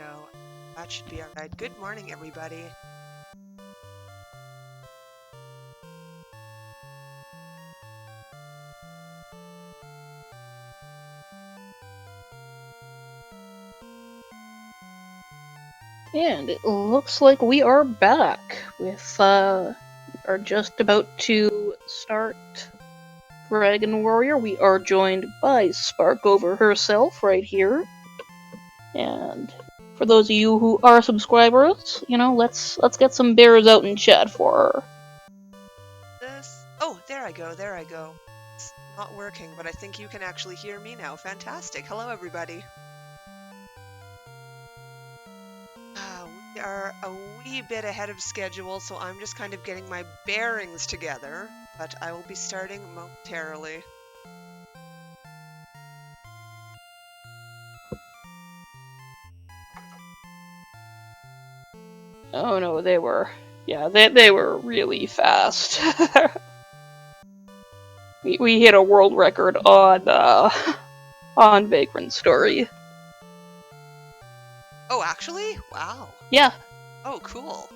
go. That should be alright. Good morning, everybody. And it looks like we are back with, are just about to start Dragon Warrior. We are joined by Sparkover herself right here. And for those of you who are subscribers, let's get some bears out in chat for her. Oh, there I go, there I go. It's not working, but I think you can actually hear me now. Fantastic. Hello, everybody. We are a wee bit ahead of schedule, so I'm just kind of getting my bearings together, but I will be starting momentarily. Oh no, they were really fast. we hit a world record on Vagrant Story. Oh, actually? Wow. Yeah. Oh, cool.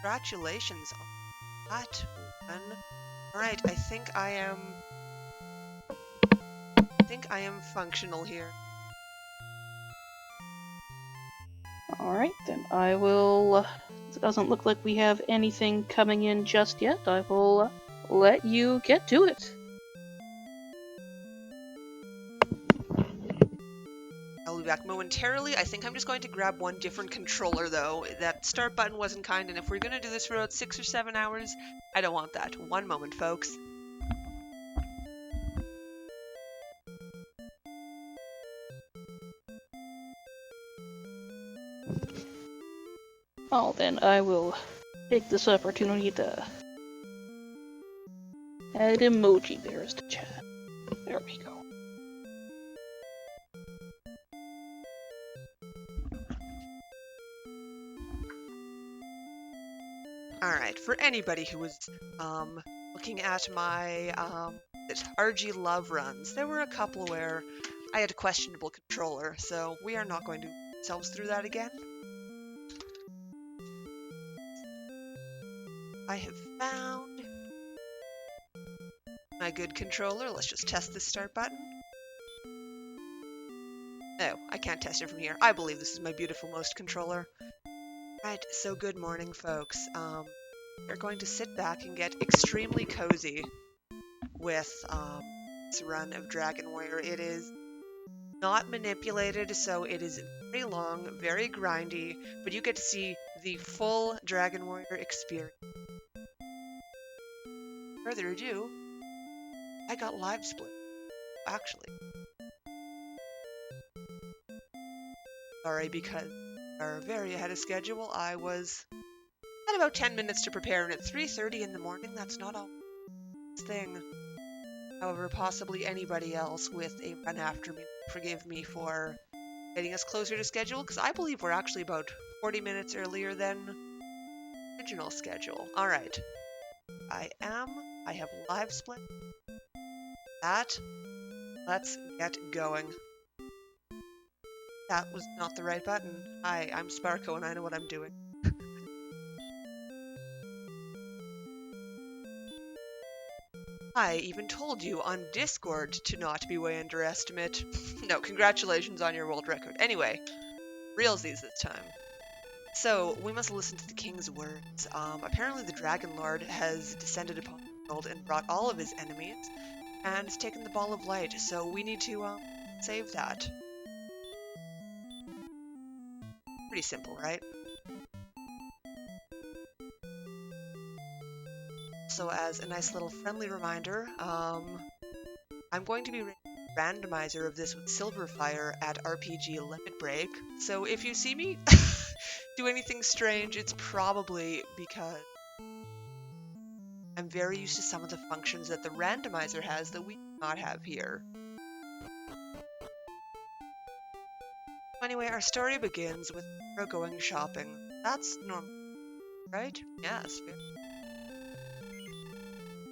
Congratulations on that one. Alright, I think I am functional here. Alright, then I will... It doesn't look like we have anything coming in just yet. I will let you get to it. I'll be back momentarily. I think I'm just going to grab one different controller, though. That start button wasn't kind, and if we're going to do this for about 6 or 7 hours, I don't want that. One moment, folks. Oh, then I will take this opportunity to add emoji bears to chat. There we go. Alright, for anybody who was looking at my RG Love runs, there were a couple where I had a questionable controller, so we are not going to put ourselves through that again. I have found my good controller. Let's just test this start button. No, I can't test it from here. I believe this is my beautiful most controller. Right, so good morning, folks. We're going to sit back and get extremely cozy with this run of Dragon Warrior. It is not manipulated, so it is very long, very grindy, but you get to see the full Dragon Warrior experience. Further ado, I got live split, actually. Sorry, because we are very ahead of schedule. I was at about 10 minutes to prepare, and at 3:30 in the morning, that's not a thing. However, possibly anybody else with a run after me, forgive me for getting us closer to schedule, because I believe we're actually about 40 minutes earlier than original schedule. Alright. I have live split. Let's get going. That was not the right button. Hi, I'm Sparko and I know what I'm doing. I even told you on Discord to not be way underestimate. No, congratulations on your world record. Anyway, realsies this time. So, we must listen to the king's words. Apparently the Dragon Lord has descended upon the world and brought all of his enemies, and has taken the Ball of Light, so we need to, save that. Pretty simple, right? So as a nice little friendly reminder, I'm going to be randomizer of this with Silverfire at RPG Limit Break, so if you see me do anything strange, it's probably because I'm very used to some of the functions that the randomizer has that we do not have here. Anyway, our story begins with Nero going shopping. That's normal, right? Yes.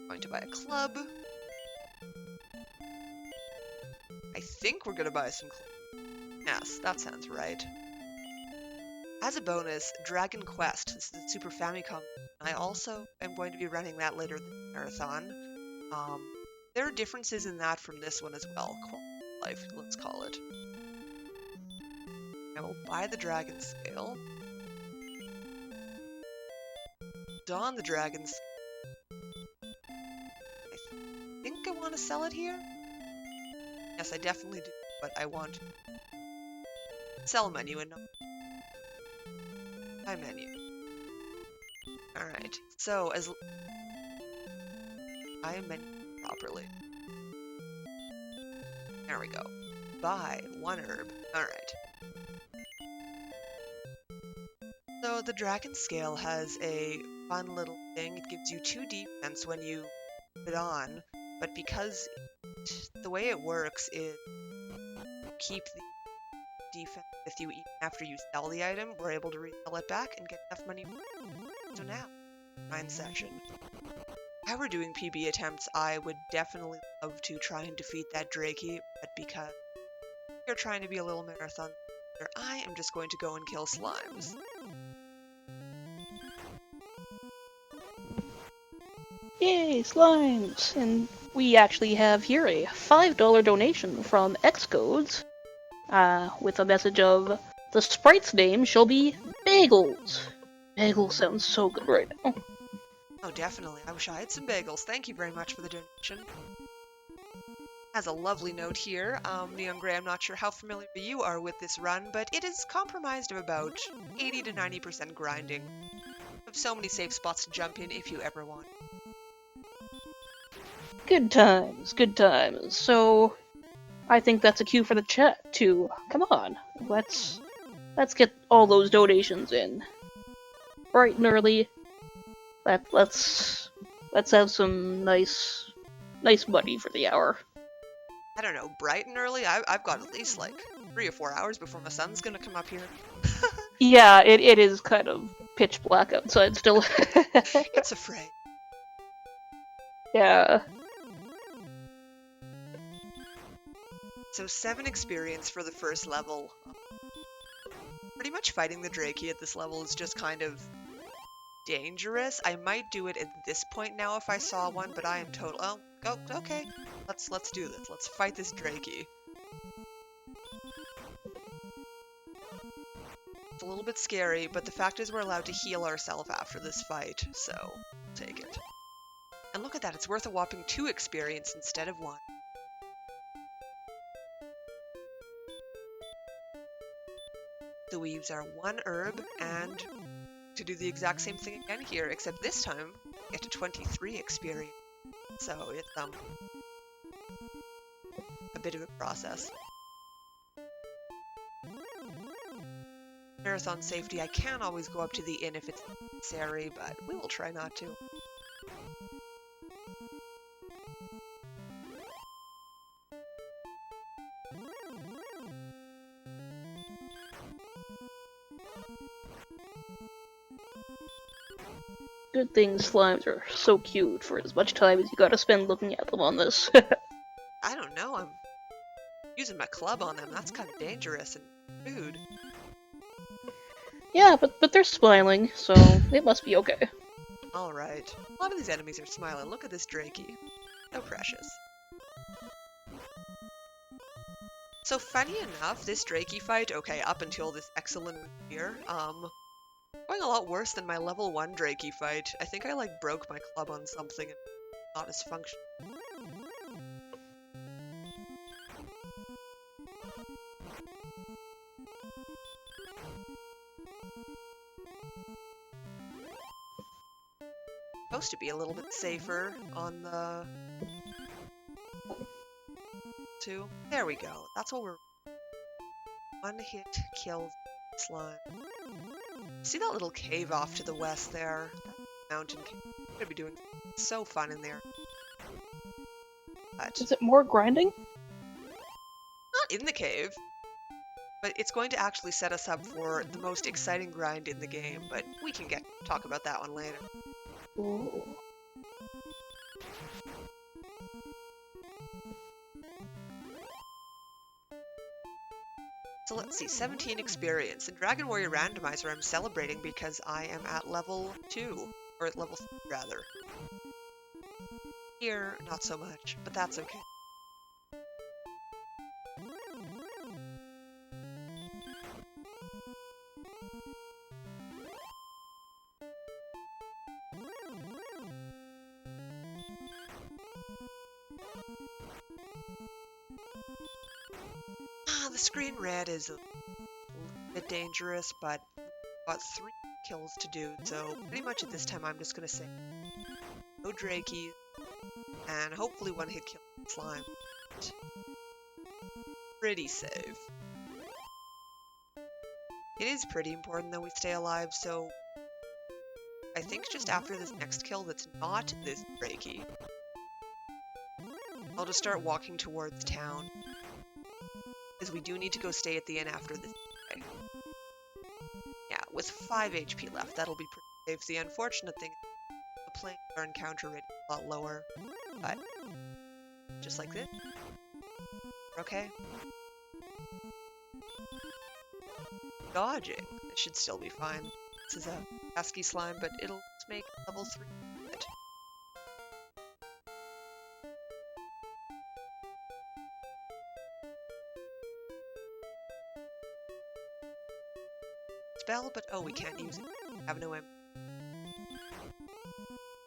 Going to buy a club. I think we're gonna buy some clothes. Yes, that sounds right. As a bonus, Dragon Quest. This is a Super Famicom. I also am going to be running that later this marathon. Um, there are differences in that from this one as well. Quality of life, let's call it. I will buy the dragon scale. Don the dragon scale. I think I want to sell it here. Yes, I definitely do, but I want sell menu and not buy menu. Alright, so as I menu properly. There we go. Buy 1 herb. Alright. So the dragon scale has a fun little thing. It gives you 2 defense when you put it on, but because the way it works is keep the defense with you even after you sell the item, we're able to resell it back and get enough money. So now, grind session. If I were doing PB attempts, I would definitely love to try and defeat that Drakey, but because you're trying to be a little marathon, I am just going to go and kill slimes. Yay, slimes! And we actually have here a $5 donation from Xcodes, with a message of, the sprite's name shall be Bagels. Bagels sounds so good right now. Oh, definitely. I wish I had some bagels. Thank you very much for the donation. Has a lovely note here. Neon Gray, I'm not sure how familiar you are with this run, but it is comprised of about 80 to 90% grinding. You have so many safe spots to jump in if you ever want. Good times, good times. So, I think that's a cue for the chat to, come on, let's get all those donations in. Bright and early. Let's have some nice money for the hour. I don't know, bright and early? I've got at least like 3 or 4 hours before my sun's gonna come up here. Yeah, it is kind of pitch black outside still. It's a fray. Yeah. So 7 experience for the first level. Pretty much fighting the Drakey at this level is just kind of dangerous. I might do it at this point now if I saw one, but I am total. Oh, okay. Let's do this. Let's fight this Drakey. It's a little bit scary, but the fact is we're allowed to heal ourselves after this fight, so I'll take it. And look at that, it's worth a whopping 2 experience instead of 1. So we use our 1 herb and to do the exact same thing again here, except this time we get to 23 experience. So it's a bit of a process. Marathon safety, I can always go up to the inn if it's necessary, but we will try not to. Good thing slimes are so cute for as much time as you gotta spend looking at them on this. I don't know, I'm using my club on them. That's kind of dangerous and rude. Yeah, but they're smiling, so it must be okay. Alright. A lot of these enemies are smiling. Look at this Drakey. So precious. So funny enough, this Drakey fight, okay, up until this excellent here, going a lot worse than my level 1 Drakey fight. I think I like broke my club on something and not as functional. Supposed to be a little bit safer on the 2. There we go. That's what we're. 1 hit kills slime. See that little cave off to the west there? That mountain cave. We're gonna be doing so fun in there. But Is it more grinding? not in the cave. But it's going to actually set us up for the most exciting grind in the game, but we can talk about that one later. Ooh. So let's see, 17 experience. In Dragon Warrior Randomizer, I'm celebrating because I am at level 2, or at level 3 rather. Here, not so much, but that's okay. The screen red is a bit dangerous, but got 3 kills to do, so pretty much at this time I'm just gonna say no Drakies, and hopefully one hit kill slime. Pretty safe. It is pretty important that we stay alive, so I think just after this next kill that's not this Drakey, I'll just start walking towards town, because we do need to go stay at the inn after this day. Yeah, with 5 HP left, that'll be pretty safe. The unfortunate thing is the planes are encounter rate a lot lower, but just like this. Okay. Dodging. It should still be fine. This is a pesky slime, but it'll just make level 3 good. Spell, but oh, we can't use it. I have no M. I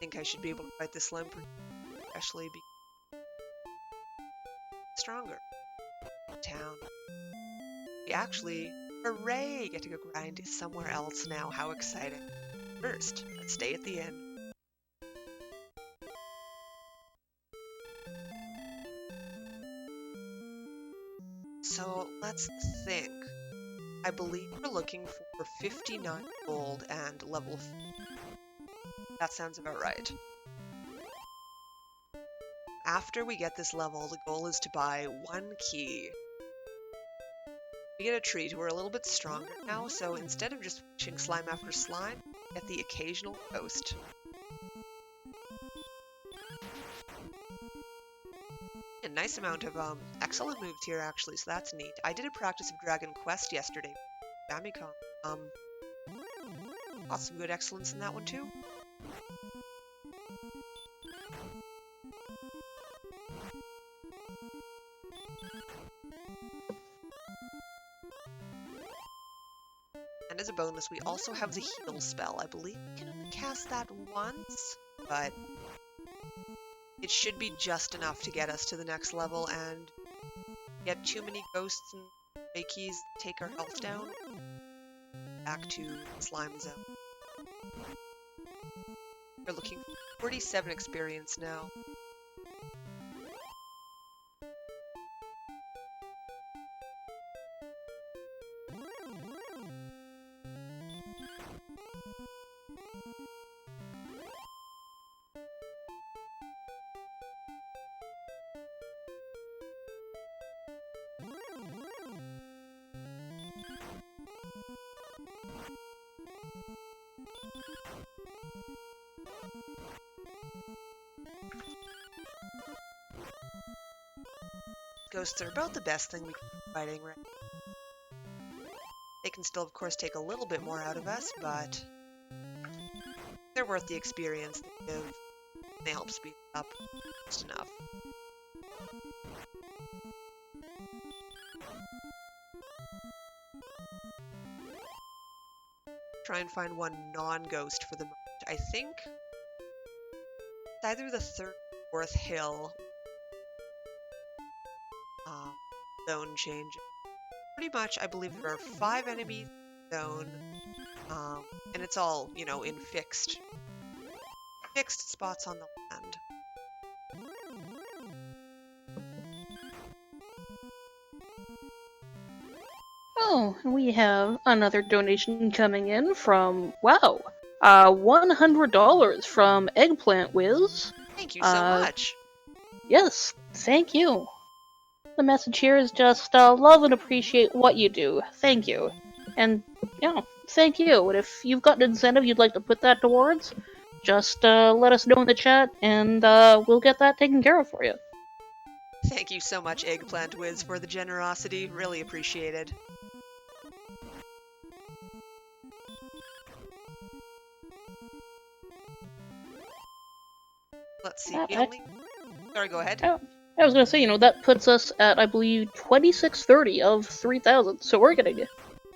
think I should be able to fight this slime, especially be stronger. Town. We actually, hooray, get to go grind somewhere else now. How exciting. First, let's stay at the inn. So, let's think. I believe we're looking for 59 gold and level 4. That sounds about right. After we get this level, the goal is to buy 1 key. We get a treat. We're a little bit stronger now, so instead of just pushing slime after slime, get the occasional ghost. A nice amount of excellent moves here, actually, so that's neat. I did a practice of Dragon Quest yesterday. Famicom. Got some good excellence in that one too. And as a bonus, we also have the heal spell. I believe we can only cast that once, but it should be just enough to get us to the next level and get too many ghosts and fakies take our health down. Back to slime zone. We're looking for 47 experience now. Ghosts are about the best thing we can be fighting right now. They can still, of course, take a little bit more out of us, but they're worth the experience they give. They help speed it up just enough. Try and find one non-ghost for the moment. I think it's either the 3rd or 4th hill zone change. Pretty much, I believe there are 5 enemies in the zone, and it's all, you know, in fixed spots on the land. Oh, we have another donation coming in from, wow, $100 from Eggplant Wiz. Thank you so much. Yes, thank you. The message here is just love and appreciate what you do. Thank you. And, yeah, thank you. And if you've got an incentive you'd like to put that towards, just let us know in the chat, and we'll get that taken care of for you. Thank you so much, Eggplant Wiz, for the generosity. Really appreciated. Let's see. That We I, only. Sorry, go ahead. I was gonna say, that puts us at, I believe, 2630 of 3000. So we're getting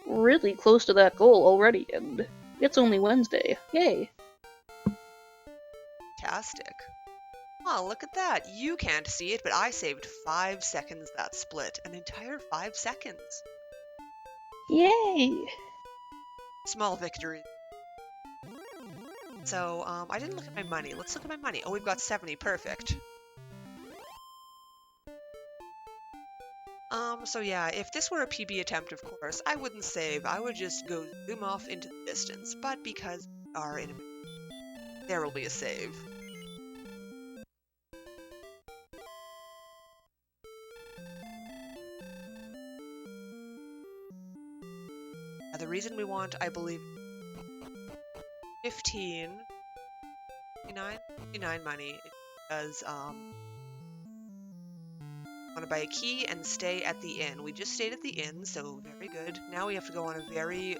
really close to that goal already, and it's only Wednesday. Yay. Fantastic. Oh, look at that. You can't see it, but I saved 5 seconds that split. An entire 5 seconds. Yay. Small victory. So, I didn't look at my money. Let's look at my money. Oh, we've got 70. Perfect. So yeah, if this were a PB attempt, of course, I wouldn't save. I would just go zoom off into the distance. But because we are in a... there will be a save. The reason we want, I believe, 15, 59 money is because, want to buy a key and stay at the inn. We just stayed at the inn, so very good. Now we have to go on a very,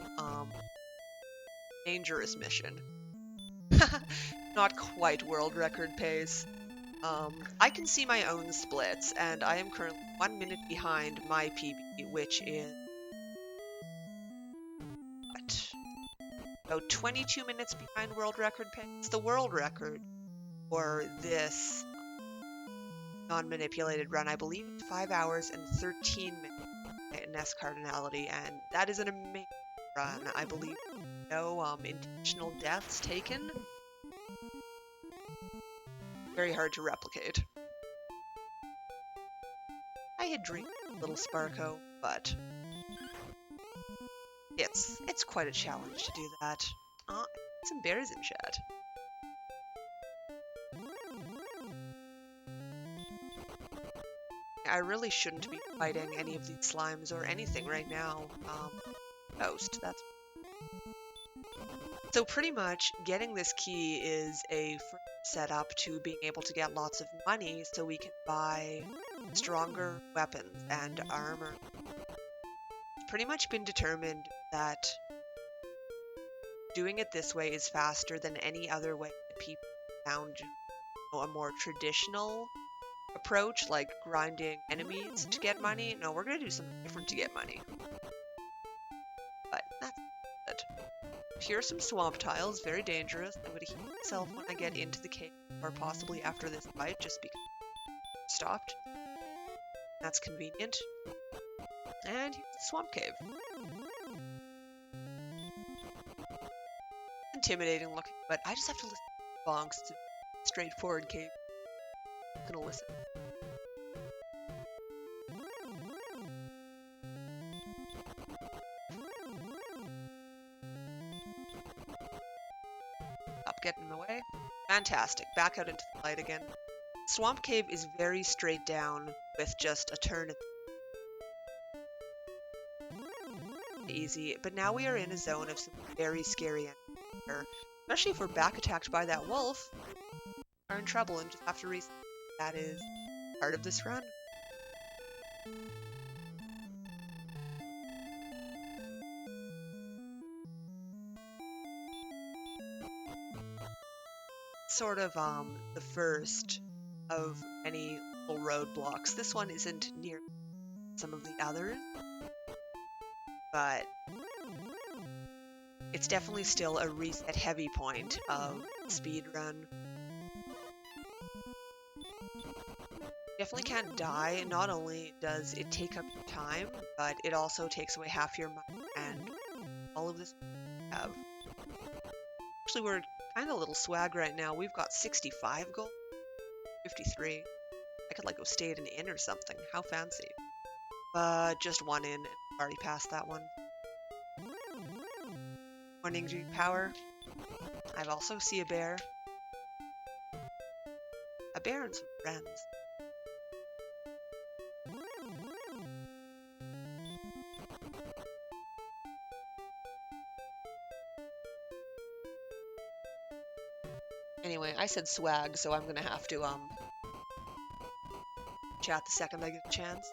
dangerous mission. Not quite world record pace. I can see my own splits, and I am currently 1 minute behind my PB, which is what? About 22 minutes behind world record pace. The world record for this non-manipulated run, I believe, is 5 hours and 13 minutes in S cardinality, and that is an amazing run. I believe no intentional deaths taken. Very hard to replicate. I had dreamed of little Sparko, but it's quite a challenge to do that. Some bears in chat. I really shouldn't be fighting any of these slimes or anything right now. Ghost, that's... So pretty much getting this key is a first setup to being able to get lots of money so we can buy stronger weapons and armor. It's pretty much been determined that doing it this way is faster than any other way that people found a more traditional approach, like grinding enemies to get money. No, we're gonna do something different to get money. But that's it. Here are some swamp tiles, very dangerous. I'm gonna heal myself when I get into the cave, or possibly after this fight, just because I stopped. That's convenient. And here's the swamp cave. Intimidating looking, but I just have to listen to bonks. It's a straightforward cave. I'm gonna listen. Stop getting in the way. Fantastic. Back out into the light again. Swamp Cave is very straight down with just a turn at the easy, but now we are in a zone of some very scary enemies. Especially if we're back attacked by that wolf, we're in trouble and just have to reset. That is part of this run. Sort of the first of many little roadblocks. This one isn't near some of the others, but it's definitely still a reset heavy point of speedrun. Definitely can't die. Not only does it take up your time, but it also takes away half your money and all of this we have. Actually, we're kind of a little swag right now. We've got 65 gold, 53. I could like go stay at an inn or something. How fancy. Just one inn, and I've already passed that one. Morning Dew Power. I've also see a bear. A bear and some friends. Anyway, I said swag, so I'm gonna have to chat the second I get a chance.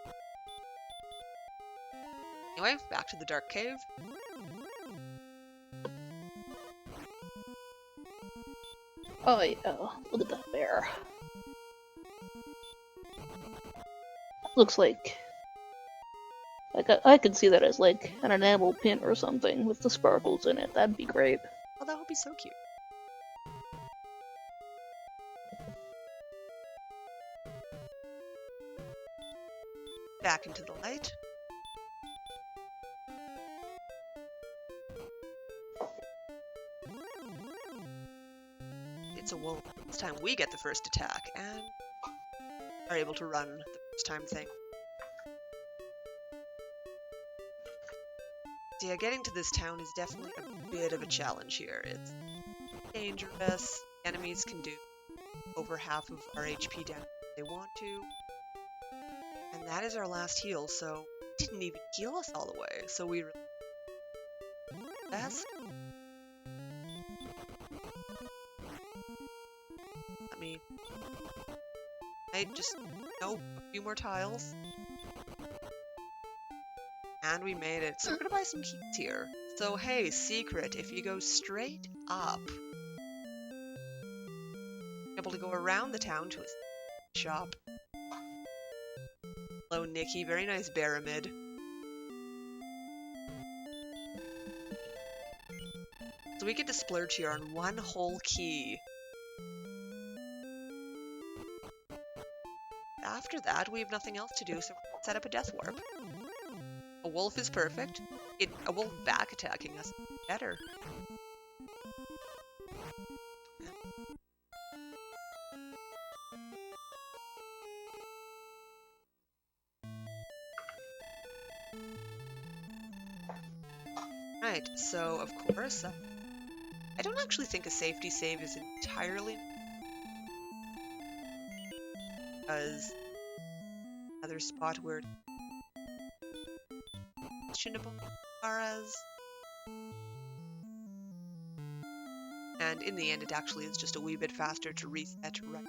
Anyway, back to the dark cave. Oh yeah, look at that bear. Looks like I could see that as like an enamel pin or something with the sparkles in it. That'd be great. Oh, that would be so cute. Back into the light. It's a wolf. This time we get the first attack and are able to run the first time thing. So yeah, getting to this town is definitely a bit of a challenge here. It's dangerous. Enemies can do over half of our HP down if they want to. And that is our last heal, so it didn't even heal us all the way. So we best. Let me just a few more tiles. And we made it. So we're gonna buy some keys here. So hey, secret, if you go straight up, you're able to go around the town to a shop. Hello, Nikki. Very nice pyramid. So we get to splurge here on one whole key. After that, we have nothing else to do, so we're gonna set up a death warp. A wolf is perfect. A wolf back attacking us better. Right, so of course, I don't actually think a safety save is entirely because another spot where questionable as, and in the end it actually is just a wee bit faster to reset right.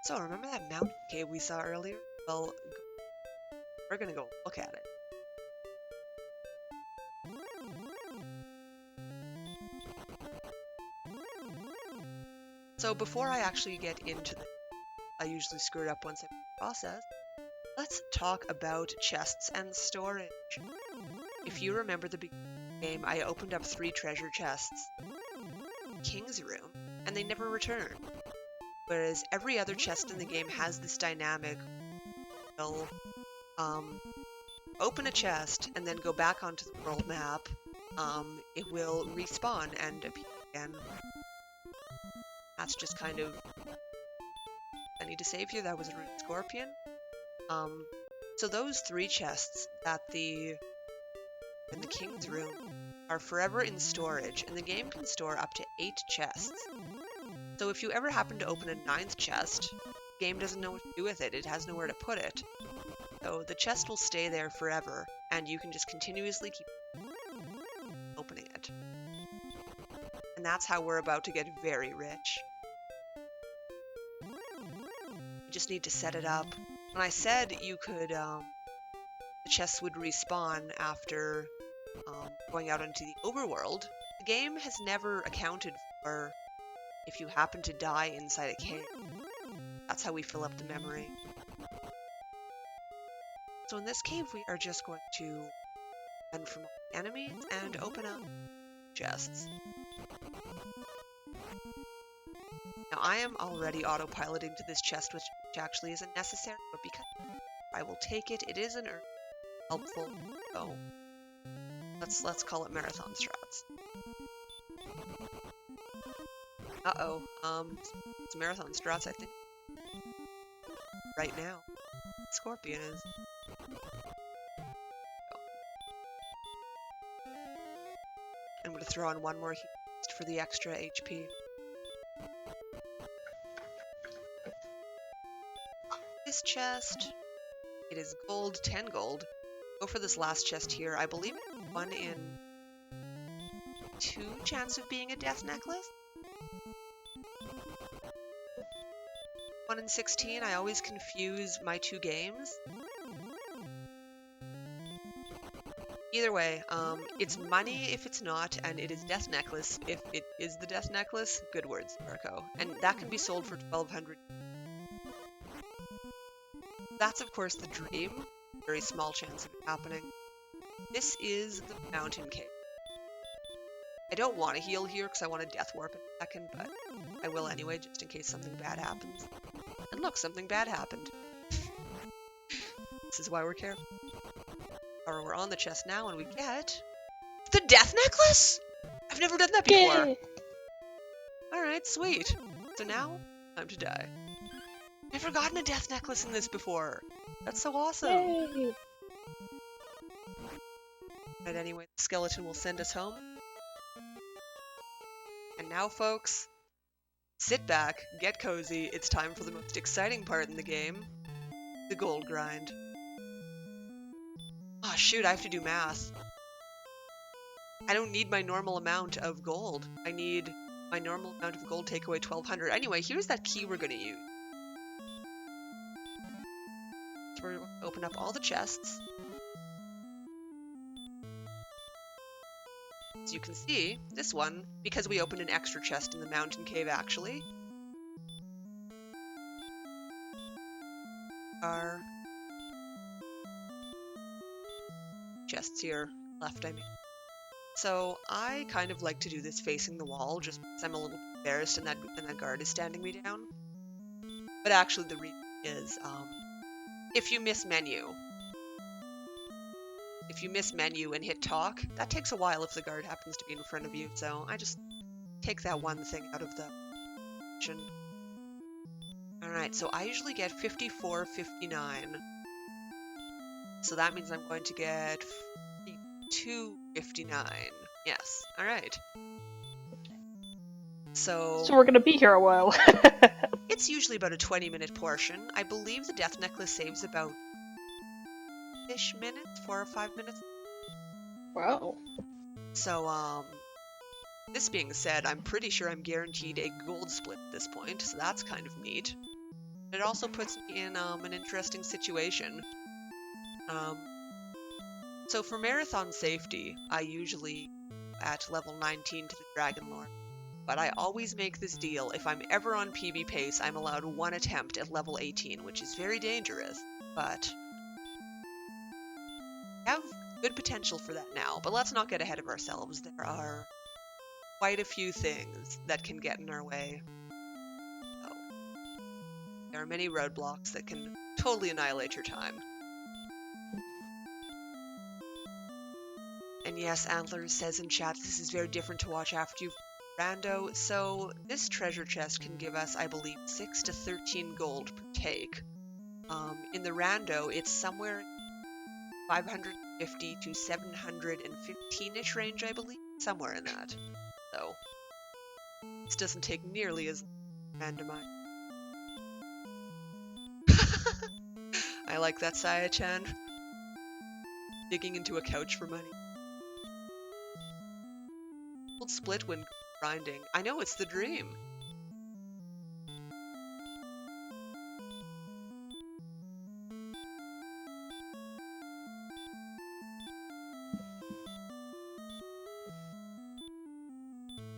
So remember that mountain cave we saw earlier? Well, we're gonna go look at it. So before I actually get into I usually screw it up once I process, let's talk about chests and storage. If you remember the game, I opened up 3 treasure chests, King's Room, and they never returned. Whereas every other chest in the game has this dynamic. You'll open a chest and then go back onto the world map. It will respawn and appear again. That's just kind of... I need to save you. That was a root scorpion. So those 3 chests in the King's Room are forever in storage, and the game can store up to 8 chests. So if you ever happen to open a 9th chest, the game doesn't know what to do with it. It has nowhere to put it. So the chest will stay there forever, and you can just continuously keep opening it. And that's how we're about to get very rich. You just need to set it up. When I said you could, the chests would respawn after going out into the overworld, the game has never accounted for if you happen to die inside a cave. That's how we fill up the memory. So in this cave, we are just going to run from enemies and open up chests. Now I am already autopiloting to this chest, which actually isn't necessary, but because I will take it, it is an helpful. So let's call it marathon strats. It's marathon strats, I think. Right now, Scorpion is. I'm going to throw on one more heat for the extra HP. This chest, it is gold, 10 gold. Go for this last chest here. I believe it's 1 in 2 chance of being a death necklace. 1 in 16. I always confuse my 2 games. Either way, it's money if it's not, and it is death necklace if it is the death necklace. Good words, Marco. And that can be sold for 1,200. That's of course the dream. Very small chance of it happening. This is the mountain cave. I don't want to heal here because I want to death warp in a second, but I will anyway, just in case something bad happens. And look, something bad happened. This is why we're careful. Or we're on the chest now, and we get the death necklace. I've never done that before. Yay! All right, sweet. So now, time to die. Never gotten a death necklace in this before. That's so awesome. Yay! But anyway, the skeleton will send us home. And now, folks, sit back, get cozy. It's time for the most exciting part in the game, the gold grind. Oh shoot, I have to do math. I don't need my normal amount of gold. I need my normal amount of gold take away 1,200. Anyway, here's that key we're gonna use. So we're gonna open up all the chests. As you can see, this one, because we opened an extra chest in the mountain cave actually, are chests here left, I mean. So I kind of like to do this facing the wall just because I'm a little embarrassed and that guard is standing me down. But actually the reason is if you miss menu and hit talk, that takes a while if the guard happens to be in front of you, so I just take that one thing out of the option. Alright, so I usually get 54.59. So that means I'm going to get 52.59. Yes, alright. So we're gonna be here a while. it's usually about a 20-minute portion. I believe the death necklace saves about ish minutes, 4 or 5 minutes. Wow. So, this being said, I'm pretty sure I'm guaranteed a gold split at this point, so that's kind of neat. It also puts me in an interesting situation. So for marathon safety, I usually at level 19 to the Dragon Lord, but I always make this deal. If I'm ever on PB pace, I'm allowed one attempt at level 18, which is very dangerous, but I have good potential for that now. But let's not get ahead of ourselves. There are quite a few things that can get in our way. So, there are many roadblocks that can totally annihilate your time. And yes, Antlers says in chat, this is very different to watch after you've rando. So this treasure chest can give us, I believe, 6 to 13 gold per take. In the rando, it's somewhere 550 to 715-ish range, I believe. Somewhere in that. So this doesn't take nearly as randomized. I like that, Saya-chan. Digging into a couch for money. Split when grinding. I know, it's the dream.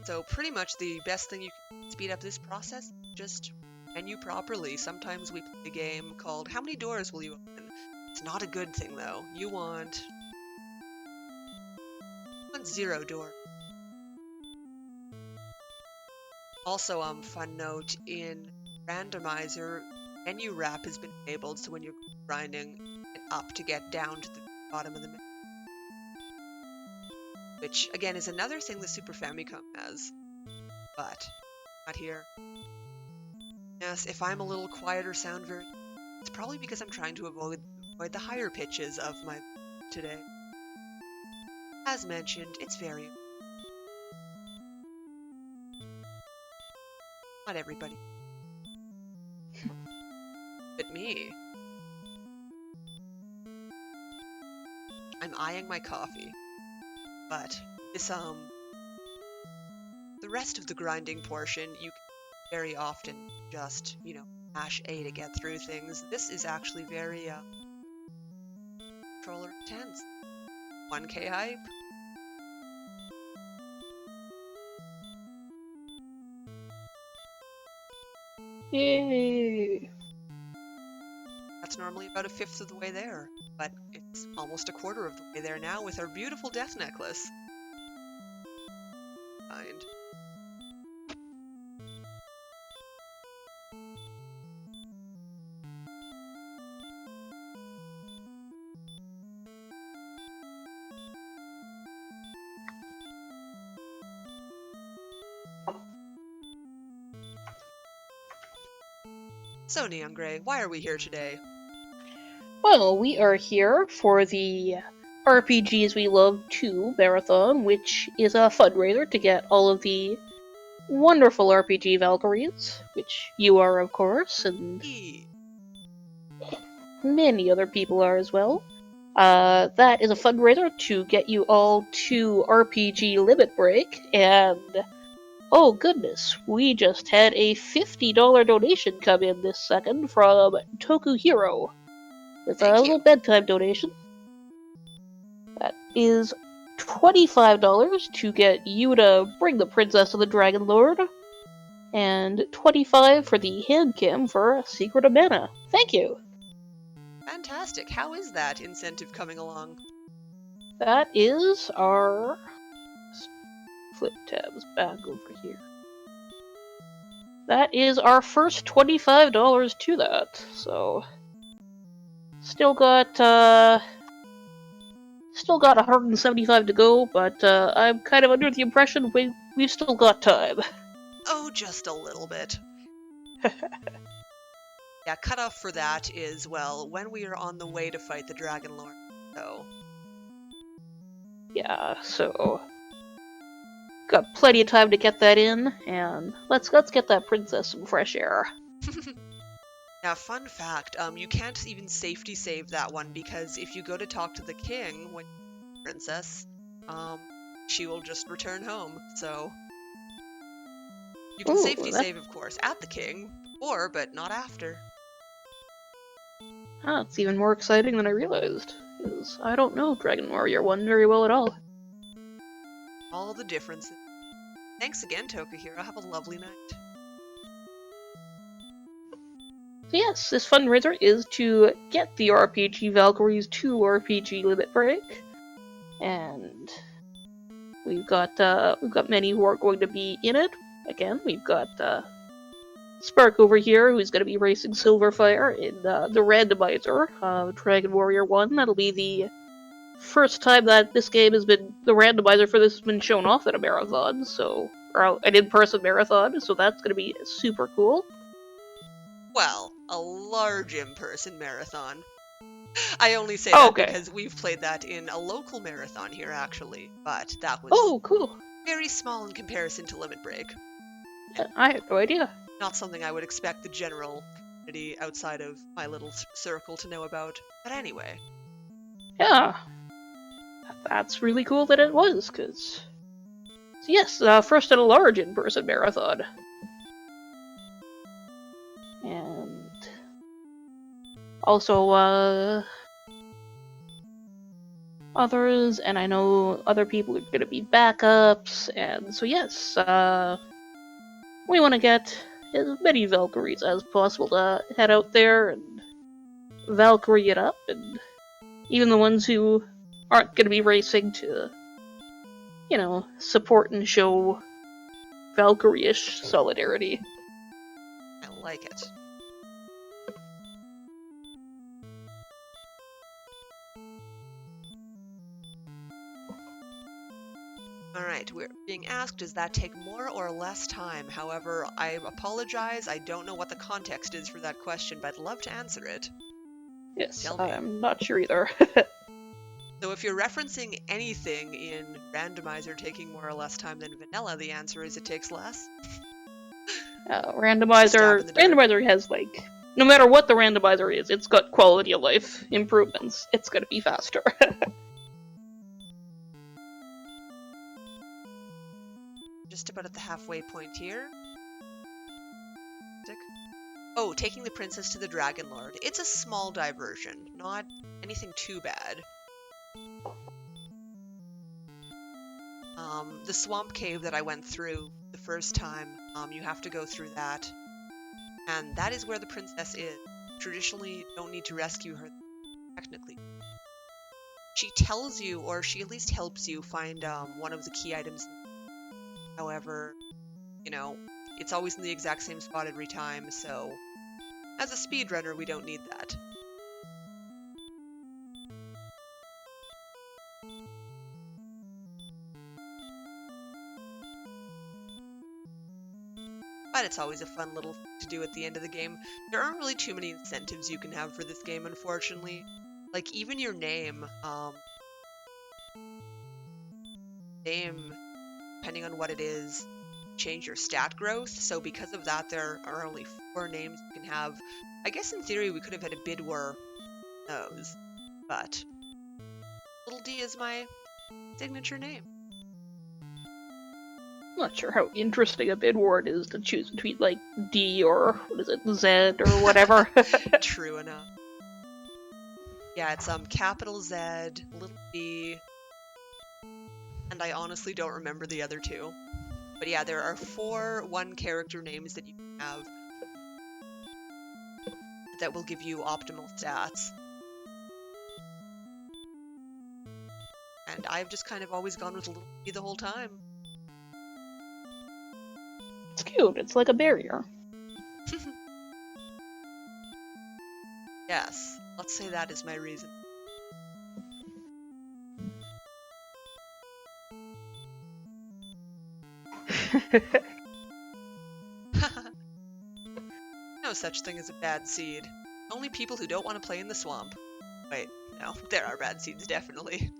So pretty much the best thing you can speed up this process, just menu properly. Sometimes we play a game called How Many Doors Will You Open? It's not a good thing though. You want 0 door. Also, fun note, in randomizer, menu wrap has been enabled, so when you're grinding it up to get down to the bottom of the menu. Which, again, is another thing the Super Famicom has, but not here. Yes, if I'm a little quieter sound very, it's probably because I'm trying to avoid the higher pitches of my today. As mentioned, it's very... Not everybody. But me. I'm eyeing my coffee. But this, the rest of the grinding portion, you can very often just, mash A to get through things. This is actually very, controller intense. 1K hype. Yay! That's normally about a fifth of the way there, but it's almost a quarter of the way there now with our beautiful death necklace. Find. So, Neon Gray, why are we here today? Well, we are here for the RPGs We Love 2 marathon, which is a fundraiser to get all of the wonderful RPG Valkyries, which you are, of course, and E. many other people are as well. That is a fundraiser to get you all to RPG Limit Break, and oh goodness, we just had a $50 donation come in this second from Tokuhiro with a Thank you. little bedtime donation. That is $25 to get you to bring the Princess of the Dragon Lord, and $25 for the hand cam for Secret of Mana. Thank you! Fantastic. How is that incentive coming along? That is our... flip tabs back over here. That is our first $25 to that, so... Still got $175 to go, but I'm kind of under the impression we've still got time. Oh, just a little bit. Yeah, cutoff for that is, well, when we are on the way to fight the Dragon Lord, so... Yeah, so... Got plenty of time to get that in, and let's get that princess some fresh air. Now, fun fact, you can't even safety save that one, because if you go to talk to the king when you're a princess, she will just return home, so... You can Ooh, safety save, of course, at the king, before, but not after. It's even more exciting than I realized, because I don't know Dragon Warrior 1 very well at all. All the differences. Thanks again, Tokuhiro. Have a lovely night. So yes, this fundraiser is to get the RPG Valkyries to RPG Limit Break, and we've got many who are going to be in it. Again, we've got Sparkover here, who's going to be racing Silverfire in the randomizer of Dragon Warrior 1. That'll be the first time that the randomizer for this has been shown off at a marathon, or an in-person marathon, so that's going to be super cool. Well, a large in-person marathon. I only say that because we've played that in a local marathon here, actually, but that was cool. Very small in comparison to Limit Break. I had no idea. Not something I would expect the general community outside of my little circle to know about. But anyway. Yeah. That's really cool that it was, because... So yes, first in a large in-person marathon. And... Also, others, and I know other people are going to be backups, and so yes, we want to get as many Valkyries as possible to head out there and Valkyrie it up, and even the ones who aren't going to be racing to, support and show Valkyrie-ish solidarity. I like it. Alright, we're being asked, does that take more or less time? However, I apologize, I don't know what the context is for that question, but I'd love to answer it. Yes, Tell me. I'm not sure either. So if you're referencing anything in randomizer taking more or less time than vanilla, the answer is it takes less. Randomizer has, no matter what the randomizer is, it's got quality of life improvements. It's gonna be faster. Just about at the halfway point here. Oh, taking the princess to the Dragon Lord. It's a small diversion, not anything too bad. The swamp cave that I went through the first time, you have to go through that. And that is where the princess is. Traditionally, you don't need to rescue her, technically. She tells you, or she at least helps you find one of the key items. However, you know, it's always in the exact same spot every time, so as a speedrunner, we don't need that. But it's always a fun little thing to do at the end of the game. There aren't really too many incentives you can have for this game, unfortunately. Like, even your name, depending on what it is, change your stat growth. So because of that, there are only 4 names you can have. I guess in theory we could have had a bid war those, but Little D is my signature name. I'm not sure how interesting a bid war it is to choose between, like, D or, what is it, Z or whatever. True enough. Yeah, it's capital Z, little D, and I honestly don't remember the other 2. But yeah, there are 4 one-character names that you can have that will give you optimal stats. And I've just kind of always gone with little D the whole time. It's cute, it's like a barrier. Yes, let's say that is my reason. No such thing as a bad seed. Only people who don't want to play in the swamp. Wait, no, there are bad seeds, definitely.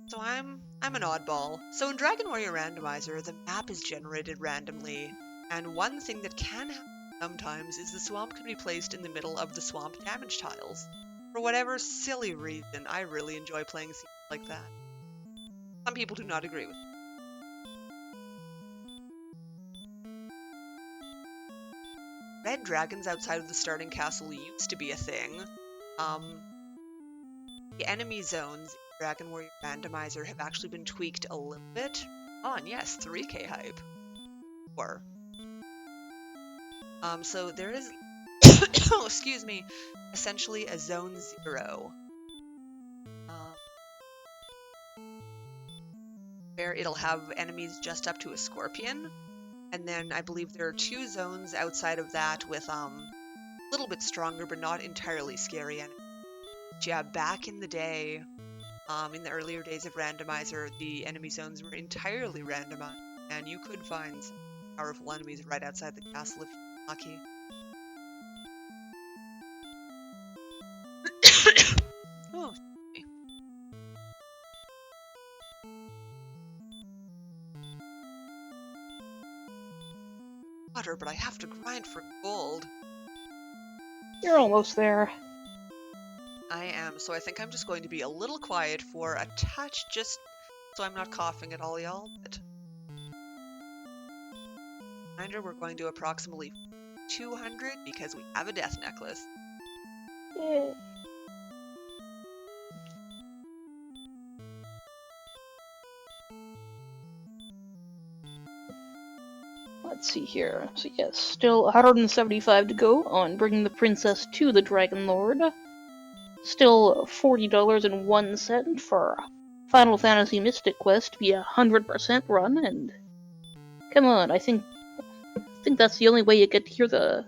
So I'm an oddball. So in Dragon Warrior Randomizer, the map is generated randomly, and one thing that can happen sometimes is the swamp can be placed in the middle of the swamp damage tiles. For whatever silly reason, I really enjoy playing scenes like that. Some people do not agree with me. Red dragons outside of the starting castle used to be a thing. The enemy zones in Dragon Warrior Randomizer have actually been tweaked a little bit. Oh, and yes, 3K hype. Or so there is, oh, excuse me, essentially a zone 0, where it'll have enemies just up to a scorpion, and then I believe there are 2 zones outside of that with a little bit stronger but not entirely scary enemies. But yeah, back in the day, in the earlier days of Randomizer, the enemy zones were entirely randomized, and you could find some powerful enemies right outside the castle if you're lucky. Oh, water, but I have to grind for gold. You're almost there. I am, so I think I'm just going to be a little quiet for a touch, just so I'm not coughing at all, y'all. But reminder, we're going to approximately 200 because we have a death necklace. Yay. Let's see here. So yes, still 175 to go on bringing the princess to the Dragon Lord. Still $40.01 for Final Fantasy Mystic Quest to be 100% run, and come on, I think that's the only way you get to hear the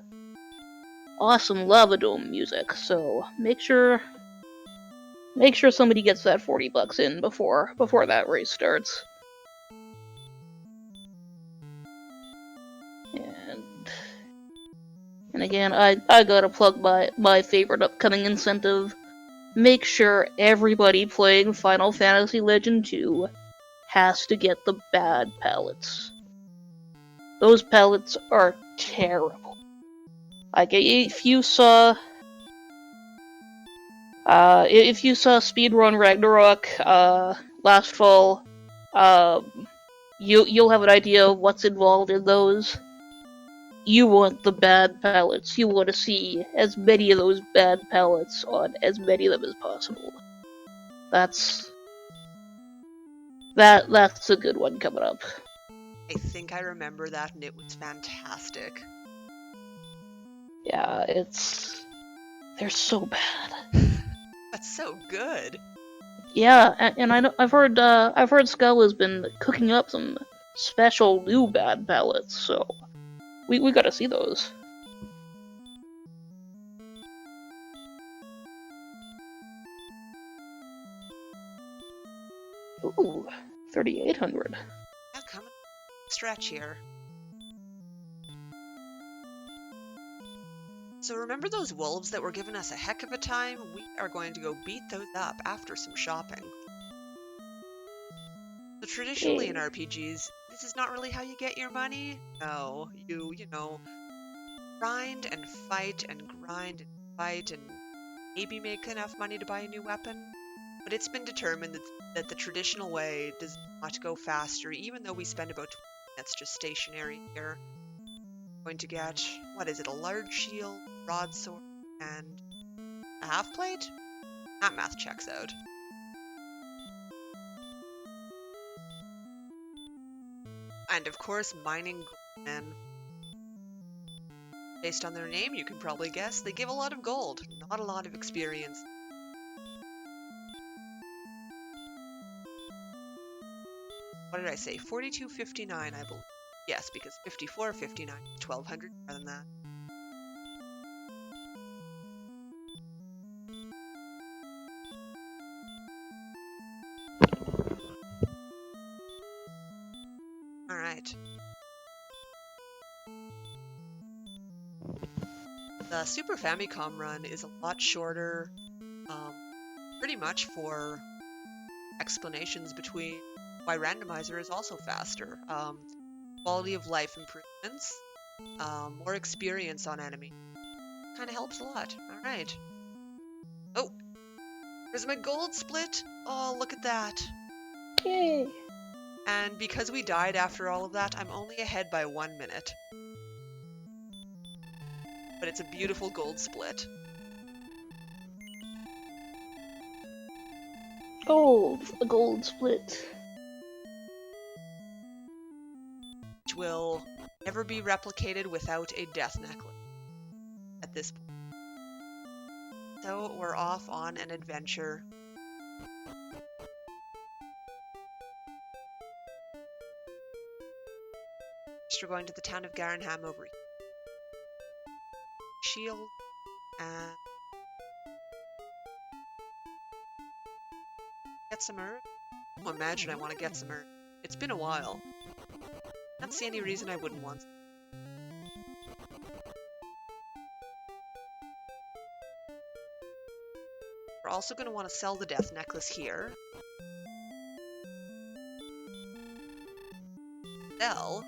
awesome Lava Dome music. So make sure somebody gets that $40 in before that race starts. And again, I gotta plug my favorite upcoming incentive. Make sure everybody playing Final Fantasy Legend 2 has to get the bad palettes. Those palettes are terrible. Like, if you saw Speedrun Ragnarok last fall, you'll have an idea of what's involved in those. You want the bad palettes. You want to see as many of those bad palettes on as many of them as possible. That's That's a good one coming up. I think I remember that, and it was fantastic. Yeah, they're so bad. That's so good. Yeah, and I've heard Skull has been cooking up some special new bad palettes, so we gotta see those. Ooh, 3,800. Yeah, coming stretch here. So remember those wolves that were giving us a heck of a time? We are going to go beat those up after some shopping. So traditionally in Yay. RPGs, this is not really how you get your money. No, you know, grind and fight and grind and fight and maybe make enough money to buy a new weapon. But it's been determined that the traditional way does not go faster, even though we spend about 20 minutes just stationary here. Going to get, what is it, a large shield, broadsword, and a half plate? That math checks out. And of course, mining and based on their name, you can probably guess they give a lot of gold, not a lot of experience. What did I say? 4259, I believe. Yes, because 5459 is 1200 more than that. All right. The Super Famicom run is a lot shorter, pretty much for explanations between why randomizer is also faster. Quality of life improvements, more experience on enemy. Kind of helps a lot. All right. Oh, there's my gold split. Oh, look at that. Yay. And because we died after all of that, I'm only ahead by 1 minute. But it's a beautiful gold split. Gold, a gold split. Which will never be replicated without a death necklace at this point. So we're off on an adventure. First, we're going to the town of Garenham over here. Shield and get some herb. Oh, imagine I want to get some herb. It's been a while. Can't see any reason I wouldn't want some. We're also going to want to sell the death necklace here. Sell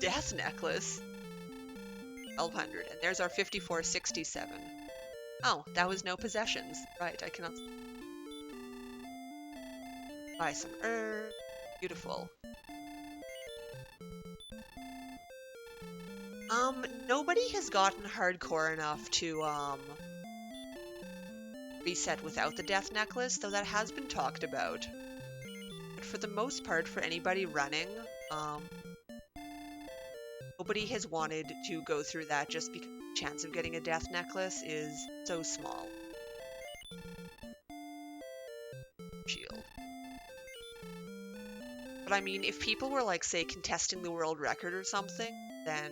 death necklace. 1200, and there's our 5467. Oh, that was no possessions. Right, I cannot buy some herb. Beautiful. Nobody has gotten hardcore enough to reset without the death necklace, though that has been talked about. But for the most part, for anybody running, nobody has wanted to go through that just because the chance of getting a death necklace is so small. Shield. But I mean, if people were like, say, contesting the world record or something, then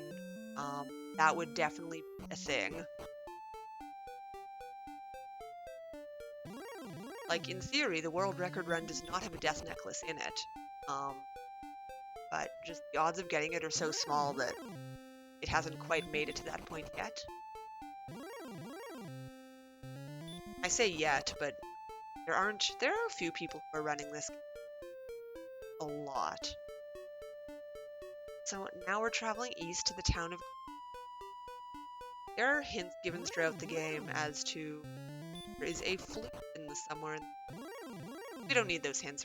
that would definitely be a thing. Like, in theory, the world record run does not have a death necklace in it. But just the odds of getting it are so small that it hasn't quite made it to that point yet. I say yet, but there are a few people who are running this a lot. So now we're traveling east to the town of... There are hints given throughout the game as to there is a flute in the somewhere. We don't need those hints.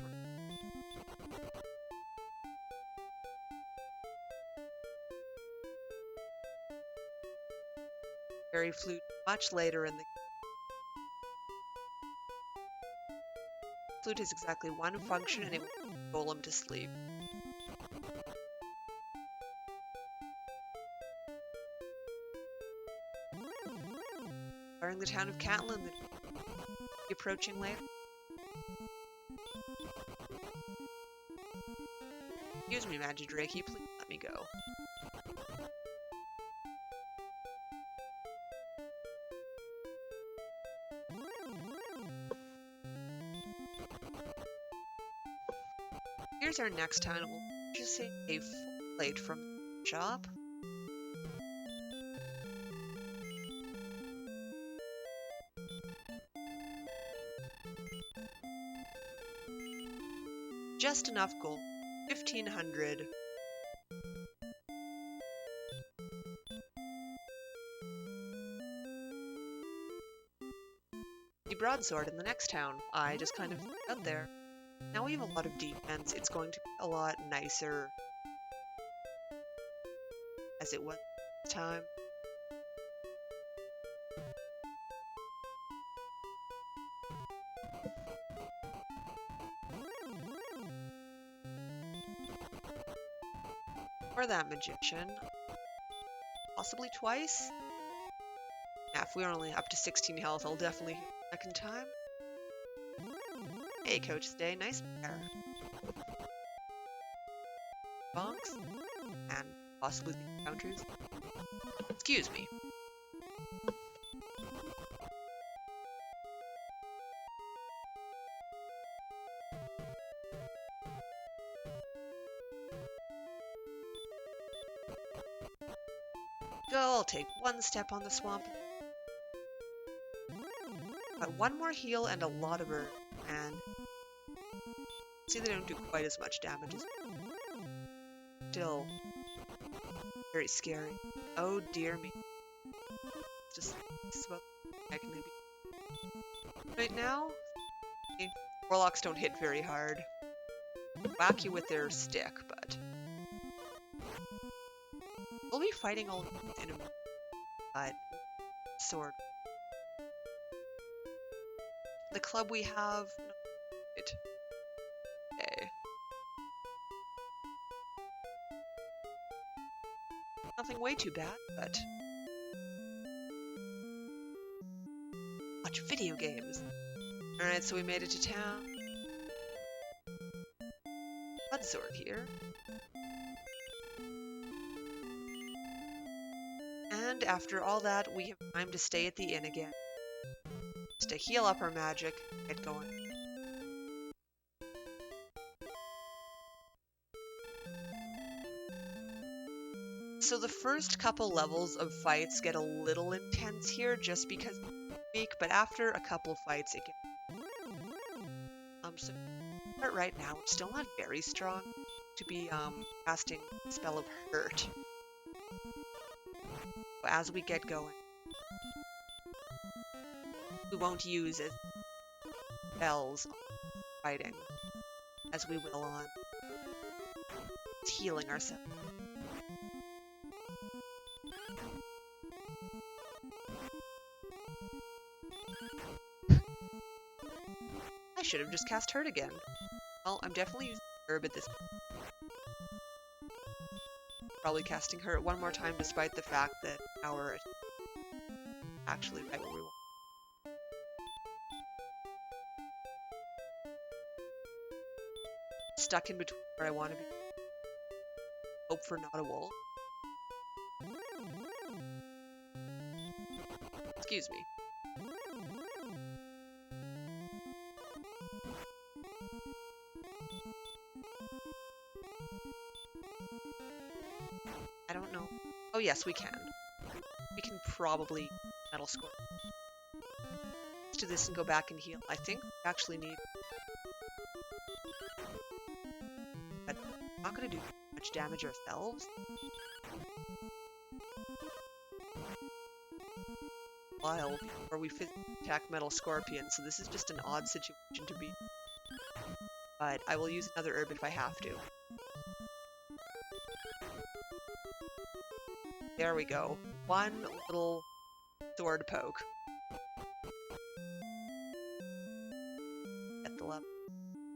Fairy flute much later in the flute has exactly one function, and it will golem to sleep. Exploring the town of Catlin, the approaching later. Excuse me, Magidrakey, please let me go. Here's our next town. We'll just say a full plate from the shop. Just enough gold. 1,500. The broadsword in the next town. I just kind of out there. Now we have a lot of defense. It's going to be a lot nicer as it was this time. Or that magician. Possibly twice. Yeah, if we're only up to 16 health, I'll definitely hit the second time. Hey, Coach Day, nice pair. Bonks. And possibly the encounters. Excuse me. Go, I'll take one step on the swamp. Got one more heal and a lot of herb, and see they don't do quite as much damage as still very scary. Oh dear me. Just about I can maybe right now. Warlocks don't hit very hard. Whack you with their stick, but we'll be fighting all in a but sword. The club we have it. Okay. Nothing way too bad, but watch video games. Alright, so we made it to town. Sword here. And after all that, we have time to stay at the inn again. Just to heal up our magic, get going. So the first couple levels of fights get a little intense here just because it's weak, but after a couple fights it gets so right now we're still not very strong to be casting Spell of Hurt. As we get going, we won't use as spells on fighting as we will on healing ourselves. I should have just cast Hurt again. Well, I'm definitely using Herb at this point. Probably casting Hurt one more time despite the fact that our actually right where we want. Stuck in between where I want to be. Hope for not a wolf. Excuse me. I don't know. Oh yes, we can. We can probably Metal Score. Let's do this and go back and heal. I think we actually need... But we're not going to do much damage ourselves. While before we physically attack Metal Scorpion, so this is just an odd situation to be in. But I will use another herb if I have to. There we go. One little sword poke. At the level.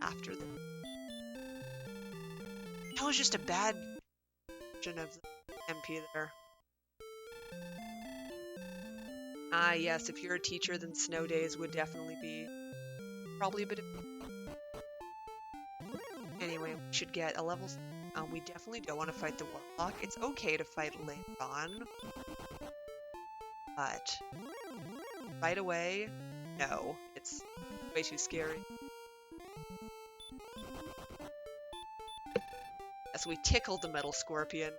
after the... That was just a bad version of the MP there. Ah, yes, if you're a teacher, then snow days would definitely be probably a bit of... Anyway, we should get a level... we definitely don't want to fight the Warlock. It's okay to fight later on. But... right away, no. It's way too scary. As we tickled the metal scorpion.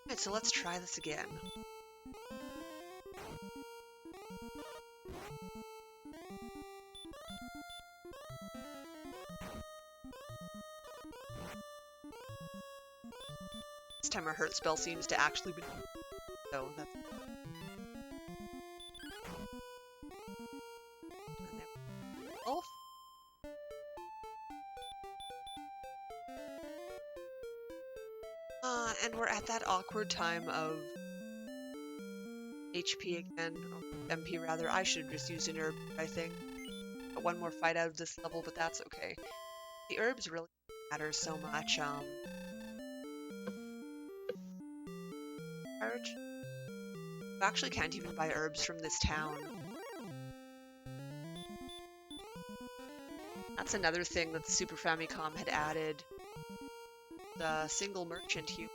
Alright, so let's try this again. This time our hurt spell seems to actually be... So that's... Oh. And we're at that awkward time of HP again, or MP rather. I should have just used an herb, I think. Got one more fight out of this level, but that's okay. The herbs really matter so much. Charge? You actually can't even buy herbs from this town. That's another thing that the Super Famicom had added. The single merchant here.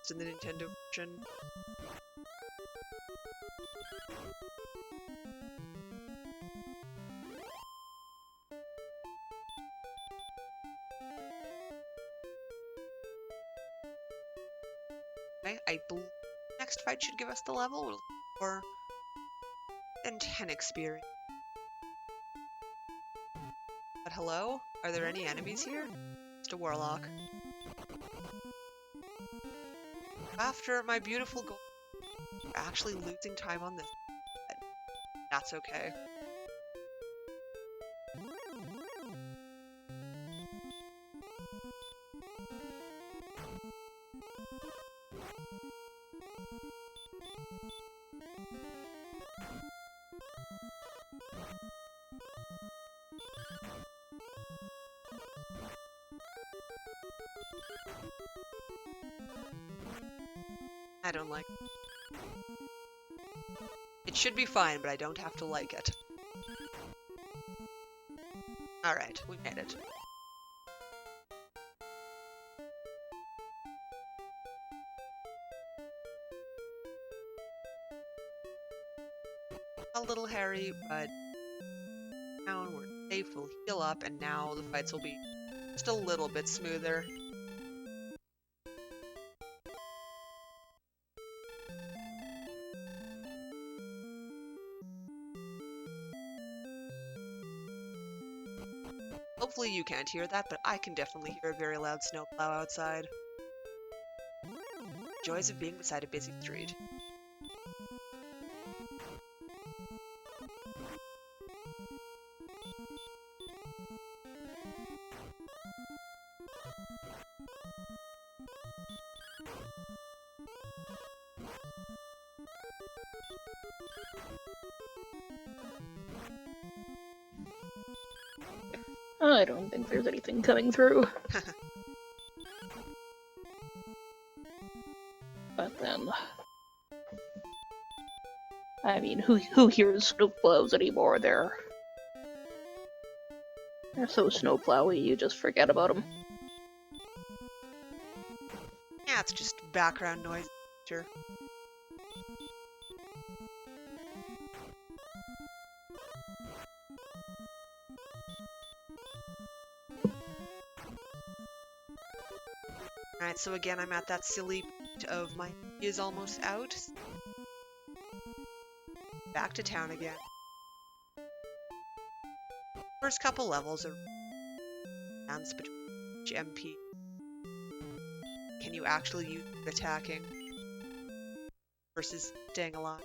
It's in the Nintendo version. Okay, I believe next fight should give us the level, or and 10 experience. But hello? Are there any enemies here? Just a warlock. After my beautiful goal, we're actually losing time on this. But that's okay. I don't like it. It should be fine, but I don't have to like it. Alright, we made it. A little hairy, but now we're safe, we'll heal up, and now the fights will be just a little bit smoother. Hopefully you can't hear that, but I can definitely hear a very loud snowplow outside. Joys of being beside a busy street. I don't think there's anything coming through. But then... I mean, who hears snowplows anymore? They're so snowplowy, you just forget about them. Yeah, it's just background noise. Sure. Alright, so again, I'm at that silly point of my is almost out. Back to town again. First couple levels are balance between each MP. Can you actually use attacking versus staying alive?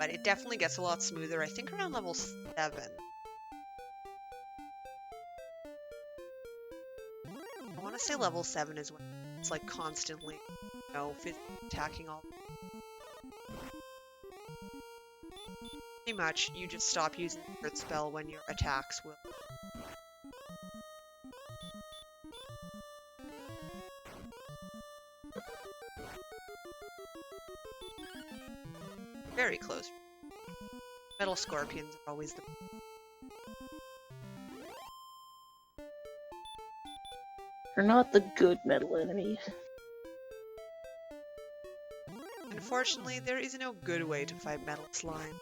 but it definitely gets a lot smoother. I think around level 7. I want to say level 7 is when it's like constantly, attacking all. Pretty much, you just stop using the crit spell when your attacks will. Very close. Metal scorpions are always the. They're not the good metal enemies. Unfortunately, there is no good way to fight metal slime.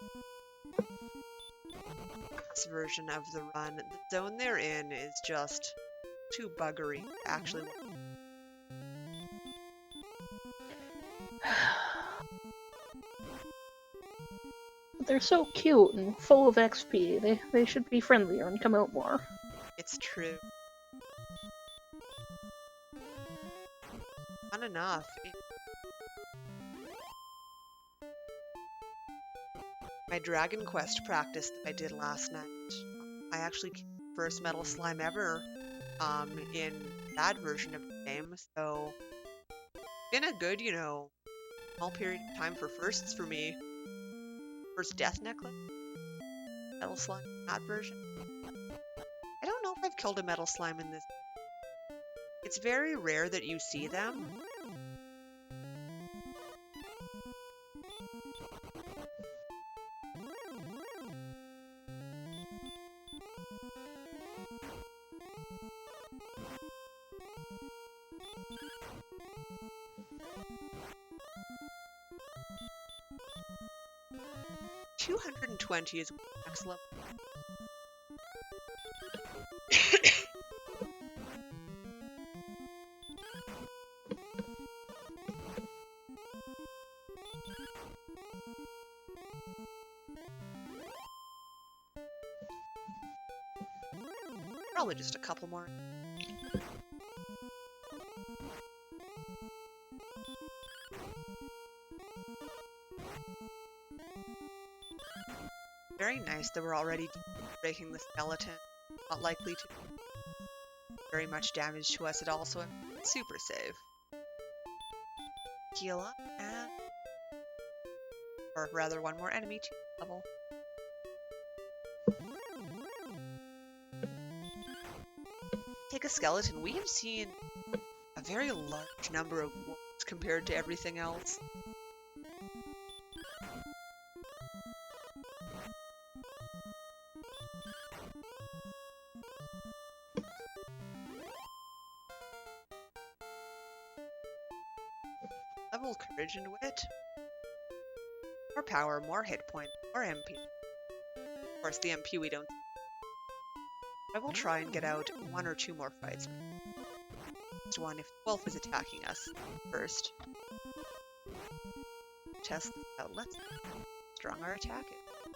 This version of the run, the zone they're in is just too buggery to actually. They're so cute and full of XP. They should be friendlier and come out more. It's true. Not enough. My Dragon Quest practice that I did last night, I actually first metal slime ever in that version of the game, so been a good, small period of time for firsts for me. First death necklace, metal slime in that version. I don't know if I've killed a metal slime in this. It's very rare that you see them. $220 is max level. Probably just a couple more. Very nice that we're already breaking the skeleton. Not likely to do very much damage to us at all, so I'm super safe. Heal up and... or rather, one more enemy to level. Take a skeleton. We have seen a very large number of wolves compared to everything else. Level courage and wit. More power, more hit points, more MP. Of course, the MP we don't. I will try and get out 1 or 2 more fights. Just one if the wolf is attacking us first. Test this out. Let's see how strong our attack is.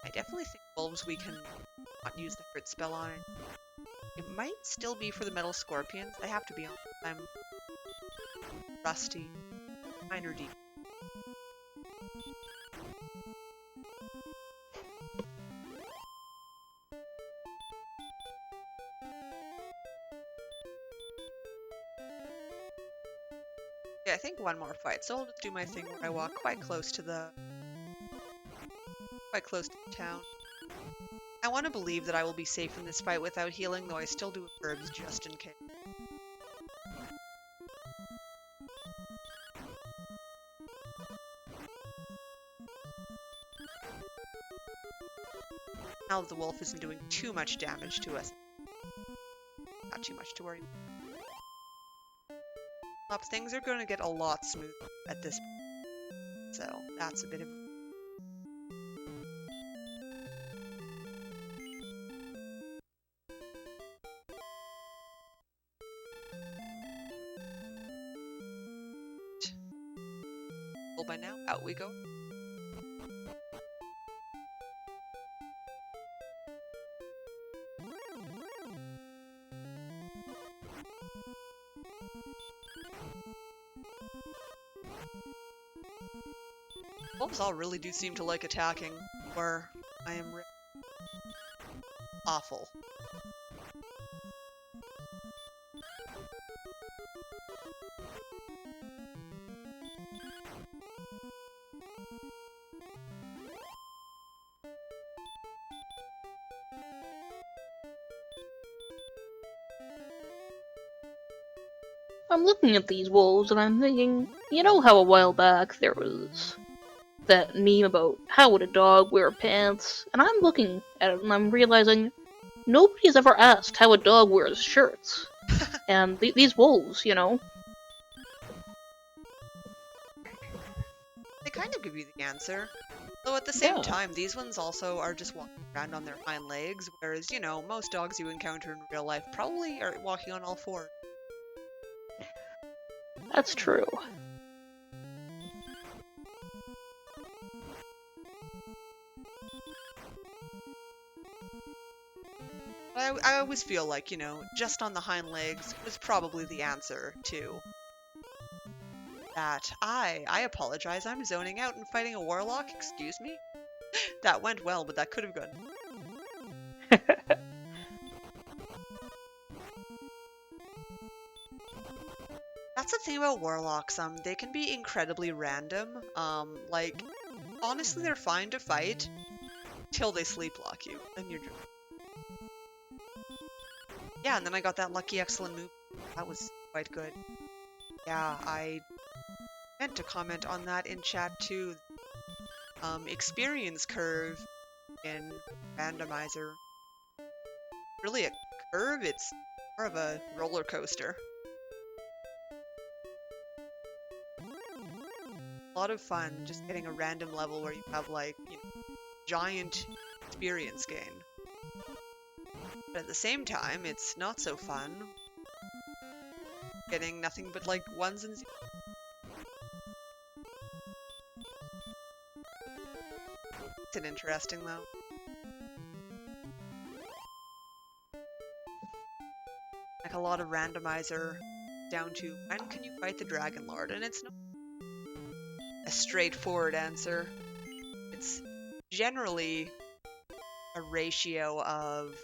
I definitely think wolves we can not use the crit spell on. It might still be for the metal scorpions. I have to be honest. I'm rusty. Minor deep. Yeah, I think one more fight, so I'll just do my thing where I walk quite close to the town. I want to believe that I will be safe in this fight without healing, though I still do herbs just in case. Now that the wolf isn't doing too much damage to us. Not too much to worry about. Things are going to get a lot smoother at this point. So, that's a bit of... Well, by now, out we go. Wolves all really do seem to like attacking, or I am awful. I'm looking at these wolves and I'm thinking, you know how a while back there was that meme about how would a dog wear pants? And I'm looking at it and I'm realizing nobody's ever asked how a dog wears shirts. And these wolves, you know. They kind of give you the answer. Though at the same Yeah, time, these ones also are just walking around on their hind legs, whereas, you know, most dogs you encounter in real life probably are walking on all fours. that's true. I always feel like, you know, just on the hind legs was probably the answer to that. I apologize, I'm zoning out and fighting a warlock, excuse me? That went well, but that could have gone. That's the thing about warlocks, they can be incredibly random. Like, honestly, they're fine to fight till they sleep lock you, then you're just... Yeah, and then I got that lucky excellent move. That was quite good. Yeah, I meant to comment on that in chat too. Experience curve in randomizer. Really a curve, it's more of a roller coaster. A lot of fun just getting a random level where you have like, you know, giant experience gain. But at the same time, it's not so fun getting nothing but like ones and zeros. It's an interesting though. Like a lot of randomizer down to when can you fight the Dragon Lord, and it's not a straightforward answer. It's generally a ratio of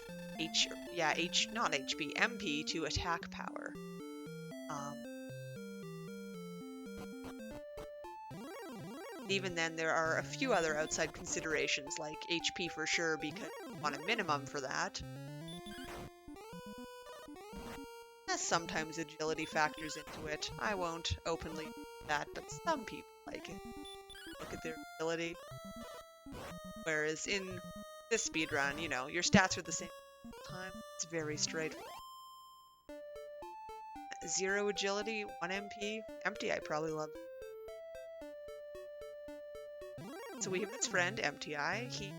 not HP, MP to attack power. Even then, there are a few other outside considerations, like HP for sure, because you want a minimum for that. Sometimes agility factors into it. I won't openly do that, but some people like it. Look at their agility. Whereas in this speedrun, you know, your stats are the same all the time. It's very straightforward. 0 agility, 1 MP. Empty I probably love. So we have this friend, MTI.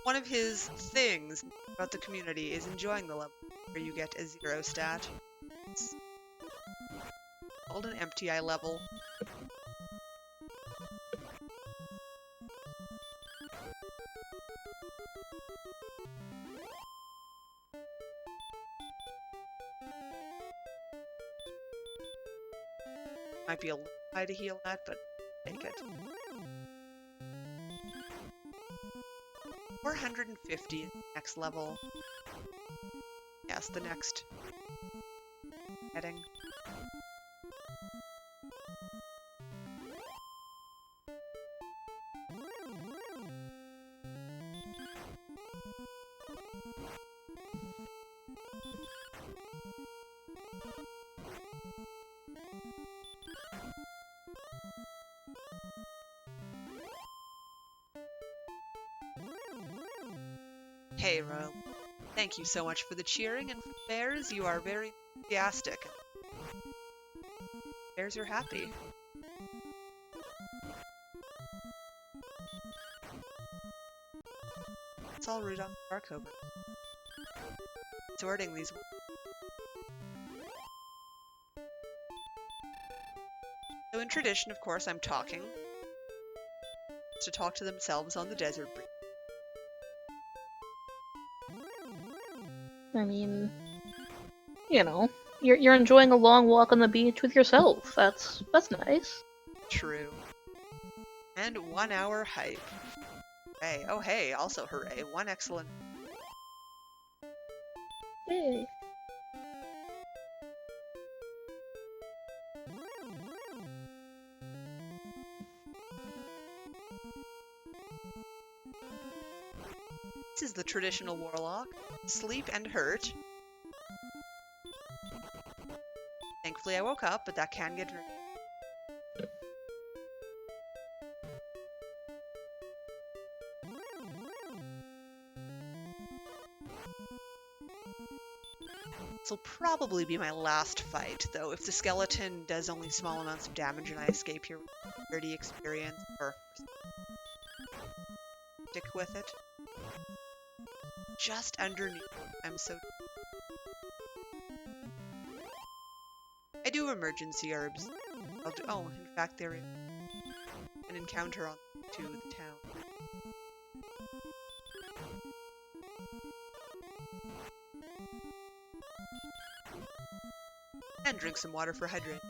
One of his things about the community is enjoying the level where you get a 0 stat. It's called an MTI level. Might be a little high to heal that, but take it. 450 is the next level. Yes, the next heading. Hey, Ro. Thank you so much for the cheering, and for bears, you are very enthusiastic. Bears are happy. Let's all root on Sparkover. Sorting these. So in tradition, of course, I'm talking. To talk to themselves on the desert breeze. I mean, you know, you're enjoying a long walk on the beach with yourself. That's nice. True. And 1 hour hype. Hey, oh hey, also hooray, one excellent. Yay. This is the traditional warlock. Sleep and hurt. Thankfully I woke up, but that can get very... This will probably be my last fight, though if the skeleton does only small amounts of damage and I escape here with 30 experience, or stick with it. Just underneath. I'm so... I do emergency herbs. I'll do... Oh, in fact, there is an encounter on to the town. And drink some water for hydration.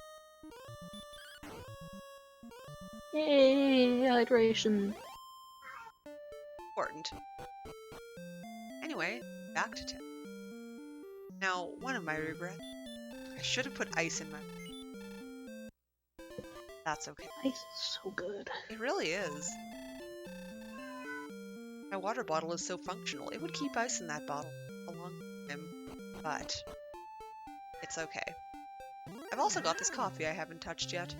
Yay, hydration. Important. Anyway, back to town. Now, one of my regrets, I should have put ice in my... That's okay. Ice is so good. It really is. My water bottle is so functional. It would keep ice in that bottle a long time, but it's okay. I've also got this coffee I haven't touched yet.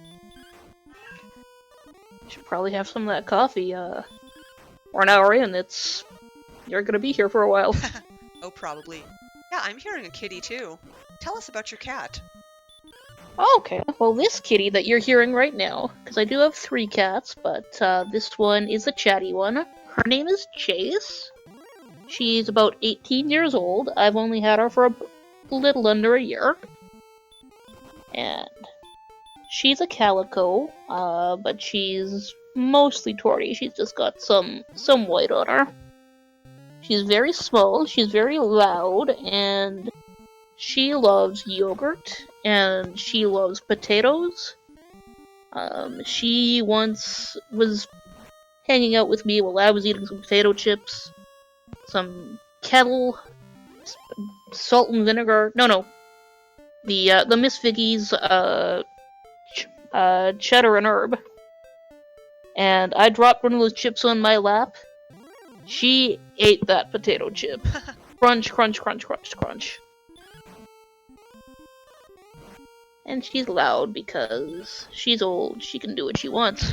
You should probably have some of that coffee, We're an hour in, you're gonna be here for a while. Oh, probably. Yeah, I'm hearing a kitty too. Tell us about your cat. Okay, well this kitty that you're hearing right now, because I do have 3 cats, but this one is a chatty one. Her name is Chase. She's about 18 years old. I've only had her for a little under a year. And she's a calico, but she's mostly torty. She's just got some white on her. She's very small, she's very loud, and she loves yogurt, and she loves potatoes. She once was hanging out with me while I was eating some potato chips, some kettle, salt and vinegar. No. The Miss Vickie's cheddar and herb. And I dropped one of those chips on my lap. She ate that potato chip. Crunch, crunch, crunch, crunch, crunch. And she's loud because she's old. She can do what she wants.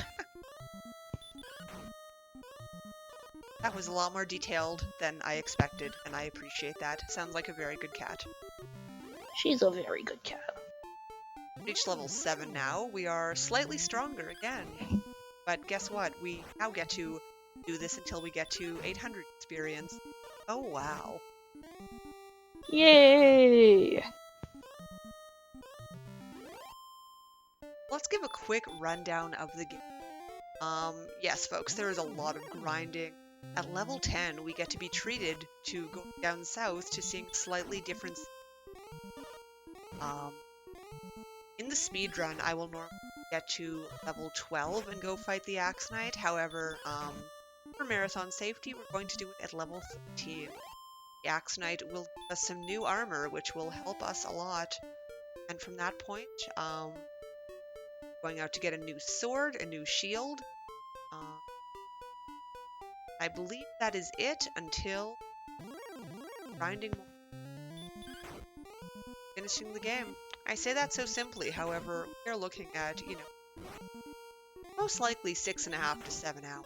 That was a lot more detailed than I expected, and I appreciate that. Sounds like a very good cat. She's a very good cat. Reached level 7 now. We are slightly stronger again. But guess what? We now get to do this until we get to 800 experience. Oh, wow. Yay! Let's give a quick rundown of the game. Yes, folks, there is a lot of grinding. At level 10, we get to be treated to go down south to seeing slightly different... In the speedrun, I will normally get to level 12 and go fight the Axe Knight. However, for marathon safety, we're going to do it at level 13. The Axe Knight will give us some new armor, which will help us a lot. And from that point, going out to get a new sword, a new shield. I believe that is it until grinding more. Finishing the game. I say that so simply, however, we're looking at, most likely 6.5 to 7 hours.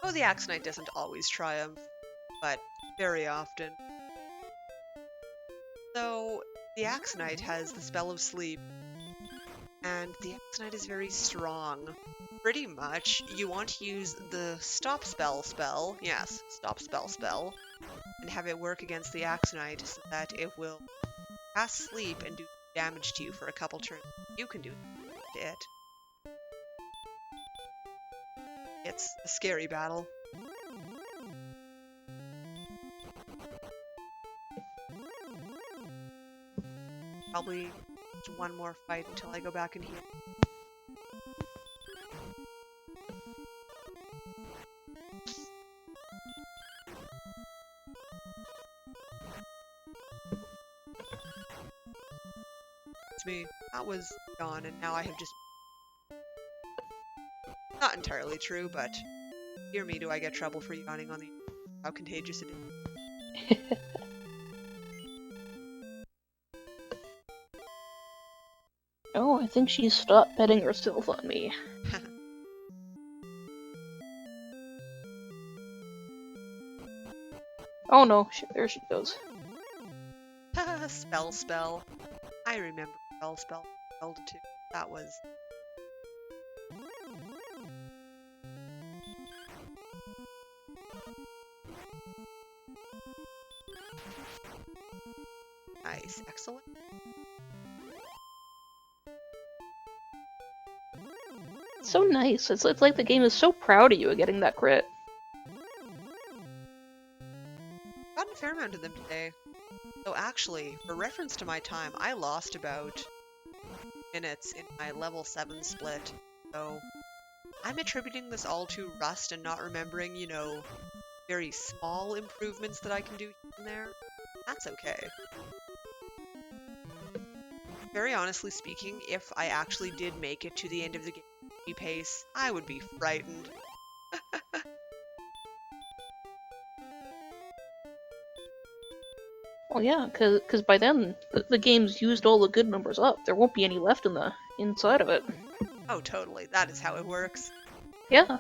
Oh, the Axe Knight doesn't always triumph, but very often. So, the Axe Knight has the spell of sleep, and the Axe Knight is very strong. Pretty much, you want to use the stop spell, yes, stop spell, and have it work against the Axe Knight so that it will cast sleep and do damage to you for a couple turns. You can do it. It's a scary battle. Probably just one more fight until I go back in here. It's me. That was gone, and now I have just... Not entirely true, but dear me, do I get trouble for yawning on the... How contagious it is. Oh, I think she stopped petting herself on me. Oh no, there she goes. Spell. I remember spell too. That was... Nice, excellent. So nice. It's like the game is so proud of you at getting that crit. Gotten a fair amount of them today. So actually, for reference to my time, I lost about minutes in my level 7 split. So I'm attributing this all to rust and not remembering, you know, very small improvements that I can do here and there. That's okay. Very honestly speaking, if I actually did make it to the end of the game pace, I would be frightened. Well, yeah, cause by then the game's used all the good numbers up. There won't be any left in the inside of it. Oh, totally. That is how it works. Yeah.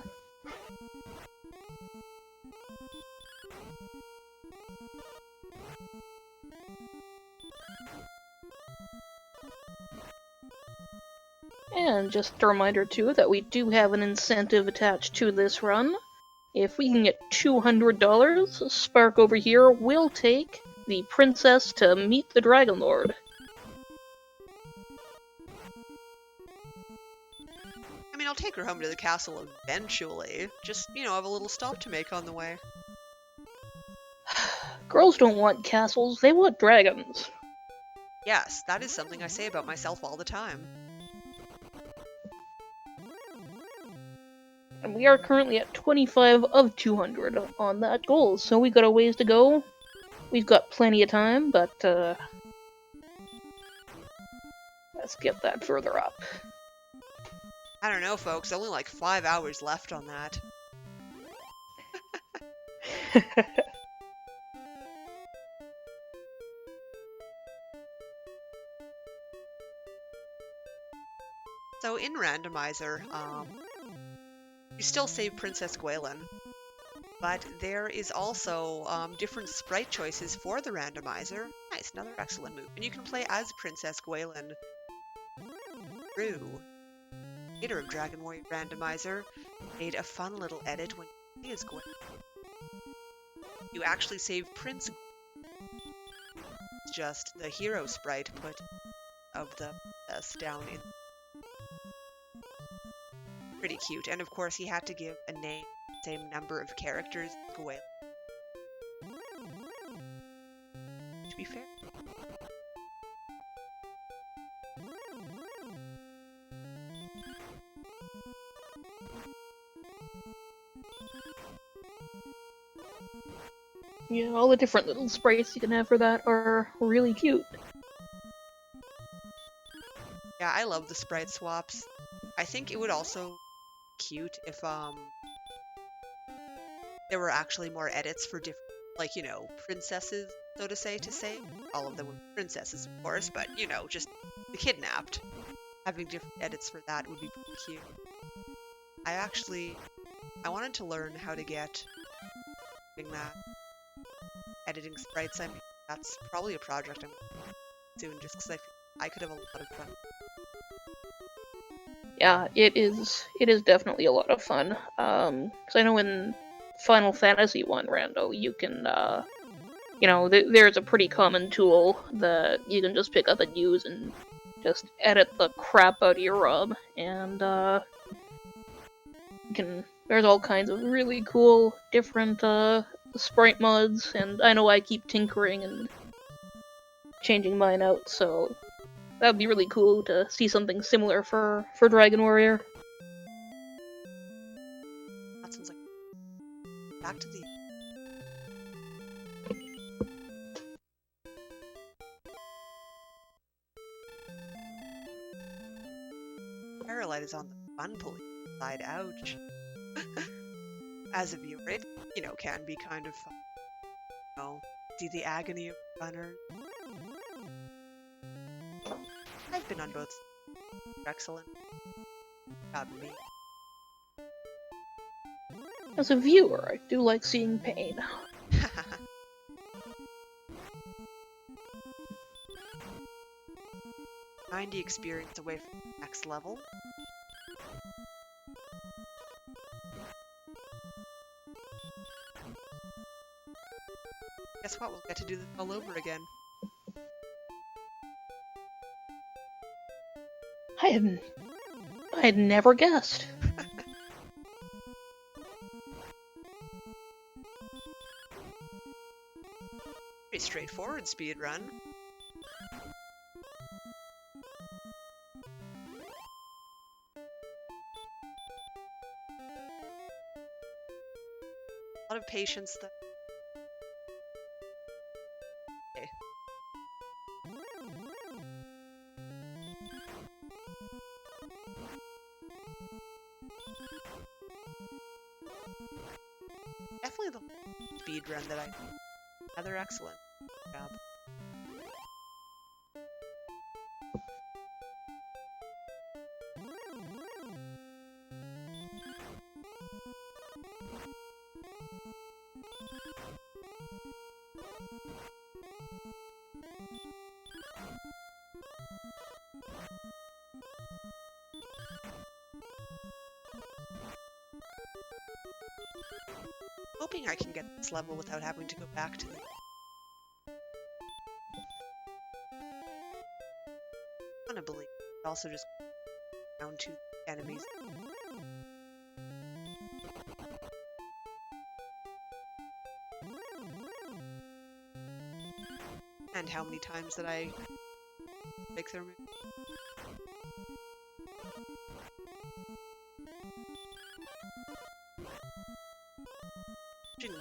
And just a reminder too that we do have an incentive attached to this run. If we can get $200, Sparkover here will take the princess to meet the Dragon Lord. I mean, I'll take her home to the castle eventually. Just, you know, have a little stop to make on the way. Girls don't want castles, they want dragons. Yes, that is something I say about myself all the time. And we are currently at 25 of 200 on that goal, so we got a ways to go. We've got plenty of time, but let's get that further up. I don't know, folks. Only like 5 hours left on that. So in Randomizer, you still save Princess Gwaelin, but there is also different sprite choices for the Randomizer. Nice, another excellent move. And you can play as Princess Gwaelin through. Creator of Dragon Warrior Randomizer made a fun little edit when you play as Gwaelin. You actually save Prince. It's just the hero sprite put of the down in. Pretty cute, and of course he had to give a name, same number of characters, Gwaelin. To be fair. Yeah, all the different little sprites you can have for that are really cute. Yeah, I love the sprite swaps. I think it would also be cute if there were actually more edits for different, like, you know, princesses, so to say, all of them were princesses, of course, but, you know, just the kidnapped. Having different edits for that would be pretty cute. I wanted to learn how to get doing that. Editing sprites, I mean, that's probably a project I'm doing just because I feel I could have a lot of fun. Yeah, it is definitely a lot of fun. Because I know in Final Fantasy 1 Rando, you can, you know, there's a pretty common tool that you can just pick up and use and just edit the crap out of your ROM, and, there's all kinds of really cool, different, sprite mods, and I know I keep tinkering and changing mine out, so That would be really cool to see something similar for Dragon Warrior. That sounds like back to the Paralight is on the fun police side. Ouch. As a viewer, it can be kind of fun. See the agony of runners. I've been on both. Excellent. Not me. As a viewer, I do like seeing pain. 90 experience away from the next level. Guess what? We'll get to do this all over again. I had never guessed. Pretty straightforward speed run. A lot of patience though. Okay. Definitely the speed run that I did. Rather excellent job. Hoping I can get this level without having to go back to the believe. Also just down to enemies. And how many times did I make their move?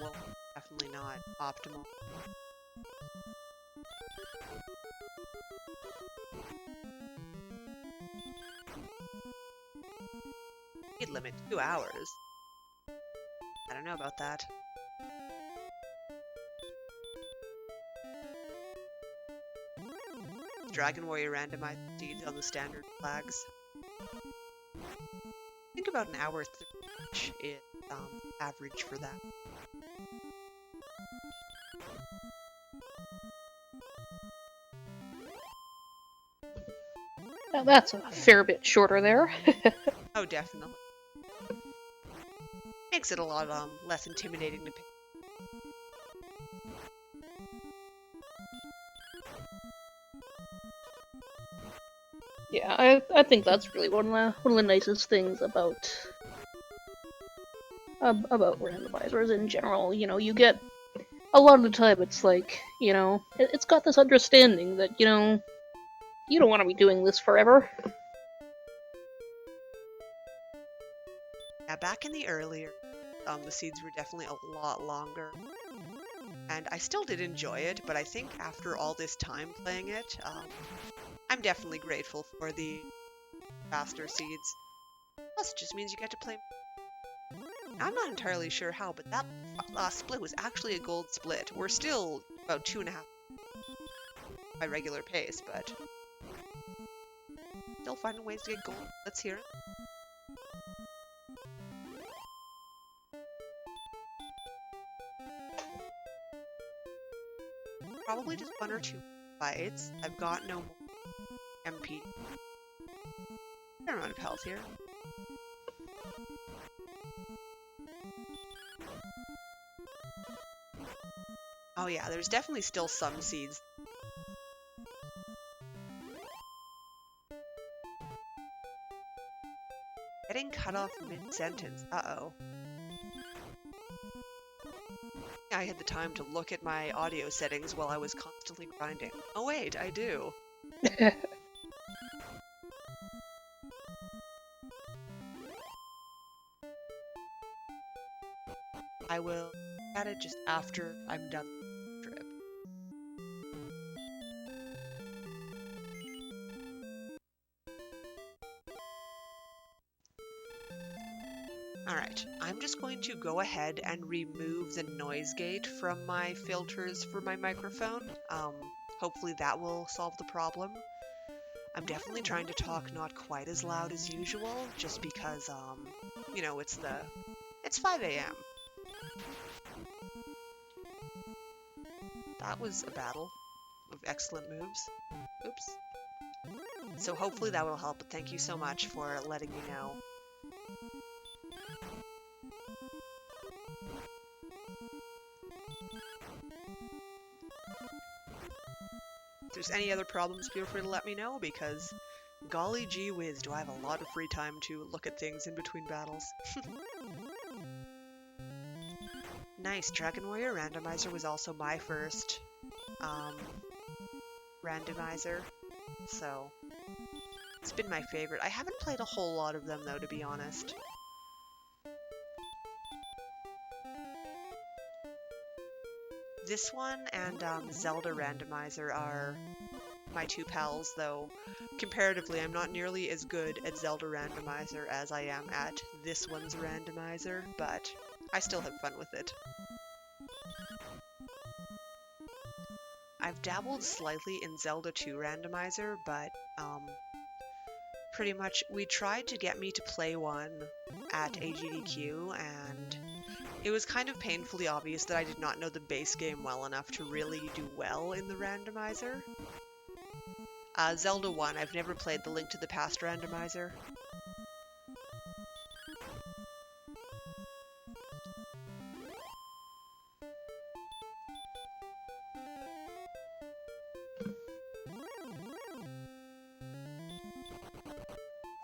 Well, definitely not optimal. Speed limit 2 hours. I don't know about that. Dragon Warrior randomized steeds on the standard flags. I think about an hour 30 is average for that. Now that's a fair bit shorter there. Oh, definitely. Makes it a lot less intimidating to pick. Yeah, I think that's really one of the nicest things about randomizers in general. You get a lot of the time it's like, it's got this understanding that, you don't want to be doing this forever. Yeah, back in the earlier, the seeds were definitely a lot longer. And I still did enjoy it, but I think after all this time playing it, I'm definitely grateful for the faster seeds. Plus, it just means you get to play. I'm not entirely sure how, but that last split was actually a gold split. We're still about 2.5 by regular pace, but still finding ways to get gold. Let's hear it. Probably just 1 or 2 fights. I've got no more MP. Fair amount of health here. Oh yeah, there's definitely still some seeds. Getting cut off mid-sentence. Uh-oh. I had the time to look at my audio settings while I was constantly grinding. Oh wait, I do. I will at it just after I'm done the trip. Alright, I'm just going to go ahead and remove the noise gate from my filters for my microphone. Hopefully that will solve the problem. I'm definitely trying to talk not quite as loud as usual, just because, you know, it's 5 a.m. That was a battle of excellent moves. Oops. So hopefully that will help, but thank you so much for letting me know. If there's any other problems, feel free to let me know, because golly gee whiz, do I have a lot of free time to look at things in between battles. Nice, Dragon Warrior Randomizer was also my first randomizer, so it's been my favorite. I haven't played a whole lot of them though, to be honest. This one and Zelda Randomizer are my two pals, though comparatively I'm not nearly as good at Zelda Randomizer as I am at this one's randomizer, but I still have fun with it. I've dabbled slightly in Zelda 2 Randomizer, but pretty much we tried to get me to play one at AGDQ, and it was kind of painfully obvious that I did not know the base game well enough to really do well in the randomizer. Zelda 1, I've never played the Link to the Past randomizer.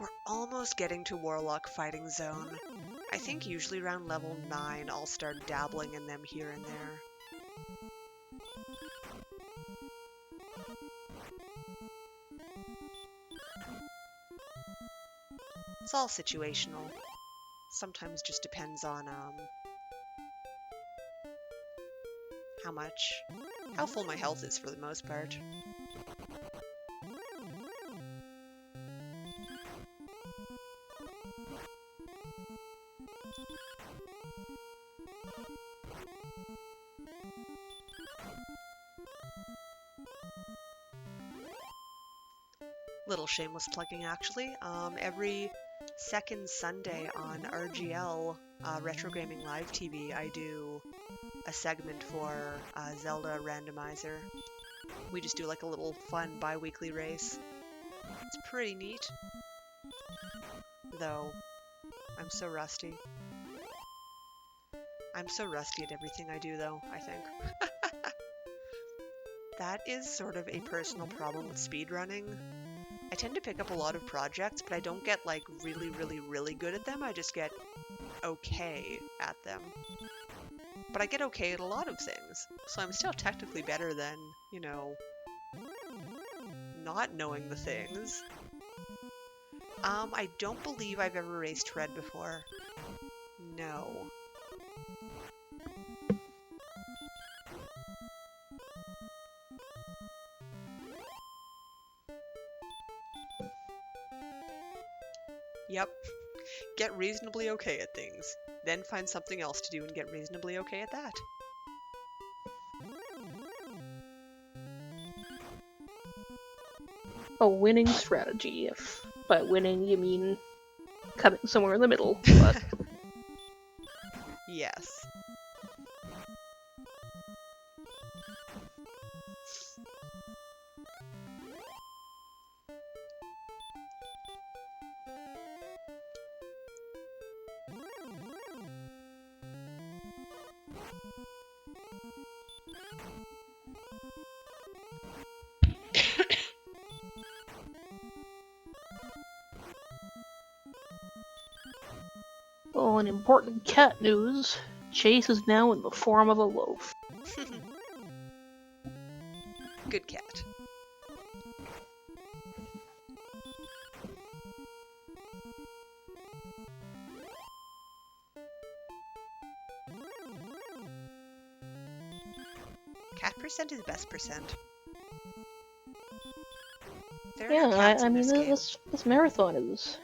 We're almost getting to Warlock Fighting Zone. I think usually around level 9 I'll start dabbling in them here and there. It's all situational. Sometimes just depends on how full my health is for the most part. Little shameless plugging, actually. Every second Sunday on RGL, Retro Gaming Live TV, I do a segment for Zelda Randomizer. We just do like a little fun bi-weekly race. It's pretty neat. Though, I'm so rusty. I'm so rusty at everything I do, though, I think. That is sort of a personal problem with speedrunning. I tend to pick up a lot of projects, but I don't get like really, really, really good at them. I just get okay at them. But I get okay at a lot of things. So I'm still technically better than, you know, not knowing the things. I don't believe I've ever raced red before. No. Yep. Get reasonably okay at things. Then find something else to do and get reasonably okay at that. A winning strategy, if by winning you mean coming somewhere in the middle, but... Yes. Oh, and important cat news. Chase is now in the form of a loaf. Good cat. Cat percent is best percent. There are no Yeah, cats I in mean, this game. this marathon is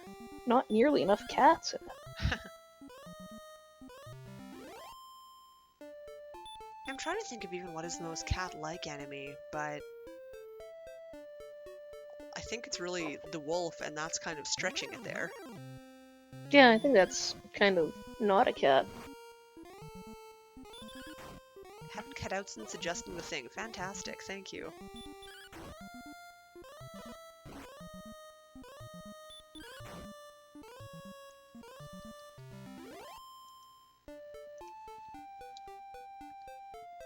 not nearly enough cats in it. I'm trying to think of even what is the most cat-like enemy, but I think it's really the wolf, and that's kind of stretching it there. Yeah, I think that's kind of not a cat. Haven't cut out since adjusting the thing. Fantastic, thank you.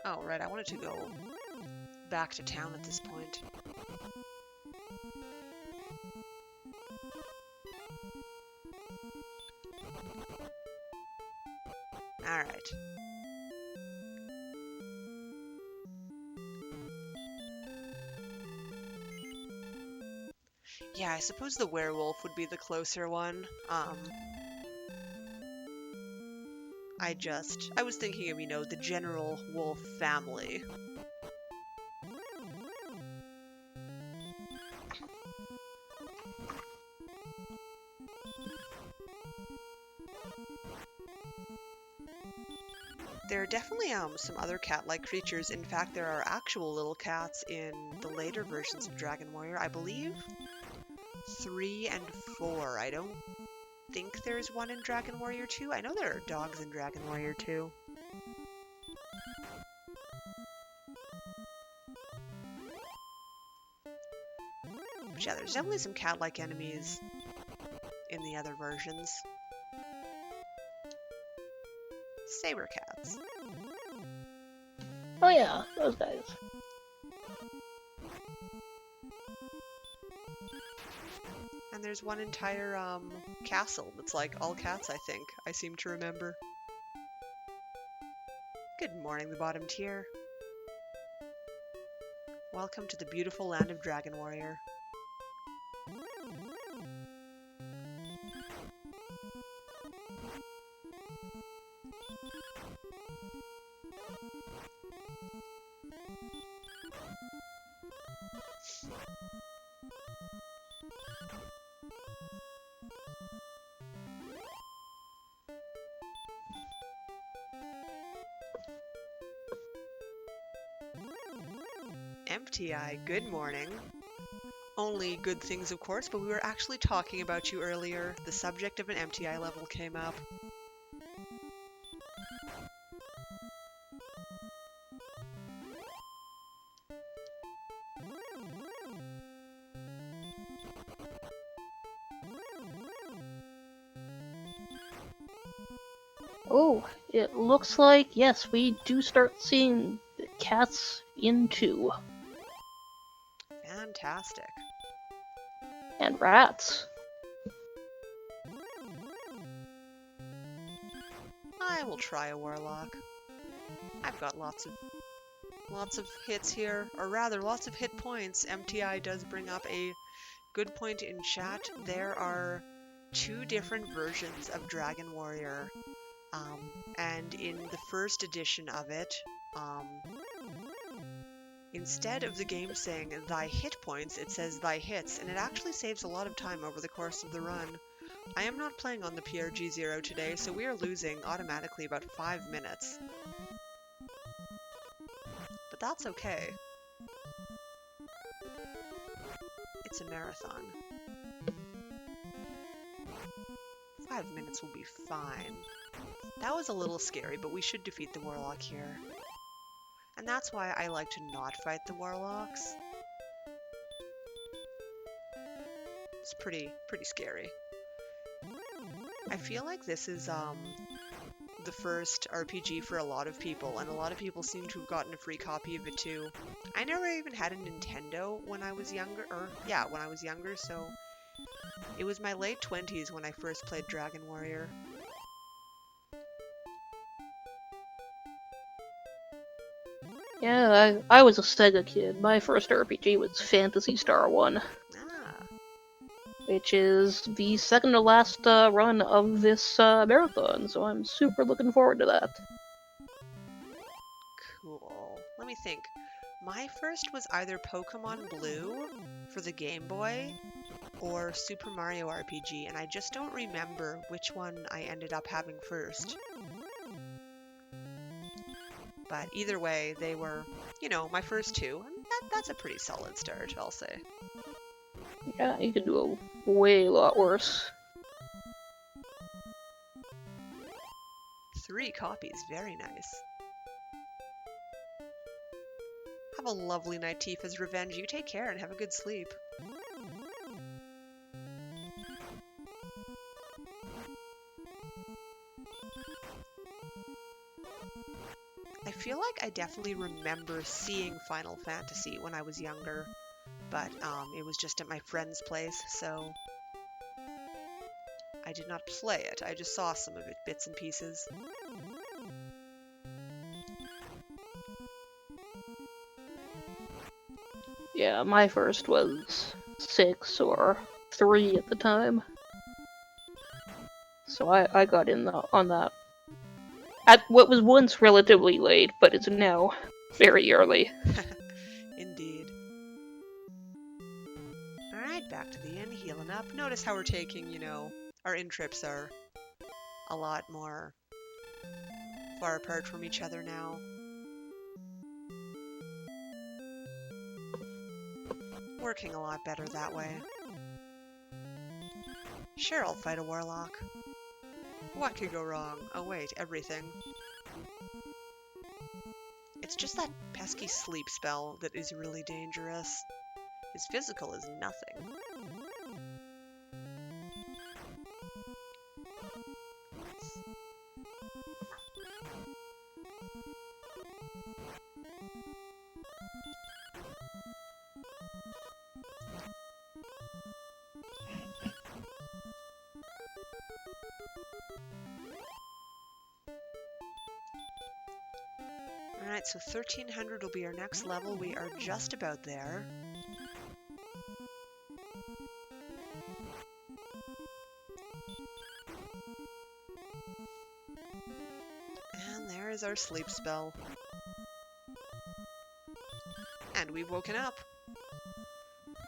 Oh, right, I wanted to go back to town at this point. Alright. Yeah, I suppose the werewolf would be the closer one. I was thinking of, the general wolf family. There are definitely some other cat-like creatures. In fact, there are actual little cats in the later versions of Dragon Warrior. I believe 3 and 4. I don't think there's one in Dragon Warrior 2. I know there are dogs in Dragon Warrior 2. But yeah, there's definitely some cat-like enemies in the other versions. Saber cats. Oh yeah, those guys. And there's one entire castle that's like all cats, I think. I seem to remember. Good morning, the bottom tier. Welcome to the beautiful land of Dragon Warrior. MTI, good morning. Only good things, of course, but we were actually talking about you earlier. The subject of an MTI level came up. Oh, it looks like, yes, we do start seeing the cats in 2. Fantastic. And rats. I will try a warlock. I've got lots of hits here, or rather lots of hit points. MTI does bring up a good point in chat. There are 2 different versions of Dragon Warrior. And in the first edition of it, instead of the game saying thy hit points, it says thy hits, and it actually saves a lot of time over the course of the run. I am not playing on the PRG0 today, so we are losing automatically about 5 minutes. But that's okay. It's a marathon. 5 minutes will be fine. That was a little scary, but we should defeat the warlock here. And that's why I like to not fight the warlocks. It's pretty scary. I feel like this is the first RPG for a lot of people, and a lot of people seem to have gotten a free copy of it too. I never even had a Nintendo when I was younger, so it was my late 20s when I first played Dragon Warrior. Yeah, I was a Sega kid. My first RPG was Phantasy Star 1. Ah, Which is the second to last run of this marathon, so I'm super looking forward to that. cool. let me think. My first was either Pokemon Blue for the Game Boy or Super Mario RPG, and I just don't remember which one I ended up having first. But either way, they were, my first two, and that's a pretty solid start, I'll say. Yeah, you could do a way lot worse. 3 copies, very nice. Have a lovely night, Tifa's Revenge. You take care and have a good sleep. I feel like I definitely remember seeing Final Fantasy when I was younger, but it was just at my friend's place, so I did not play it. I just saw some of it, bits and pieces. Yeah, my first was 6 or 3 at the time. So I got in on that at what was once relatively late, but is now very early. Indeed. Alright, back to the inn, healing up. Notice how we're taking, our inn trips are a lot more far apart from each other now. Working a lot better that way. Sure, I'll fight a warlock. What could go wrong? Oh wait, everything. It's just that pesky sleep spell that is really dangerous. His physical is nothing. Alright, so 1300 will be our next level. We are just about there. And there is our sleep spell. And we've woken up.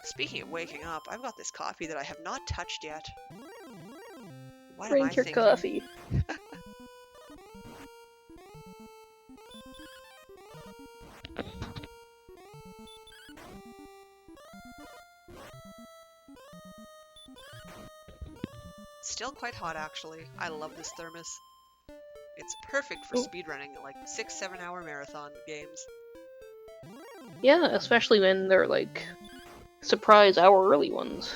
Speaking of waking up, I've got this coffee that I have not touched yet. What am I Drink your thinking? coffee. Still quite hot, actually. I love this thermos. It's perfect for speedrunning, like 6-7 hour marathon games. Yeah, especially when they're like surprise hour early ones.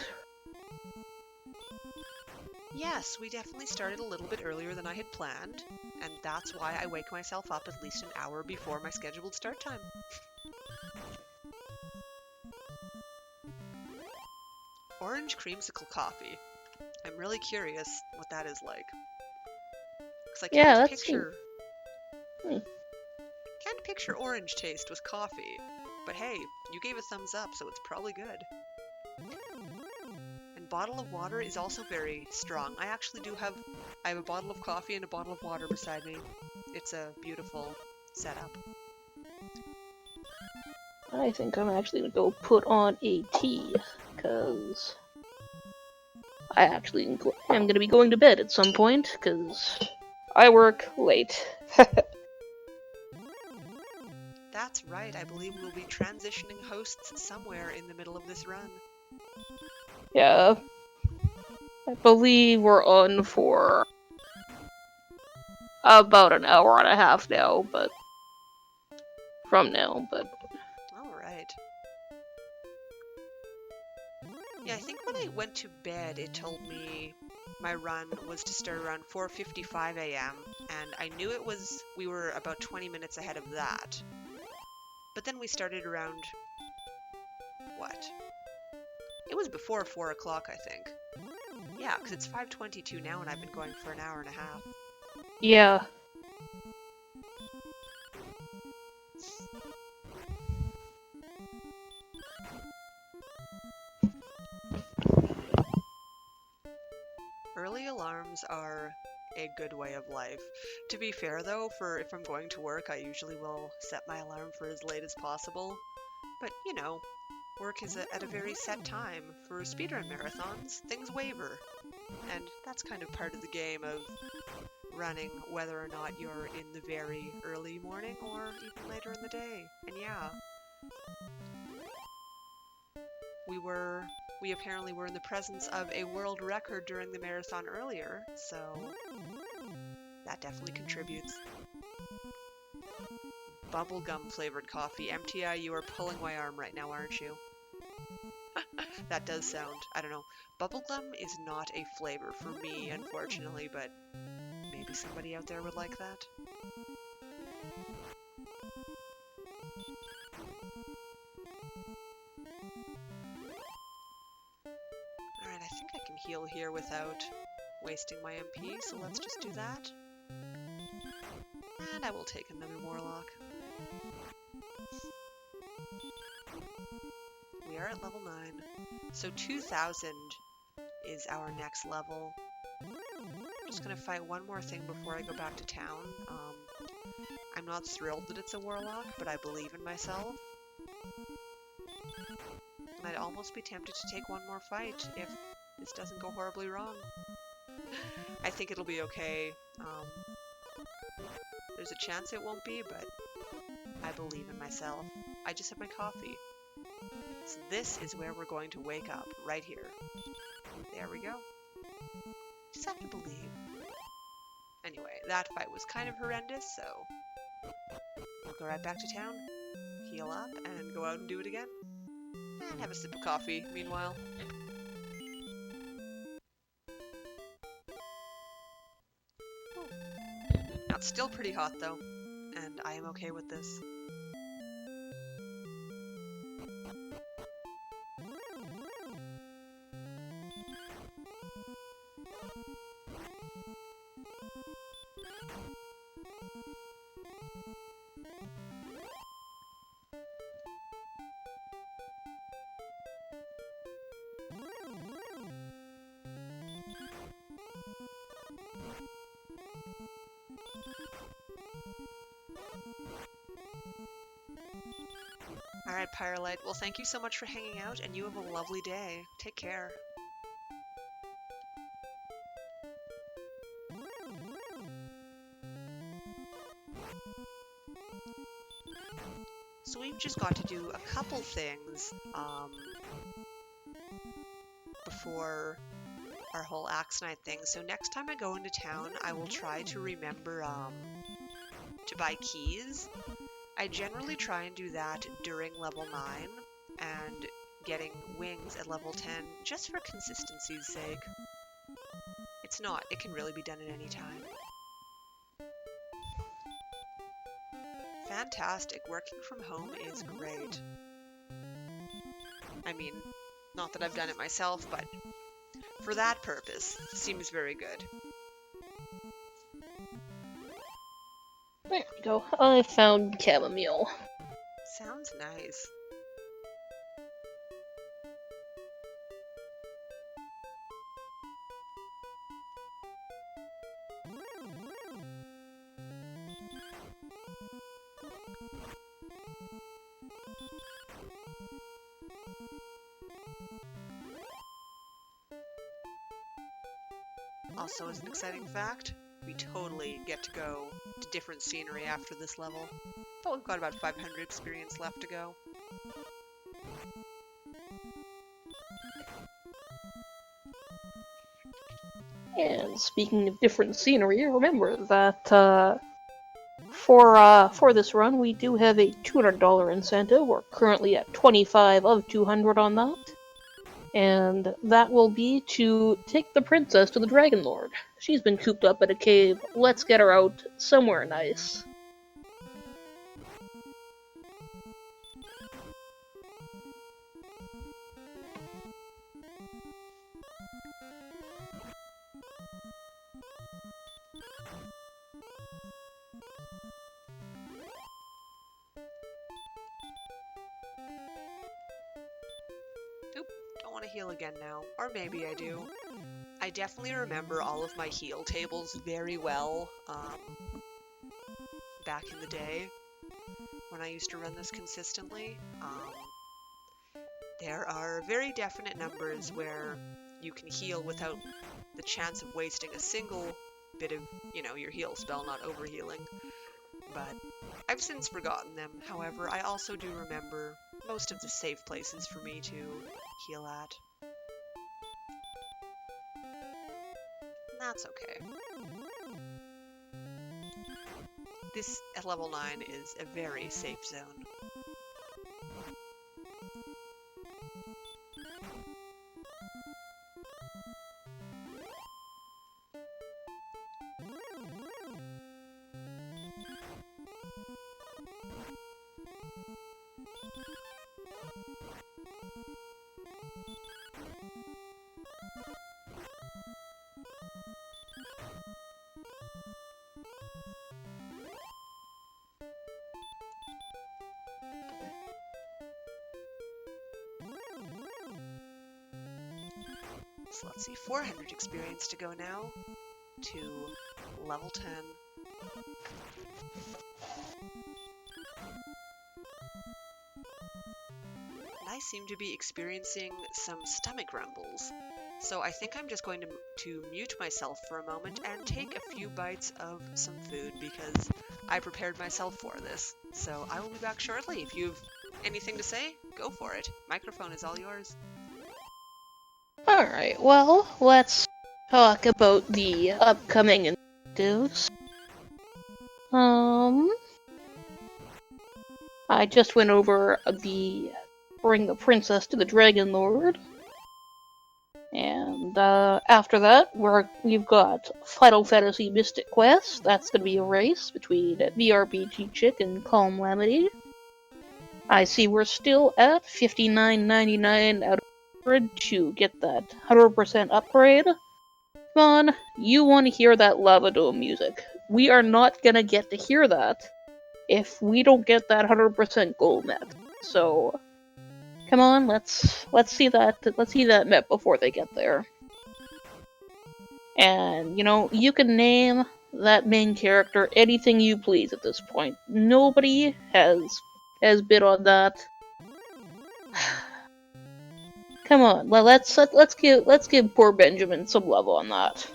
Yes, we definitely started a little bit earlier than I had planned, and that's why I wake myself up at least an hour before my scheduled start time. Orange creamsicle coffee. I'm really curious what that is like. Because I can't picture... Can't picture orange taste with coffee. But hey, you gave a thumbs up, so it's probably good. And bottle of water is also very strong. I have a bottle of coffee and a bottle of water beside me. It's a beautiful setup. I think I'm actually gonna go put on a tea, because I actually am gonna be going to bed at some point, because I work late. That's right, I believe we'll be transitioning hosts somewhere in the middle of this run. Yeah. I believe we're on for about an hour and a half now, but... Alright. Yeah, I think when I went to bed, it told me my run was to start around 4:55 a.m., and I knew we were about 20 minutes ahead of that. But then we started around, what? It was before 4 o'clock, I think. Yeah, because it's 5:22 now, and I've been going for an hour and a half. Yeah. Early alarms are a good way of life. To be fair though, for if I'm going to work, I usually will set my alarm for as late as possible. But you know, work is at a very set time. For speedrun marathons, things waver. And that's kind of part of the game of running, whether or not you're in the very early morning or even later in the day. And yeah, we apparently were in the presence of a world record during the marathon earlier, so that definitely contributes. Bubblegum flavored coffee. MTI, you are pulling my arm right now, aren't you? That does sound, I don't know. Bubblegum is not a flavor for me, unfortunately, but maybe somebody out there would like that. Alright, I think I can heal here without wasting my MP, so let's just do that. And I will take another Warlock. We are at level 9. So 2000 is our next level. I'm just going to fight one more thing before I go back to town. I'm not thrilled that it's a Warlock, but I believe in myself. And I'd almost be tempted to take one more fight if this doesn't go horribly wrong. I think it'll be okay. There's a chance it won't be, but I believe in myself. I just had my coffee. So this is where we're going to wake up, right here. There we go. Just have to believe. Anyway, that fight was kind of horrendous, so we'll go right back to town, heal up, and go out and do it again. And have a sip of coffee, meanwhile. Now, it's still pretty hot, though, and I am okay with this. Alright, Pyrolite. Well, thank you so much for hanging out, and you have a lovely day. Take care. So we've just got to do a couple things before our whole Axe Night thing. So next time I go into town, I will try to remember to buy keys. I generally try and do that during level 9 and getting wings at level 10 just for consistency's sake. It's not, it can really be done at any time. Fantastic, working from home is great. I mean, not that I've done it myself, but for that purpose, seems very good. There we go. I found chamomile. Sounds nice. Also, as an exciting fact, we totally get to go to different scenery after this level, but we've got about 500 experience left to go. And speaking of different scenery, remember that for this run we do have a $200 incentive. We're currently at 25 of 200 on that. And that will be to take the princess to the Dragon Lord. She's been cooped up in a cave. Let's get her out somewhere nice. Oop, don't want to heal again now. Or maybe I do. I definitely remember all of my heal tables very well back in the day when I used to run this consistently. There are very definite numbers where you can heal without the chance of wasting a single bit of, your heal spell, not overhealing. But I've since forgotten them. However, I also do remember most of the safe places for me to heal at. And that's okay. This, at level 9, is a very safe zone. So let's see, 400 experience to go now to level 10. And I seem to be experiencing some stomach rumbles. So I think I'm just going to mute myself for a moment and take a few bites of some food because I prepared myself for this. So I will be back shortly. If you've anything to say, go for it. Microphone is all yours. Alright, well, let's talk about the upcoming initiatives. I just went over the Bring the Princess to the Dragon Lord. And after that, we've got Final Fantasy Mystic Quest. That's going to be a race between the RPG Chick and Calm Lamity. I see we're still at $59.99 out of 100 to get that 100% upgrade. Come on, you want to hear that Lava Dome music. We are not going to get to hear that if we don't get that 100% gold net. So, come on, let's see that map before they get there. And, you can name that main character anything you please at this point. Nobody has bid on that. Come on, well, let's give poor Benjamin some love on that.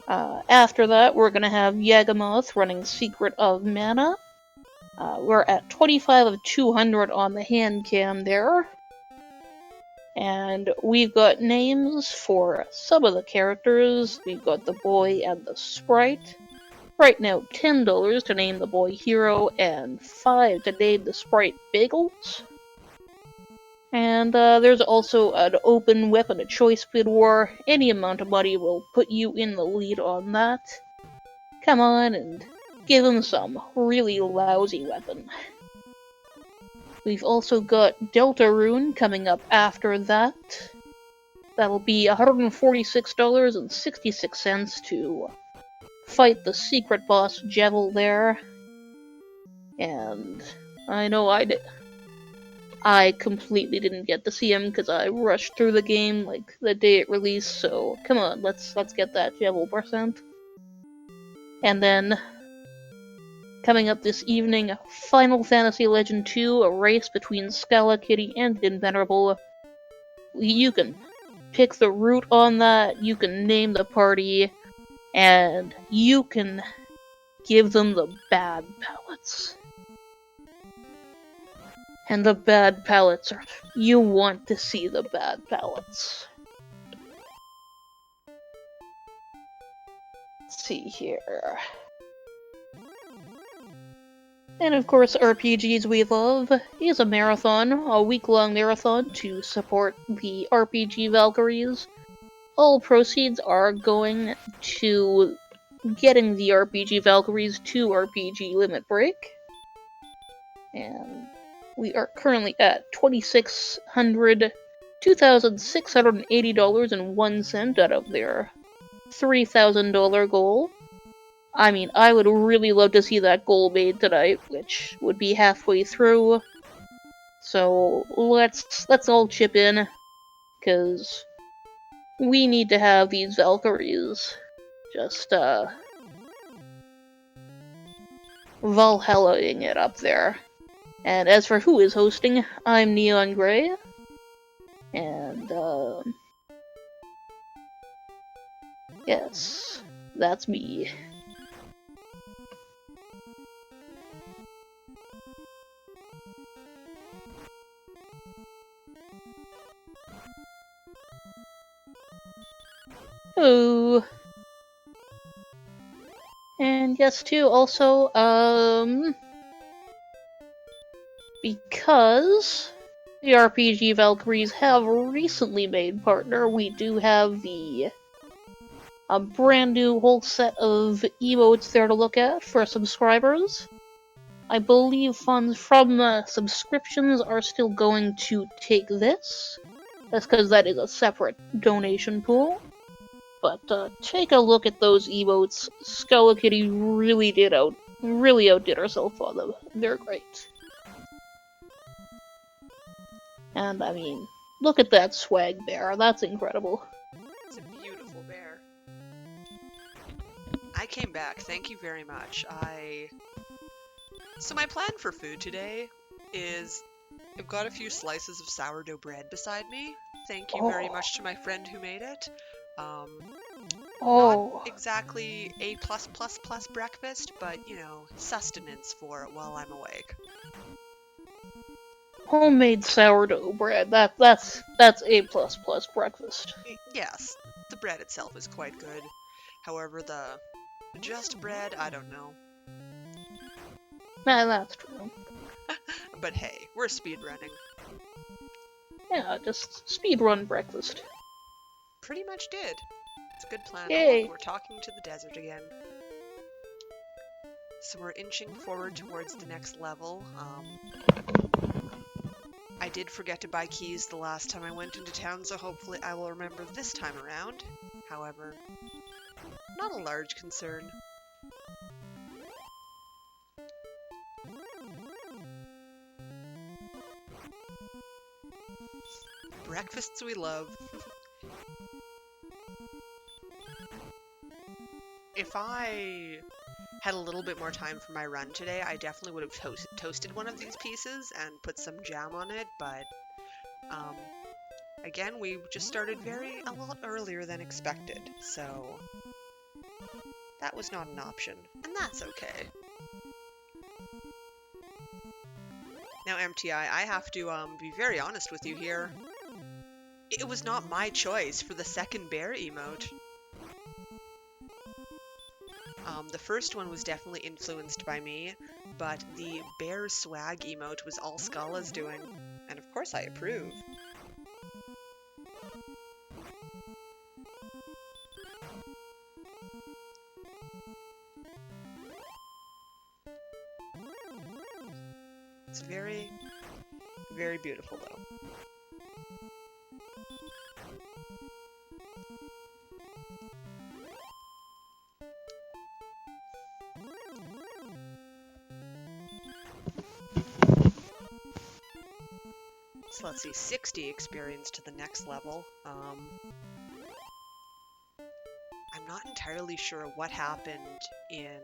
After that, we're gonna have Yagamoth running Secret of Mana. We're at 25 of 200 on the hand cam there. And we've got names for some of the characters. We've got the boy and the sprite. Right now, $10 to name the boy Hero and $5 to name the sprite Bagels. And there's also an open weapon of choice bid war. Any amount of money will put you in the lead on that. Come on and give him some really lousy weapon. We've also got Deltarune coming up after that. That'll be $146.66 to fight the secret boss Jevil there. And I know I completely didn't get to see him because I rushed through the game like the day it released, so come on, let's get that Jevil percent. And then coming up this evening, Final Fantasy Legend 2, a race between Scala Kitty and Invenerable. You can pick the route on that, you can name the party, and you can give them the bad pellets. And the bad pellets are... You want to see the bad pellets. Let's see here. And of course, RPGs We Love is a marathon, a week-long marathon to support the RPG Valkyries. All proceeds are going to getting the RPG Valkyries to RPG Limit Break. And we are currently at $2,680.01 out of their $3,000 goal. I mean, I would really love to see that goal made tonight, which would be halfway through. So let's all chip in, because we need to have these Valkyries just, Valhallaing it up there. And as for who is hosting, I'm Neon Gray. And, yes, that's me. Hello. And yes, too, also, because the RPG Valkyries have recently made partner, we do have a brand new whole set of emotes there to look at for subscribers. I believe funds from subscriptions are still going to take this. That's because that is a separate donation pool. But take a look at those emotes. Skellakitty really outdid herself on them. They're great. And I mean, look at that swag bear. That's incredible. It's a beautiful bear. I came back. Thank you very much. So my plan for food today is I've got a few slices of sourdough bread beside me. Thank you very much to my friend who made it. Not Oh, exactly A+++ breakfast, but you know, sustenance for it while I'm awake. homemade sourdough bread. That's A++ breakfast. Yes, the bread itself is quite good. However, the just bread, I don't know. Nah, that's true. But hey, we're speedrunning. Yeah, just speedrun breakfast. Pretty much did. It's a good plan. Oh look, Yay. we're talking to the desert again. So we're inching forward towards the next level. I did forget to buy keys the last time I went into town, so hopefully I will remember this time around. However, not a large concern. Breakfasts we love. If I had a little bit more time for my run today, I definitely would have toasted one of these pieces and put some jam on it, but um, again, we just started a lot earlier than expected, so that was not an option, and that's okay. Now, MTI, I have to be very honest with you here. It was not my choice for the second bear emote. The first one was definitely influenced by me, but the bear swag emote was all Scala's doing, and of course I approve. It's very, very beautiful though. So let's see, 60 experience to the next level. I'm not entirely sure what happened in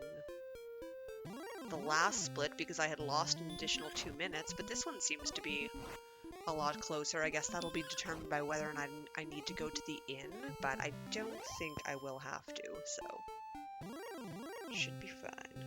the last split because I had lost an additional 2 minutes, but this one seems to be a lot closer. I guess that'll be determined by whether or not I need to go to the inn, but I don't think I will have to, so should be fine.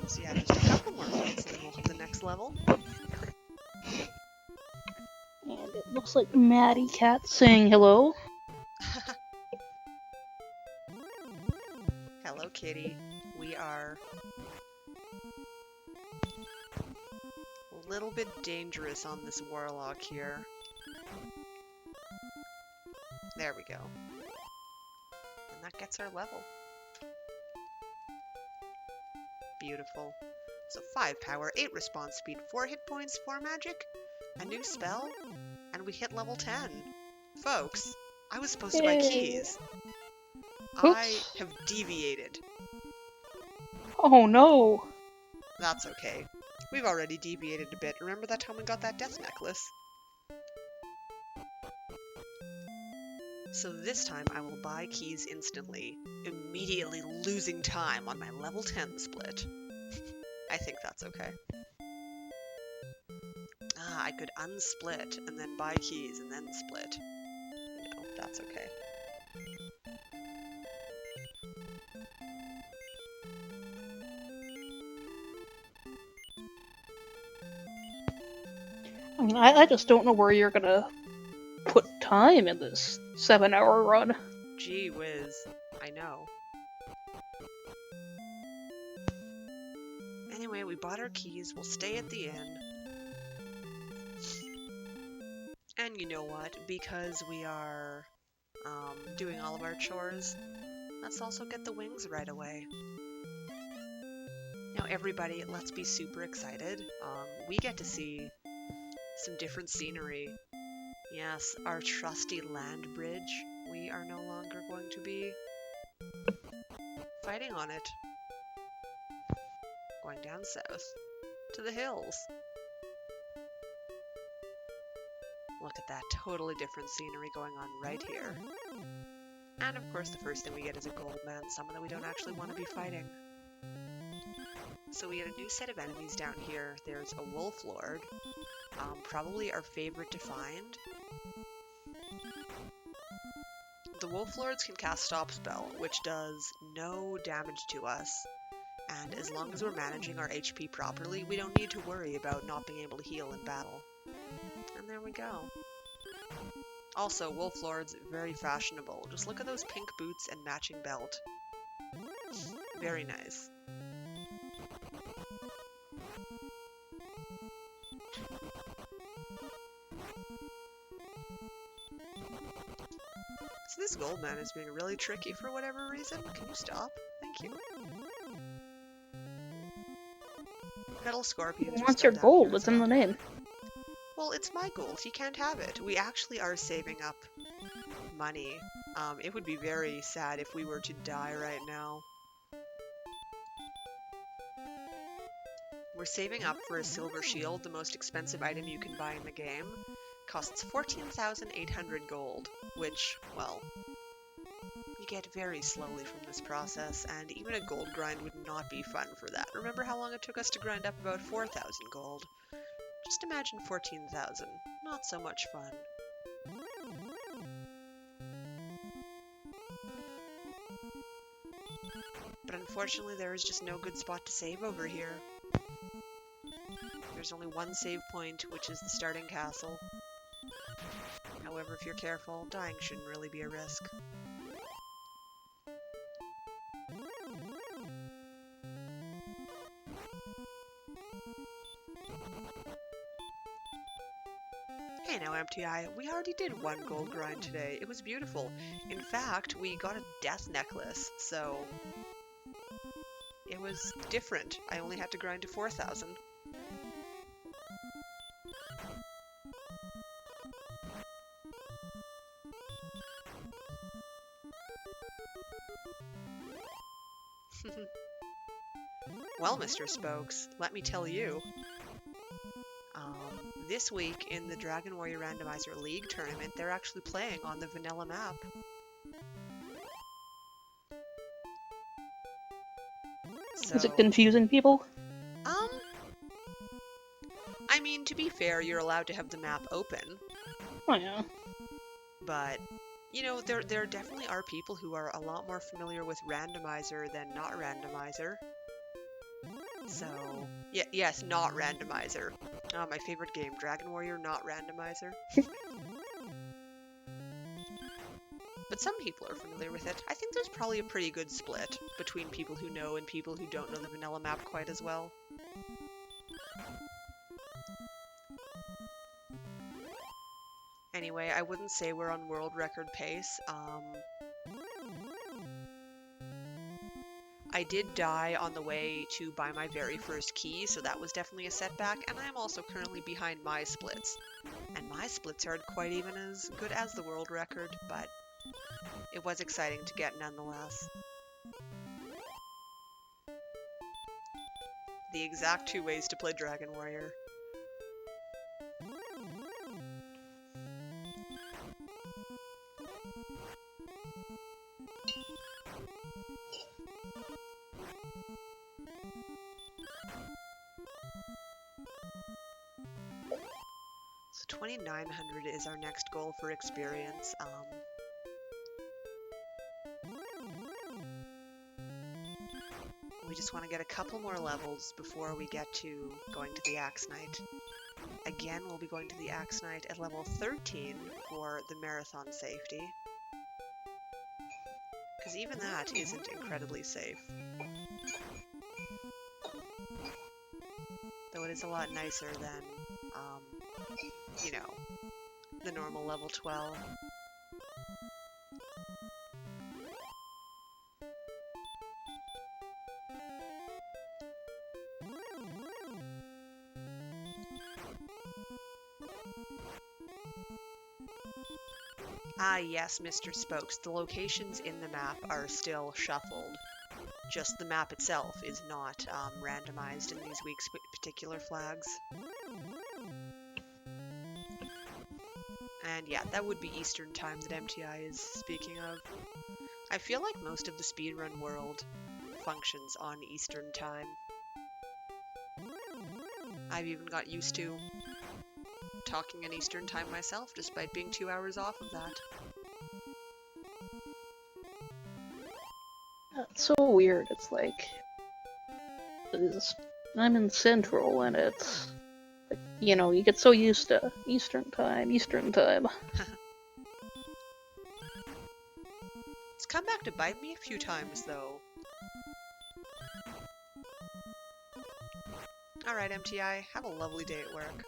So yeah, just a couple more fights and then we'll have the next level. And it looks like Maddie Cat saying hello. Hello, kitty. We are a little bit dangerous on this warlock here. There we go. that gets our level. Beautiful. So 5 power, 8 response speed, 4 hit points, 4 magic, a new spell, and we hit level 10. Folks, I was supposed to buy Yay. keys. I Oops. have deviated. Oh no. That's okay. We've already deviated a bit. Remember that time we got that death necklace? So this time I will buy keys instantly, immediately losing time on my level 10 split. I think that's okay. I could unsplit and then buy keys and then split. No, that's okay. I mean, I just don't know where you're gonna put time in this 7-hour run. Gee whiz, I know. Anyway, we bought our keys, we'll stay at the inn. And you know what? Because we are doing all of our chores, let's also get the wings right away. Now everybody, let's be super excited. We get to see some different scenery. Yes, our trusty land bridge. We are no longer going to be fighting on it. Going down south to the hills. Look at that totally different scenery going on right here. And of course the first thing we get is a gold man, someone that we don't actually want to be fighting. So we get a new set of enemies down here. There's a wolf lord, probably our favorite to find. The wolf lords can cast stop spell, which does no damage to us. And as long as we're managing our HP properly, we don't need to worry about not being able to heal in battle. And there we go. Also, wolf lords, very fashionable. Just look at those pink boots and matching belt. Very nice. So this gold man is being really tricky for whatever reason. Can you stop? Thank you. Petal scorpions are What's still your down here gold? as It's in the well. name. Well, it's my gold. He can't have it. We actually are saving up money. It would be very sad if we were to die right now. We're saving up for a silver shield, the most expensive item you can buy in the game. Costs 14,800 gold, which, well, you get very slowly from this process, and even a gold grind would not be fun for that. Remember how long it took us to grind up about 4,000 gold? Just imagine 14,000. Not so much fun. But unfortunately, there is just no good spot to save over here. There's only one save point, which is the starting castle. However, if you're careful, dying shouldn't really be a risk. Hey now, MTI, we already did one gold grind today. It was beautiful. In fact, we got a death necklace, so it was different. I only had to grind to 4,000. Well, Mr. Spokes, let me tell you. This week in the Dragon Warrior Randomizer League tournament, they're actually playing on the vanilla map. So, Is it confusing people? I mean, to be fair, you're allowed to have the map open, Oh yeah. but, you know, there definitely are people who are a lot more familiar with randomizer than not randomizer. So, yeah, yes, not randomizer. My favorite game, Dragon Warrior, not randomizer. But some people are familiar with it. I think there's probably a pretty good split between people who know and people who don't know the vanilla map quite as well. Anyway, I wouldn't say we're on world record pace. I did die on the way to buy my very first key, so that was definitely a setback, and I am also currently behind my splits. And my splits aren't quite even as good as the world record, but it was exciting to get nonetheless. The exact 2 ways to play Dragon Warrior. So 2900 is our next goal for experience. We just want to get a couple more levels before we get to going to the Axe Knight. Again, we'll be going to the Axe Knight at level 13 for the marathon safety. Because even that isn't incredibly safe. Though it is a lot nicer than, you know, the normal level 12. Ah yes, Mr. Spokes, the locations in the map are still shuffled. Just the map itself is not randomized in these week's particular flags. And yeah, that would be Eastern time that MTI is speaking of. I feel like most of the speedrun world functions on Eastern time. I've even got used to talking in Eastern time myself, despite being 2 hours off of that. That's so weird. It's like I'm in Central, and it's you know, you get so used to Eastern time. It's come back to bite me a few times, though. Alright, MTI, have a lovely day at work.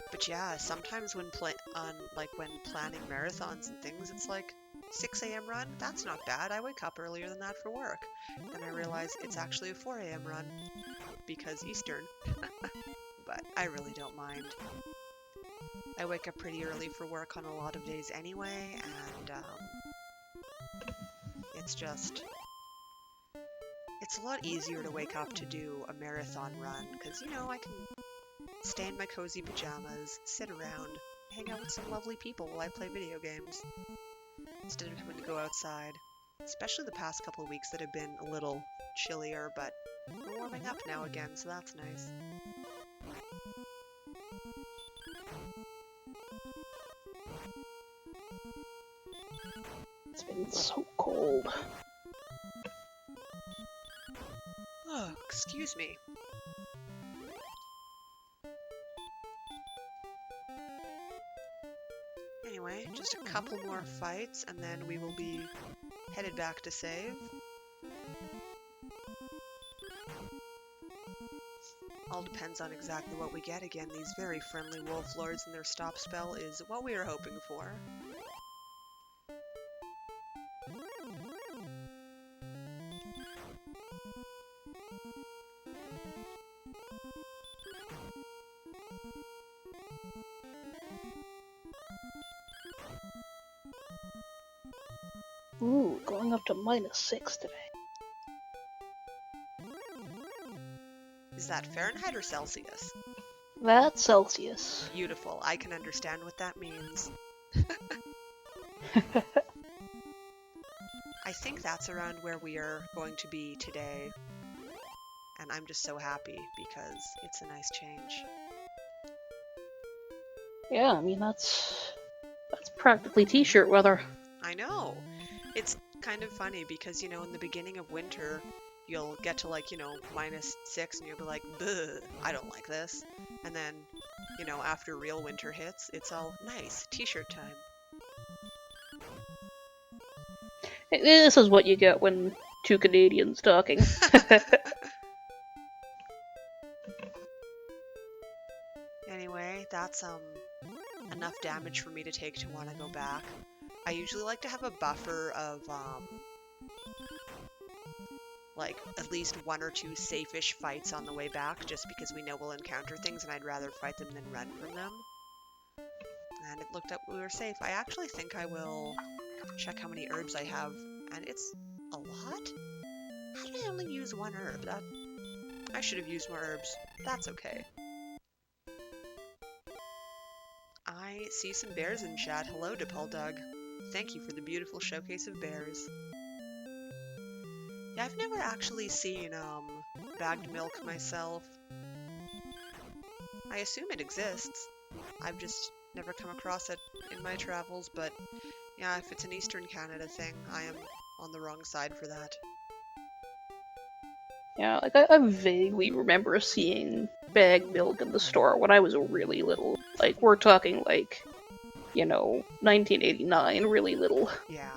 But yeah, sometimes when planning marathons and things, it's like 6 a.m. run. That's not bad. I wake up earlier than that for work. Then I realize it's actually a 4 a.m. run because Eastern. But I really don't mind. I wake up pretty early for work on a lot of days anyway, and it's a lot easier to wake up to do a marathon run because, you know, I can stay in my cozy pajamas, sit around, hang out with some lovely people while I play video games, instead of having to go outside. Especially the past couple of weeks that have been a little chillier, but we're warming up now again, so that's nice. It's been so cold. Oh, excuse me. Anyway, just a couple more fights, and then we will be headed back to save. All depends on exactly what we get. Again, these very friendly wolf lords and their stop spell is what we were hoping for. Ooh, going up to -6 today. Is that Fahrenheit or Celsius? That's Celsius. Beautiful. I can understand what that means. I think that's around where we are going to be today. And I'm just so happy because it's a nice change. Yeah, I mean that's practically t-shirt weather. I know. It's kind of funny because, you know, in the beginning of winter, you'll get to like, you know, -6 and you'll be like, "Bleh, I don't like this." And then, you know, after real winter hits, it's all nice, t-shirt time. This is what you get when two Canadians talking. Anyway, that's enough damage for me to take to want to go back. I usually like to have a buffer of like at least 1 or 2 safe-ish fights on the way back, just because we know we'll encounter things and I'd rather fight them than run from them. And it looked up we were safe. I actually think I will check how many herbs I have, and it's a lot? How did I only use 1 herb? I should have used more herbs. That's okay. I see some bears in chat. Hello, DePaul Thank you for the beautiful showcase of bears. Yeah, I've never actually seen bagged milk myself. I assume it exists. I've just never come across it in my travels, but yeah, if it's an Eastern Canada thing, I am on the wrong side for that. Yeah, like I vaguely remember seeing bagged milk in the store when I was really little. Like, we're talking like, 1989, really little. Yeah.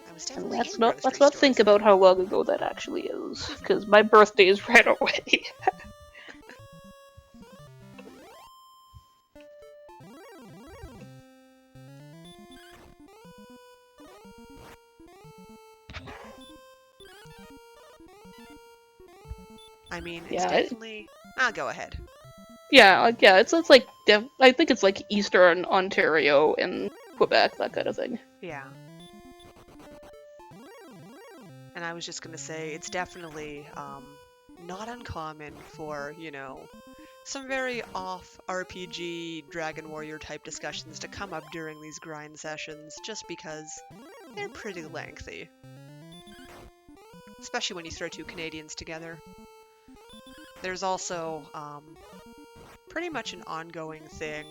I was And definitely let's in not grocery stores think then. about how long ago that actually is, because my birthday is right away. I mean, it's Yeah, definitely... I'll go ahead. it's like I think it's like Eastern Ontario and Quebec, that kind of thing. Yeah. And I was just gonna say, it's definitely not uncommon for, some very off RPG Dragon Warrior type discussions to come up during these grind sessions, just because they're pretty lengthy. Especially when you throw 2 Canadians together. There's also pretty much an ongoing thing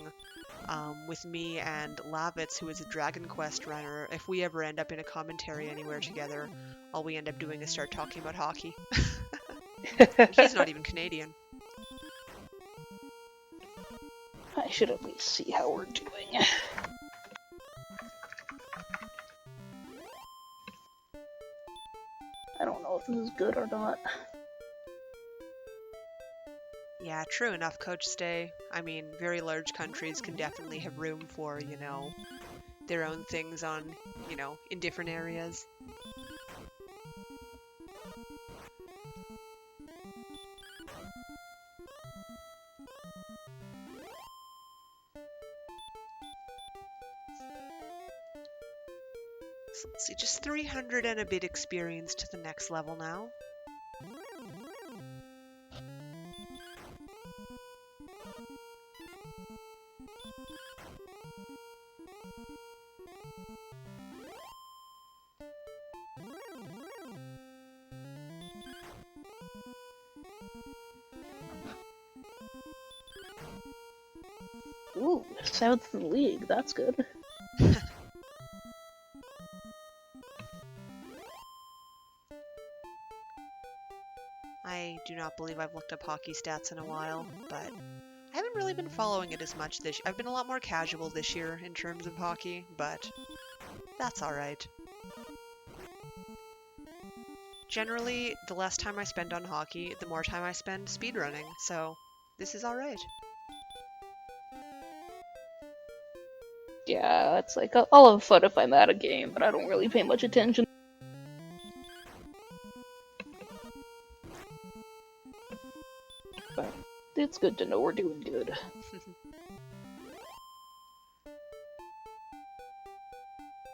with me and Lavitz, who is a Dragon Quest runner. If we ever end up in a commentary anywhere together, all we end up doing is start talking about hockey. He's not even Canadian. I should at least see how we're doing. I don't know if this is good or not. Yeah, true enough, Coach Stay. I mean, very large countries can definitely have room for, their own things on, in different areas. So let's see, just 300 and a bit experience to the next level now. Ooh, South League, that's good. I do not believe I've looked up hockey stats in a while, but I haven't really been following it as much this year. I've been a lot more casual this year in terms of hockey, but that's alright. Generally, the less time I spend on hockey, the more time I spend speedrunning, so this is alright. Yeah, it's like, I'll have fun if I'm at a game, but I don't really pay much attention. But it's good to know we're doing good.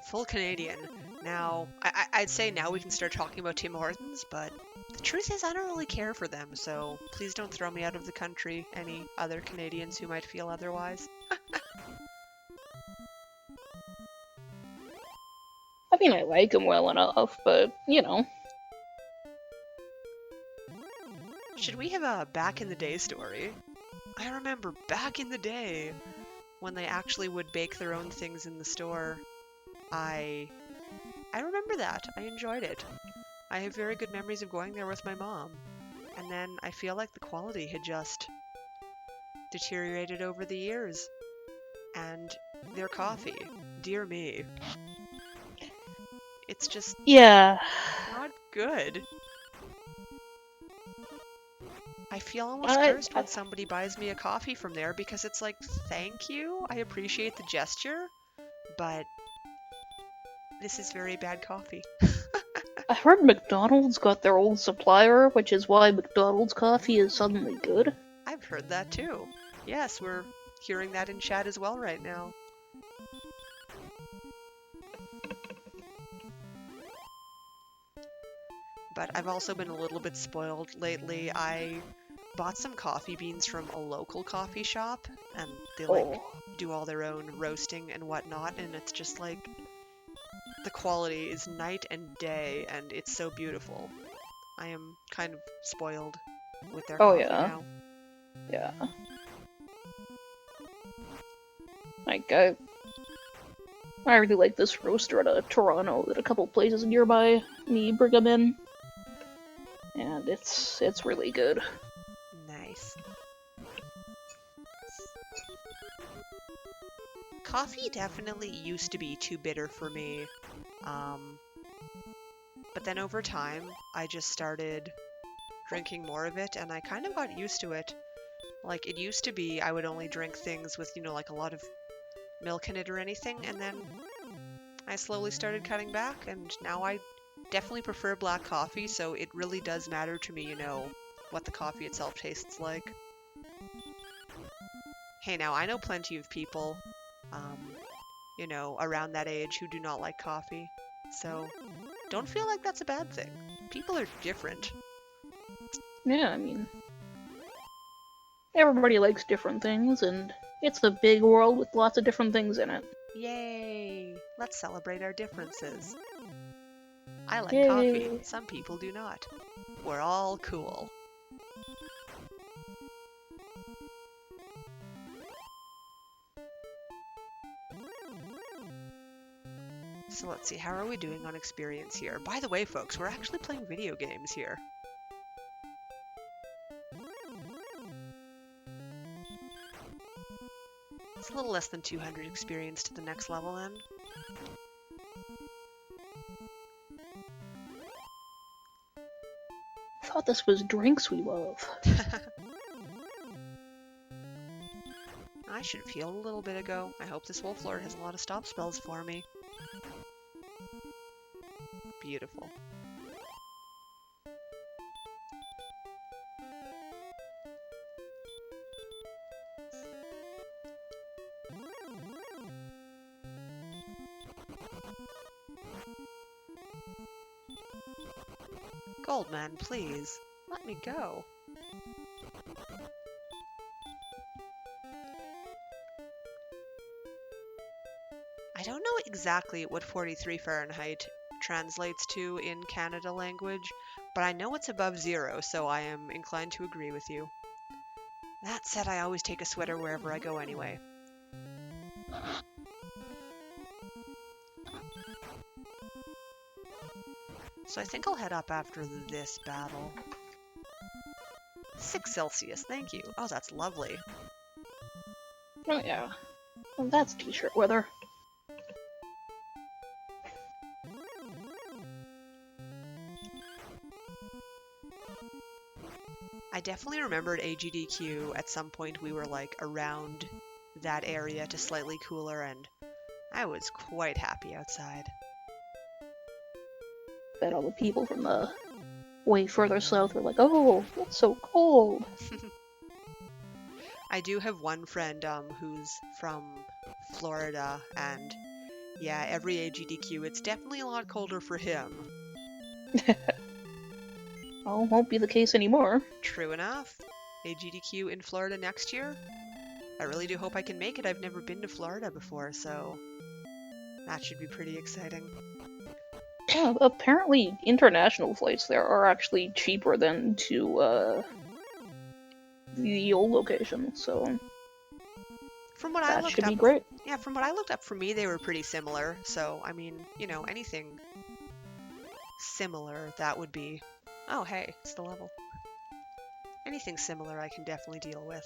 Full Canadian. Now, I'd say now we can start talking about Tim Hortons, but the truth is I don't really care for them, so please don't throw me out of the country, any other Canadians who might feel otherwise. I mean, I like him well enough, but, Should we have a back in the day story? I remember back in the day when they actually would bake their own things in the store. I remember that. I enjoyed it. I have very good memories of going there with my mom. And then I feel like the quality had just deteriorated over the years. And their coffee, dear me. It's just not good. I feel almost cursed when somebody buys me a coffee from there because it's like, thank you, I appreciate the gesture, but this is very bad coffee. I heard McDonald's got their old supplier, which is why McDonald's coffee is suddenly good. I've heard that too. Yes, we're hearing that in chat as well right now. But I've also been a little bit spoiled lately. I bought some coffee beans from a local coffee shop, and they do all their own roasting and whatnot, and it's just like the quality is night and day, and it's so beautiful. I am kind of spoiled with their Oh coffee yeah, now. yeah. Like I really like this roaster out of Toronto that a couple places nearby me bring them in, and it's really good. Nice. Coffee definitely used to be too bitter for me, but then over time I just started drinking more of it, and I kind of got used to it. Like, it used to be I would only drink things with, like a lot of milk in it or anything, and then I slowly started cutting back, and now I definitely prefer black coffee, so it really does matter to me, what the coffee itself tastes like. Hey, now, I know plenty of people, around that age who do not like coffee, so don't feel like that's a bad thing. People are different. Yeah, I mean, everybody likes different things, and it's a big world with lots of different things in it. Yay! Let's celebrate our differences. I like coffee. Yay! Some people do not. We're all cool. So let's see, how are we doing on experience here? By the way, folks, we're actually playing video games here. It's a little less than 200 experience to the next level then. I thought this was drinks we love. I should have healed a little bit ago. I hope this Wolf Lord has a lot of stop spells for me. Beautiful. Goldman, please. Let me go. I don't know exactly what 43 Fahrenheit translates to in Canada language, but I know it's above zero, so I am inclined to agree with you. That said, I always take a sweater wherever I go anyway. So I think I'll head up after this battle. 6 Celsius, thank you. Oh, that's lovely. Oh yeah, well, that's t-shirt weather. I definitely remembered AGDQ at some point we were like around that area to slightly cooler, and I was quite happy outside. Bet all the people from the way further south were like, oh, it's so cold. I do have one friend who's from Florida, and yeah, every AGDQ, it's definitely a lot colder for him. Oh, won't be the case anymore. True enough. AGDQ in Florida next year? I really do hope I can make it. I've never been to Florida before, so that should be pretty exciting. Yeah, apparently international flights there are actually cheaper than to the old location, so From what I that looked should up, be great. yeah, from what I looked up, for me they were pretty similar. So, I mean, anything similar that would be... Oh, hey, it's the level. Anything similar I can definitely deal with.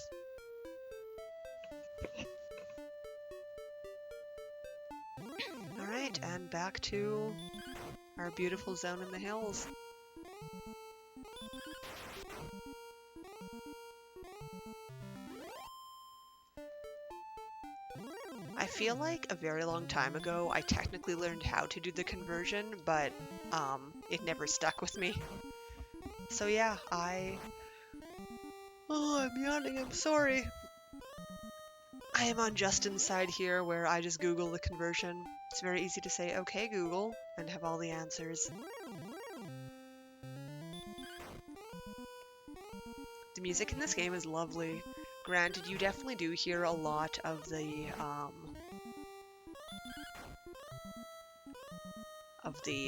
Alright, and back to our beautiful zone in the hills. I feel like a very long time ago I technically learned how to do the conversion, but it never stuck with me. So yeah, Oh, I'm yawning, I'm sorry. I am on Justin's side here where I just Google the conversion. It's very easy to say, okay, Google, and have all the answers. The music in this game is lovely. Granted, you definitely do hear a lot of the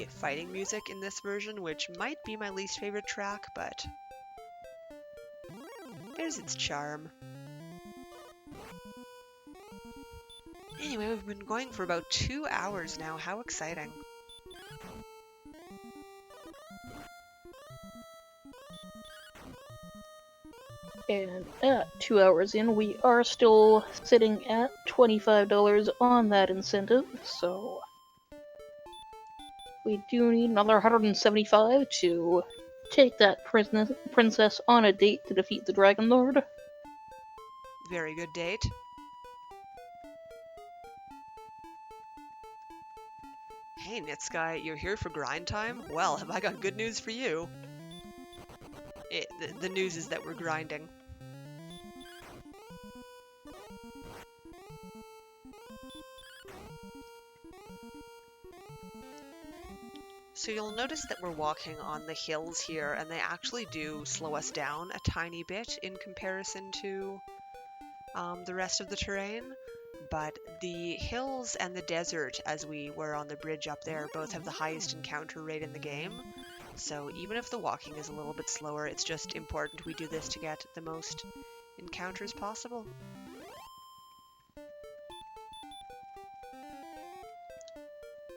fighting music in this version, which might be my least favorite track, but there's its charm. Anyway, we've been going for about 2 hours now. How exciting. And at 2 hours in, we are still sitting at $25 on that incentive, so we do need another 175 to take that princess on a date to defeat the Dragon Lord. Very good date. Hey, Nitsky, you're here for grind time? Well, have I got good news for you. The news is that we're grinding. So you'll notice that we're walking on the hills here, and they actually do slow us down a tiny bit in comparison to the rest of the terrain. But the hills and the desert, as we were on the bridge up there, both have the highest encounter rate in the game. So even if the walking is a little bit slower, it's just important we do this to get the most encounters possible.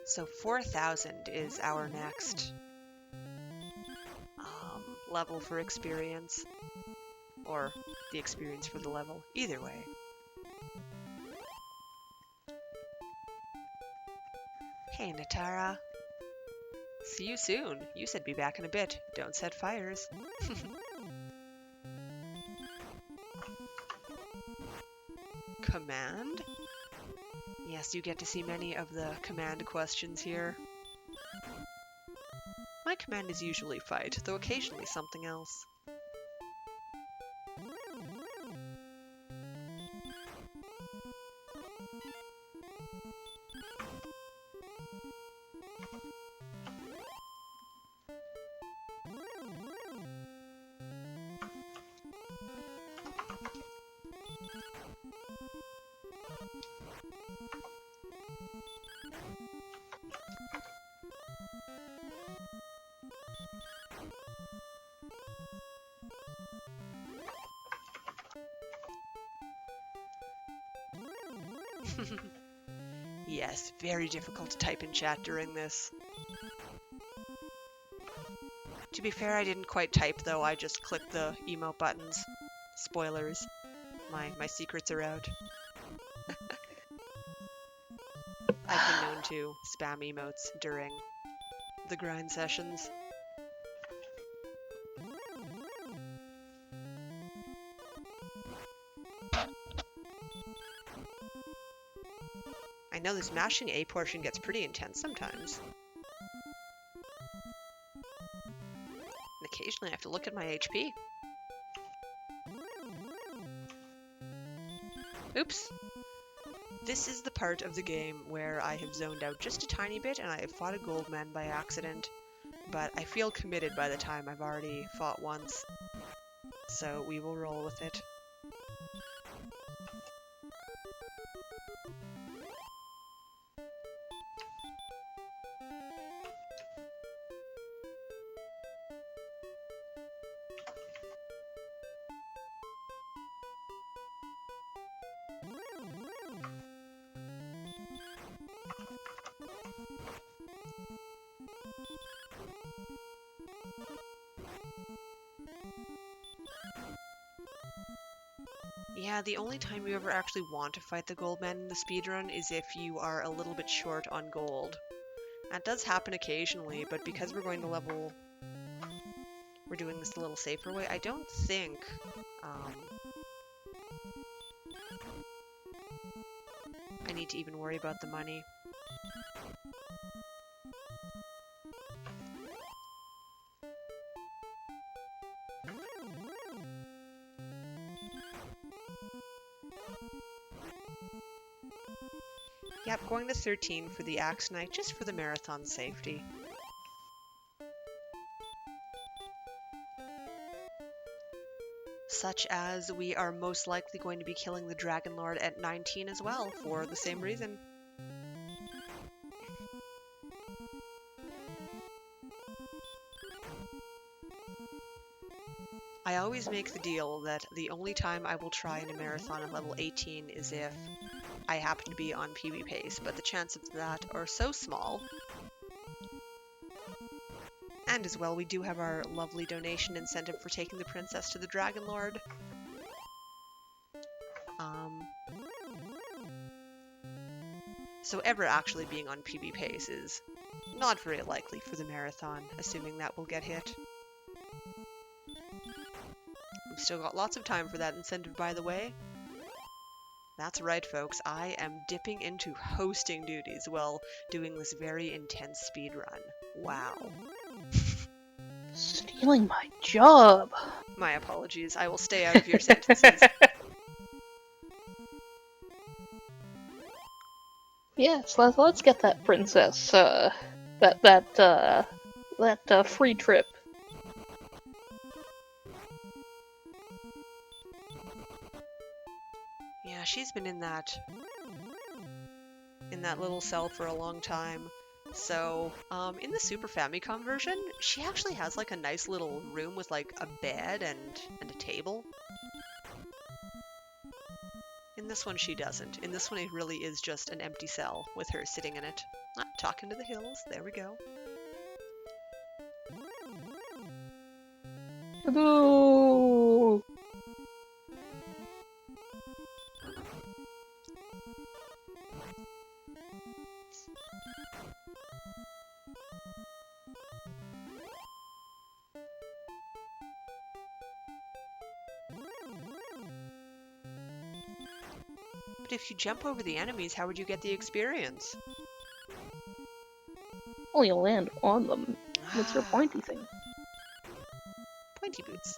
So 4,000 is our next level for experience, or the experience for the level, either way. Hey, Natara. See you soon. You said be back in a bit. Don't set fires. Command? Yes, you get to see many of the command questions here. My command is usually fight, though occasionally something else. Yes, very difficult to type in chat during this. To be fair, I didn't quite type though, I just clicked the emote buttons. Spoilers. My secrets are out. I've been known to spam emotes during the grind sessions. I know this mashing A portion gets pretty intense sometimes. And occasionally I have to look at my HP. Oops. This is the part of the game where I have zoned out just a tiny bit and I have fought a gold man by accident, but I feel committed by the time I've already fought once, so we will roll with it. Yeah, the only time you ever actually want to fight the gold man in the speedrun is if you are a little bit short on gold. That does happen occasionally, but because we're going to level... We're doing this a little safer way, I don't think... I need to even worry about the money. Yep, going to 13 for the Axe Knight, just for the marathon safety. Such as we are most likely going to be killing the Dragon Lord at 19 as well, for the same reason. I always make the deal that the only time I will try in a marathon at level 18 is if I happen to be on PB pace, but the chances of that are so small. And as well, we do have our lovely donation incentive for taking the princess to the Dragon Lord. So ever actually being on PB pace is not very likely for the marathon, assuming that will get hit. We've still got lots of time for that incentive, by the way. That's right, folks. I am dipping into hosting duties while doing this very intense speed run. Wow. Stealing my job. My apologies. I will stay out of your sentences. Yes, let's get that princess, that free trip. Yeah, she's been in that little cell for a long time. So, in the Super Famicom version, she actually has like a nice little room with like a bed and a table. In this one, she doesn't. In this one, it really is just an empty cell with her sitting in it. Ah, talking to the hills. There we go. Hello. But if you jump over the enemies, how would you get the experience? Well, you land on them. What's your pointy thing? Pointy boots.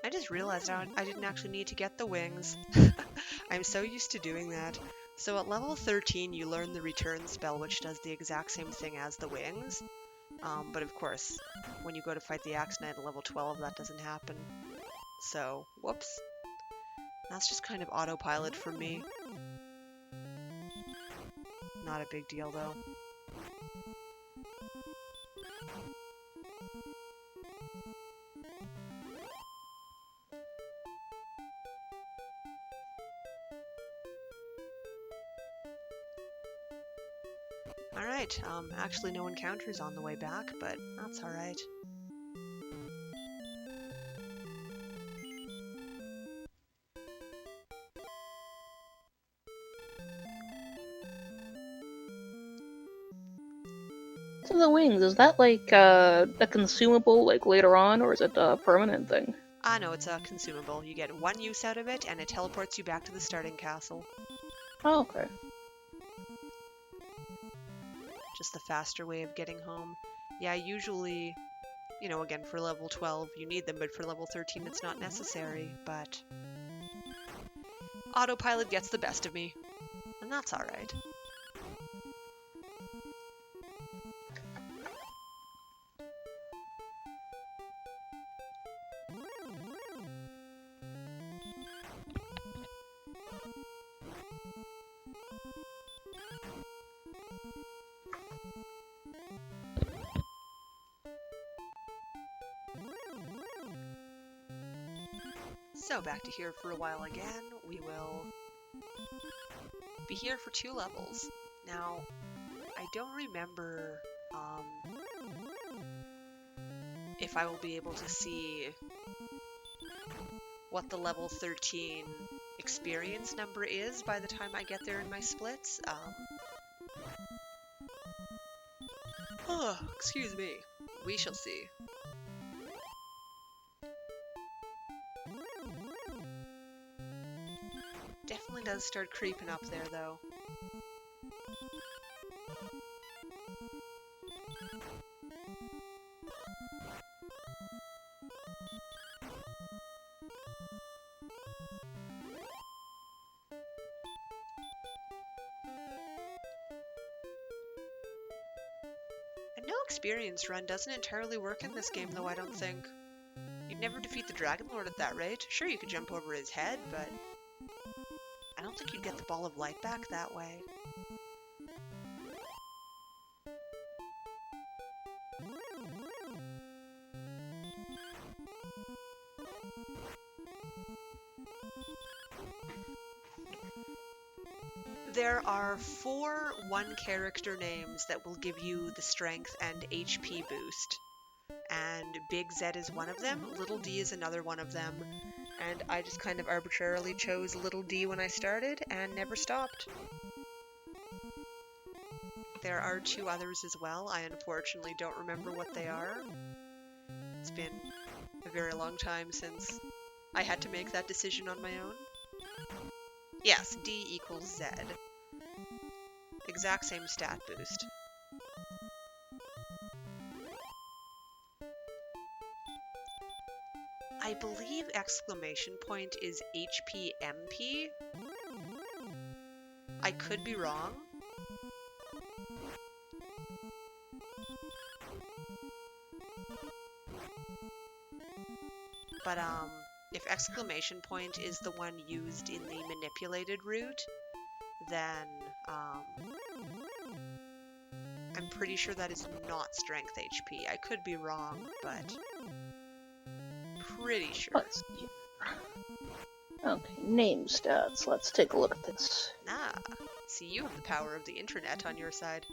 I just realized I didn't actually need to get the wings. I'm so used to doing that. So at level 13, you learn the return spell, which does the exact same thing as the wings. But of course, when you go to fight the Axe Knight at level 12, that doesn't happen. So, whoops. That's just kind of autopilot for me. Not a big deal, though. Alright, actually no encounters on the way back, but that's alright. So the wings, is that like a consumable like later on, or is it a permanent thing? Ah, no, it's a consumable. You get one use out of it, and it teleports you back to the starting castle. Oh, okay. Just the faster way of getting home. Yeah, usually, you know, again, for level 12, you need them, but for level 13, it's not necessary, but autopilot gets the best of me, and that's alright. So back to here for a while again. We will be here for 2 levels. Now, I don't remember if I will be able to see what the level 13 experience number is by the time I get there in my splits. Oh, excuse me. We shall see. Definitely does start creeping up there, though. A no experience run doesn't entirely work in this game, though, I don't think. You'd never defeat the Dragon Lord at that rate. Sure, you could jump over his head, but I don't think you'd get the Ball of Light back that way. There are 4 one-character names that will give you the strength and HP boost. And Big Z is one of them, Little D is another one of them, and I just kind of arbitrarily chose Little D when I started and never stopped. There are 2 others as well. I unfortunately don't remember what they are. It's been a very long time since I had to make that decision on my own. Yes, D equals Z. Exact same stat boost. I believe exclamation point is HP MP. I could be wrong. But if exclamation point is the one used in the manipulated route, then I'm pretty sure that is not strength HP. I could be wrong, but pretty sure. Let's see. Okay, name stats. Let's take a look at this. Ah, see, you have the power of the internet on your side.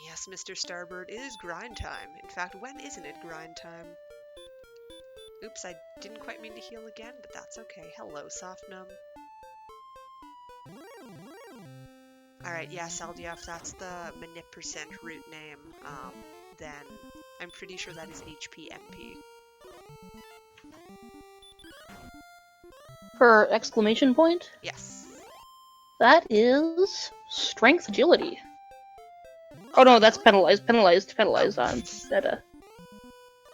Yes, Mr. Starbird, it is grind time. In fact, when isn't it grind time? Oops, I didn't quite mean to heal again, but that's okay. Hello, Softnum. Alright, yeah, Saldia, if that's the manip percent root name, then I'm pretty sure that is HP MP. For exclamation point? Yes. That is strength agility. Oh no, that's really? penalized. Oh.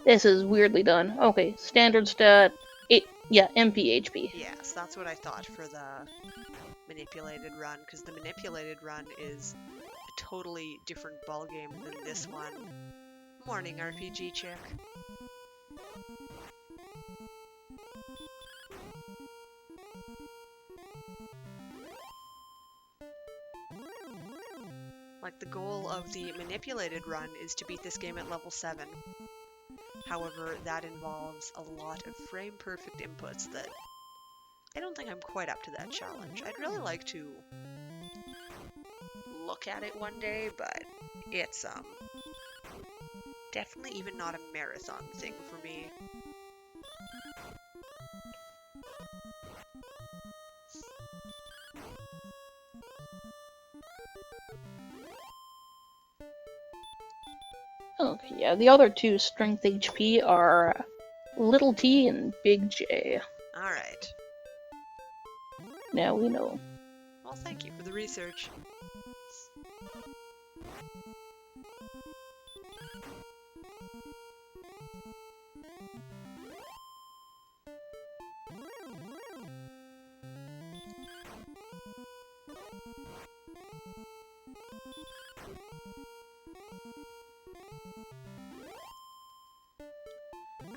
This is weirdly done. Okay, standard stat, MP HP. Yes, that's what I thought for the manipulated run, because the manipulated run is a totally different ballgame than this one. Morning, RPG chick. Like, the goal of the manipulated run is to beat this game at level 7. However, that involves a lot of frame-perfect inputs that I don't think I'm quite up to that challenge. I'd really like to look at it one day, but it's definitely even not a marathon thing for me. Okay, yeah, the other 2 strength HP are Little T and Big J. Alright. Now we know. Well, thank you for the research.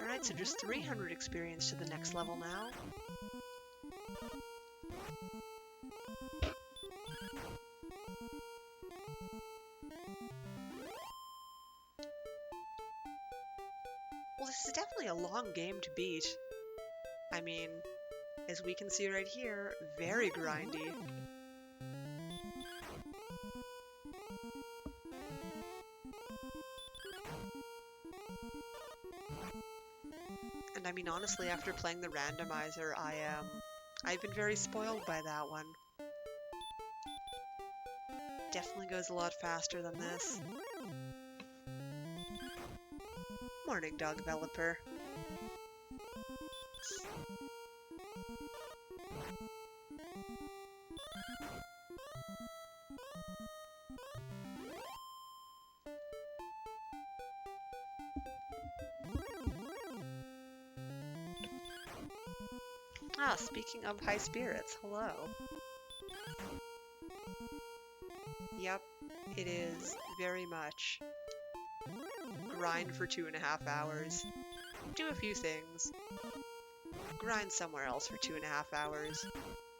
Alright, so just 300 experience to the next level now. Well, this is definitely a long game to beat. I mean, as we can see right here, very grindy. And I mean, honestly, after playing the randomizer, I've been very spoiled by that one. Definitely goes a lot faster than this. Morning, dog developer. Ah, speaking of high spirits, hello. Yep, it is very much grind for 2.5 hours, do a few things, grind somewhere else for 2.5 hours,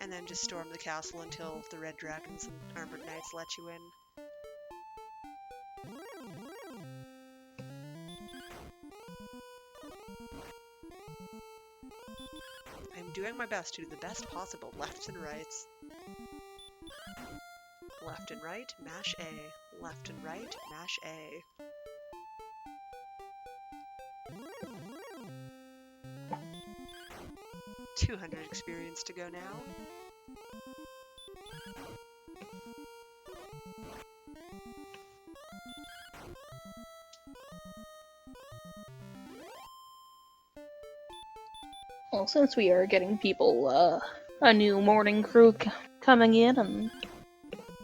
and then just storm the castle until the red dragons and armored knights let you in. I'm doing my best to do the best possible lefts and rights. Left and right, mash A. Left and right, mash A. $200 experience to go now. Well, since we are getting people, a new morning crew coming in, and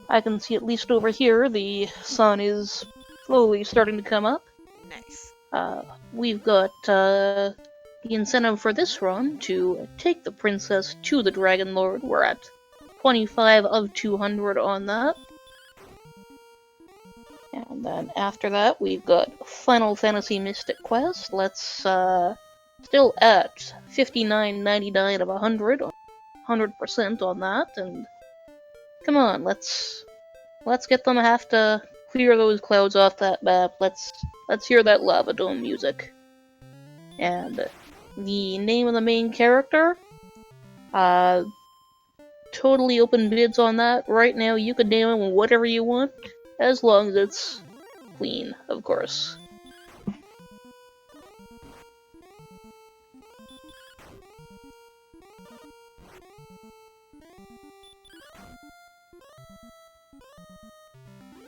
I can see at least over here the sun is slowly starting to come up. Nice. We've got, the incentive for this run to take the princess to the Dragon Lord. We're at 25 of 200 on that. And then after that, we've got Final Fantasy Mystic Quest. Let's, still at 59.99 of 100, 100% on that, and come on, let's get them to have to clear those clouds off that map. Let's hear that lava dome music. And the name of the main character, totally open bids on that. Right now, you can name him whatever you want, as long as it's clean, of course.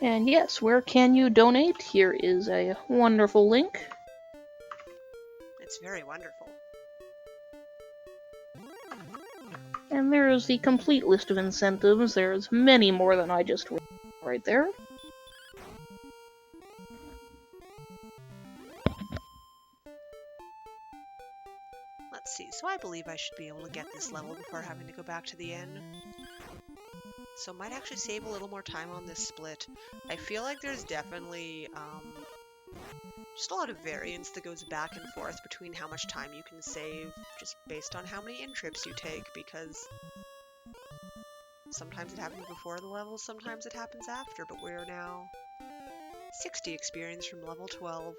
And yes, where can you donate? Here is a wonderful link. It's very wonderful. And there's the complete list of incentives. There's many more than I just read right there. Let's see, so I believe I should be able to get this level before having to go back to the inn. So might actually save a little more time on this split. I feel like there's definitely just a lot of variance that goes back and forth between how much time you can save just based on how many in trips you take, because sometimes it happens before the level, sometimes it happens after, but we're now 60 experience from level 12.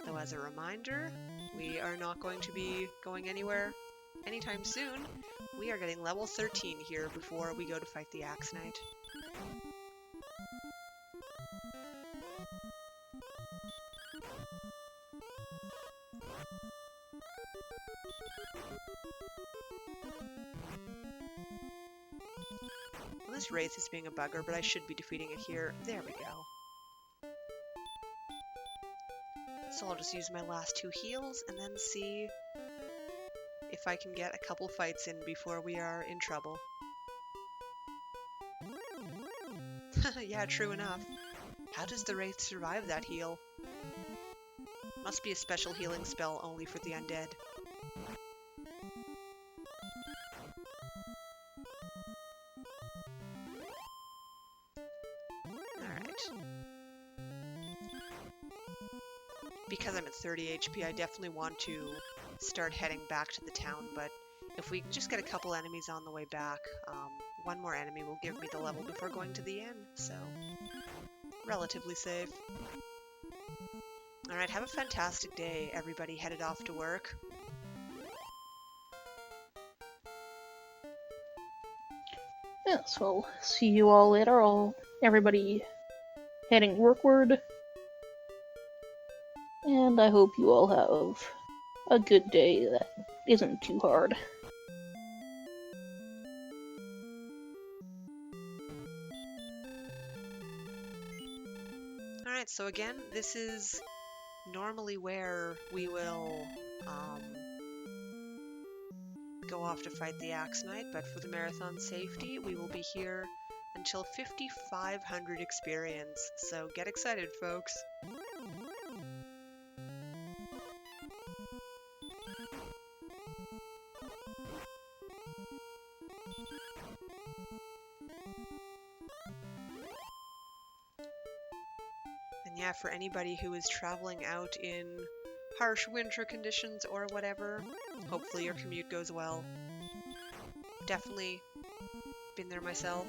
Though as a reminder, we are not going to be going anywhere anytime soon. We are getting level 13 here before we go to fight the Axe Knight. Well, this Wraith is being a bugger, but I should be defeating it here. There we go. So I'll just use my last 2 heals and then see if I can get a couple fights in before we are in trouble. Yeah, true enough. How does the Wraith survive that heal? Must be a special healing spell only for the undead. Alright. Because I'm at 30 HP, I definitely want to start heading back to the town, but if we can just get a couple enemies on the way back, one more enemy will give me the level before going to the inn, so relatively safe. Alright, have a fantastic day, everybody headed off to work. Yeah, so see you all later. Everybody heading workward. And I hope you all have a good day that isn't too hard. Alright, so again, this is normally where we will go off to fight the Axe Knight, but for the marathon safety, we will be here until 5,500 experience, so get excited, folks. And yeah, for anybody who is traveling out in harsh winter conditions or whatever, hopefully your commute goes well. Definitely been there myself.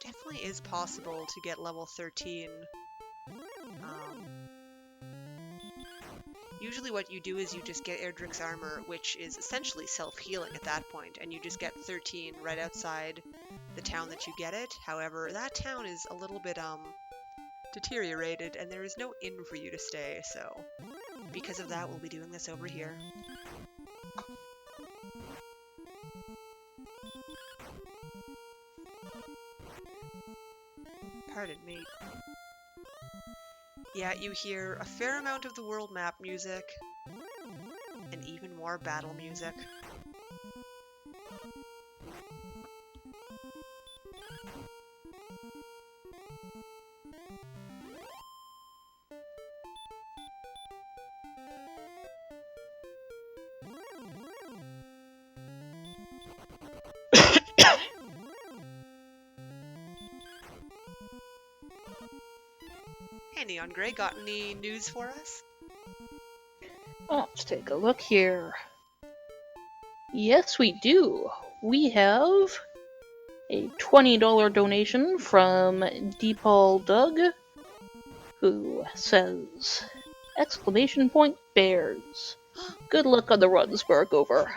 Definitely is possible to get level 13. Usually what you do is you just get Erdrick's armor, which is essentially self-healing at that point, and you just get 13 right outside the town that you get it. However, that town is a little bit deteriorated, and there is no inn for you to stay, so because of that, we'll be doing this over here. Pardon me. Yeah, you hear a fair amount of the world map music, and even more battle music. Hey, Neon Grey, got any news for us? Let's take a look here. Yes, we do. We have a $20 donation from Deepal Doug, who says, !bears. Good luck on the run, Sparkover.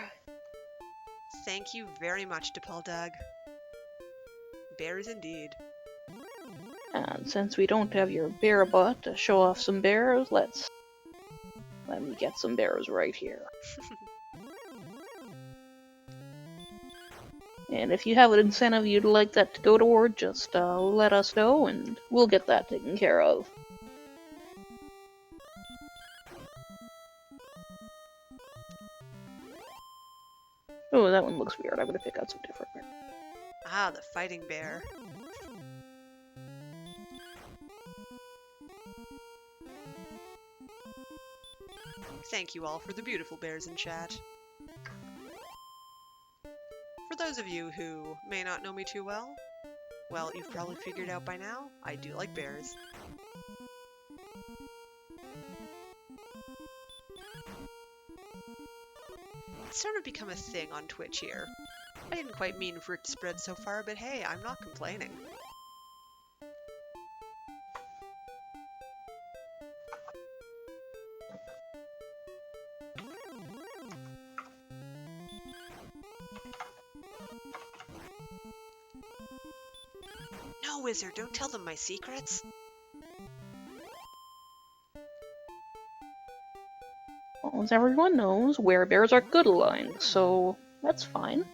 Thank you very much, DePaul Doug. Bears indeed. And since we don't have your bear bot to show off some bears, let me get some bears right here. And if you have an incentive you'd like that to go toward, just let us know and we'll get that taken care of. Oh, that one looks weird. I'm gonna pick out some different bears. Ah, the fighting bear. Thank you all for the beautiful bears in chat. For those of you who may not know me too well, you've probably figured out by now, I do like bears. It's sort of become a thing on Twitch here. I didn't quite mean for it to spread so far, but hey, I'm not complaining. No, Wizard, don't tell them my secrets. Well, as everyone knows, bears are good aligned, so that's fine.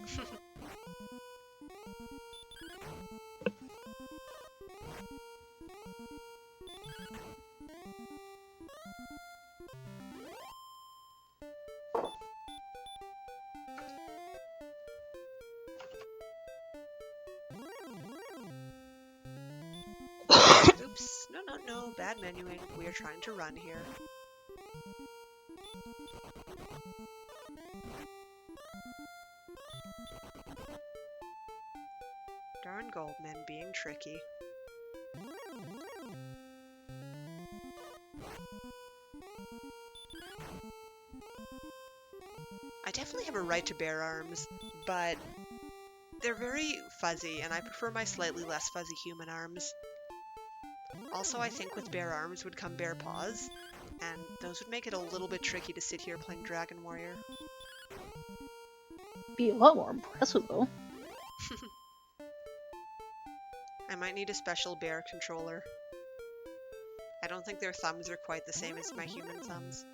Oops, no, bad menuing. We are trying to run here. Darn goldmen being tricky. definitely have a right to bear arms, but they're very fuzzy, and I prefer my slightly less fuzzy human arms. Also, I think with bare arms would come bare paws, and those would make it a little bit tricky to sit here playing Dragon Warrior. Be a lot more impressive, though. I might need a special bear controller. I don't think their thumbs are quite the same as my human thumbs.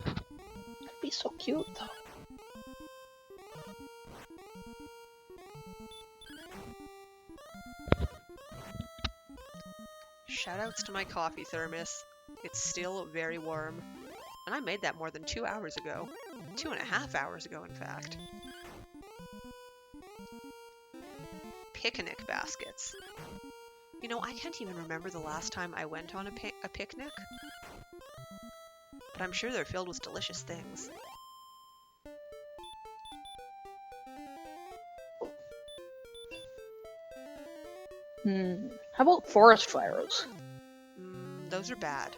That'd be so cute, though. Shoutouts to my coffee thermos. It's still very warm. And I made that more than 2 hours ago. 2.5 hours ago, in fact. Picnic baskets. You know, I can't even remember the last time I went on a picnic. But I'm sure they're filled with delicious things. How about forest fires? Those are bad.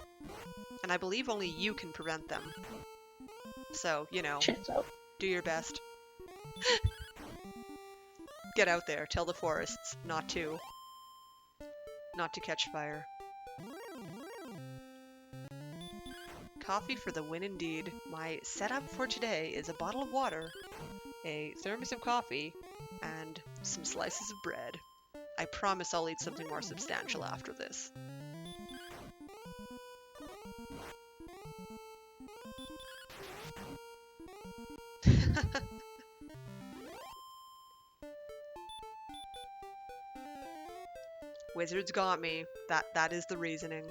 And I believe only you can prevent them. So, you know, Chance out. do your best. Get out there, tell the forests not to catch fire. Coffee for the win indeed. My setup for today is a bottle of water, a thermos of coffee, and some slices of bread. I promise I'll eat something more substantial after this. Wizards got me. That is the reasoning.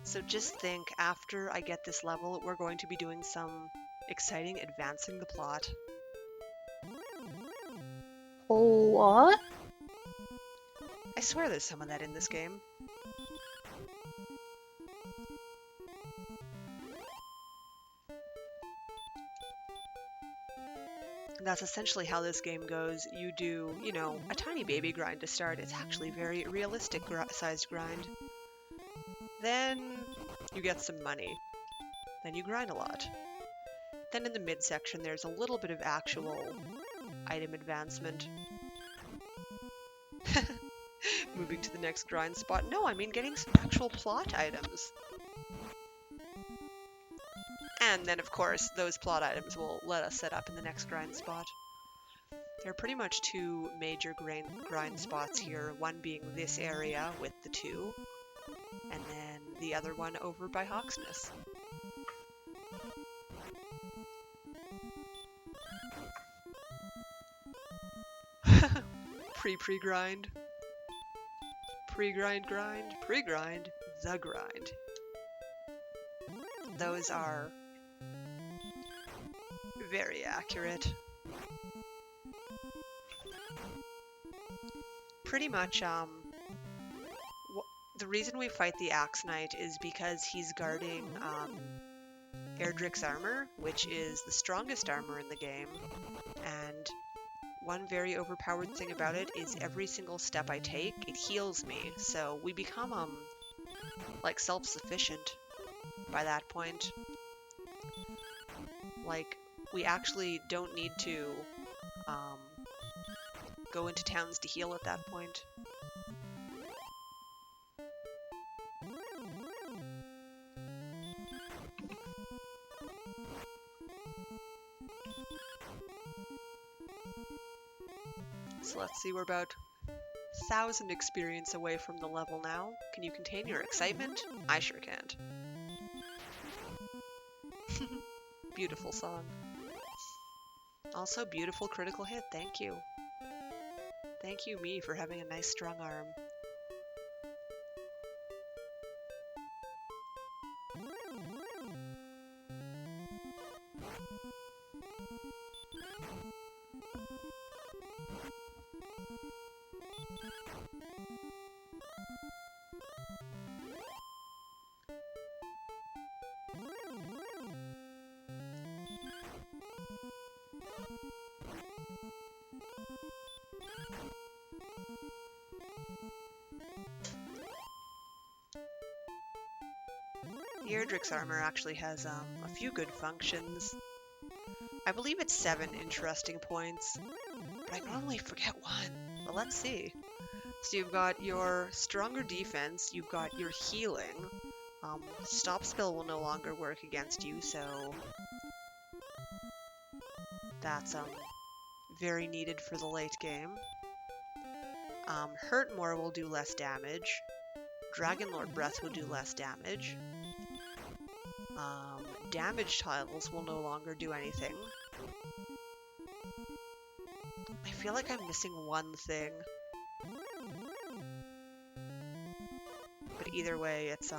So just think, after I get this level, we're going to be doing some exciting advancing the plot. What? I swear there's some of that in this game. And that's essentially how this game goes. You do, you know, a tiny baby grind to start. It's actually a very realistic sized grind. Then you get some money. Then you grind a lot. Then in the midsection there's a little bit of actual item advancement. Moving to the next grind spot. No, I mean getting some actual plot items. And then, of course, those plot items will let us set up in the next grind spot. There are pretty much two major grind spots here, one being this area with the two, and then the other one over by Hawksness. Pre-grind. Pre-grind, pre-grind, the grind. Those are very accurate. Pretty much, the reason we fight the Axe Knight is because he's guarding Erdrick's armor, which is the strongest armor in the game, and one very overpowered thing about it is every single step I take, it heals me, so we become, like, self-sufficient by that point. Like, we actually don't need to, go into towns to heal at that point. So let's see, we're about 1,000 experience away from the level now. Can you contain your excitement? I sure can't. Beautiful song. Also, beautiful critical hit, thank you. Thank you, me, for having a nice strong arm. The Erdrick's armor actually has a few good functions. I believe it's 7 interesting points, but I normally forget one. But let's see. So you've got your stronger defense, you've got your healing. Stop spell will no longer work against you, so that's very needed for the late game. Hurt more will do less damage. Dragonlord Breath will do less damage. Damage tiles will no longer do anything. I feel like I'm missing one thing. But either way, it's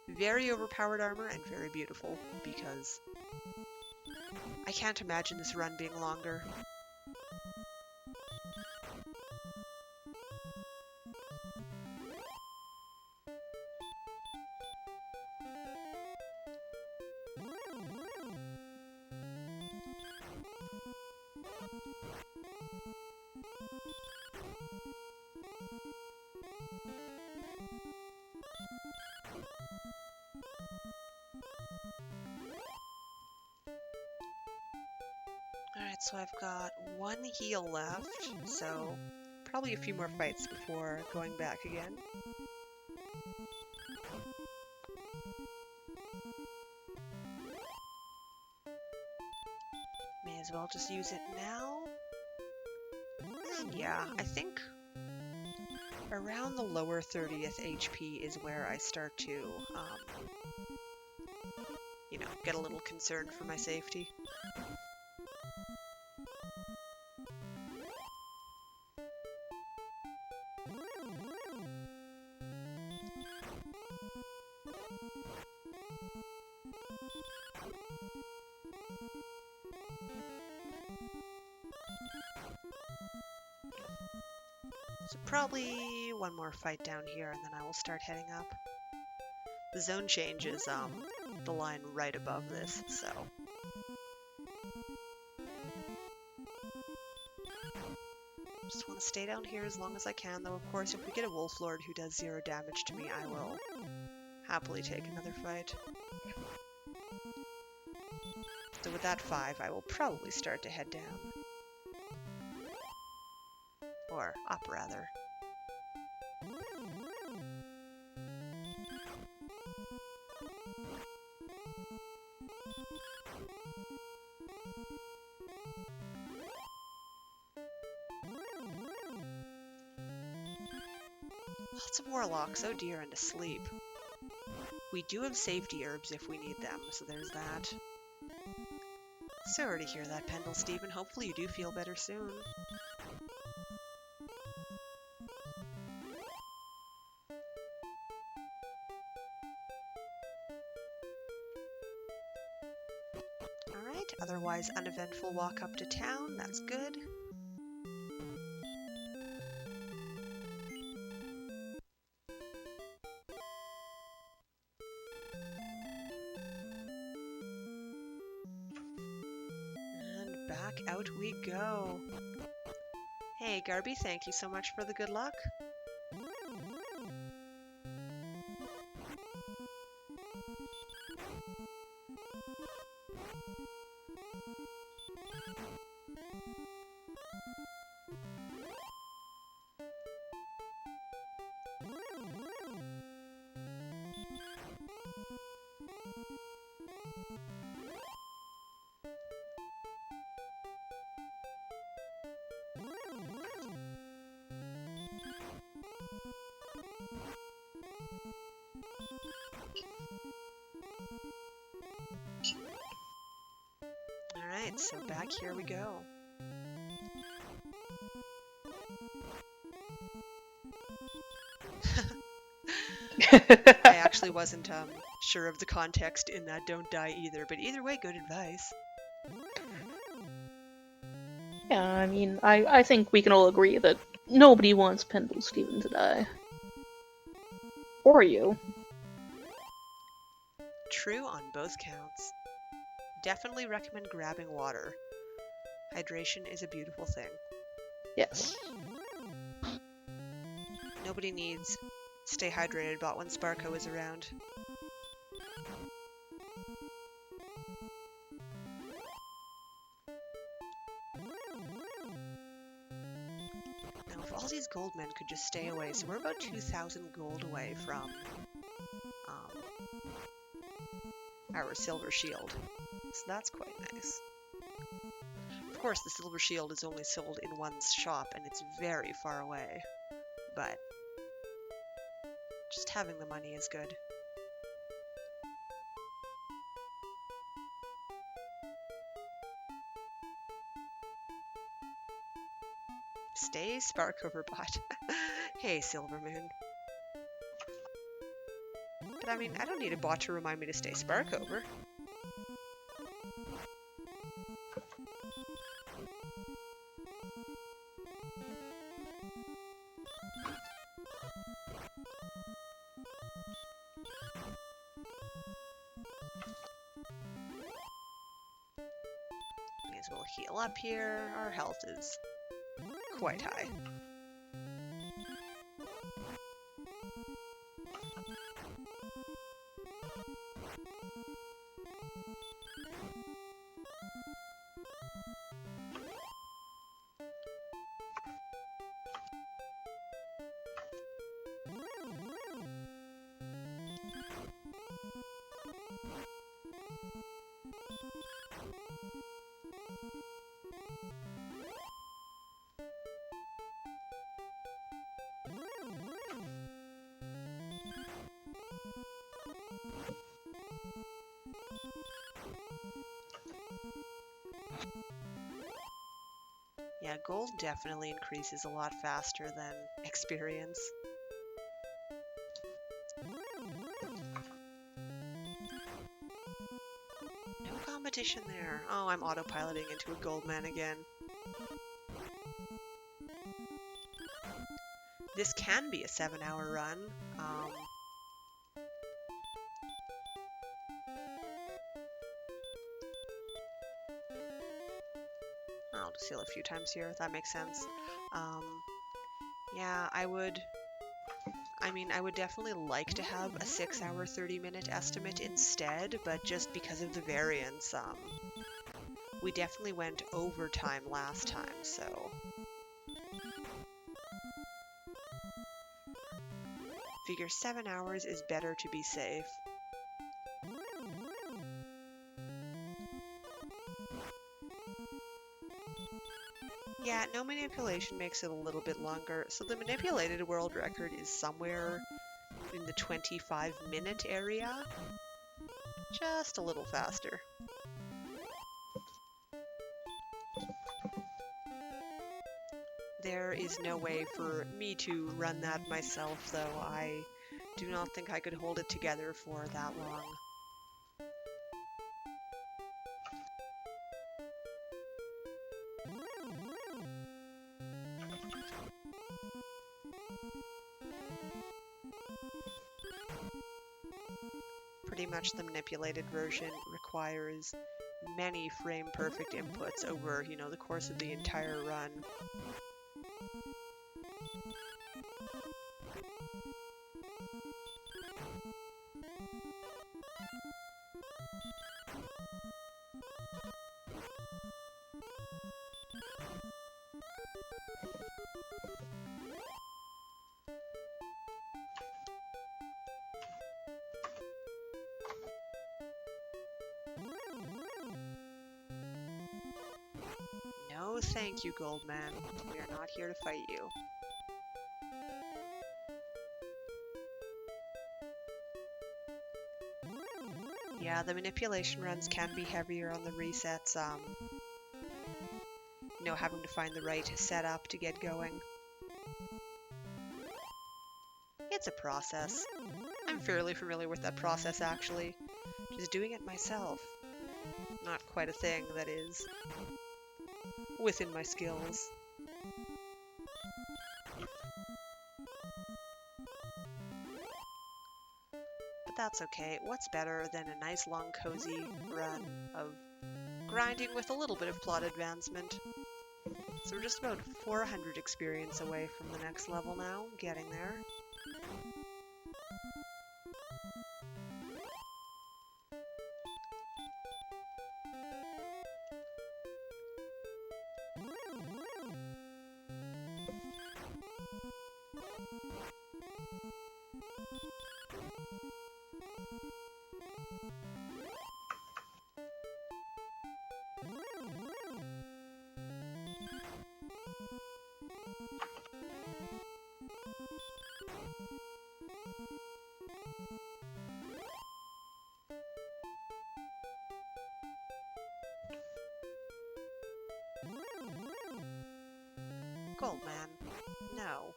very overpowered armor and very beautiful, because I can't imagine this run being longer. Alright, so I've got 1 heal left, so probably a few more fights before going back again. May as well just use it now. And yeah, I think around the lower 30th HP is where I start to, you know, get a little concerned for my safety. So probably one more fight down here and then I will start heading up. The zone change is the line right above this, so. Just want to stay down here as long as I can, though of course if we get a Wolf Lord who does 0 damage to me, I will happily take another fight. So with that 5, I will probably start to head down. Or up, rather. Lots of warlocks, oh dear, and asleep. We do have safety herbs if we need them, so there's that. Sorry to hear that, Pendle Stephen. Hopefully you do feel better soon. Alright, otherwise uneventful walk up to town, that's good. And back out we go. Hey Garby, thank you so much for the good luck. Alright, so back here we go. I actually wasn't sure of the context in that don't die either, but either way, good advice. Yeah, I mean, I think we can all agree that nobody wants Pendle Steven to die. Or you. True on both counts. Definitely recommend grabbing water. Hydration is a beautiful thing. Yes. Nobody needs stay hydrated bot when Sparko is around. Now, if all these gold men could just stay away, so we're about 2,000 gold away from our silver shield. So that's quite nice. Of course, the silver shield is only sold in one's shop, and it's very far away. But just having the money is good. Stay Sparkover bot. Hey, Silvermoon. But I mean, I don't need a bot to remind me to stay Sparkover. May as well heal up here. Our health is quite high. Yeah, gold definitely increases a lot faster than experience. No competition there. Oh, I'm autopiloting into a gold man again. This can be a 7-hour run. I'll just heal a few times here, if that makes sense. Yeah, I would definitely like to have a 6-hour, 30-minute estimate instead, but just because of the variance, we definitely went overtime last time, so figure 7 hours is better to be safe. Yeah, no manipulation makes it a little bit longer. So the manipulated world record is somewhere in the 25-minute area. Just a little faster. There is no way for me to run that myself, though. I do not think I could hold it together for that long. Pretty much the manipulated version requires many frame perfect inputs over, the course of the entire run. No, thank you, Goldman. We are not here to fight you. Yeah, the manipulation runs can be heavier on the resets, having to find the right setup to get going. It's a process. I'm fairly familiar with that process, actually. Just doing it myself. Not quite a thing that is within my skills. But that's okay. What's better than a nice long cozy run of grinding with a little bit of plot advancement? So we're just about 400 experience away from the next level now, getting there. Goldman. No.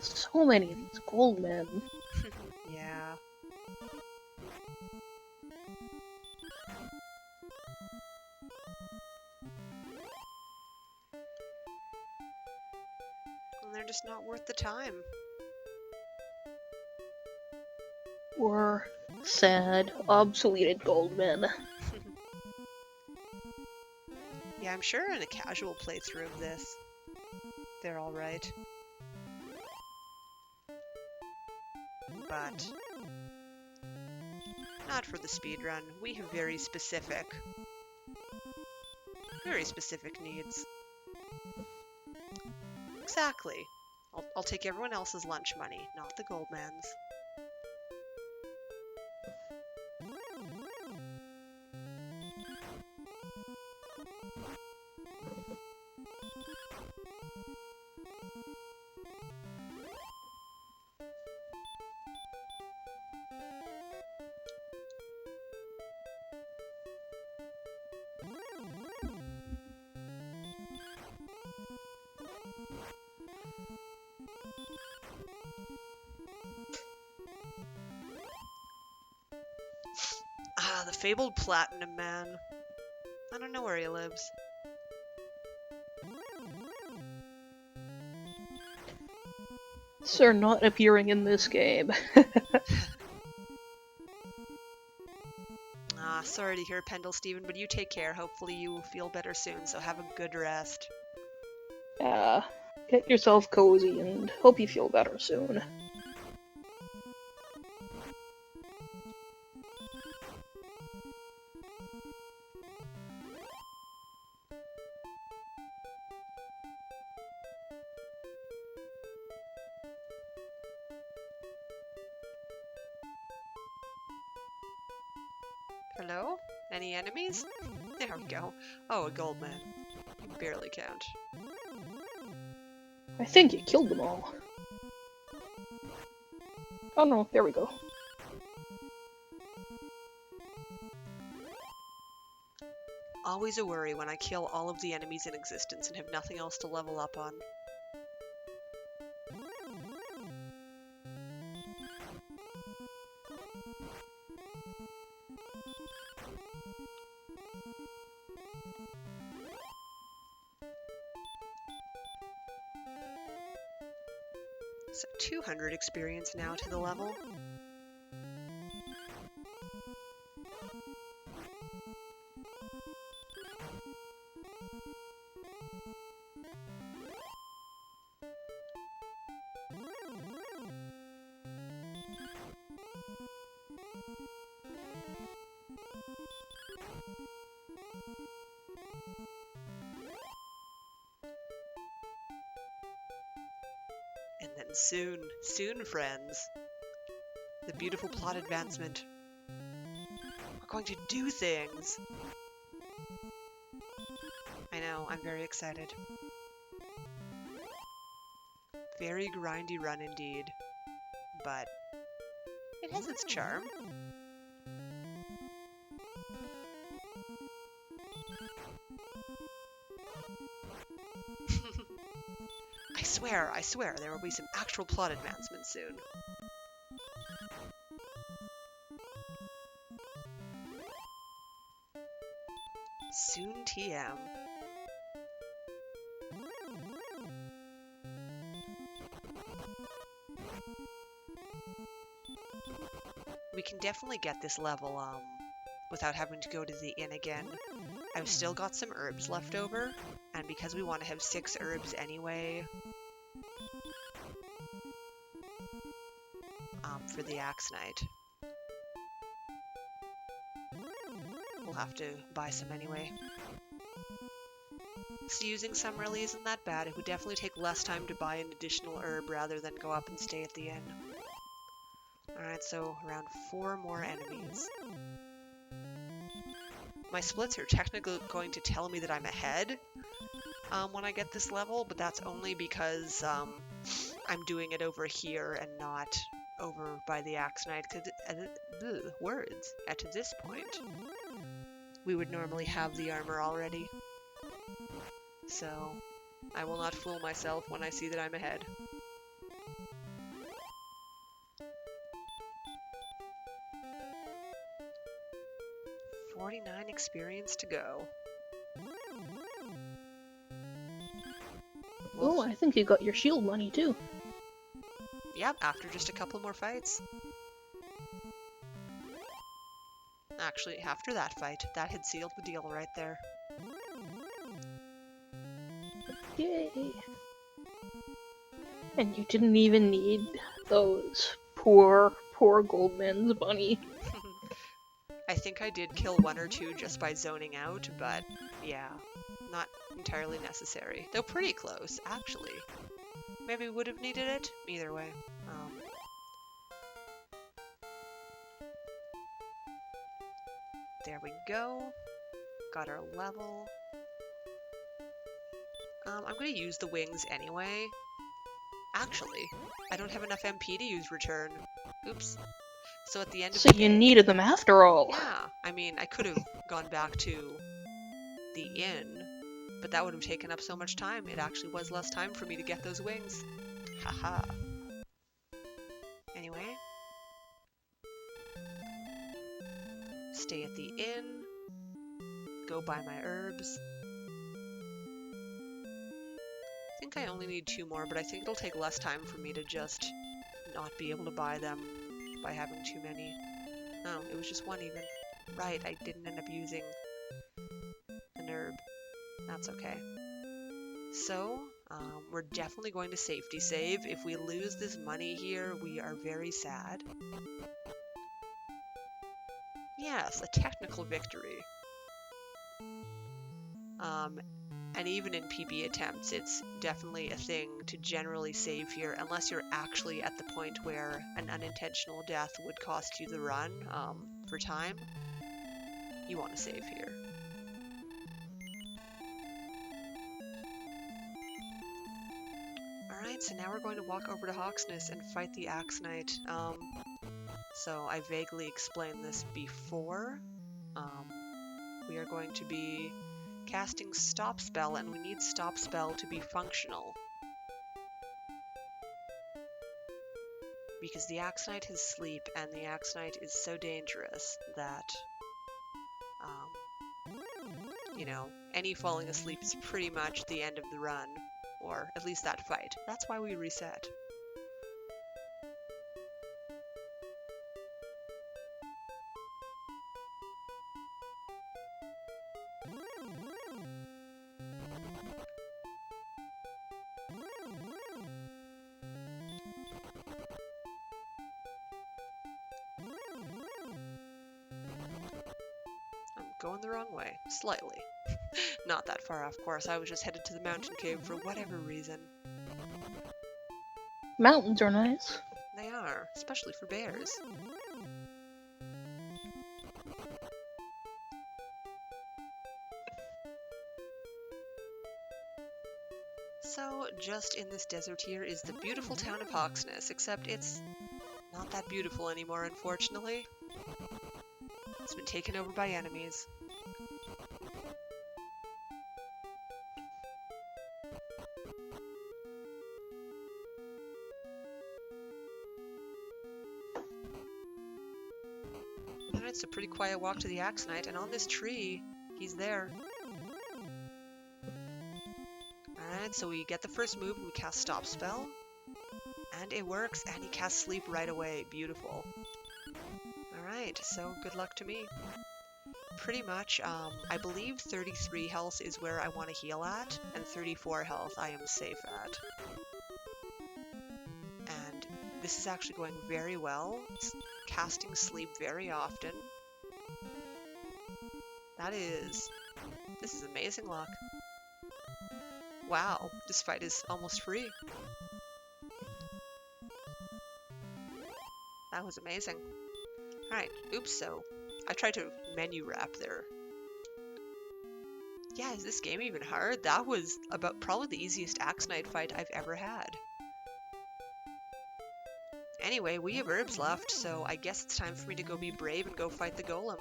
So many of these gold men. Yeah. And they're just not worth the time. Or sad, obsoleted gold men. Yeah, I'm sure in a casual playthrough of this, they're alright. But not for the speedrun. We have very specific needs. Exactly. I'll take everyone else's lunch money, not the Goldman's. Ah, the fabled Platinum Man. I don't know where he lives. Sir not appearing in this game. Ah, sorry to hear, Pendle Steven, but you take care. Hopefully you will feel better soon, so have a good rest. Get yourself cozy and hope you feel better soon. Hello? Any enemies? There we go. Oh, a Goldman. You barely count. I think you killed them all. Oh no, there we go. Always a worry when I kill all of the enemies in existence and have nothing else to level up on. So 200 experience now to the level. And then soon friends, the beautiful plot advancement. We're going to do things. I know, I'm very excited. Very grindy run indeed, but it has its charm. I swear, there will be some actual plot advancements soon. Soon TM. We can definitely get this level without having to go to the inn again. I've still got some herbs left over, and because we want to have 6 herbs anyway, for the Axe Knight, we'll have to buy some anyway. So using some really isn't that bad. It would definitely take less time to buy an additional herb rather than go up and stay at the inn. Alright, so around 4 more enemies. My splits are technically going to tell me that I'm ahead when I get this level, but that's only because I'm doing it over here and not over by the Axe Knight, because words, at this point, we would normally have the armor already. So, I will not fool myself when I see that I'm ahead. $49 experience to go. Oh, I think you got your shield money too. Yep, after just a couple more fights. Actually, after that fight, that had sealed the deal right there. Yay! And you didn't even need those poor Goldman's bunny. I think I did kill 1 or 2 just by zoning out, but yeah, not entirely necessary. Though pretty close, actually. Maybe would have needed it? Either way. There we go. Got our level. I'm going to use the wings anyway. Actually, I don't have enough MP to use return. Oops. So at the end of So the you day, needed them after all. yeah, I mean, I could have gone back to the inn, but that would have taken up so much time. It actually was less time for me to get those wings. Haha. Anyway. Stay at the inn. Go buy my herbs. I think I only need 2 more, but I think it'll take less time for me to just not be able to buy them by having too many. Oh, it was just 1 even. Right, I didn't end up using an herb. That's okay. So, we're definitely going to safety save. If we lose this money here, we are very sad. Yes, a technical victory. And even in PB attempts, it's definitely a thing to generally save here, unless you're actually at the point where an unintentional death would cost you the run for time. You want to save here. Alright, so now we're going to walk over to Hawksness and fight the Axe Knight. So I vaguely explained this before. We are going to be casting Stop Spell, and we need Stop Spell to be functional. Because the Axe Knight has sleep, and the Axe Knight is so dangerous that, you know, any falling asleep is pretty much the end of the run, or at least that fight. That's why we reset. Going the wrong way. Slightly. Not that far off course. I was just headed to the mountain cave for whatever reason. Mountains are nice. They are, especially for bears. So, just in this desert here is the beautiful town of Hawksness, except it's not that beautiful anymore, unfortunately. It's been taken over by enemies. Alright, so pretty quiet walk to the Axe Knight, and on this tree, he's there. Alright, so we get the first move, and we cast Stop Spell. And it works, and he casts Sleep right away. Beautiful. Alright, so good luck to me. Pretty much, I believe 33 health is where I want to heal at, and 34 health I am safe at. And this is actually going very well. It's casting Sleep very often. This is amazing luck. Wow, this fight is almost free. That was amazing. Alright, oops, so I tried to menu wrap there. Yeah, is this game even hard? That was about probably the easiest Axe Knight fight I've ever had. Anyway, we have herbs left, so I guess it's time for me to go be brave and go fight the golem.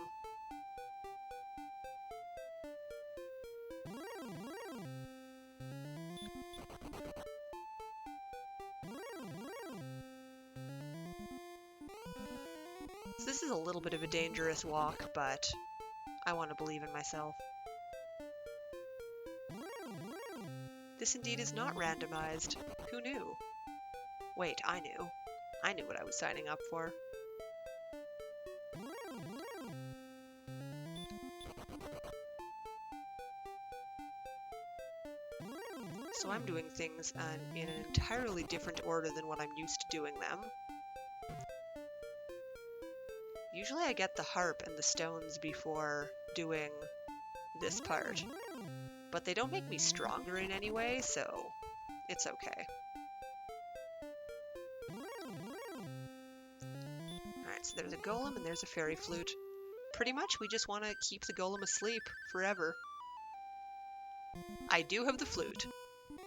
So this is a little bit of a dangerous walk, but I want to believe in myself. This indeed is not randomized. Who knew? Wait, I knew. I knew what I was signing up for. So I'm doing things in an entirely different order than what I'm used to doing them. Usually I get the harp and the stones before doing this part, but they don't make me stronger in any way, so it's okay. Alright, so there's a golem and there's a fairy flute. Pretty much we just want to keep the golem asleep forever. I do have the flute,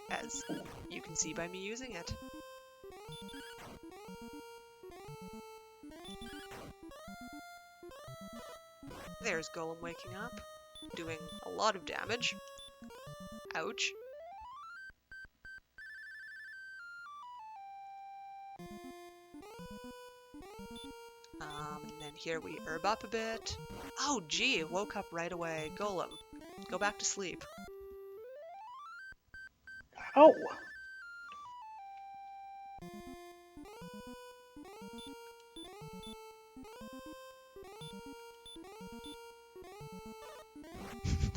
as you can see by me using it. There's Golem waking up, doing a lot of damage. Ouch. And then here we herb up a bit. Oh gee, it woke up right away. Golem, go back to sleep. Oh.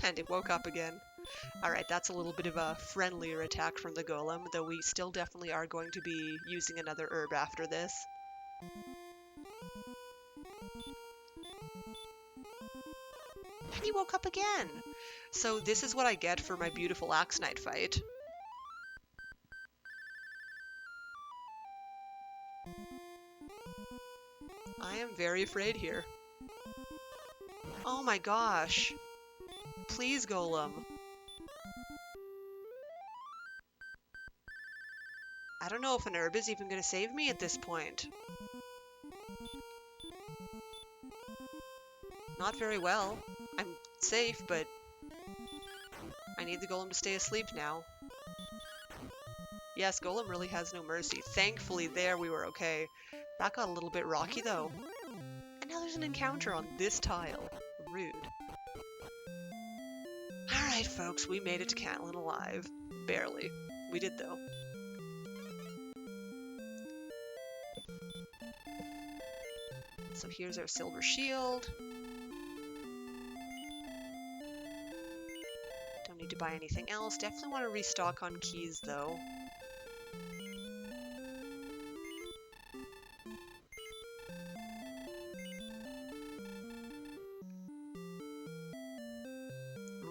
And it woke up again. Alright, that's a little bit of a friendlier attack from the golem, though we still definitely are going to be using another herb after this. And he woke up again! So this is what I get for my beautiful Axe Knight fight. I am very afraid here. Oh my gosh! Please, Golem. I don't know if an herb is even going to save me at this point. Not very well. I'm safe, but I need the golem to stay asleep now. Yes, golem really has no mercy. Thankfully, there we were okay. That got a little bit rocky, though. And now there's an encounter on this tile. Rude. Alright, folks, we made it to Catlin alive. Barely. We did, though. So here's our silver shield. Don't need to buy anything else. Definitely want to restock on keys, though.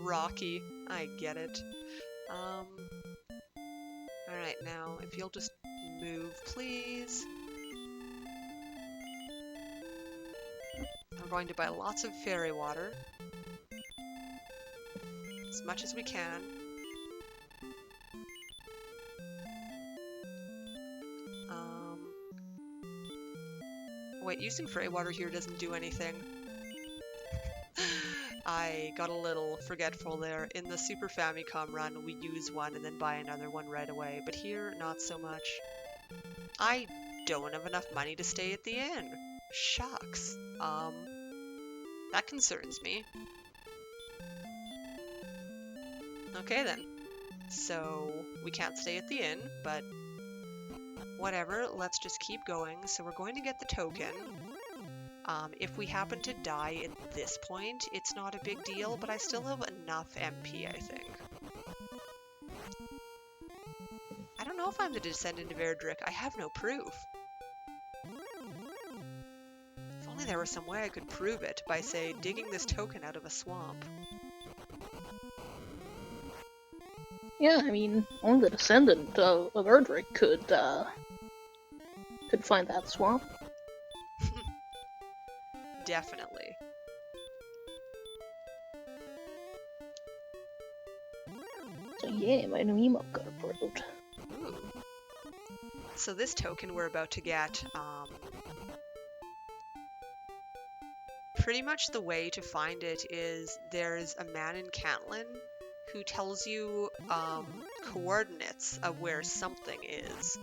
Rocky. I get it. Alright, now, if you'll just move, please. We're going to buy lots of fairy water. As much as we can. Wait, using fairy water here doesn't do anything. I got a little forgetful there. In the Super Famicom run, we use one and then buy another one right away, but here, not so much. I don't have enough money to stay at the inn. Shucks. That concerns me. Okay then. So we can't stay at the inn, but whatever, let's just keep going. So we're going to get the token. If we happen to die at this point, it's not a big deal, but I still have enough MP, I think. I don't know if I'm the descendant of Erdrick. I have no proof. If only there was some way I could prove it by, say, digging this token out of a swamp. Yeah, I mean, only the descendant of Erdrick could find that swamp. Definitely. So yeah, my new emote got approved. Ooh. So this token we're about to get, pretty much the way to find it is there's a man in Cantlin who tells you coordinates of where something is.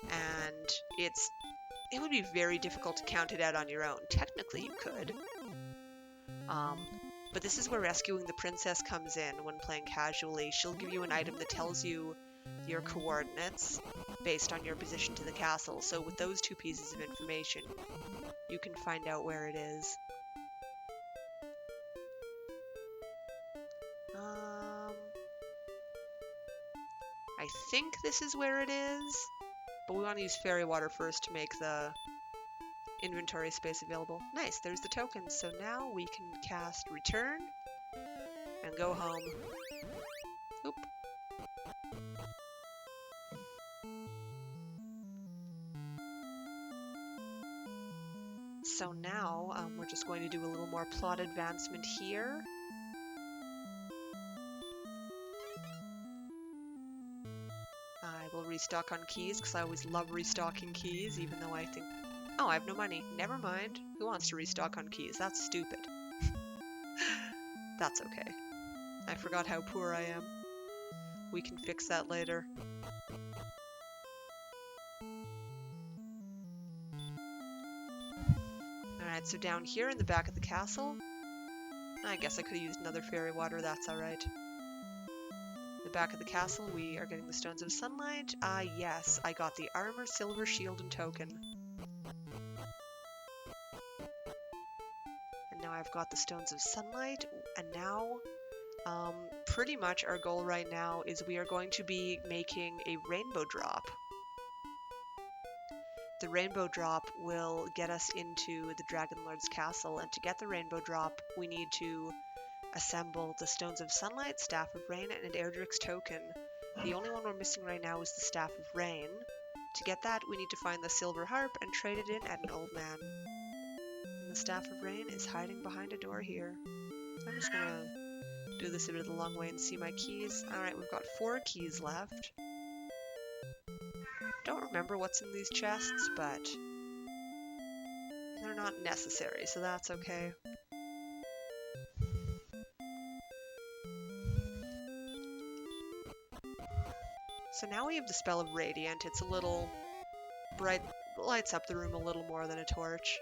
And it would be very difficult to count it out on your own. Technically you could. But this is where rescuing the princess comes in when playing casually. She'll give you an item that tells you your coordinates based on your position to the castle. So with those two pieces of information, you can find out where it is. I think this is where it is, but we want to use fairy water first to make the inventory space available. Nice, there's the token. So now we can cast return and go home. Oop. So now we're just going to do a little more plot advancement here. I will restock on keys because I always love restocking keys, even though I think, oh, I have no money. Never mind. Who wants to restock on keys? That's stupid. That's okay. I forgot how poor I am. We can fix that later. Alright, so down here in the back of the castle, I guess I could have used another fairy water, that's alright. The back of the castle, we are getting the Stones of Sunlight. Yes, I got the armor, silver, shield, and token. And now I've got the Stones of Sunlight, and now, pretty much our goal right now is we are going to be making a rainbow drop. The rainbow drop will get us into the Dragon Lord's castle, and to get the rainbow drop, we need to assemble the Stones of Sunlight, Staff of Rain, and Erdrick's token. The only one we're missing right now is the Staff of Rain. To get that, we need to find the silver harp and trade it in at an old man. And the Staff of Rain is hiding behind a door here. I'm just gonna do this a bit of the long way and see my keys. Alright, we've got 4 keys left. Don't remember what's in these chests, but they're not necessary, so that's okay. So now we have the spell of Radiant. It's a little bright, lights up the room a little more than a torch.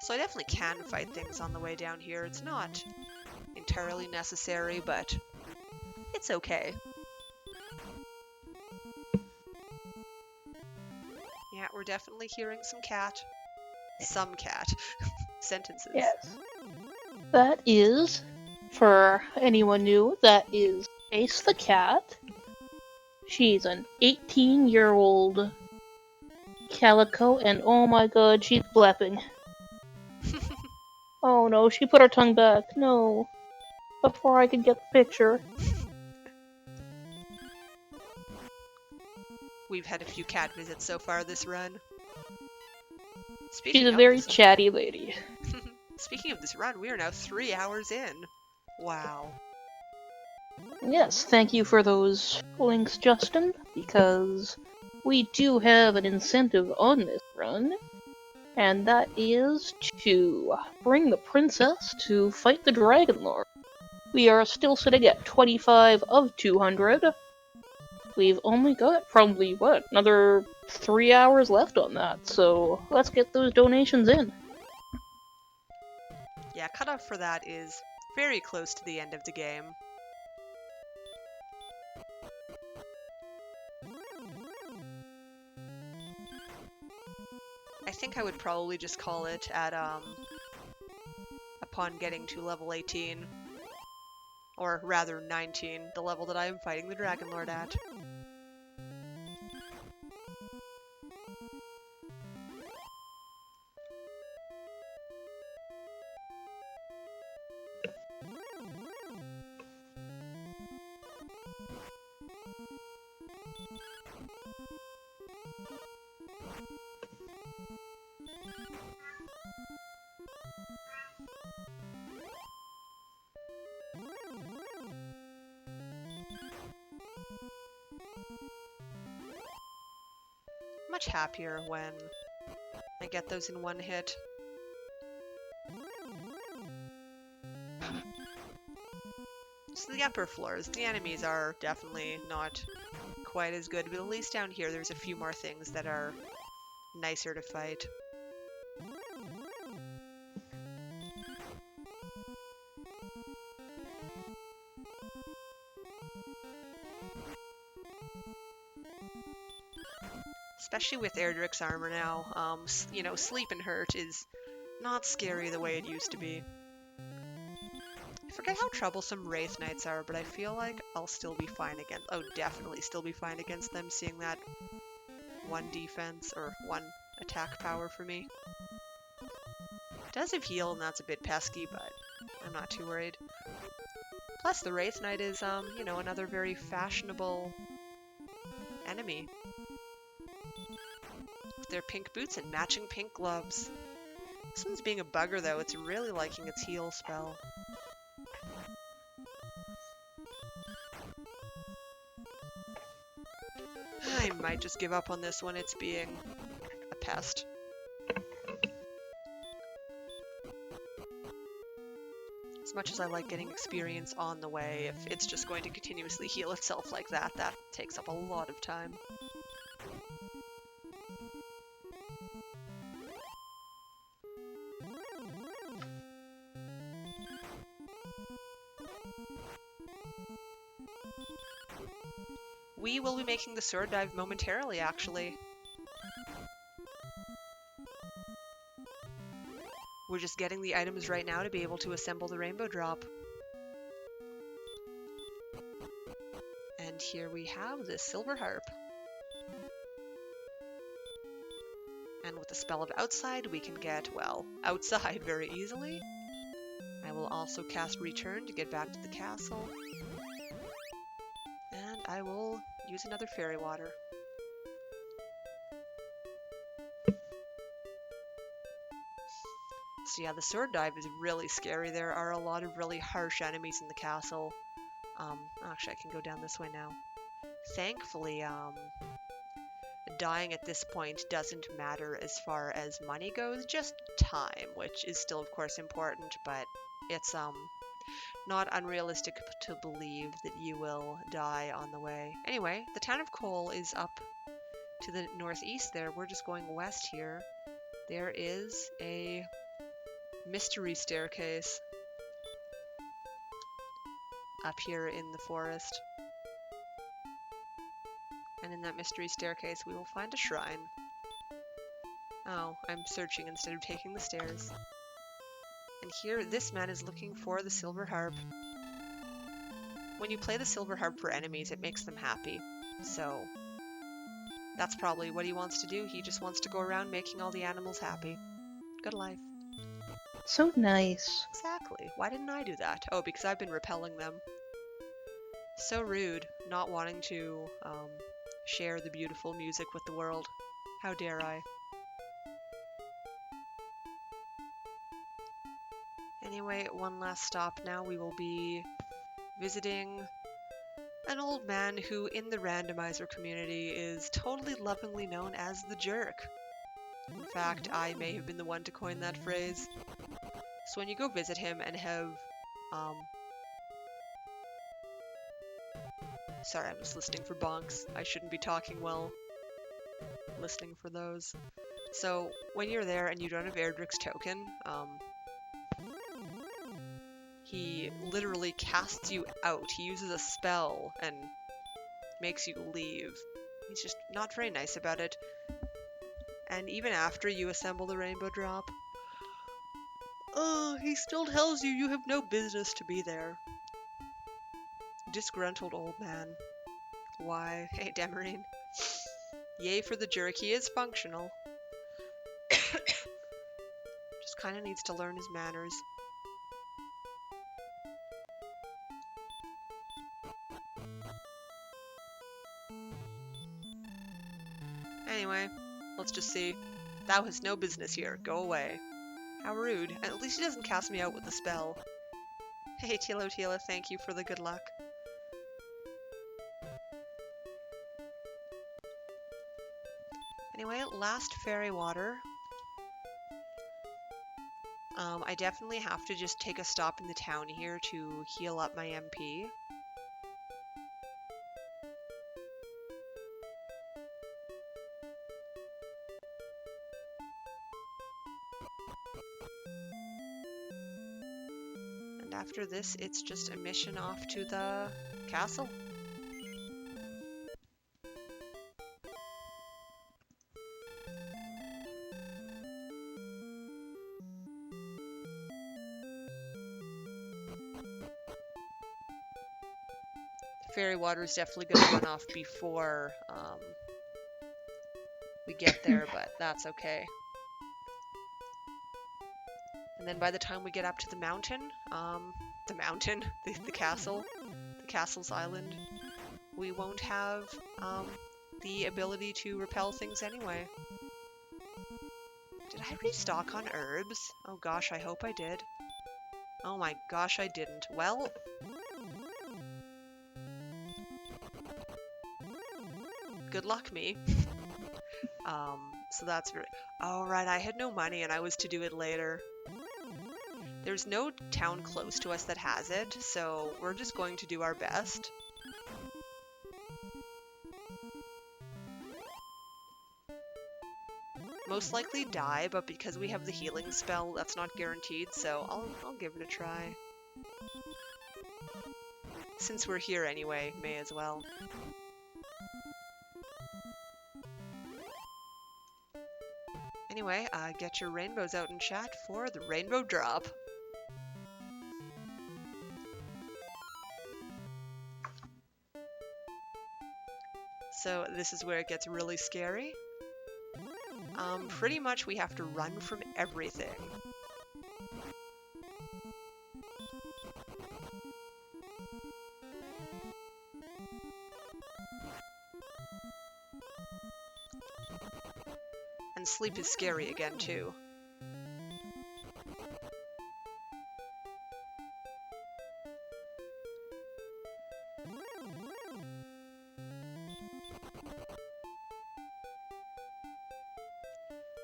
So I definitely can fight things on the way down here. It's not entirely necessary, but it's okay. Yeah, we're definitely hearing some cat. Some cat. Sentences. Yes. That is, for anyone new, that is Ace the cat. She's an 18-year-old calico, and oh my god, she's blepping. Oh no, she put her tongue back. No. Before I could get the picture. We've had a few cat visits so far this run. She's a very chatty lady. Speaking of this run, we are now 3 hours in. Wow. Yes, thank you for those links, Justin, because we do have an incentive on this run, and that is to bring the princess to fight the Dragon Lord. We are still sitting at 25 of 200, we've only got probably, what, another 3 hours left on that, so let's get those donations in. Yeah, cutoff for that is very close to the end of the game. I think I would probably just call it at, upon getting to level 18. Or rather 19, the level that I am fighting the Dragon Lord at. Much happier when I get those in one hit. So the upper floors, the enemies are definitely not quite as good, but at least down here there's a few more things that are nicer to fight. Especially with Erdrick's armor now, you know, Sleep and Hurt is not scary the way it used to be. I forget how troublesome Wraith Knights are, but I feel like I'll still be fine against— oh, definitely still be fine against them, seeing that one defense, or one attack power for me. It does have heal, and that's a bit pesky, but I'm not too worried. Plus, the Wraith Knight is, you know, another very fashionable enemy. With their pink boots and matching pink gloves. This one's being a bugger, though. It's really liking its heal spell. I might just give up on this one. It's being a pest. As much as I like getting experience on the way, if it's just going to continuously heal itself like that, that takes up a lot of time. We will be making the sword dive momentarily, actually. We're just getting the items right now to be able to assemble the rainbow drop. And here we have the silver harp. And with the spell of outside, we can get, well, outside very easily. I will also cast return to get back to the castle. And I will use another fairy water. So yeah, the sword dive is really scary. There are a lot of really harsh enemies in the castle. Actually, I can go down this way now. Thankfully, dying at this point doesn't matter as far as money goes, just time, which is still, of course, important, but it's, not unrealistic to believe that you will die on the way. Anyway, the town of Cole is up to the northeast there. We're just going west here. There is a mystery staircase up here in the forest. And in that mystery staircase we will find a shrine. Oh, I'm searching instead of taking the stairs. And here, this man is looking for the silver harp. When you play the silver harp for enemies, it makes them happy. So, that's probably what he wants to do. He just wants to go around making all the animals happy. Good life. So nice. Exactly. Why didn't I do that? Oh, because I've been repelling them. So rude, not wanting to, share the beautiful music with the world. How dare I? Anyway, one last stop now. We will be visiting an old man who, in the randomizer community, is totally lovingly known as the jerk. In fact, I may have been the one to coin that phrase. So when you go visit him and have, Sorry, I'm just listening for bonks. I shouldn't be talking while listening for those. So when you're there and you don't have Erdrick's token, he literally casts you out. He uses a spell and makes you leave. He's just not very nice about it. And even after you assemble the rainbow drop, he still tells you have no business to be there. Disgruntled old man. Why? Hey, Demarine. Yay for the jerk. He is functional. Just kind of needs to learn his manners. Anyway, let's just see. Thou hast no business here. Go away. How rude. At least he doesn't cast me out with the spell. Hey, Tila, thank you for the good luck. Anyway, last fairy water. I definitely have to just take a stop in the town here to heal up my MP. And after this, it's just a mission off to the castle. Fairy water is definitely going to run off before we get there, but that's okay. And then by the time we get up to the mountain, the castle, the castle's island, we won't have the ability to repel things anyway. Did I restock on herbs? Oh gosh, I hope I did. Oh my gosh, I didn't. Well, good luck me. So that's very... Oh right, I had no money and I was to do it later. There's no town close to us that has it, so we're just going to do our best. Most likely die, but because we have the healing spell, that's not guaranteed, so I'll give it a try. Since we're here anyway, may as well. Anyway, get your rainbows out in chat for the rainbow drop. So this is where it gets really scary. Pretty much we have to run from everything. And sleep is scary again too.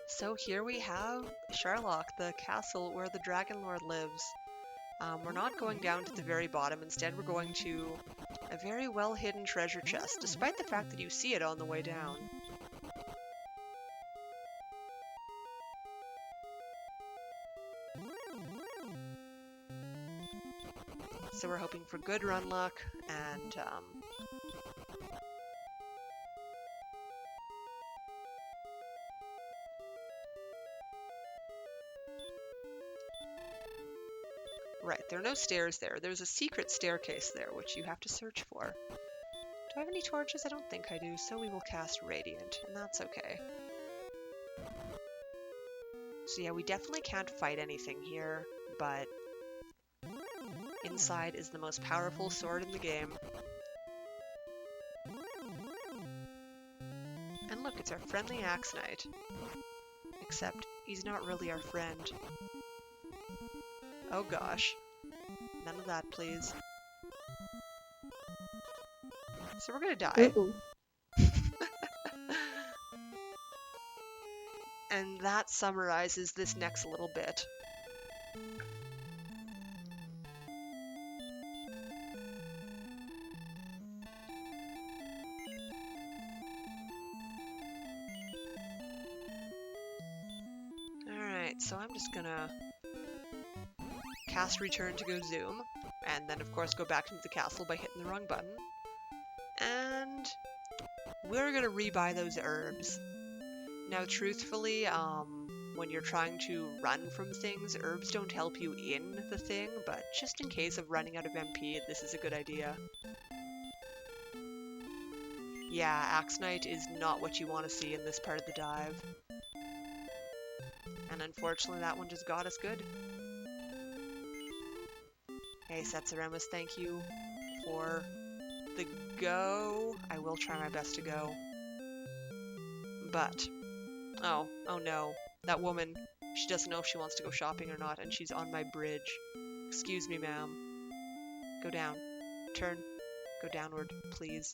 So here we have Sherlock, the castle where the Dragon Lord lives. We're not going down to the very bottom, instead we're going to a very well hidden treasure chest, despite the fact that you see it on the way down. So we're hoping for good run luck, and right, there are no stairs there. There's a secret staircase there, which you have to search for. Do I have any torches? I don't think I do, so we will cast Radiant, and that's okay. So yeah, we definitely can't fight anything here, but inside is the most powerful sword in the game. And look, it's our friendly Axe Knight. Except, he's not really our friend. Oh gosh. None of that, please. So we're gonna die. And that summarizes this next little bit. Alright, so I'm just gonna cast return to go zoom, and then of course go back into the castle by hitting the wrong button. And we're gonna rebuy those herbs. Now truthfully, when you're trying to run from things, herbs don't help you in the thing, but just in case of running out of MP, this is a good idea. Yeah, Axe Knight is not what you want to see in this part of the dive. And unfortunately that one just got us good. Hey Setsuramus, thank you for the go. I will try my best to go. But, oh no. That woman, she doesn't know if she wants to go shopping or not, and she's on my bridge. Excuse me, ma'am. Go down. Turn. Go downward, please.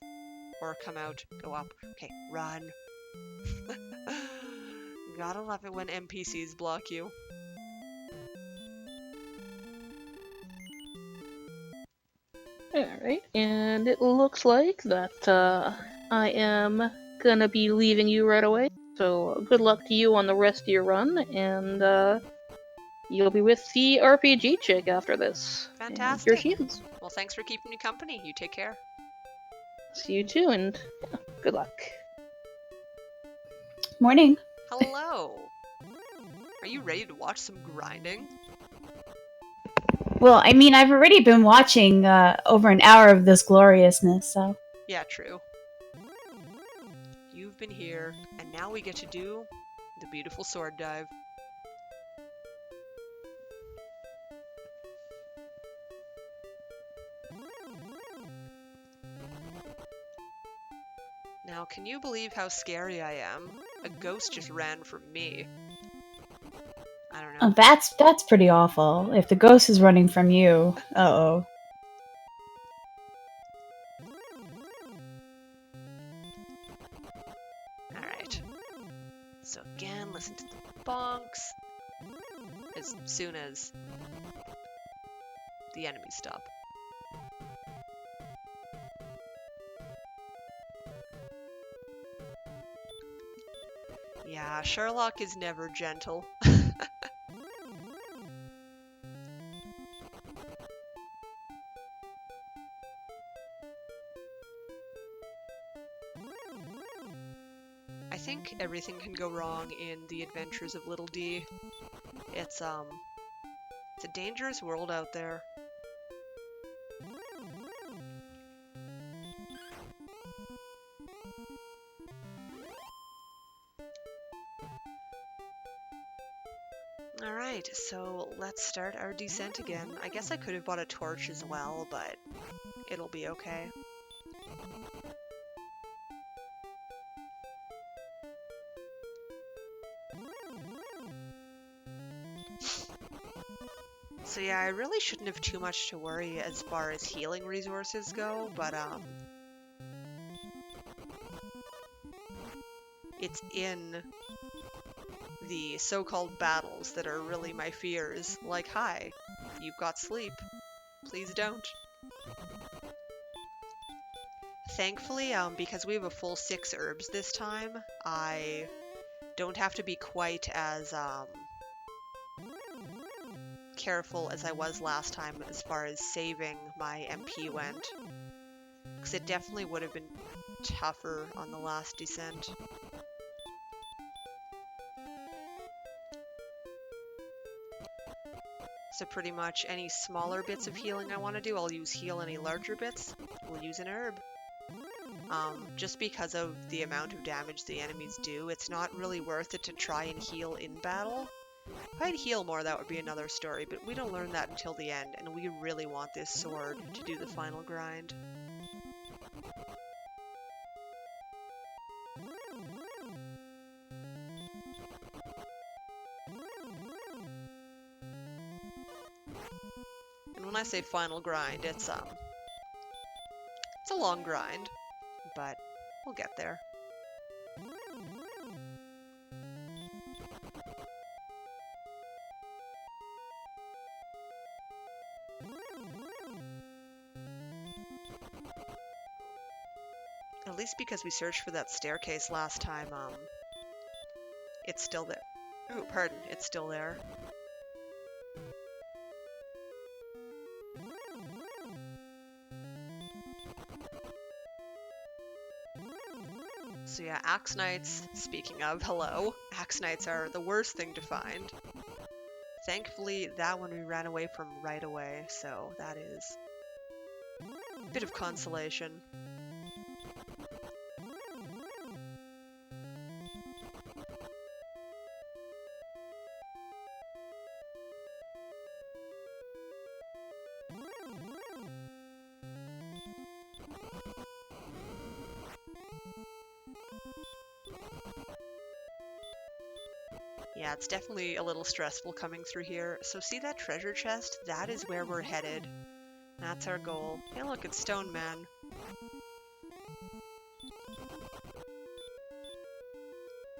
Or come out. Go up. Okay, run. Gotta love it when NPCs block you. Alright, and it looks like that I am gonna be leaving you right away. So good luck to you on the rest of your run, and you'll be with the RPG chick after this. And here Fantastic. she is. Well, thanks for keeping me company. You take care. See you too, and yeah, good luck. Morning. Hello. Are you ready to watch some grinding? Well, I mean, I've already been watching over an hour of this gloriousness, so. Yeah, true. You've been here, and now we get to do the beautiful sword dive. Now, can you believe how scary I am? A ghost just ran from me. I don't know. Oh, that's pretty awful. If the ghost is running from you, uh-oh. Alright. So again, listen to the bonks. As soon as the enemies stop. Yeah, Sherlock is never gentle. I think everything can go wrong in The Adventures of Little D. It's a dangerous world out there. Alright, so let's start our descent again. I guess I could have bought a torch as well, but it'll be okay. So yeah, I really shouldn't have too much to worry as far as healing resources go, but it's in the so-called battles that are really my fears. Like, hi, you've got sleep. Please don't. Thankfully, because we have a full 6 herbs this time, I don't have to be quite as careful as I was last time as far as saving my MP went. Because it definitely would have been tougher on the last descent. So pretty much any smaller bits of healing I want to do, I'll use heal. Any larger bits, we'll use an herb. Just because of the amount of damage the enemies do, it's not really worth it to try and heal in battle. If I'd heal more, that would be another story, but we don't learn that until the end, and we really want this sword to do the final grind. And when I say final grind, it's a long grind, but we'll get there. At least because we searched for that staircase last time, it's still there. Ooh, pardon, it's still there. So yeah, Axe Knights, speaking of, hello, Axe Knights are the worst thing to find. Thankfully, that one we ran away from right away, so that is a bit of consolation. Yeah, it's definitely a little stressful coming through here. So see that treasure chest? That is where we're headed. That's our goal. Hey look, it's Stone Man.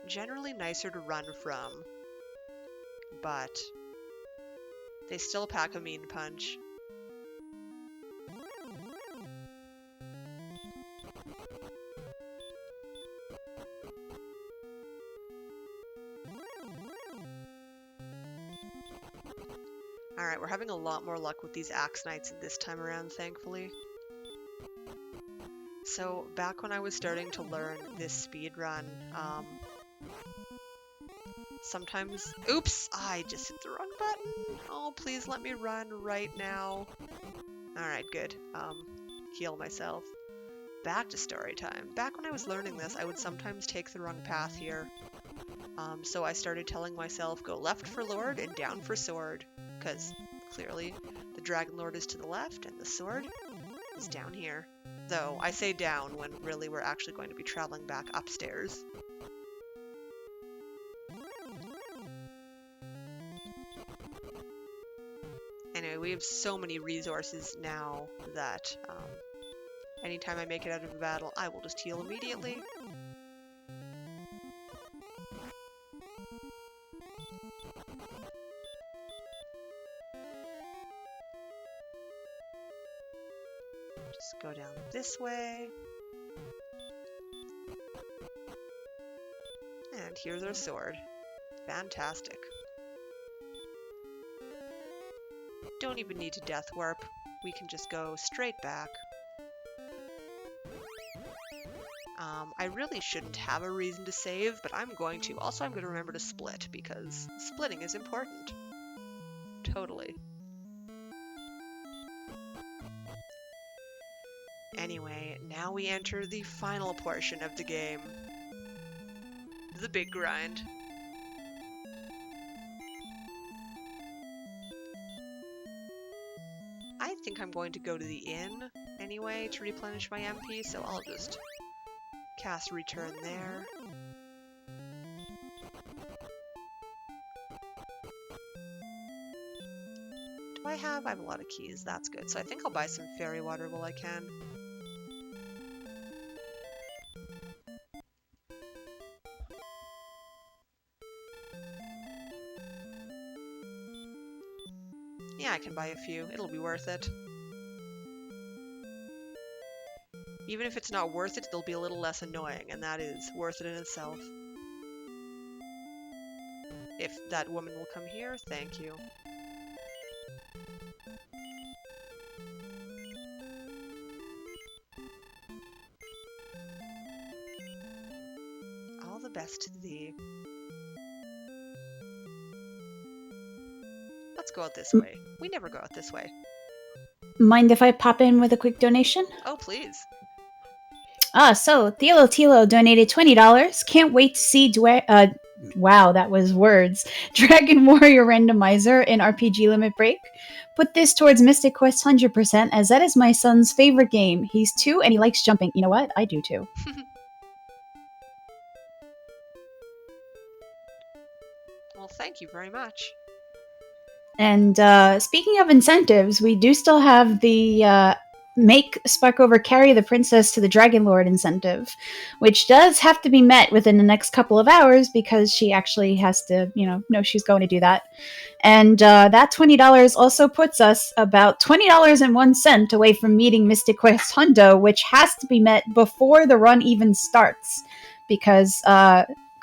Generally nicer to run from, but they still pack a mean punch. Alright, we're having a lot more luck with these Axe Knights this time around, thankfully. So, back when I was starting to learn this speed run, sometimes... Oops! I just hit the wrong button! Oh, please let me run right now. Alright, good. Heal myself. Back to story time. Back when I was learning this, I would sometimes take the wrong path here. So I started telling myself, go left for Lord and down for sword. Because, clearly, the Dragon Lord is to the left and the sword is down here. Though, I say down when really we're actually going to be traveling back upstairs. Anyway, we have so many resources now that anytime I make it out of a battle, I will just heal immediately. Just go down this way. And here's our sword. Fantastic. Don't even need to death warp. We can just go straight back. I really shouldn't have a reason to save, but I'm going to. Also, I'm going to remember to split, because splitting is important. Totally. Anyway, now we enter the final portion of the game. The big grind. I think I'm going to go to the inn anyway to replenish my MP, so I'll just cast return there. Do I have? I have a lot of keys. That's good. So I think I'll buy some fairy water while I can. Yeah, I can buy a few. It'll be worth it. Even if it's not worth it, they'll be a little less annoying, and that is worth it in itself. If that woman will come here, thank you. All the best to thee. Let's go out this way. We never go out this way. Mind if I pop in with a quick donation? Oh, please. So Thielo Tilo donated $20. Can't wait to see wow, that was words. Dragon Warrior Randomizer in RPG Limit Break. Put this towards Mystic Quest 100%, as that is my son's favorite game. He's 2 and he likes jumping. You know what? I do too. Well, thank you very much. And speaking of incentives, we do still have the make Sparkover carry the princess to the Dragon Lord incentive, which does have to be met within the next couple of hours because she actually has to, know she's going to do that. And that $20 also puts us about $20.01 away from meeting Mystic Quest Hundo, which has to be met before the run even starts because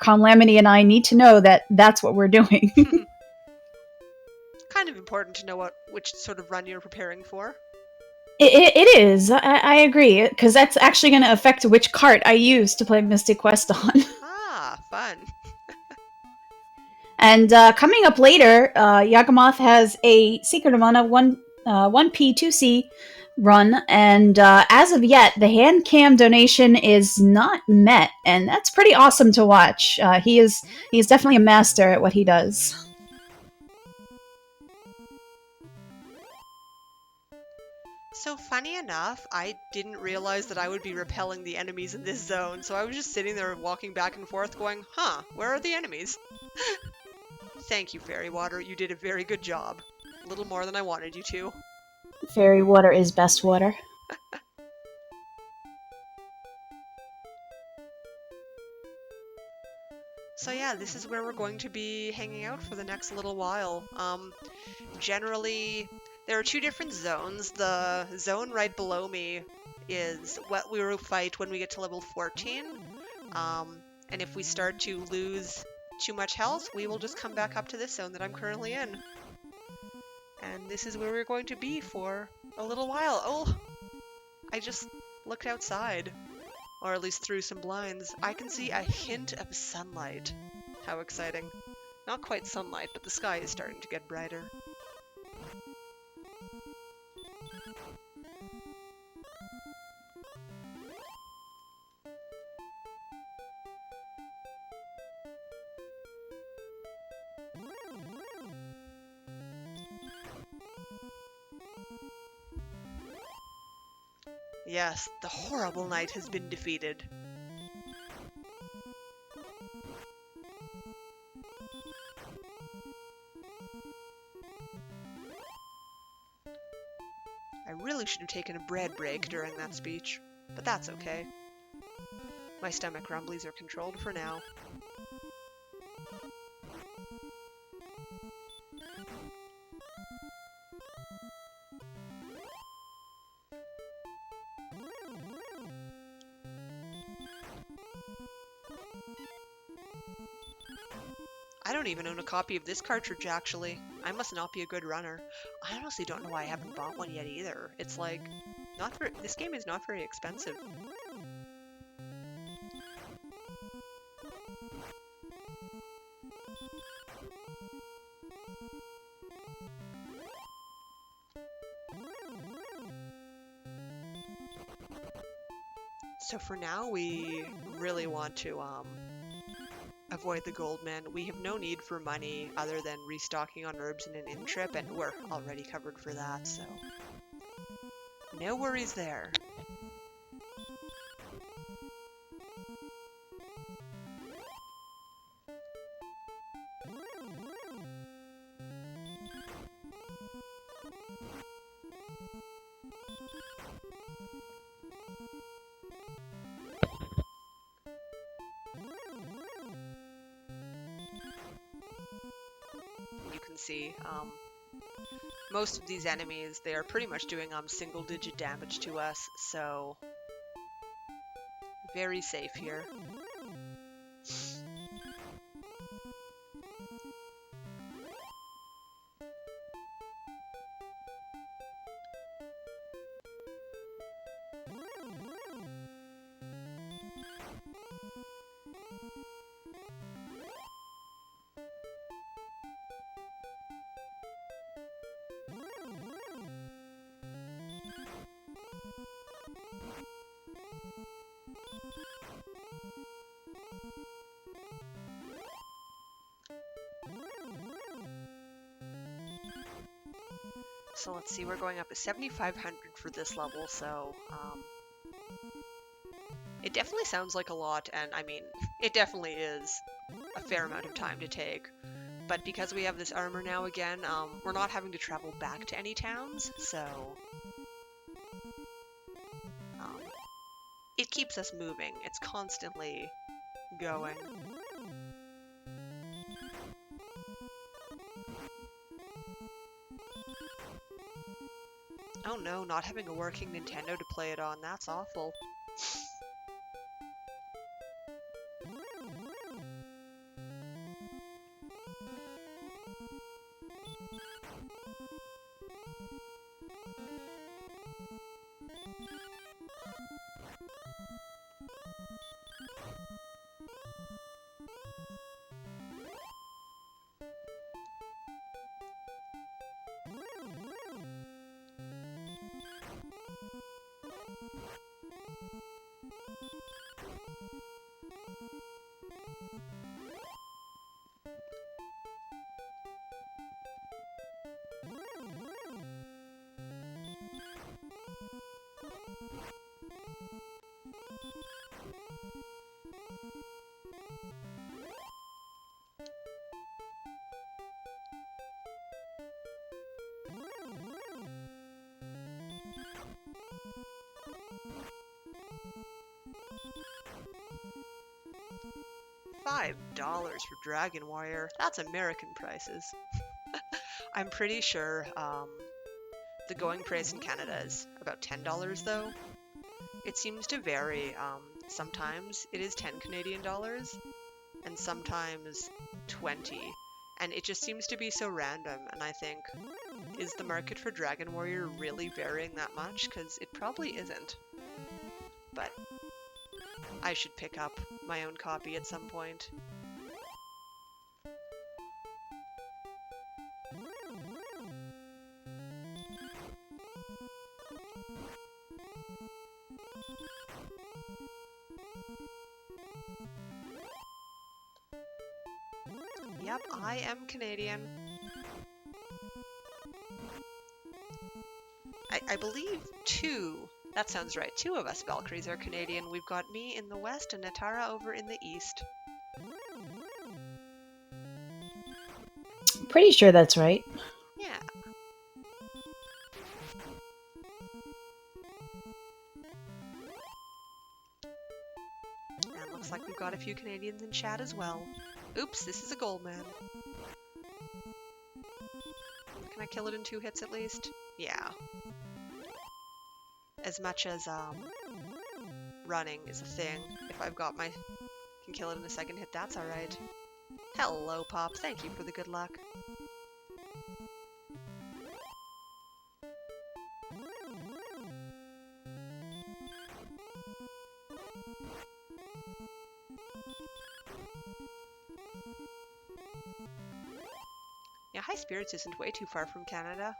Conlamity and I need to know that that's what we're doing. Kind of important to know which sort of run you're preparing for. It is. I agree, because that's actually going to affect which cart I use to play Mystic Quest on. Ah, fun. And coming up later, Yagamoth has a Secret of Mana 1P 2C run, and as of yet, the hand cam donation is not met, and that's pretty awesome to watch. He is definitely a master at what he does. So funny enough, I didn't realize that I would be repelling the enemies in this zone, so I was just sitting there walking back and forth going, huh, where are the enemies? Thank you, Fairy Water, you did a very good job. A little more than I wanted you to. Fairy water is best water. So yeah, this is where we're going to be hanging out for the next little while. Generally, there are two different zones. The zone right below me is what we will fight when we get to level 14. And if we start to lose too much health, we will just come back up to this zone that I'm currently in. And this is where we're going to be for a little while. Oh, I just looked outside. Or at least through some blinds. I can see a hint of sunlight. How exciting. Not quite sunlight, but the sky is starting to get brighter. Yes, the horrible knight has been defeated. I really should have taken a bread break during that speech, but that's okay. My stomach rumblies are controlled for now. I don't even own a copy of this cartridge, actually. I must not be a good runner. I honestly don't know why I haven't bought one yet either. It's like, this game is not very expensive. So for now, we really want to avoid the Goldman. We have no need for money other than restocking on herbs in an in trip, and we're already covered for that, so no worries there. You can see most of these enemies, they are pretty much doing single-digit damage to us, so very safe here. So let's see, we're going up to 7,500 for this level, so it definitely sounds like a lot, and I mean, it definitely is a fair amount of time to take. But because we have this armor now again, we're not having to travel back to any towns, so it keeps us moving. It's constantly going. Oh no, not having a working Nintendo to play it on, that's awful. $5 for Dragon Warrior. That's American prices. I'm pretty sure the going price in Canada is about $10 though. It seems to vary. Sometimes it is 10 Canadian dollars and sometimes 20. And it just seems to be so random. And I think, is the market for Dragon Warrior really varying that much? Because it probably isn't. But I should pick up my own copy at some point. Yep, I am Canadian. I believe that sounds right, two of us Valkyries are Canadian. We've got me in the west and Natara over in the east. Pretty sure that's right. Yeah. And looks like we've got a few Canadians in chat as well. Oops, this is a gold man. Can I kill it in 2 hits at least? Yeah. As much as running is a thing, if I've got can kill it in a 2nd hit, that's alright. Hello, Pop. Thank you for the good luck. Yeah, High Spirits isn't way too far from Canada.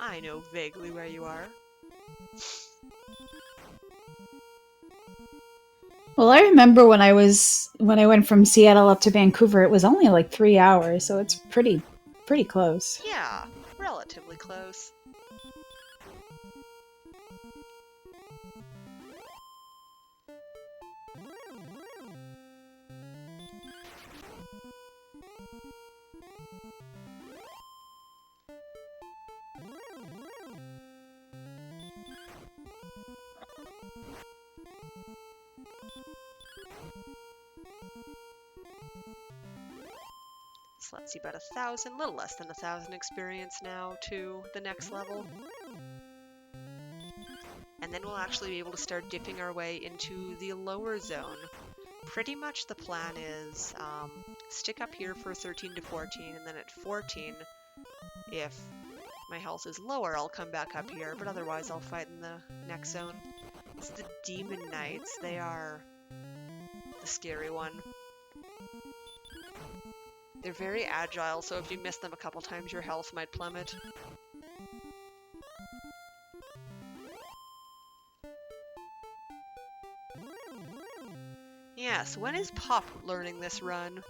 I know vaguely where you are. Well, I remember when I went from Seattle up to Vancouver, it was only like 3 hours, so it's pretty close. Yeah, relatively close. So let's see, about 1,000, little less than 1,000 experience now to the next level. And then we'll actually be able to start dipping our way into the lower zone. Pretty much the plan is stick up here for 13 to 14, and then at 14, if my health is lower, I'll come back up here, but otherwise I'll fight in the next zone. It's the Demon Knights. They are the scary one. They're very agile, so if you miss them a couple times, your health might plummet. Yes, when is Pop learning this run?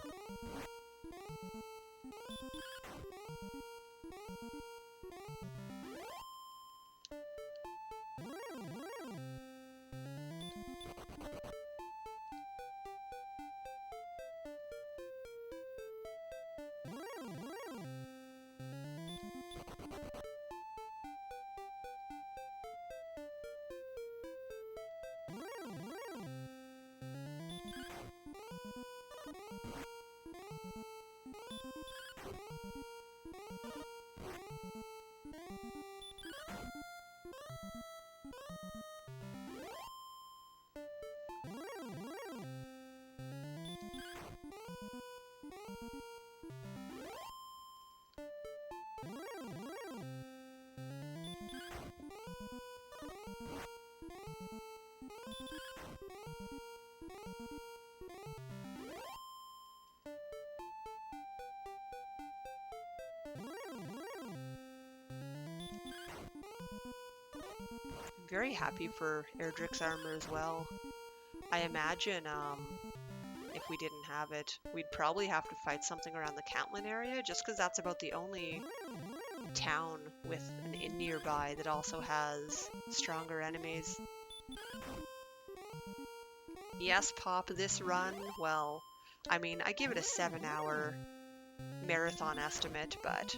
I'm very happy for Erdrick's armor as well. I imagine if we didn't have it, we'd probably have to fight something around the Cantlin area, just because that's about the only town with an inn nearby that also has stronger enemies. Yes, Pop, this run, well, I mean, I give it a 7-hour marathon estimate, but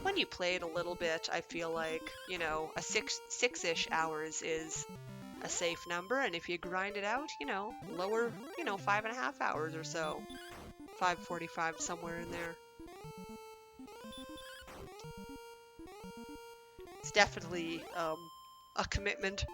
when you play it a little bit, I feel like, you know, a six-ish hours is a safe number, and if you grind it out, you know, lower, you know, 5.5 hours or so. 5:45, somewhere in there. It's definitely a commitment.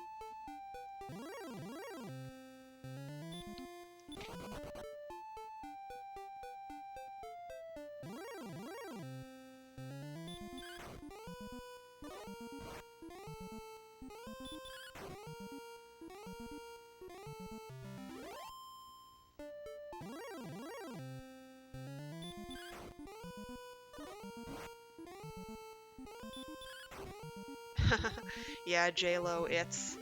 Yeah, J-Lo, it's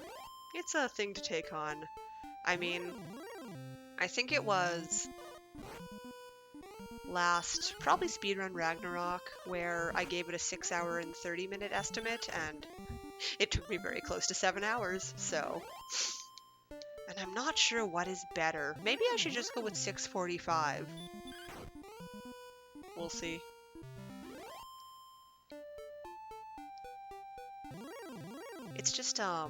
a thing to take on. I mean, I think it was last, probably Speedrun Ragnarok, where I gave it a 6 hour and 30 minute estimate, and it took me very close to 7 hours, so. And I'm not sure what is better. Maybe I should just go with 6:45. We'll see. It's just, a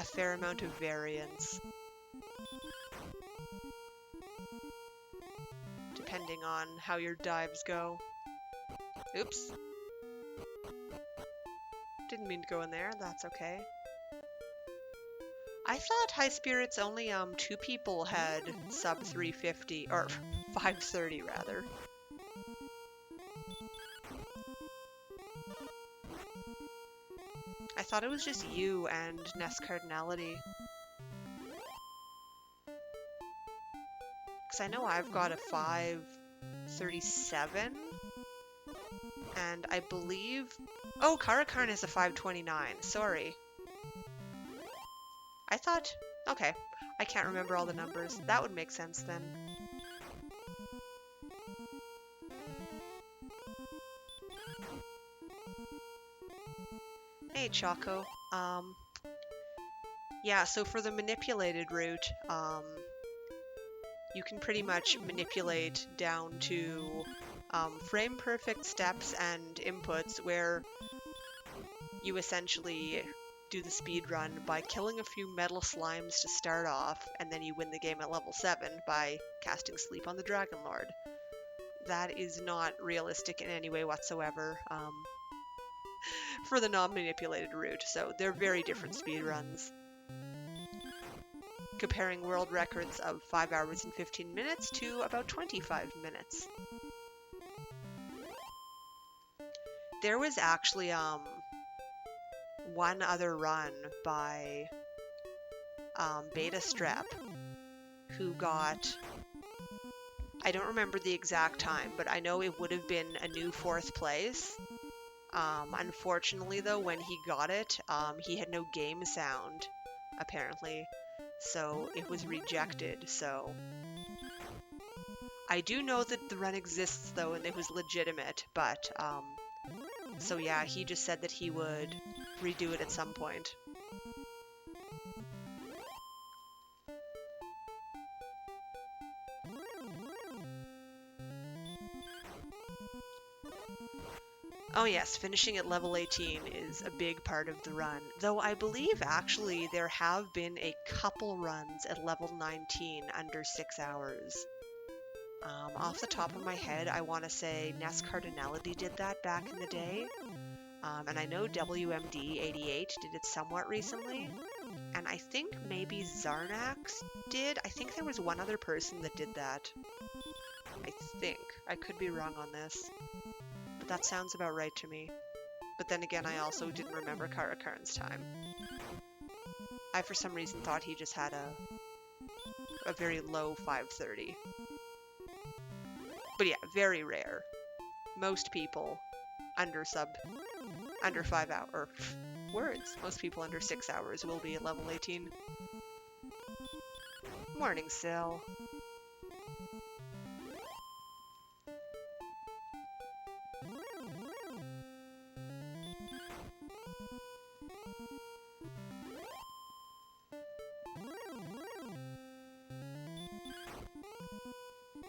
fair amount of variance, depending on how your dives go. Oops. Didn't mean to go in there, that's okay. I thought High Spirits only, 2 people had sub 350, or 530 rather. I thought it was just you and Nest Cardinality. Because I know I've got a 537, and I believe... Oh, Karakarn is a 529, sorry. I thought... Okay, I can't remember all the numbers. That would make sense then. Hey, Choco. Yeah, so for the manipulated route, you can pretty much manipulate down to frame perfect steps and inputs where you essentially do the speed run by killing a few metal slimes to start off, and then you win the game at level 7 by casting Sleep on the Dragon Lord. That is not realistic in any way whatsoever for the non-manipulated route, so they're very different speed runs. Comparing world records of 5 hours and 15 minutes to about 25 minutes. There was actually one other run by Beta Strep who got, I don't remember the exact time, but I know it would have been a new 4th place. Unfortunately though, when he got it, he had no game sound, apparently. So it was rejected, so... I do know that the run exists though, and it was legitimate, but, so yeah, he just said that he would redo it at some point. Oh yes, finishing at level 18 is a big part of the run, though I believe actually there have been a couple runs at level 19 under 6 hours. Off the top of my head, I want to say Nest Cardinality did that back in the day, and I know WMD88 did it somewhat recently, and I think maybe Zarnax did. I think there was one other person that did that. I think. I could be wrong on this. But that sounds about right to me. But then again, I also didn't remember Karakarn's time. I for some reason thought he just had a very low 530. But yeah, very rare. Most people under 5 hour words. Most people under 6 hours will be at level 18. Morning, Sil.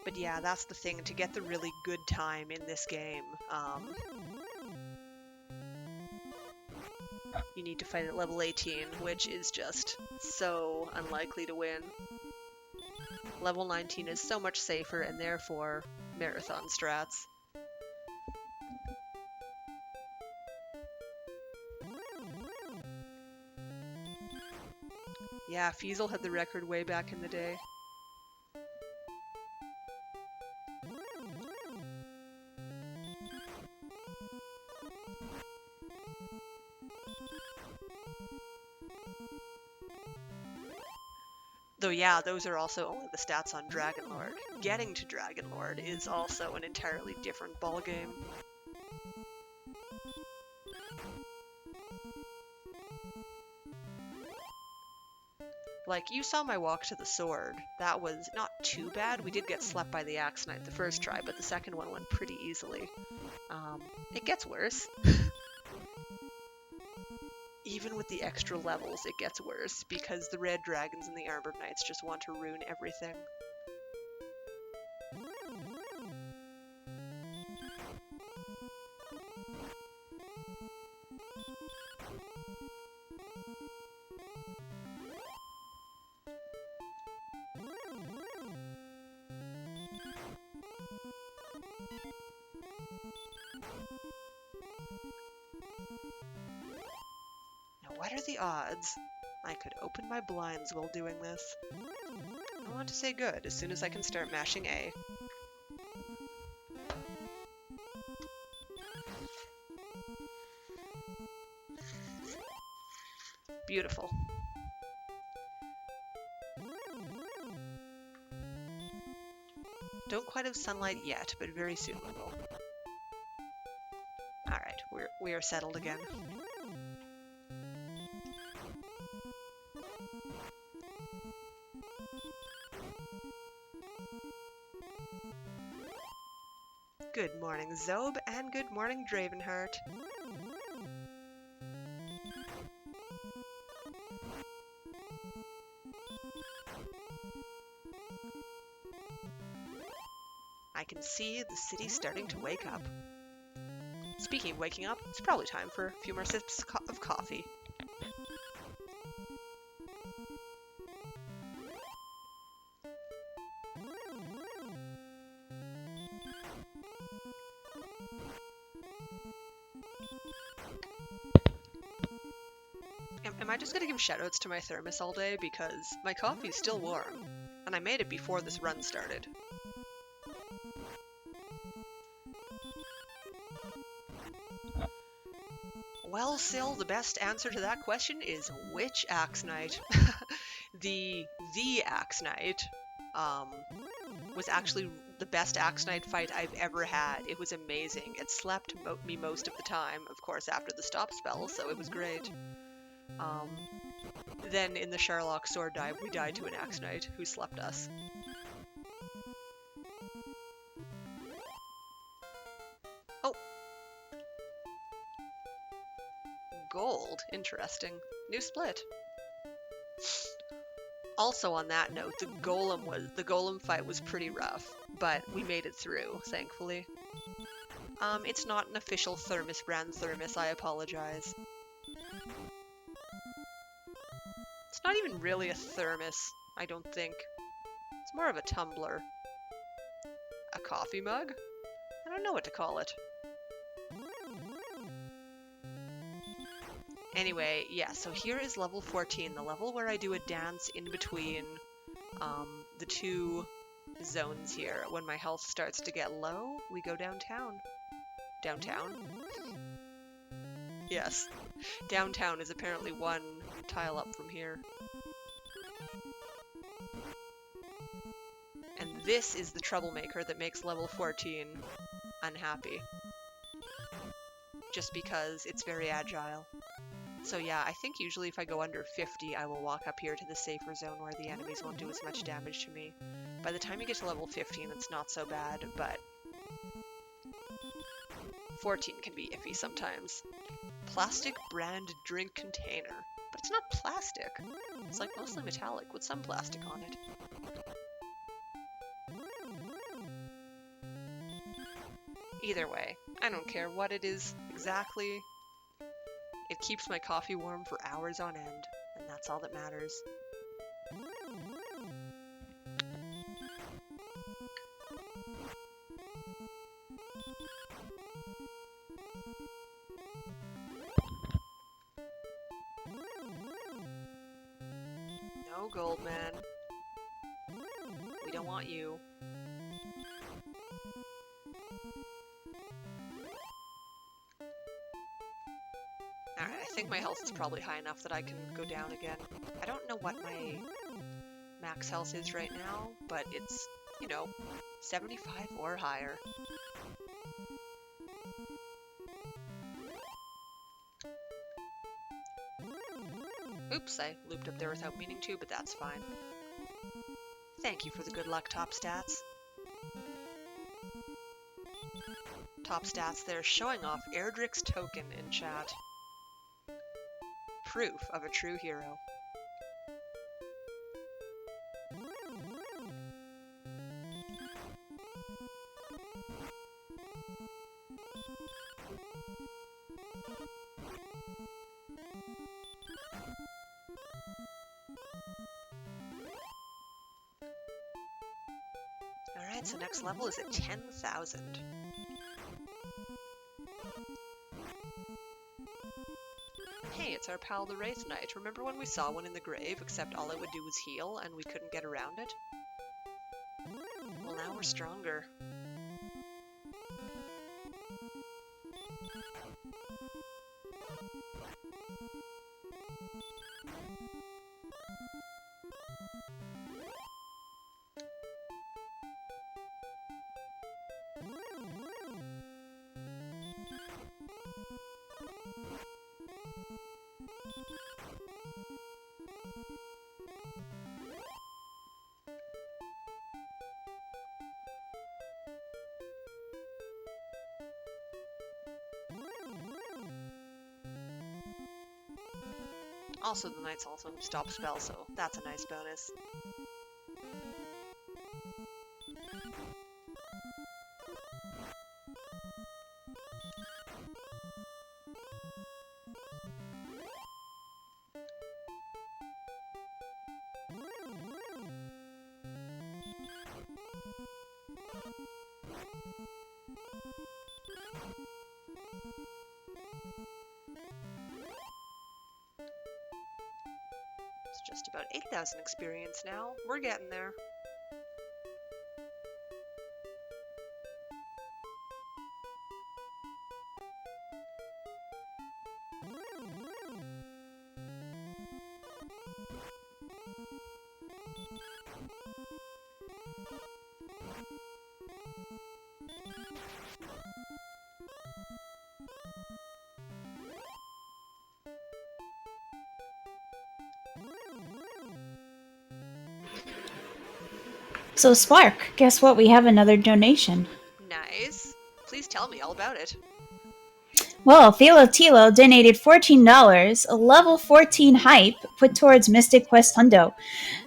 But yeah, that's the thing, to get the really good time in this game, you need to fight at level 18, which is just so unlikely to win. Level 19 is so much safer, and therefore marathon strats. Yeah, Fiesel had the record way back in the day. Though yeah, those are also only the stats on Dragonlord. Getting to Dragonlord is also an entirely different ballgame. Like, you saw my walk to the sword. That was not too bad. We did get slept by the Axe Knight the first try, but the second one went pretty easily. It gets worse. Even with the extra levels, it gets worse, because the red dragons and the armored knights just want to ruin everything. Now, what are the odds I could open my blinds while doing this? I want to say good as soon as I can start mashing A. Beautiful. Don't quite have sunlight yet, but very soon we will. Alright, we are settled again. Good morning, Zob, and good morning, Dravenheart. I can see the city starting to wake up. Speaking of waking up, it's probably time for a few more sips of coffee. Am I just gonna give shoutouts to my thermos all day, because my coffee is still warm, and I made it before this run started. Well, Syl, the best answer to that question is which Axe Knight? The Axe Knight was actually the best Axe Knight fight I've ever had. It was amazing. It slept me most of the time, of course, after the stop spell, so it was great. Then in the Sherlock sword dive, we died to an Axe Knight who slept us. Oh! Gold. Interesting. New split. Also on that note, the golem fight was pretty rough, but we made it through, thankfully. It's not an official Thermos brand thermos, I apologize. It's not even really a thermos, I don't think. It's more of a tumbler. A coffee mug? I don't know what to call it. Anyway, yeah, so here is level 14, the level where I do a dance in between the two zones here. When my health starts to get low, we go downtown. Downtown? Yes. Downtown is apparently one tile up from here. And this is the troublemaker that makes level 14 unhappy. Just because it's very agile. So yeah, I think usually if I go under 50, I will walk up here to the safer zone where the enemies won't do as much damage to me. By the time you get to level 15, it's not so bad, but 14 can be iffy sometimes. Plastic brand drink container. But it's not plastic. It's like mostly metallic with some plastic on it. Either way, I don't care what it is exactly. It keeps my coffee warm for hours on end, and that's all that matters. No, Goldman. We don't want you. Alright, I think my health is probably high enough that I can go down again. I don't know what my max health is right now, but it's, 75 or higher. Oops, I looped up there without meaning to, but that's fine. Thank you for the good luck, Top Stats. Top Stats there showing off Erdrick's token in chat. Proof of a true hero. Alright, so next level is at 10,000. Hey, it's our pal the Wraith Knight. Remember when we saw one in the grave, except all it would do was heal and we couldn't get around it? Well, now we're stronger. Also, the Knight's also stop spell, so that's a nice bonus. It's just about 8,000 experience now. We're getting there. So, Spark, guess what? We have another donation. Nice. Please tell me all about it. Well, Thilo Tilo donated $14, a level 14 hype put towards Mystic Quest Hundo.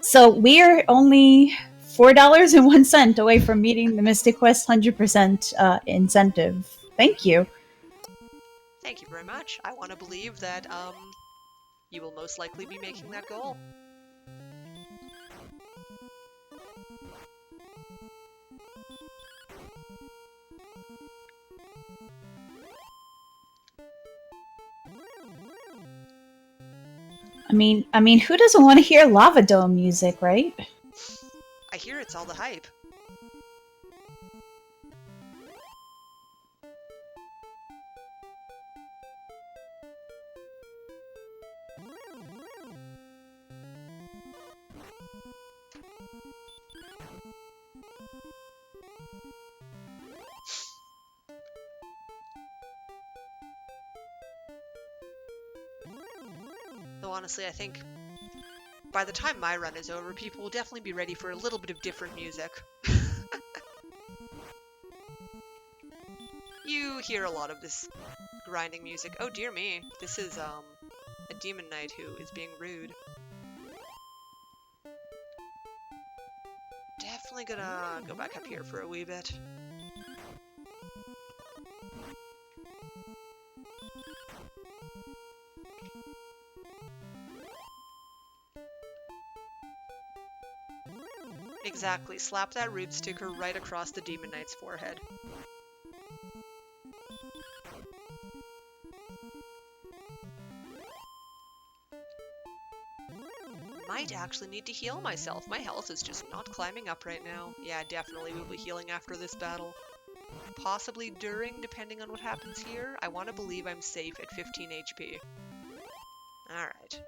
So we're only $4.01 away from meeting the Mystic Quest 100% incentive. Thank you. Thank you very much. I want to believe that, you will most likely be making that goal. I mean, who doesn't want to hear Lava Dome music, right? I hear it's all the hype. Though honestly, I think by the time my run is over, people will definitely be ready for a little bit of different music. You hear a lot of this grinding music. Oh dear me, this is a demon knight who is being rude. Definitely gonna go back up here for a wee bit. Exactly. Slap that root sticker right across the Demon Knight's forehead. Might actually need to heal myself. My health is just not climbing up right now. Yeah, definitely we'll be healing after this battle. Possibly during, depending on what happens here. I want to believe I'm safe at 15 HP. Alright.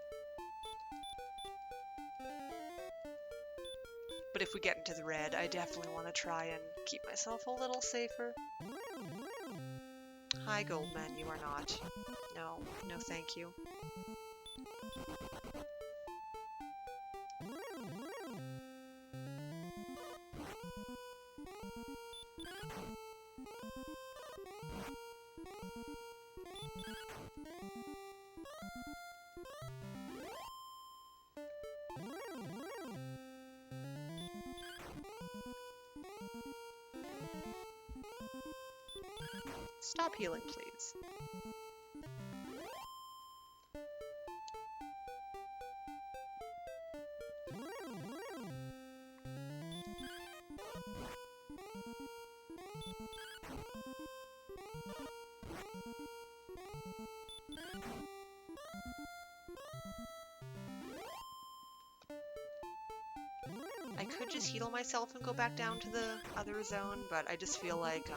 But if we get into the red, I definitely want to try and keep myself a little safer. Hi, Goldman, you are not. No, no thank you. Stop healing, please. I could just heal myself and go back down to the other zone, but I just feel like,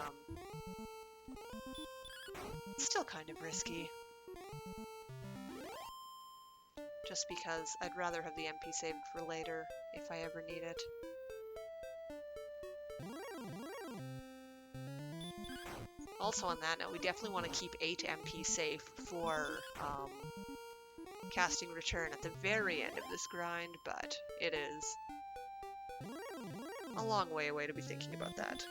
it's still kind of risky. Just because I'd rather have the MP saved for later, if I ever need it. Also on that note, we definitely want to keep 8 MP safe for, casting Return at the very end of this grind, but it is a long way away to be thinking about that.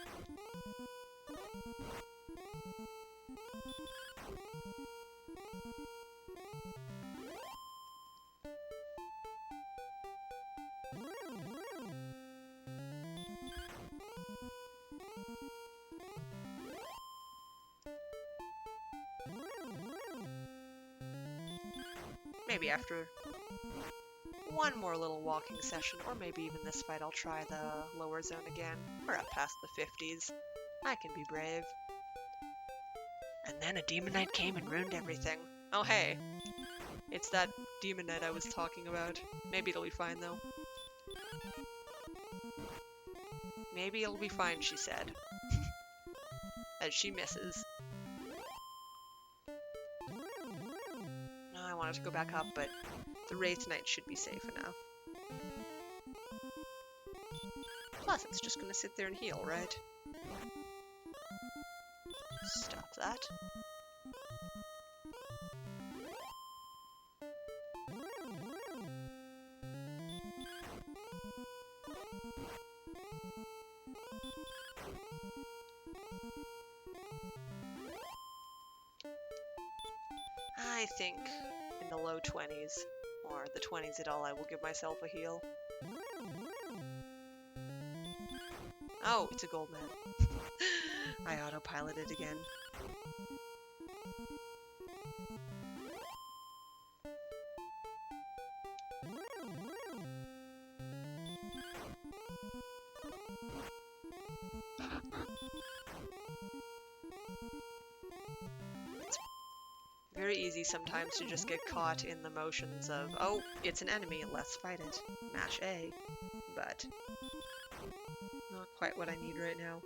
Maybe after one more little walking session, or maybe even this fight, I'll try the lower zone again. We're up past the 50s. I can be brave. And then a Demon Knight came and ruined everything. Oh hey, it's that Demon Knight I was talking about. Maybe it'll be fine though. Maybe it'll be fine, she said. As she misses. No, I wanted to go back up, but the Wraith Knight should be safe enough. Plus, it's just gonna sit there and heal, right? Stop that. I think in the low 20s, or the 20s at all, I will give myself a heal. Oh, it's a gold man. I autopiloted again. It's very easy sometimes to just get caught in the motions of, oh, it's an enemy, let's fight it. Mash A. But not quite what I need right now.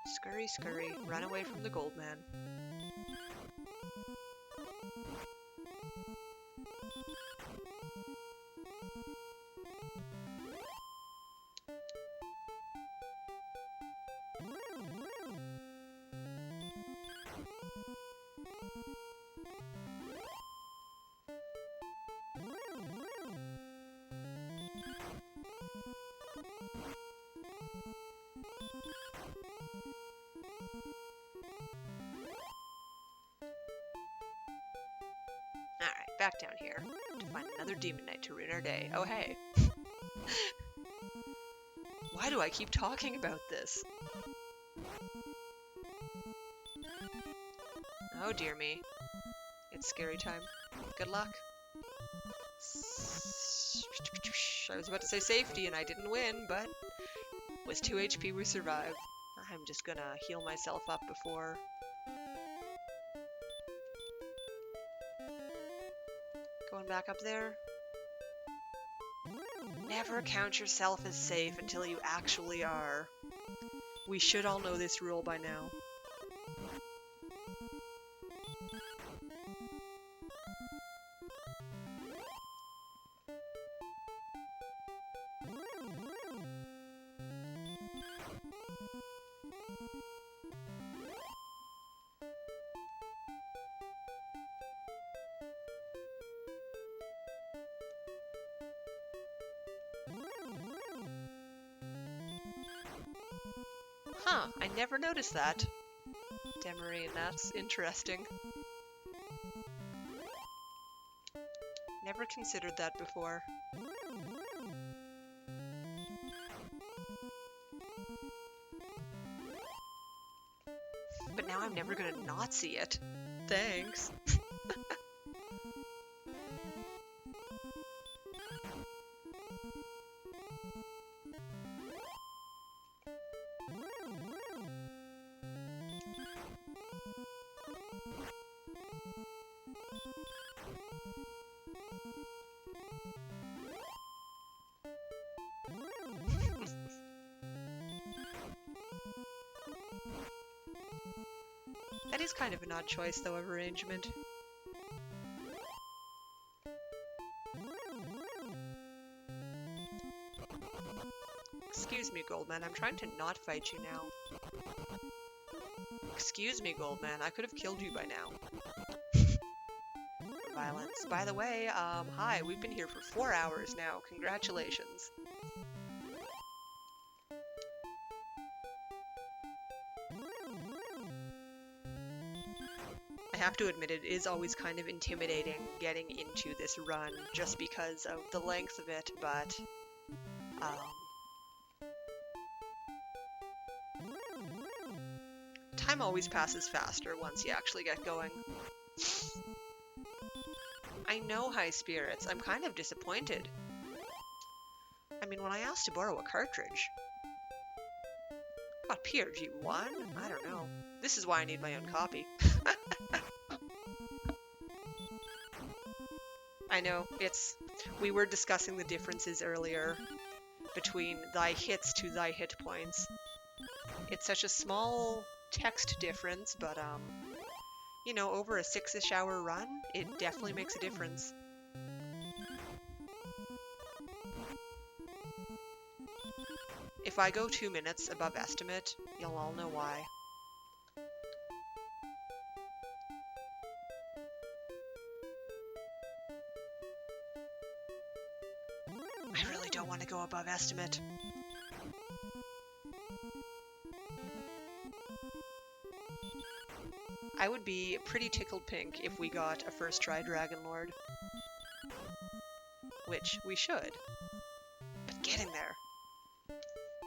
Scurry, scurry, run away from the gold man. Alright, back down here to find another demon knight to ruin our day. Oh hey. Why do I keep talking about this? Oh dear me. It's scary time. Good luck. I was about to say safety and I didn't win, but with 2 HP we survived. I'm just gonna heal myself up before... Going back up there. Never count yourself as safe until you actually are. We should all know this rule by now. Huh, I never noticed that. Demarine, that's interesting. Never considered that before. But now I'm never gonna not see it. Thanks. That is kind of an odd choice, though, of arrangement. Excuse me, Goldman, I'm trying to not fight you now. Excuse me, Goldman, I could have killed you by now. Violence. By the way, hi, we've been here for 4 hours now. Congratulations. I have to admit, it is always kind of intimidating getting into this run just because of the length of it, but time always passes faster once you actually get going. I know, High Spirits. I'm kind of disappointed. I mean, when I asked to borrow a cartridge, got PRG1? I don't know. This is why I need my own copy. I know, we were discussing the differences earlier between thy hits to thy hit points. It's such a small text difference, but you know, over a 6-ish hour run, it definitely makes a difference. If I go 2 minutes above estimate, you'll all know why. I really don't want to go above estimate. I would be pretty tickled pink if we got a first try Dragon Lord. Which we should. But getting there.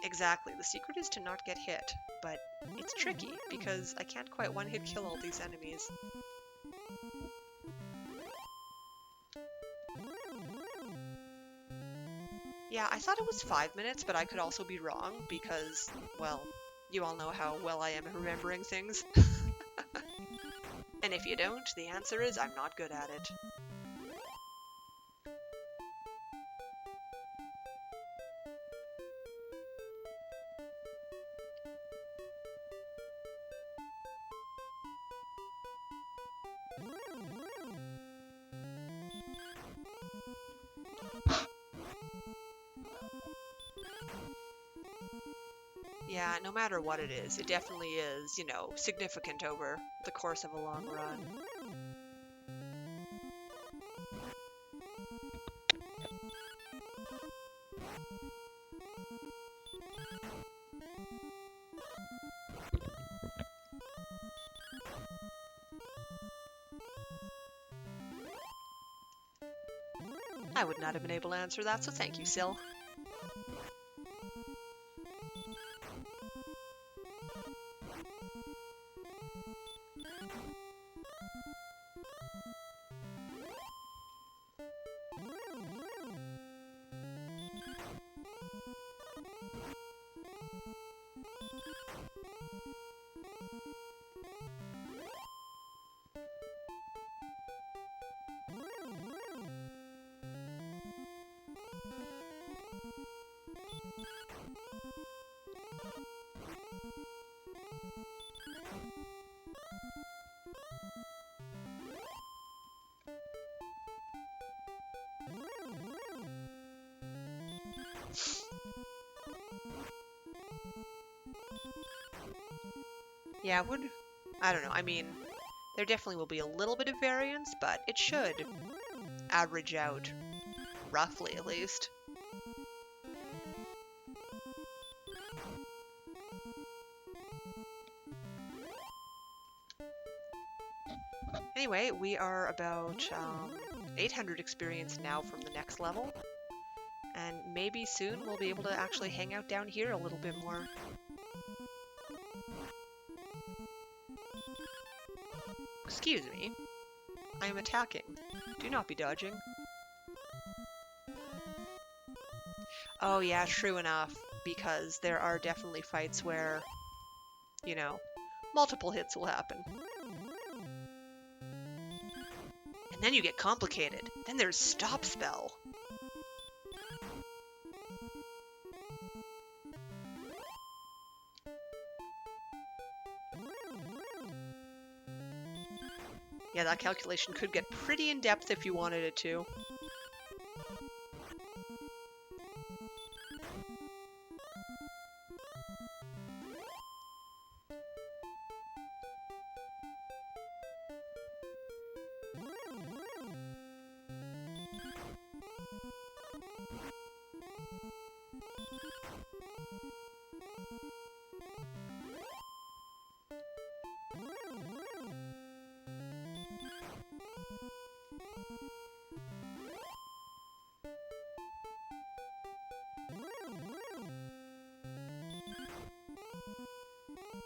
Exactly, the secret is to not get hit, but it's tricky because I can't quite one-hit kill all these enemies. Yeah, I thought it was 5 minutes, but I could also be wrong because, well, you all know how well I am at remembering things. And if you don't, the answer is I'm not good at it. Yeah, no matter what it is, it definitely is, you know, significant over the course of a long run. I would not have been able to answer that, so thank you, Syl. Yeah, I don't know. I mean, there definitely will be a little bit of variance, but it should average out, roughly at least. Anyway, we are about 800 experience now from the next level, and maybe soon we'll be able to actually hang out down here a little bit more. Excuse me. I am attacking. Do not be dodging. Oh yeah, true enough, because there are definitely fights where, you know, multiple hits will happen. And then you get complicated. Then there's Stop Spell. Yeah, that calculation could get pretty in-depth if you wanted it to.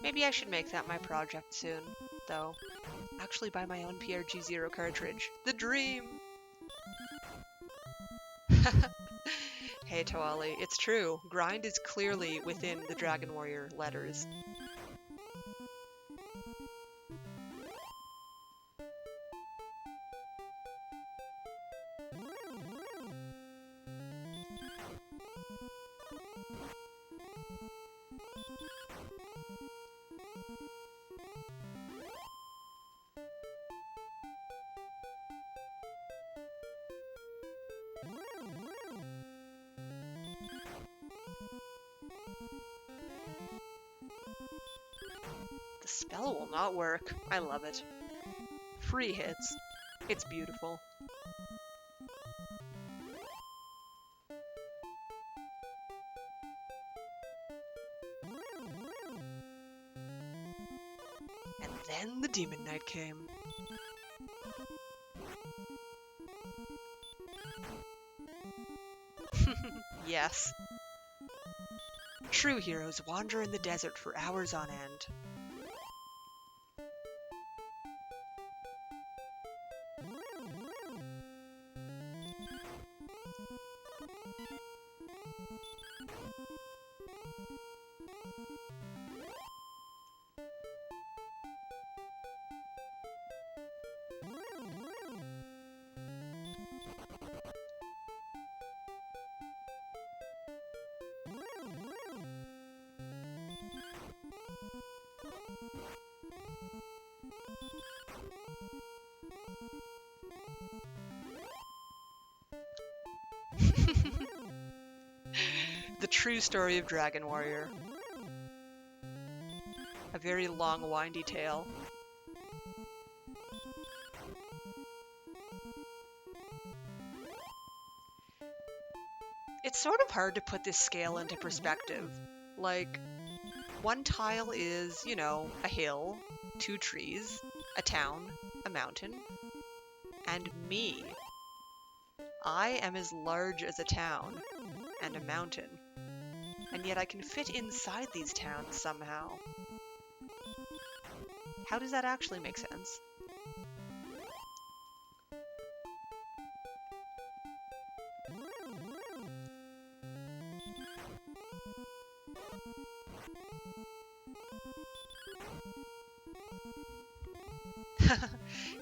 Maybe I should make that my project soon, though. Actually buy my own PRG0 cartridge. The dream! Hey Toali, it's true. Grind is clearly within the Dragon Warrior letters. The spell will not work. I love it. Free hits. It's beautiful. And then the Demon Knight came. Yes. True heroes wander in the desert for hours on end. The true story of Dragon Warrior. A very long, windy tale. It's sort of hard to put this scale into perspective. Like, one tile is, you know, a hill, 2 trees, a town, a mountain, and me. I am as large as a town and a mountain, and yet I can fit inside these towns somehow. How does that actually make sense?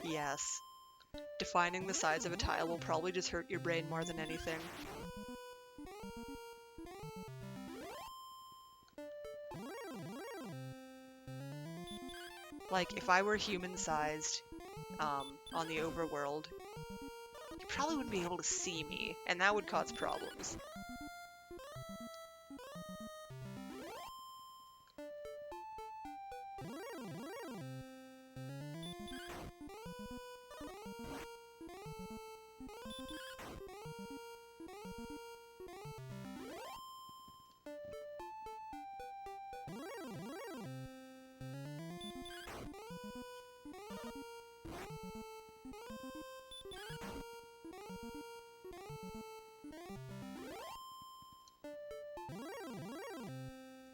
Yes. Defining the size of a tile will probably just hurt your brain more than anything. Like, if I were human-sized, on the overworld, you probably wouldn't be able to see me, and that would cause problems.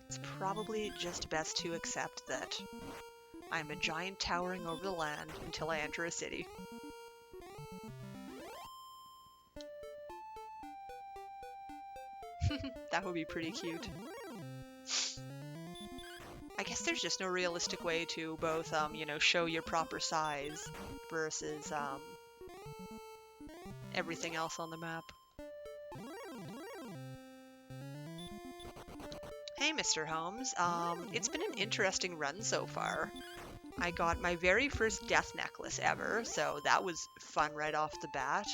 It's probably just best to accept that I'm a giant towering over the land until I enter a city. That would be pretty cute. I guess there's just no realistic way to both, you know, show your proper size versus, everything else on the map. Hey, Mr. Holmes. It's been an interesting run so far. I got my very first death necklace ever, so that was fun right off the bat.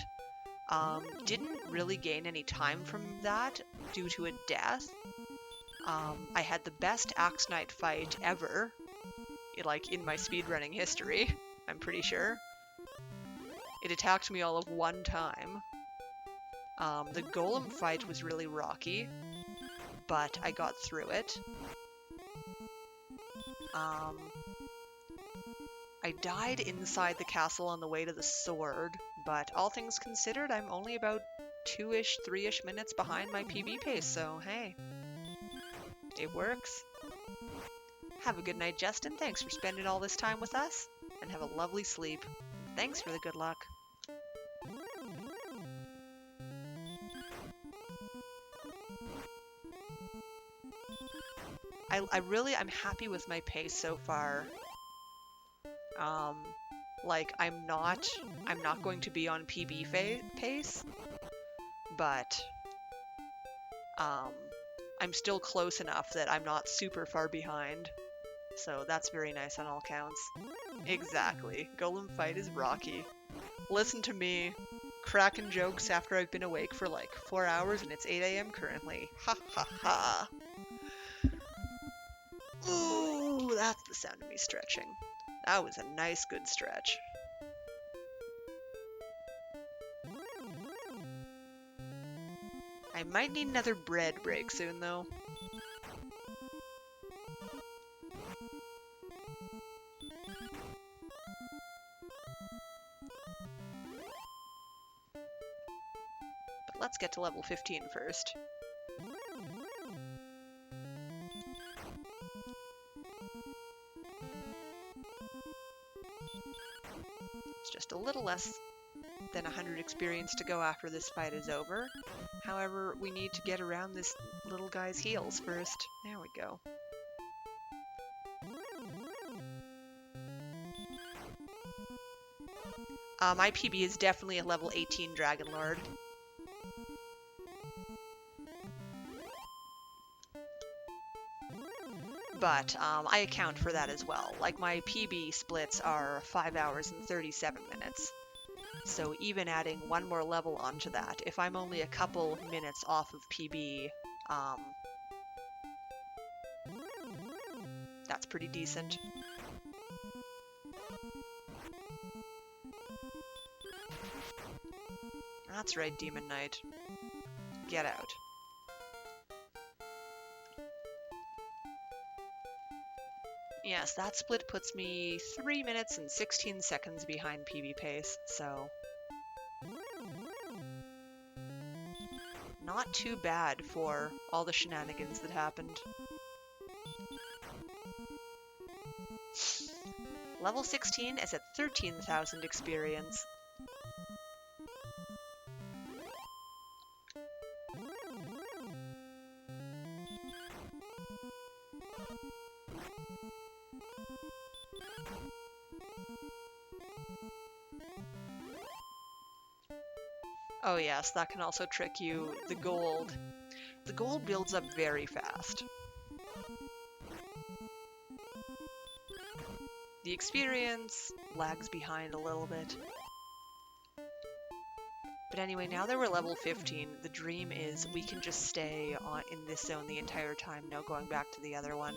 Didn't really gain any time from that due to a death. I had the best Axe Knight fight ever, like in my speedrunning history, I'm pretty sure. It attacked me all of one time. The Golem fight was really rocky, but I got through it. I died inside the castle on the way to the sword, but all things considered, I'm only about 2-ish, 3-ish minutes behind my PB pace, so hey, it works. Have a good night, Justin. Thanks for spending all this time with us, and have a lovely sleep. Thanks for the good luck. I'm happy with my pace so far. Like, I'm not going to be on PB pace, but, I'm still close enough that I'm not super far behind. So that's very nice on all counts. Exactly. Golem fight is rocky. Listen to me, cracking jokes after I've been awake for like 4 hours and it's 8 a.m. currently. Ha ha ha. Ooh, that's the sound of me stretching. That was a nice, good stretch. I might need another bread break soon, though. But let's get to level 15 first. It's just a little less than 100 experience to go after this fight is over. However, we need to get around this little guy's heels first. There we go. My PB is definitely a level 18 Dragon Lord. But I account for that as well. Like, my PB splits are 5 hours and 37 minutes. So even adding one more level onto that, if I'm only a couple minutes off of PB, that's pretty decent. That's right, Demon Knight. Get out. Yes, that split puts me 3 minutes and 16 seconds behind PB pace, so not too bad for all the shenanigans that happened. Level 16 is at 13,000 experience. Oh yes, that can also trick you. The gold. The gold builds up very fast. The experience lags behind a little bit. But anyway, now that we're level 15, the dream is we can just stay in this zone the entire time, no going back to the other one.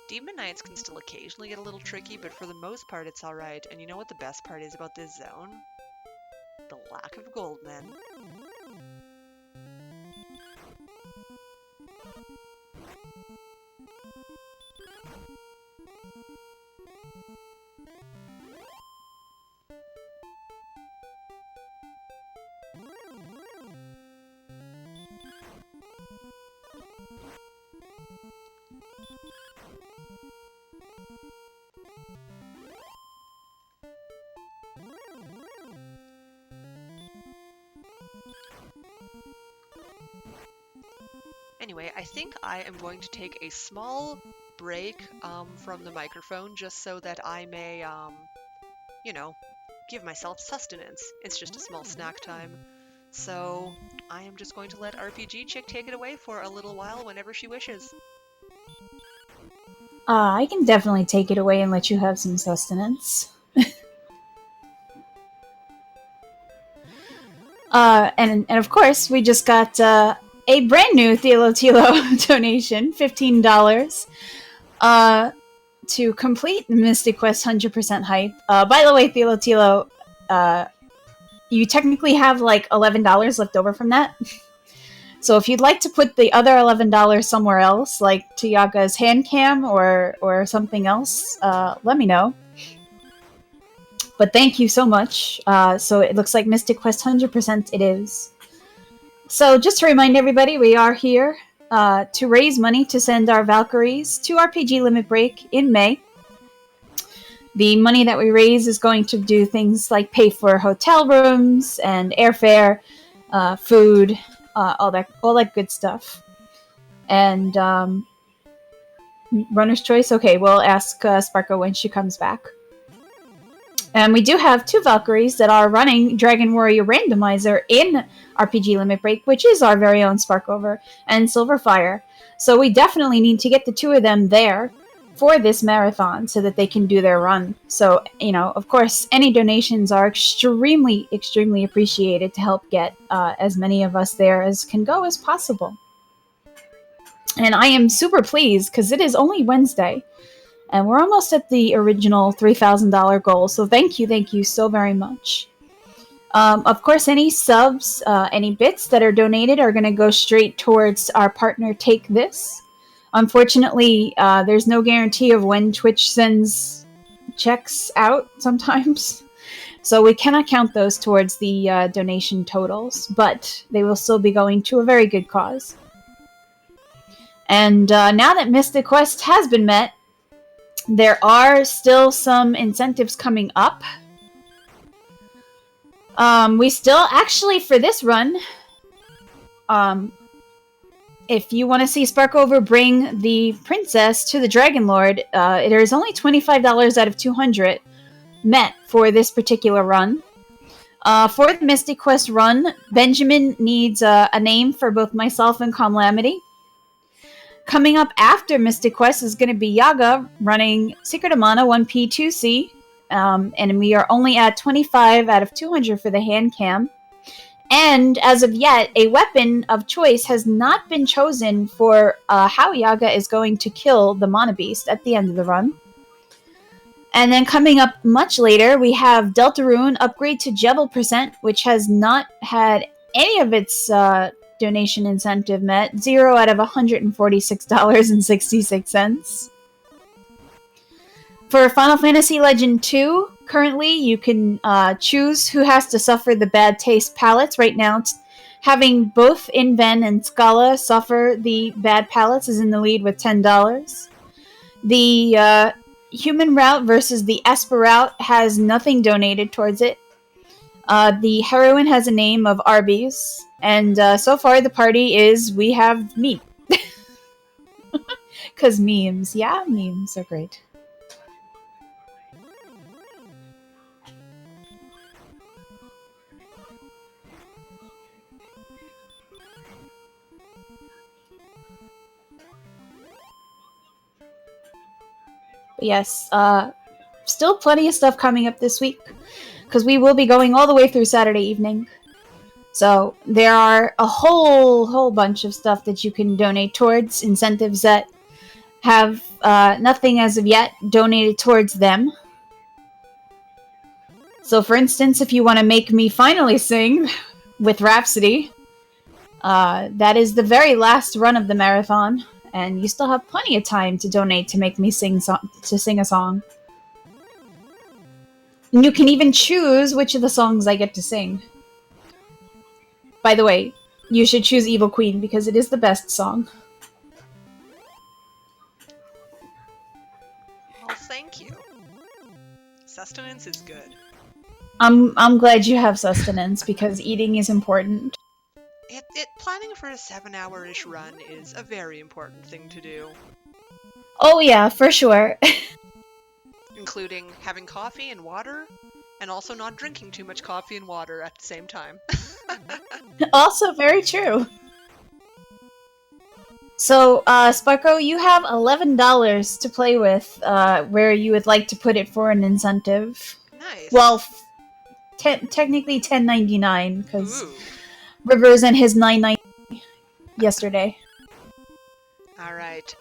Demon Knights can still occasionally get a little tricky, but for the most part it's alright. And you know what the best part is about this zone? The lack of gold men. Anyway, I think I am going to take a small break from the microphone just so that I may, you know, give myself sustenance. It's just a small snack time. So I am just going to let RPG Chick take it away for a little while whenever she wishes. I can definitely take it away and let you have some sustenance. And of course, we just got a brand new Thilo Tilo donation, $15, to complete Mystic Quest 100% hype. By the way, Thilo Tilo, you technically have like $11 left over from that. So if you'd like to put the other $11 somewhere else, like to Yaga's hand cam or something else, let me know. But thank you so much. So it looks like Mystic Quest 100% it is. So just to remind everybody, we are here to raise money to send our Valkyries to RPG Limit Break in May. The money that we raise is going to do things like pay for hotel rooms and airfare, food, all that good stuff. And runner's choice. Okay, we'll ask Sparko when she comes back. And we do have 2 Valkyries that are running Dragon Warrior Randomizer in RPG Limit Break, which is our very own Sparkover and Silverfire. So we definitely need to get the 2 of them there for this marathon so that they can do their run. So, of course, any donations are extremely, extremely appreciated to help get as many of us there as can go as possible. And I am super pleased because it is only Wednesday. And we're almost at the original $3,000 goal. So thank you so very much. Of course, any subs, any bits that are donated are going to go straight towards our partner Take This. Unfortunately, there's no guarantee of when Twitch sends checks out sometimes. So we cannot count those towards the donation totals. But they will still be going to a very good cause. And now that Mystic Quest has been met, there are still some incentives coming up. We still, actually, for this run, if you want to see Sparkover bring the princess to the Dragon Lord, there's only $25 out of 200 met for this particular run. For the Mystic Quest run, Benjamin needs a name for both myself and Calamity. Coming up after Mystic Quest is going to be Yaga running Secret of Mana 1P2C. And we are only at 25 out of 200 for the hand cam. And as of yet, a weapon of choice has not been chosen for how Yaga is going to kill the Mana Beast at the end of the run. And then coming up much later, we have Deltarune upgrade to Jebel Percent, which has not had any of its donation incentive met. 0 out of $146.66. For Final Fantasy Legend 2, currently you can choose who has to suffer the bad taste palettes. Right now, it's having both Inven and Scala suffer the bad palettes is in the lead with $10. The human route versus the Esper route has nothing donated towards it. The heroine has a name of Arby's, and so far the party is we have meat. Because memes. Yeah, memes are great. But yes, still plenty of stuff coming up this week, because we will be going all the way through Saturday evening. So there are a whole bunch of stuff that you can donate towards, incentives that have nothing as of yet donated towards them. So for instance, if you want to make me finally sing with Rhapsody, that is the very last run of the marathon, and you still have plenty of time to donate to make me sing a song. And you can even choose which of the songs I get to sing. By the way, you should choose Evil Queen because it is the best song. Well, thank you. Sustenance is good. I'm glad you have sustenance because eating is important. Planning for a 7-hour-ish run is a very important thing to do. Oh yeah, for sure. Including having coffee and water, and also not drinking too much coffee and water at the same time. Also very true. So, Sparko, you have $11 to play with, where you would like to put it for an incentive. Nice. Well, technically $10.99 because Ooh. Rivers and his $9.99 yesterday. All right.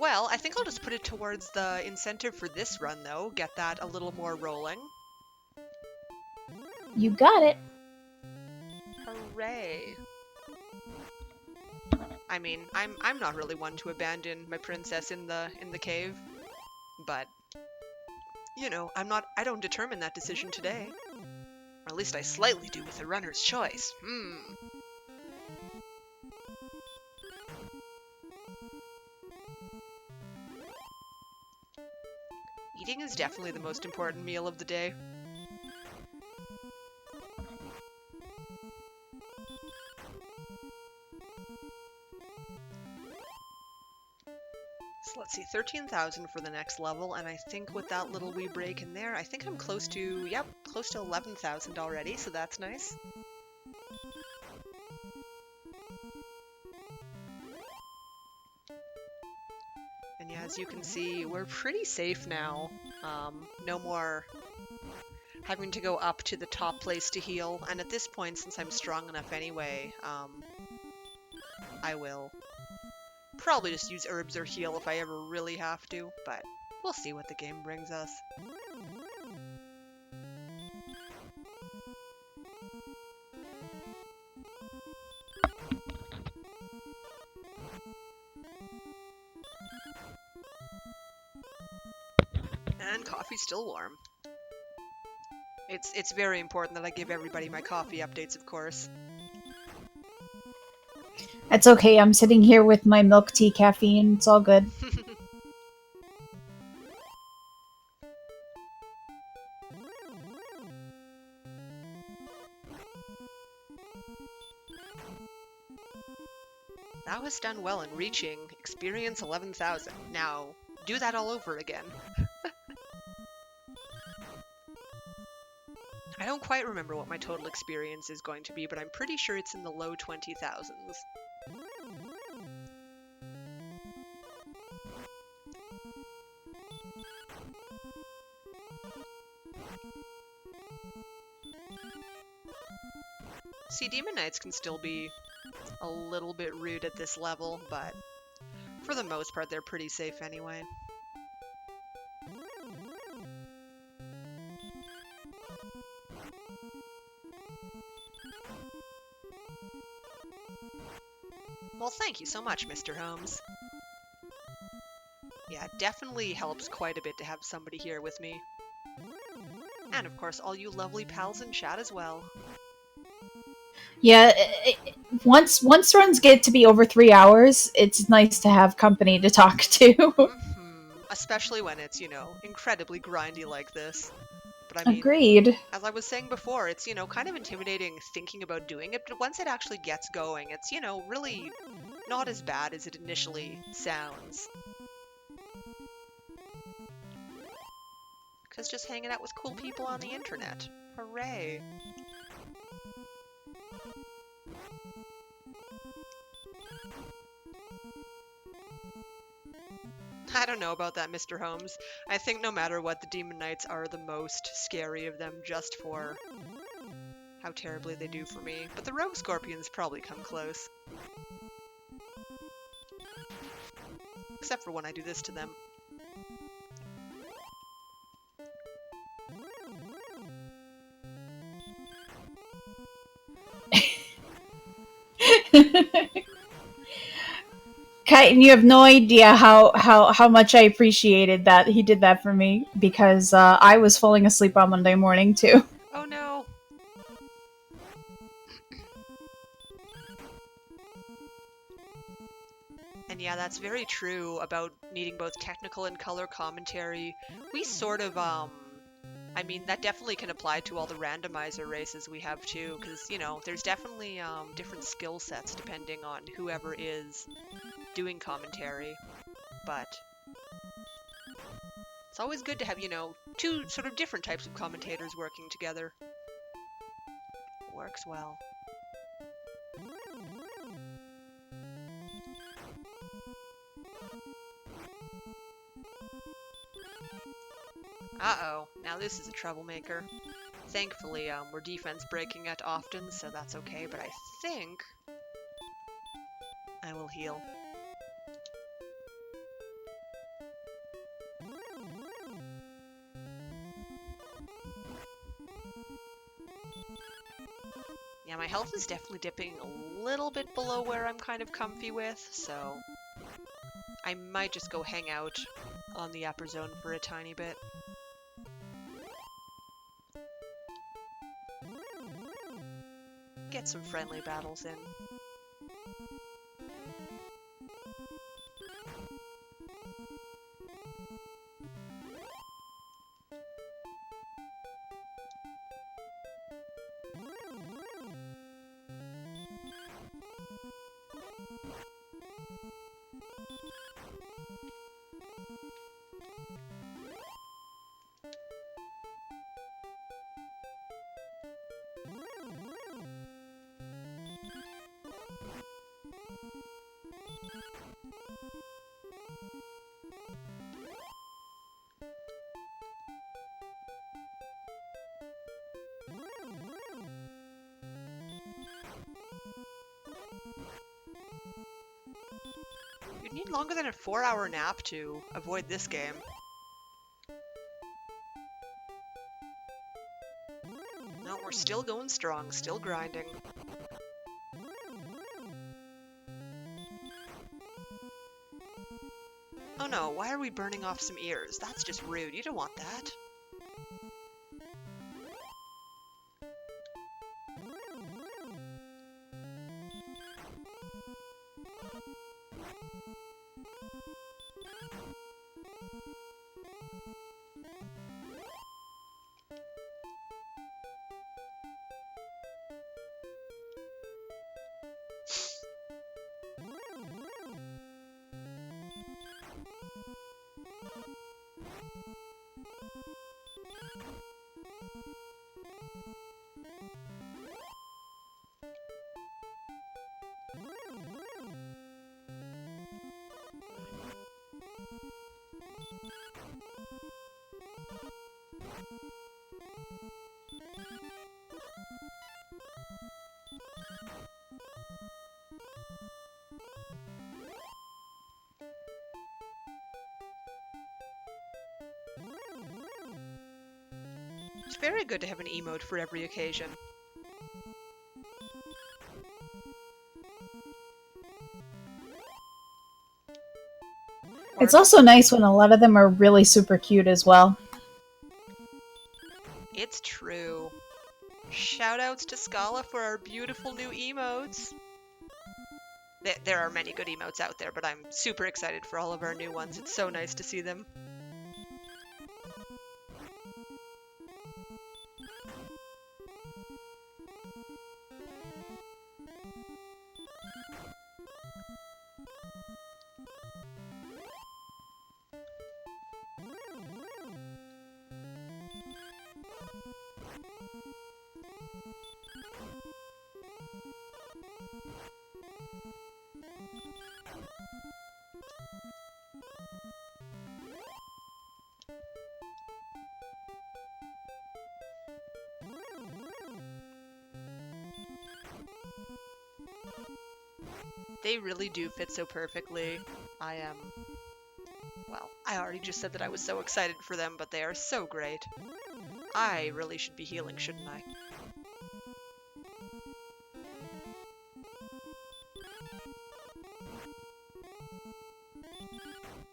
Well, I think I'll just put it towards the incentive for this run, though. Get that a little more rolling. You got it. Hooray. I mean, I'm not really one to abandon my princess in the cave, but you know, I don't determine that decision today. Or at least I slightly do with the runner's choice. Eating is definitely the most important meal of the day. So let's see, 13,000 for the next level, and I think with that little wee break in there, I think I'm close to, yep, close to 11,000 already, so that's nice. And yeah, as you can see, we're pretty safe now. No more having to go up to the top place to heal, and at this point, since I'm strong enough anyway, I will probably just use herbs or heal if I ever really have to, but we'll see what the game brings us. And coffee's still warm. It's very important that I give everybody my coffee updates, of course. That's okay, I'm sitting here with my milk tea caffeine, it's all good. Thou hast done well in reaching experience 11,000. Now, do that all over again. I don't quite remember what my total experience is going to be, but I'm pretty sure it's in the low 20,000s. See, Demon Knights can still be a little bit rude at this level, but for the most part, they're pretty safe anyway. Well, thank you so much, Mr. Holmes. Yeah, it definitely helps quite a bit to have somebody here with me. And of course, all you lovely pals in chat as well. Yeah, once runs get to be over 3 hours, it's nice to have company to talk to. Especially when it's, incredibly grindy like this. But I mean, Agreed. as I was saying before, it's, kind of intimidating thinking about doing it, but once it actually gets going, it's, really not as bad as it initially sounds. Because just hanging out with cool people on the internet. Hooray. I don't know about that, Mr. Holmes. I think no matter what, the Demon Knights are the most scary of them just for how terribly they do for me. But the Rogue Scorpions probably come close. Except for when I do this to them. Kite, you have no idea how much I appreciated that he did that for me, because I was falling asleep on Monday morning too. Oh no! And yeah, that's very true about needing both technical and color commentary. We sort of, I mean, that definitely can apply to all the randomizer races we have too, because, there's definitely different skill sets depending on whoever is doing commentary. But it's always good to have, two sort of different types of commentators working together. Works well. Uh-oh, now this is a troublemaker. Thankfully, we're defense breaking it often, so that's okay, but I think I will heal. Yeah, my health is definitely dipping a little bit below where I'm kind of comfy with, so I might just go hang out on the upper zone for a tiny bit. Get some friendly battles in. You'd need longer than a 4-hour nap to avoid this game. No, we're still going strong, still grinding. Oh no, why are we burning off some ears? That's just rude, you don't want that. It's very good to have an emote for every occasion. It's also nice when a lot of them are really super cute as well. It's true. Shoutouts to Scala for our beautiful new emotes. There are many good emotes out there, but I'm super excited for all of our new ones. It's so nice to see them. They really do fit so perfectly. Well, I already just said that I was so excited for them, but they are so great. I really should be healing, shouldn't I?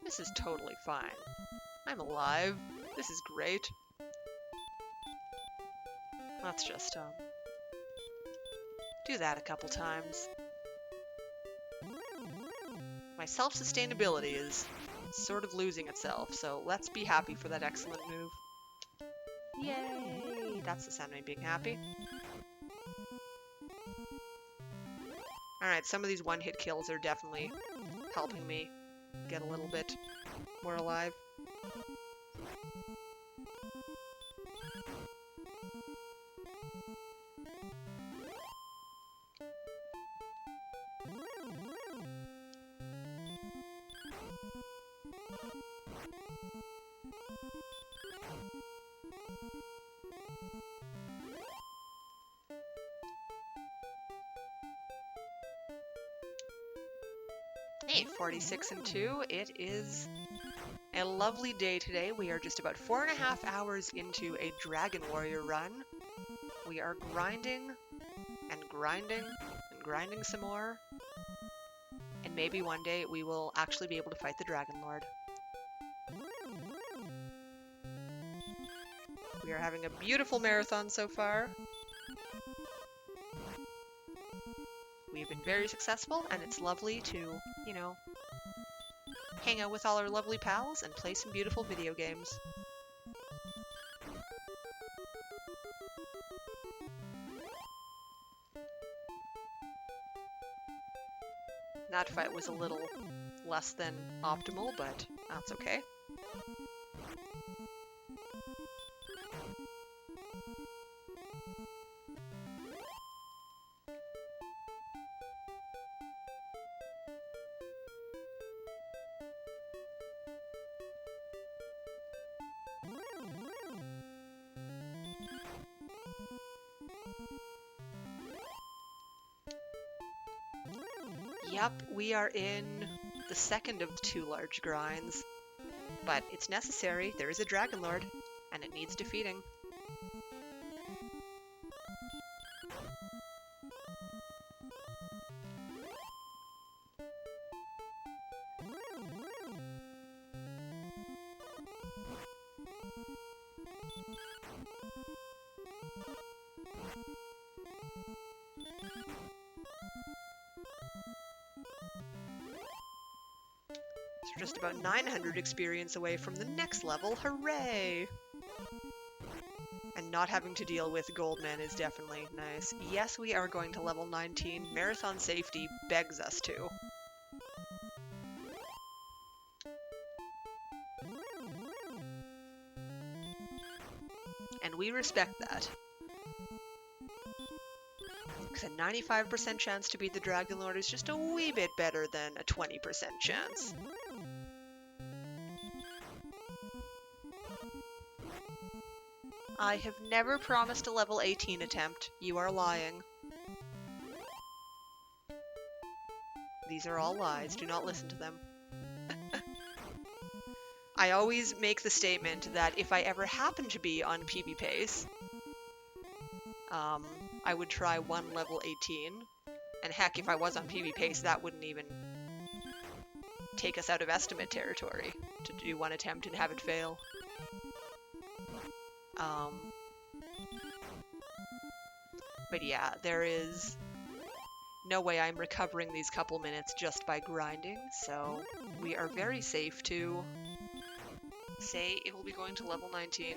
This is totally fine. I'm alive. This is great. Let's just, do that a couple times. My self-sustainability is sort of losing itself, so let's be happy for that excellent move. Yay! That's the sound of me being happy. Alright, some of these one-hit kills are definitely helping me get a little bit more alive. Hey, 46 and 2, it is a lovely day today. We are just about 4.5 hours into a Dragon Warrior run. We are grinding and grinding and grinding some more. And maybe one day we will actually be able to fight the Dragon Lord. We are having a beautiful marathon so far. We've been very successful, and it's lovely to, you know, hang out with all our lovely pals and play some beautiful video games. That fight was a little less than optimal, but that's okay. Yep, we are in the second of the two large grinds, but it's necessary. There is a Dragon Lord, and it needs defeating. So we're just about 900 experience away from the next level. Hooray! And not having to deal with Goldman is definitely nice. Yes, we are going to level 19. Marathon safety begs us to. And we respect that. Because a 95% chance to beat the Dragon Lord is just a wee bit better than a 20% chance. I have never promised a level 18 attempt. You are lying. These are all lies. Do not listen to them. I always make the statement that if I ever happen to be on PB Pace, I would try one level 18. And heck, if I was on PB Pace, that wouldn't even take us out of estimate territory to do one attempt and have it fail. But yeah, there is no way I'm recovering these couple minutes just by grinding, so we are very safe to say it will be going to level 19.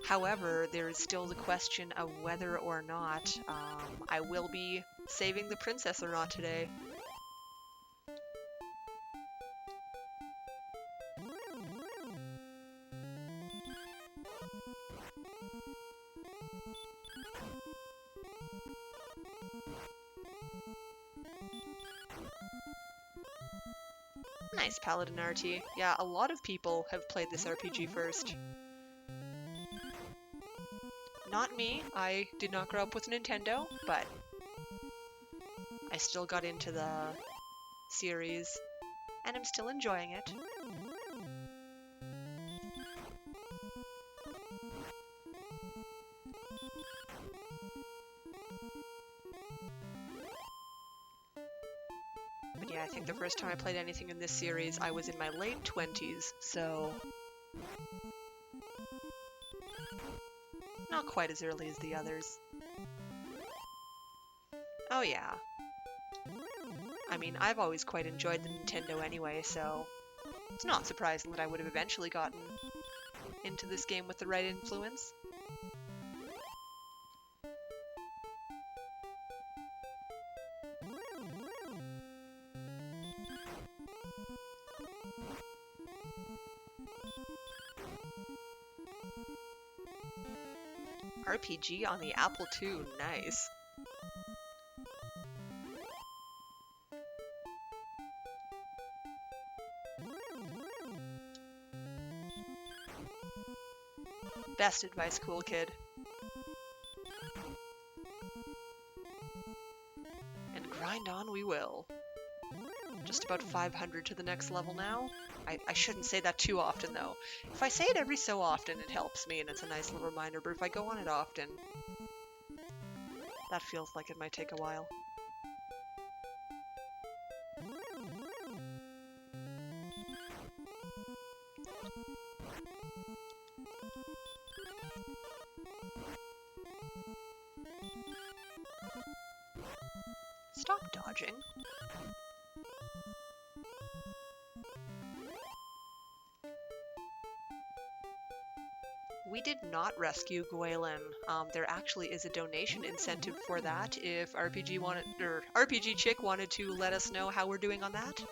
However, there is still the question of whether or not I will be saving the princess or not today. Nice Paladin RT. Yeah, a lot of people have played this RPG first. Not me. I did not grow up with Nintendo, but I still got into the series, and I'm still enjoying it. But yeah, I think the first time I played anything in this series, I was in my late 20s, so not quite as early as the others. Oh yeah. I mean, I've always quite enjoyed the Nintendo anyway, so it's not surprising that I would have eventually gotten into this game with the right influence. RPG on the Apple II, nice. Best advice, cool kid. And grind on we will. Just about 500 to the next level now. I shouldn't say that too often though. If I say it every so often, it helps me and it's a nice little reminder, but if I go on it often, that feels like it might take a while. Stop dodging. We did not rescue Gwaelin. There actually is a donation incentive for that if RPG Chick wanted to let us know how we're doing on that.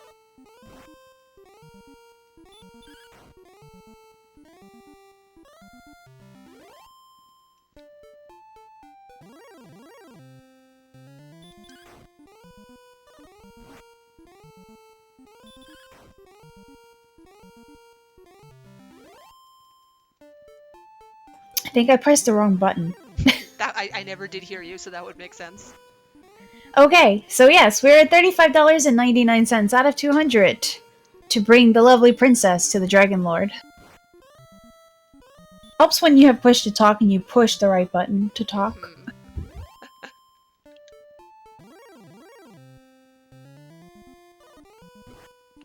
I think I pressed the wrong button. That I never did hear you, so that would make sense. Okay, so yes, we're at $35.99 out of 200 to bring the lovely princess to the Dragon Lord. Helps when you have push to talk and you push the right button to talk.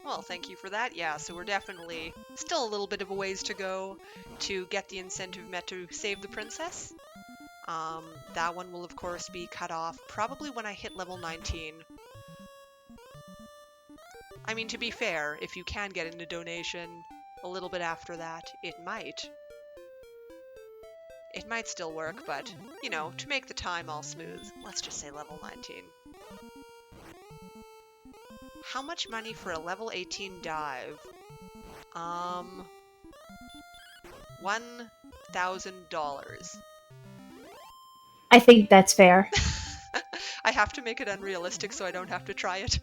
Well, thank you for that. Yeah, so we're definitely still a little bit of a ways to go to get the incentive met to save the princess. That one will of course be cut off probably when I hit level 19. I mean, to be fair, if you can get into donation a little bit after that, it might. It might still work, but, you know, to make the time all smooth, let's just say level 19. How much money for a level 18 dive? $1,000. I think that's fair. I have to make it unrealistic so I don't have to try it.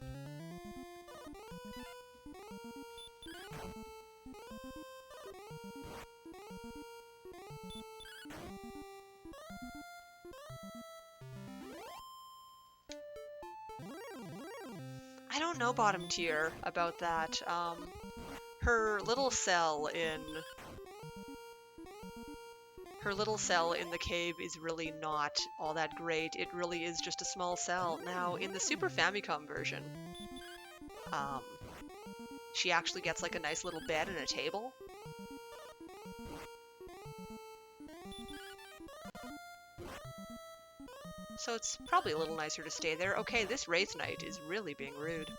I don't know bottom tier about that. Her little cell in the cave is really not all that great. It really is just a small cell. Now, in the Super Famicom version, Um, she actually gets like a nice little bed and a table. So it's probably a little nicer to stay there. Okay, this Wraith Knight is really being rude.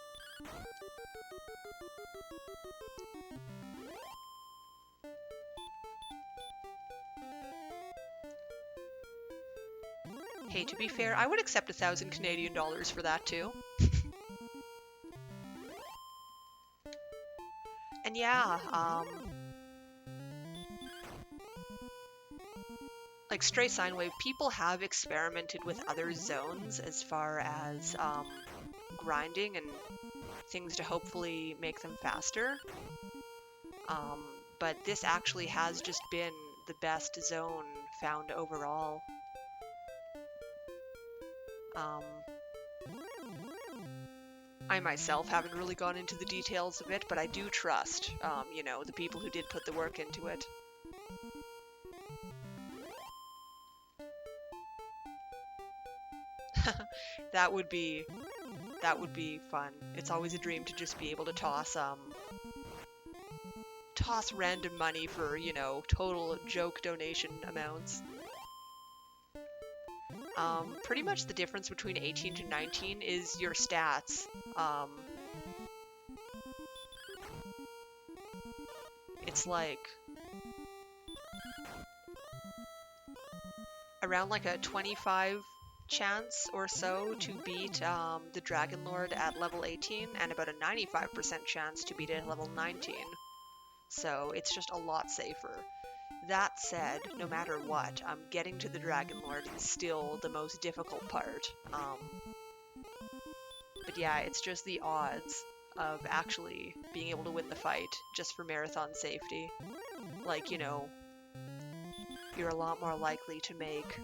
Hey, to be fair, I would accept 1,000 Canadian dollars for that too. And yeah, like Stray Sine Wave, people have experimented with other zones as far as grinding and things to hopefully make them faster. Um, but this actually has just been the best zone found overall. Um, I myself haven't really gone into the details of it, but I do trust, you know, the people who did put the work into it. That would be fun. It's always a dream to just be able to toss random money for, you know, total joke donation amounts. Pretty much the difference between 18 to 19 is your stats. It's like around like a 25 chance or so to beat the Dragon Lord at level 18 and about a 95% chance to beat it at level 19. So it's just a lot safer. That said, no matter what, getting to the Dragon Lord is still the most difficult part. But yeah, it's just the odds of actually being able to win the fight just for marathon safety. Like, you know, you're a lot more likely to make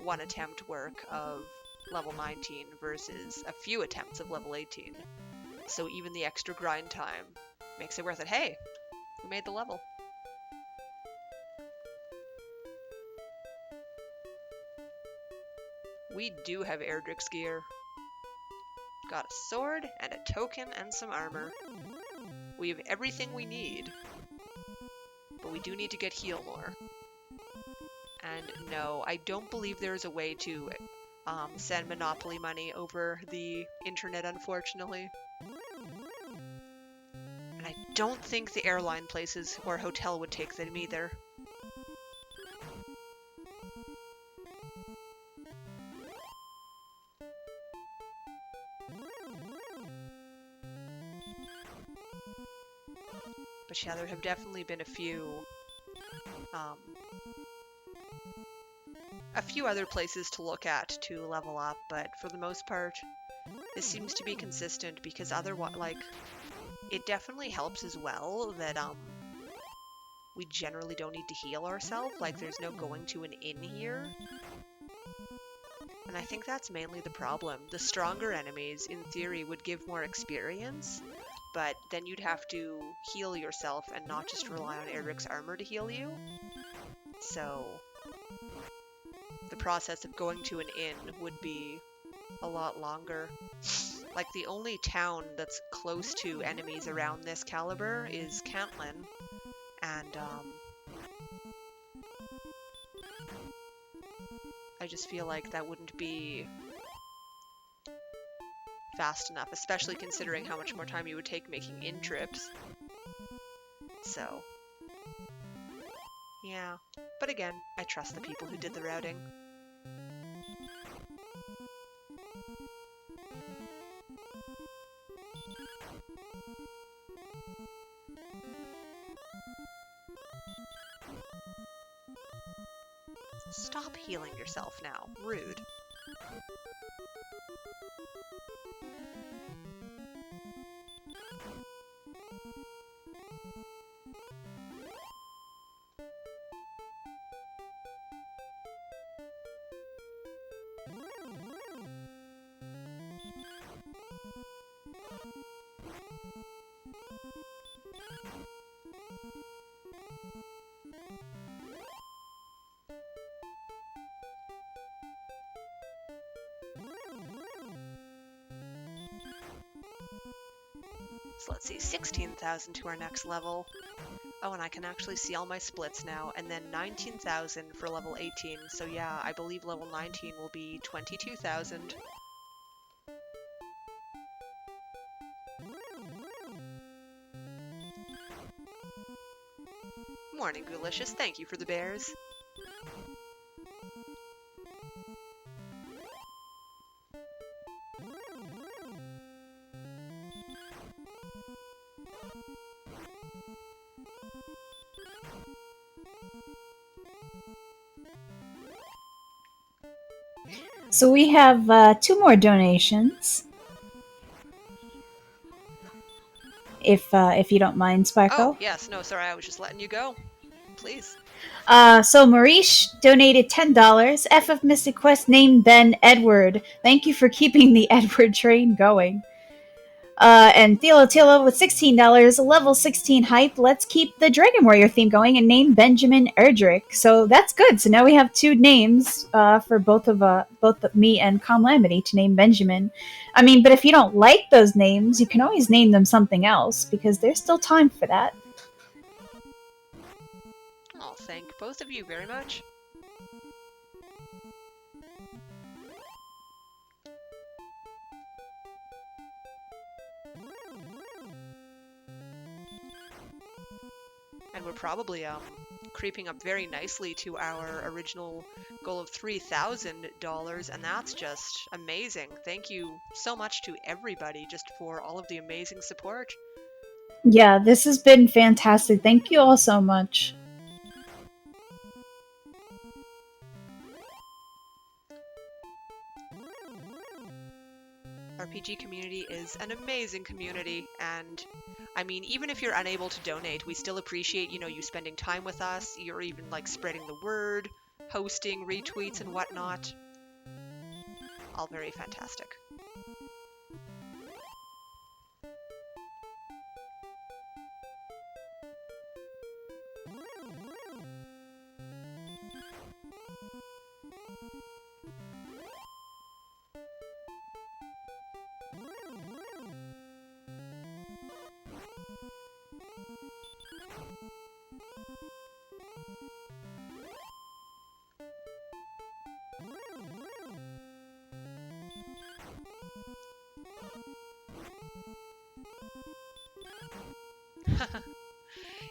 one attempt work of level 19 versus a few attempts of level 18. So even the extra grind time makes it worth it. Hey, we made the level. We do have Erdrick's gear. Got a sword and a token and some armor. We have everything we need. But we do need to get heal more. And no, I don't believe there is a way to send Monopoly money over the internet, unfortunately. And I don't think the airline places or hotel would take them either. But yeah, there have definitely been a few other places to look at to level up, but for the most part, this seems to be consistent because otherwise, like, it definitely helps as well that we generally don't need to heal ourselves. Like, there's no going to an inn here. And I think that's mainly the problem. The stronger enemies, in theory, would give more experience, but then you'd have to heal yourself and not just rely on Eric's armor to heal you. So the process of going to an inn would be a lot longer. Like, the only town that's close to enemies around this caliber is Cantlin, and I just feel like that wouldn't be fast enough, especially considering how much more time you would take making in trips. So, yeah. But again, I trust the people who did the routing. Stop healing yourself now. Rude. So let's see, 16,000 to our next level. Oh, and I can actually see all my splits now. And then 19,000 for level 18. So yeah, I believe level 19 will be 22,000. Morning, Goolicious. Thank you for the bears. So we have 2 more donations. If you don't mind, Oh, Sparko. yes. No, sorry. I was just letting you go. Please. So Marish donated $10. F of Mystic Quest named Ben Edward. Thank you for keeping the Edward train going. And Thilo Tilo with $16, level 16 hype. Let's keep the Dragon Warrior theme going and name Benjamin Erdrick. So that's good. So now we have 2 names for both me and Calamity to name Benjamin. I mean, but if you don't like those names, you can always name them something else because there's still time for that. I'll thank both of you very much. And we're probably creeping up very nicely to our original goal of $3,000, and that's just amazing. Thank you so much to everybody just for all of the amazing support. Yeah, this has been fantastic. Thank you all so much. RPG community is an amazing community, and I mean, even if you're unable to donate, we still appreciate, you spending time with us. You're even like spreading the word, posting retweets and whatnot. All very fantastic.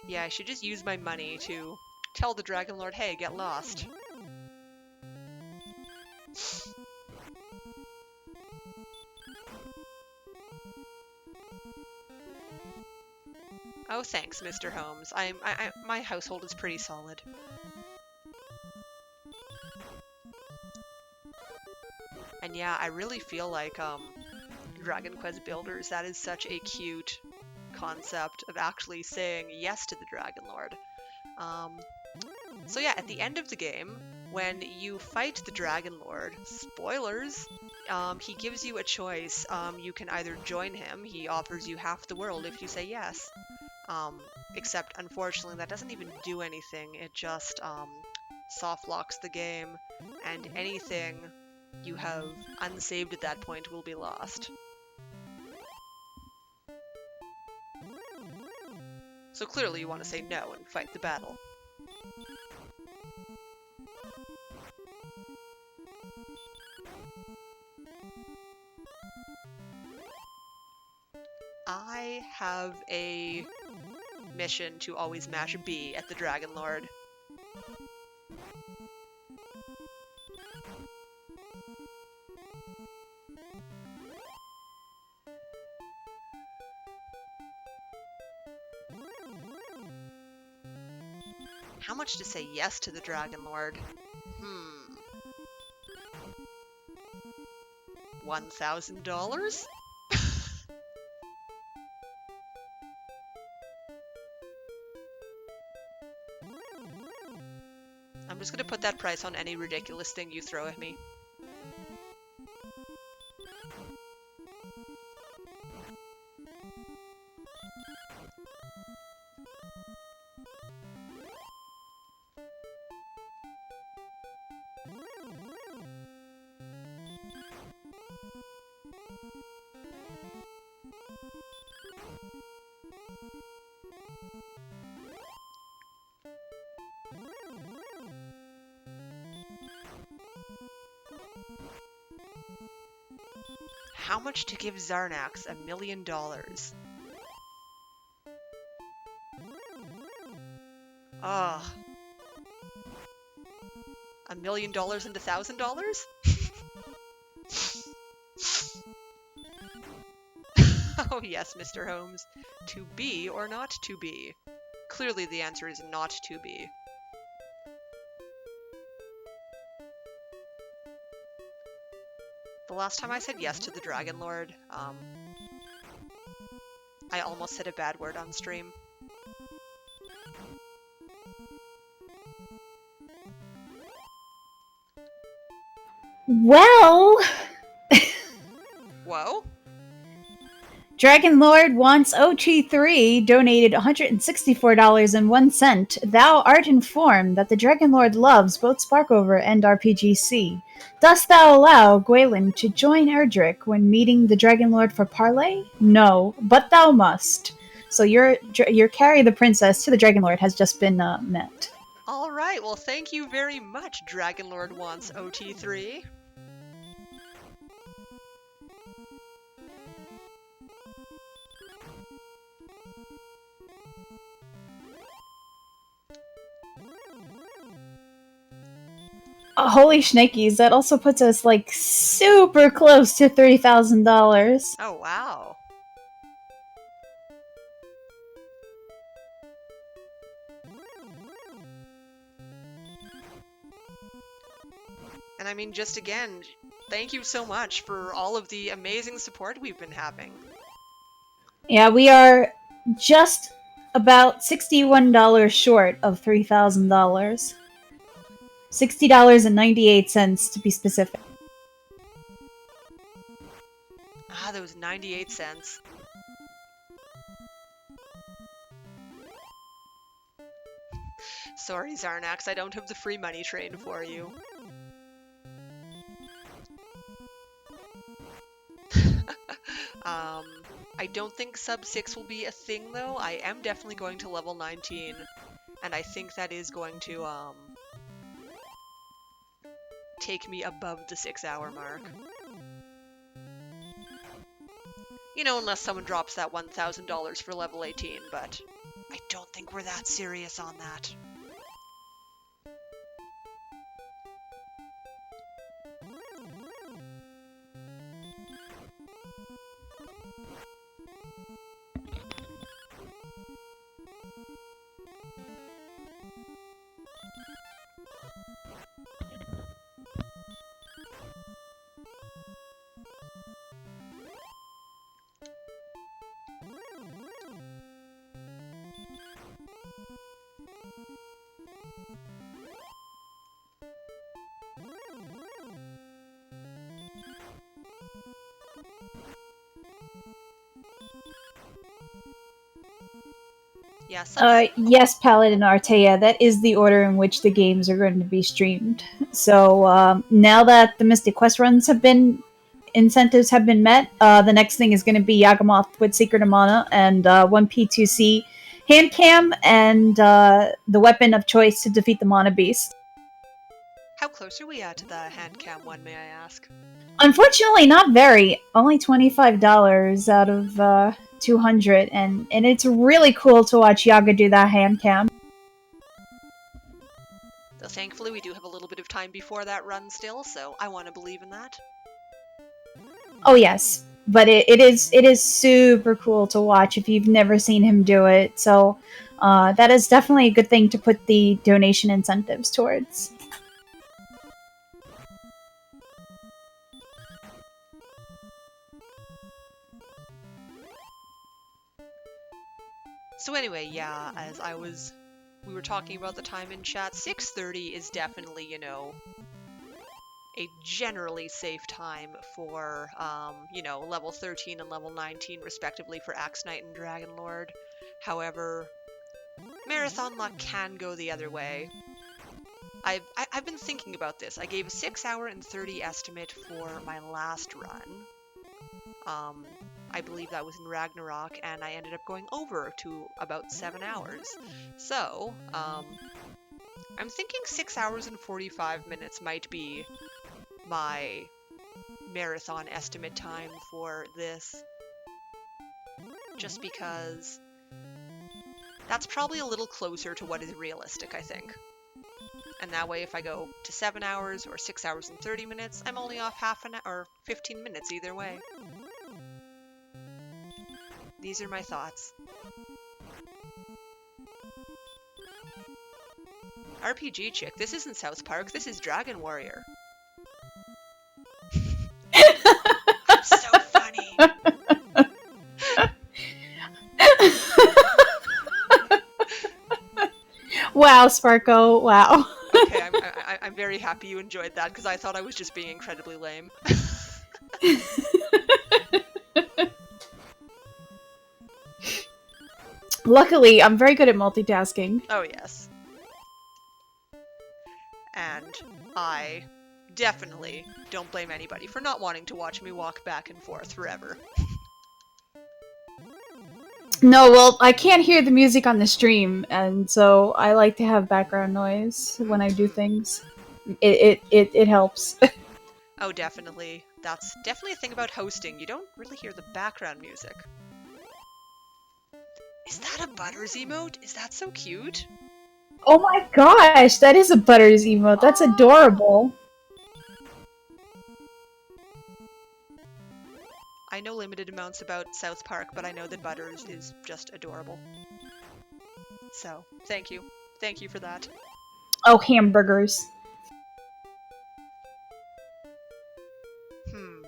Yeah, I should just use my money to tell the Dragon Lord, hey, get lost. Oh, thanks, Mr. Holmes. My household is pretty solid. And yeah, I really feel like Dragon Quest Builders, that is such a cute concept of actually saying yes to the Dragon Lord. So yeah, at the end of the game, when you fight the Dragon Lord, spoilers, he gives you a choice. You can either join him, he offers you half the world if you say yes. Except, unfortunately, that doesn't even do anything. It just soft locks the game, and anything you have unsaved at that point will be lost. So clearly you want to say no and fight the battle. I have a mission to always mash B at the Dragon Lord. How much to say yes to the Dragon Lord? $1,000? I'm just gonna put that price on any ridiculous thing you throw at me. how much to give Zarnax $1 million? Ugh. $1 million and $1,000? Oh yes, Mr. Holmes. To be or not to be? Clearly the answer is not to be. The last time I said yes to the Dragon Lord, I almost said a bad word on stream. Well, Whoa? Dragon Lord wants OT3 donated $164.01. Thou art informed that the Dragon Lord loves both Sparkover and RPGC. Dost thou allow Gwalen to join Erdrick when meeting the Dragon Lord for parley? No, but thou must. So your carry the princess to the Dragon Lord has just been met. All right, well, thank you very much, Dragon Lord wants OT3. Holy shnikes, that also puts us like super close to $3,000. Oh, wow. And I mean, just again, thank you so much for all of the amazing support we've been having. Yeah, we are just about $61 short of $3,000. $60.98 to be specific. Ah, those 98 cents. Sorry, Zarnax, I don't have the free money train for you. I don't think sub 6 will be a thing, though. I am definitely going to level 19, and I think that is going to, take me above the 6-hour mark. You know, unless someone drops that $1,000 for level 18, but I don't think we're that serious on that. Yeah, Yes, Paladin Artea, that is the order in which the games are going to be streamed. So now that the Mystic Quest runs have been, incentives have been met, the next thing is going to be Yagamoth with Secret of Mana and 1P2C hand cam and the weapon of choice to defeat the Mana Beast. How close are we at to the hand cam one, may I ask? Unfortunately, not very. Only $25 out of 200, and it's really cool to watch Yaga do that hand cam. Though thankfully we do have a little bit of time before that run still, so I want to believe in that. Oh yes, but it is super cool to watch if you've never seen him do it. So that is definitely a good thing to put the donation incentives towards. So anyway, yeah, as we were talking about the time in chat, 6:30 is definitely, you know, a generally safe time for, you know, level 13 and level 19 respectively for Axe Knight and Dragon Lord. However, Marathon Luck can go the other way. I've been thinking about this. I gave a 6-hour and 30 estimate for my last run. I believe that was in Ragnarok, and I ended up going over to about 7 hours. So, I'm thinking 6 hours and 45 minutes might be my marathon estimate time for this, just because that's probably a little closer to what is realistic, I think. And that way, if I go to 7 hours or 6 hours and 30 minutes, I'm only off half an hour or 15 minutes either way. These are my thoughts. RPG chick, this isn't South Park, this is Dragon Warrior. I'm so funny. Wow, Sparko, wow. Okay, I'm very happy you enjoyed that, because I thought I was just being incredibly lame. Luckily, I'm very good at multitasking. Oh yes. And I definitely don't blame anybody for not wanting to watch me walk back and forth forever. No, well, I can't hear the music on the stream, and so I like to have background noise when I do things. It helps. Oh, definitely. That's definitely a thing about hosting. You don't really hear the background music. Is that a Butters emote? Is that so cute? Oh my gosh, that is a Butters emote. That's adorable. I know limited amounts about South Park, but I know that Butters is just adorable. So, thank you. Thank you for that. Oh, hamburgers.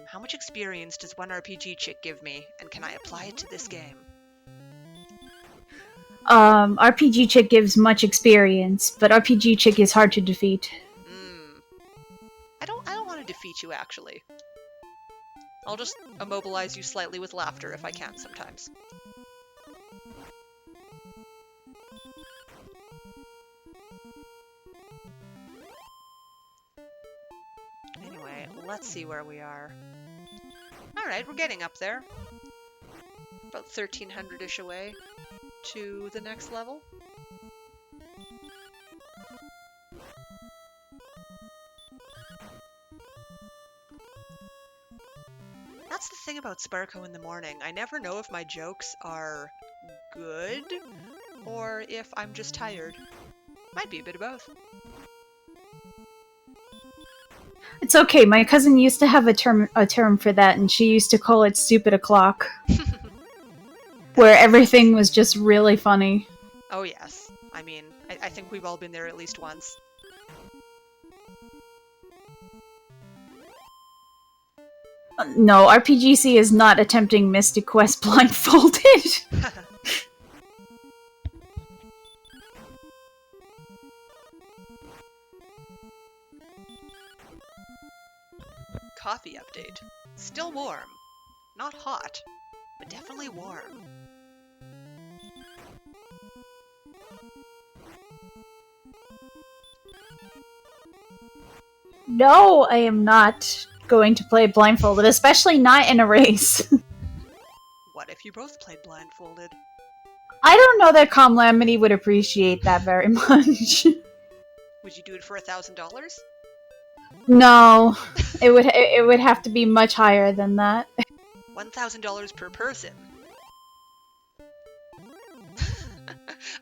How much experience does one RPG chick give me, and can I apply it to this game? RPG Chick gives much experience, but RPG Chick is hard to defeat. I don't want to defeat you, actually. I'll just immobilize you slightly with laughter if I can sometimes. Anyway, let's see where we are. Alright, we're getting up there. About 1,300-ish away to the next level. That's the thing about Sparko in the morning. I never know if my jokes are good or if I'm just tired. Might be a bit of both. It's okay. My cousin used to have a term for that, and she used to call it "stupid o'clock," where everything was just really funny. Oh yes. I mean, I think we've all been there at least once. No, RPGC is not attempting Mystic Quest blindfolded. Coffee update. Still warm. Not hot, but definitely warm. No, I am not going to play blindfolded, especially not in a race. What if you both played blindfolded? I don't know that Comlamity would appreciate that very much. Would you do it for $1,000? No, it would have to be much higher than that. $1,000 per person.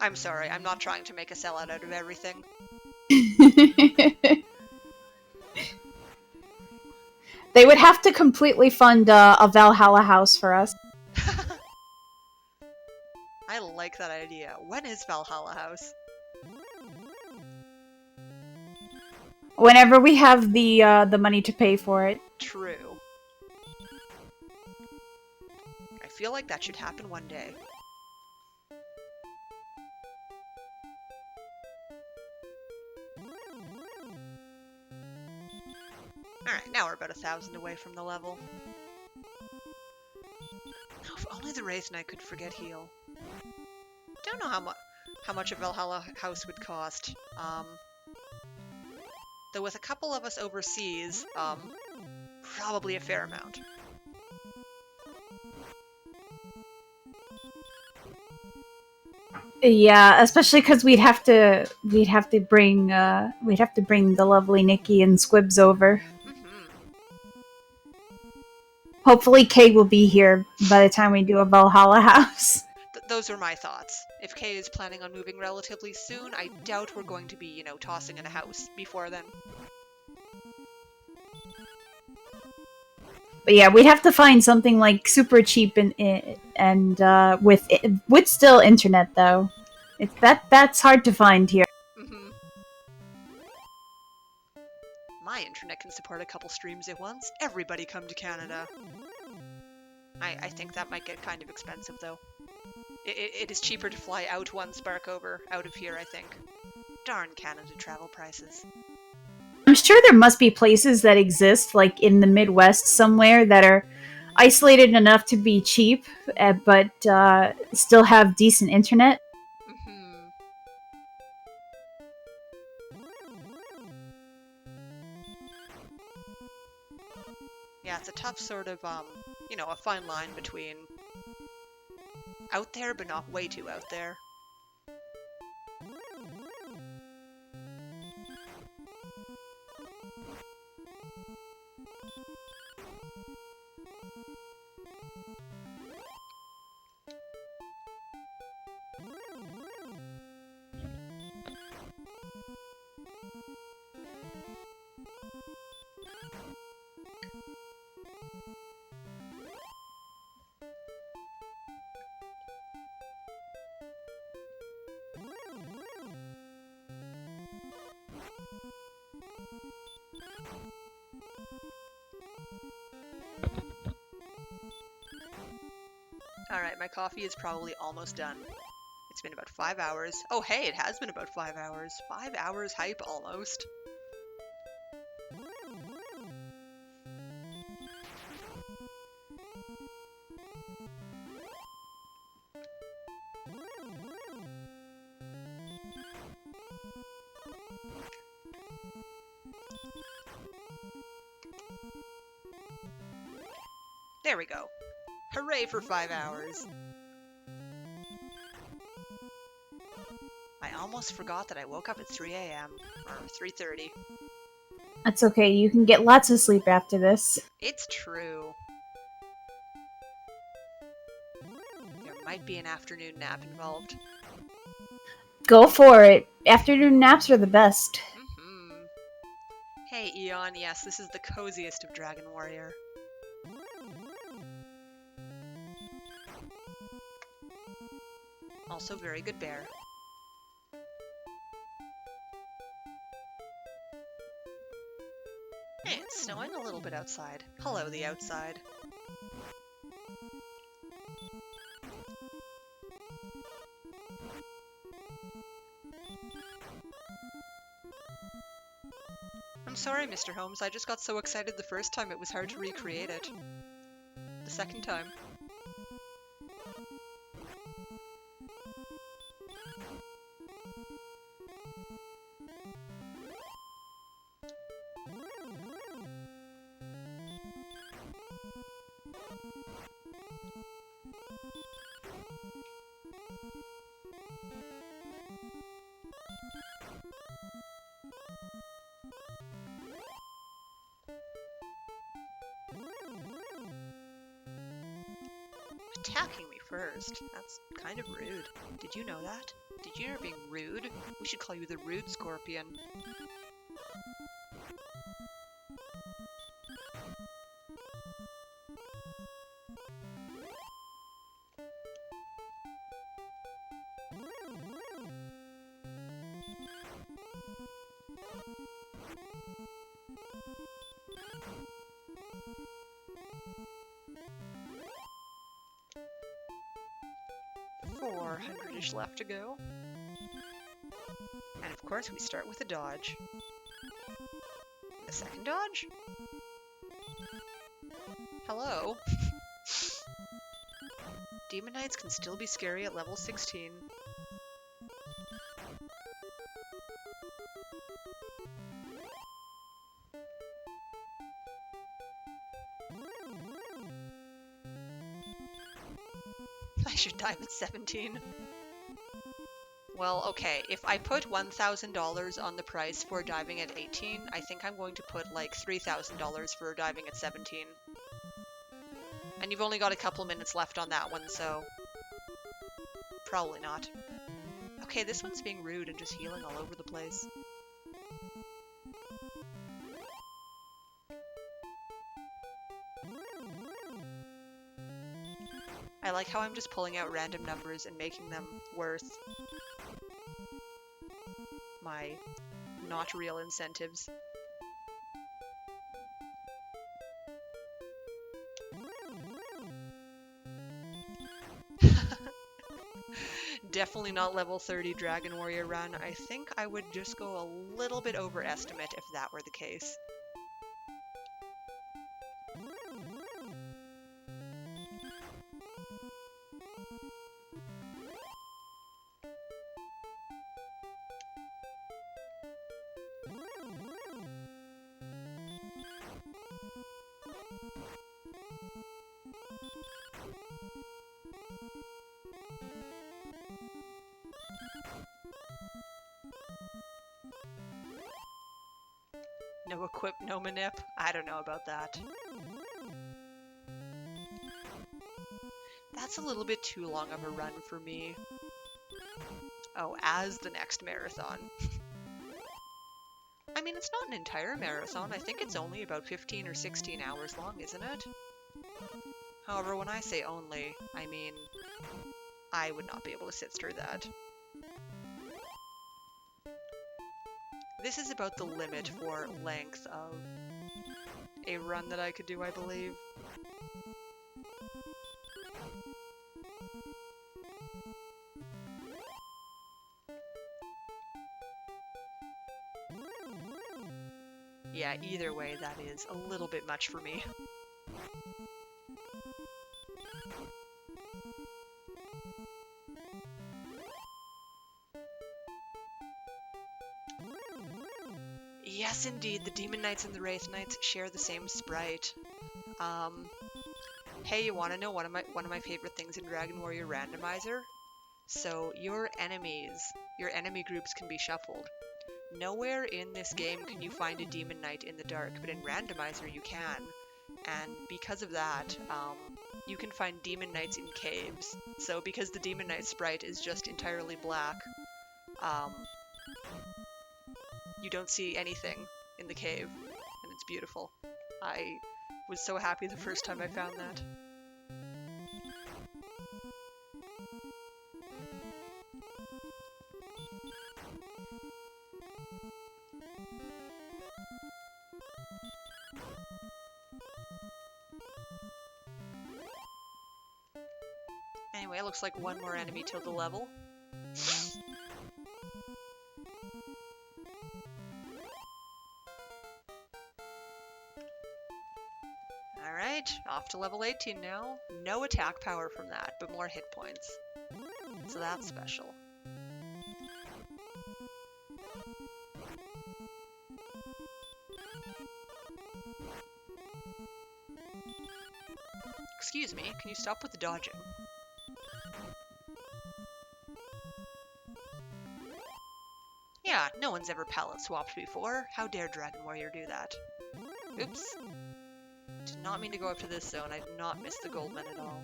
I'm sorry, I'm not trying to make a sellout out of everything. They would have to completely fund a Valhalla house for us. I like that idea. When is Valhalla House? Whenever we have the money to pay for it. True. I feel like that should happen one day. Alright, now we're about 1,000 away from the level. Oh, if only the Wraith Knight could forget heal. Don't know how much a Valhalla house would cost. Though with a couple of us overseas, probably a fair amount. Yeah, especially because we'd have to bring the lovely Nikki and Squibs over. Hopefully, Kay will be here by the time we do a Valhalla house. Those are my thoughts. If Kay is planning on moving relatively soon, I doubt we're going to be, tossing in a house before then. But yeah, we'd have to find something like super cheap and with still internet though. That's hard to find here. Mm-hmm. My internet can support a couple streams at once. Everybody come to Canada. I think that might get kind of expensive though. It is cheaper to fly out one Sparkover out of here, I think. Darn Canada travel prices. I'm sure there must be places that exist, like in the Midwest somewhere, that are isolated enough to be cheap, but still have decent internet. Mm-hmm. Yeah, it's a tough sort of, a fine line between out there, but not way too out there. Alright, my coffee is probably almost done. It's been about 5 hours. Oh hey, it has been about 5 hours. 5 hours hype, almost. There we go. Hooray for 5 hours. I almost forgot that I woke up at 3 a.m. or 3:30. That's okay. You can get lots of sleep after this. It's true. There might be an afternoon nap involved. Go for it. Afternoon naps are the best. Mm-hmm. Hey, Eon, yes, this is the coziest of Dragon Warrior. Also very good bear. Hey, it's snowing a little bit outside. Hello, the outside. I'm sorry, Mr. Holmes, I just got so excited the first time it was hard to recreate it. The second time. Attacking me first? That's kind of rude. Did you know that? Did you know you're being rude? We should call you the Rude Scorpion. $400-ish left to go. And of course we start with a dodge. The second dodge? Hello? Demon Knights can still be scary at level 16. I should dive at 17. Well, okay, if I put $1,000 on the price for diving at 18, I think I'm going to put like $3,000 for diving at 17. And you've only got a couple minutes left on that one, so probably not. Okay, this one's being rude and just healing all over the place. I like how I'm just pulling out random numbers and making them worth my not real incentives. Definitely not level 30 Dragon Warrior run. I think I would just go a little bit overestimate if that were the case. No equip, no manip? I don't know about that. That's a little bit too long of a run for me. Oh, as the next marathon. I mean, it's not an entire marathon. I think it's only about 15 or 16 hours long, isn't it? However, when I say only, I mean, I would not be able to sit through that. This is about the limit for length of a run that I could do, I believe. Yeah, either way, that is a little bit much for me. Yes, indeed, the Demon Knights and the Wraith Knights share the same sprite. Hey, you want to know one of my favorite things in Dragon Warrior Randomizer? So your enemy groups can be shuffled. Nowhere in this game can you find a Demon Knight in the dark, but in Randomizer you can. And because of that, you can find Demon Knights in caves. So because the Demon Knight sprite is just entirely black, you don't see anything in the cave, and it's beautiful. I was so happy the first time I found that. Anyway, it looks like one more enemy till the level. Alright, off to level 18 now. No attack power from that, but more hit points. So that's special. Excuse me, can you stop with the dodging? Yeah, no one's ever palette swapped before. How dare Dragon Warrior do that? Oops. Did not mean to go up to this zone. I did not miss the Goldman at all.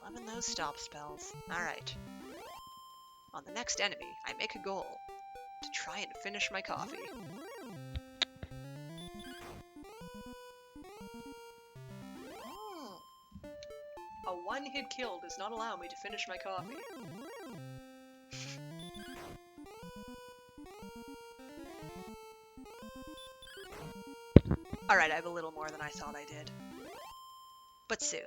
Loving those stop spells. Alright. On the next enemy, I make a goal to try and finish my coffee. A one-hit kill does not allow me to finish my coffee. Alright, I have a little more than I thought I did. But soon.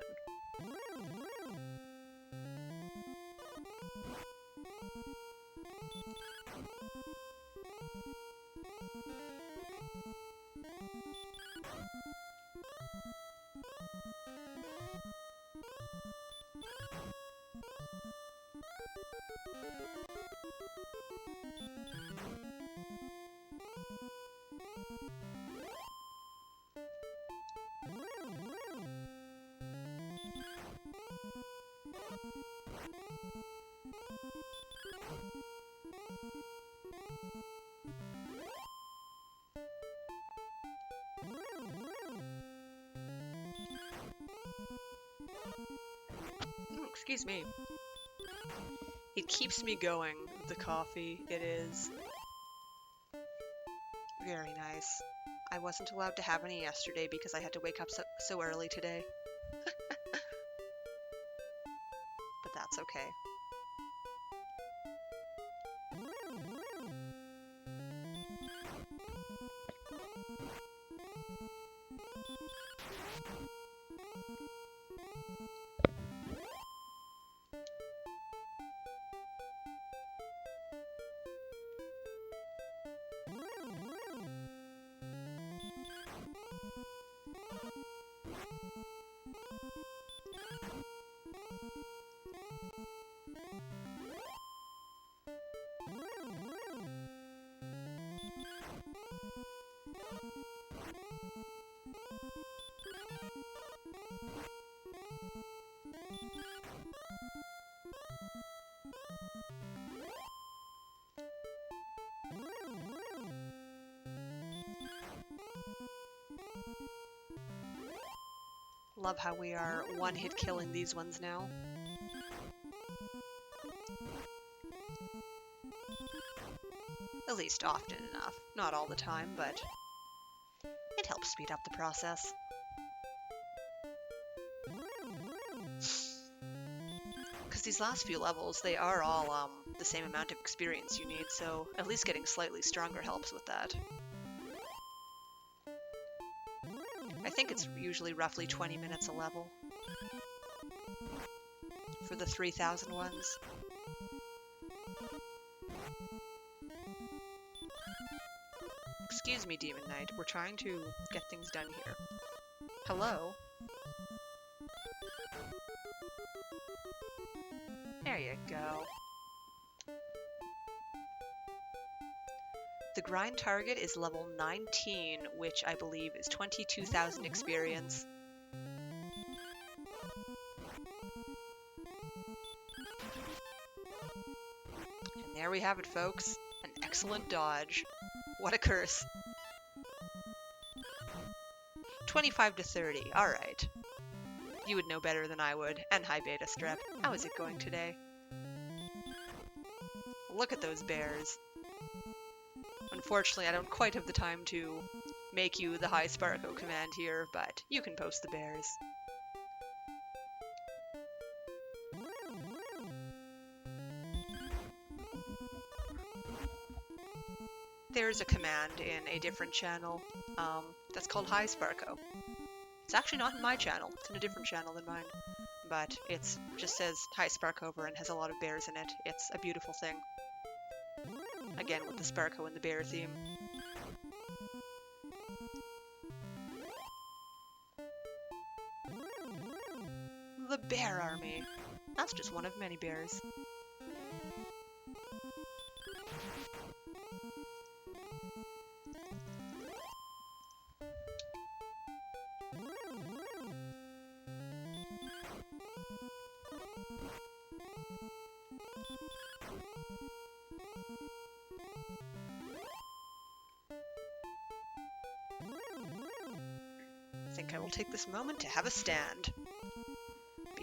Excuse me. It keeps me going, the coffee. It is very nice. I wasn't allowed to have any yesterday because I had to wake up so early today. But that's okay. Love how we are one-hit killing these ones now. At least often enough. Not all the time, but it helps speed up the process. Because these last few levels, they are all the same amount of experience you need, so at least getting slightly stronger helps with that. I think it's usually roughly 20 minutes a level for the 3,000 ones. Excuse me, Demon Knight, we're trying to get things done here. Hello? There you go. The grind target is level 19, which I believe is 22,000 experience. And there we have it, folks. An excellent dodge. What a curse. 25 to 30, alright. You would know better than I would. And hi, Beta Strep. How is it going today? Look at those bears. Unfortunately, I don't quite have the time to make you the high Sparko command here, but you can post the bears. There's a command in a different channel that's called High Sparko. It's actually not in my channel, it's in a different channel than mine, but it just says High Sparkover and has a lot of bears in it. It's a beautiful thing. Again, with the Sparko and the bear theme. The Bear Army. That's just one of many bears. I think I will take this moment to have a stand.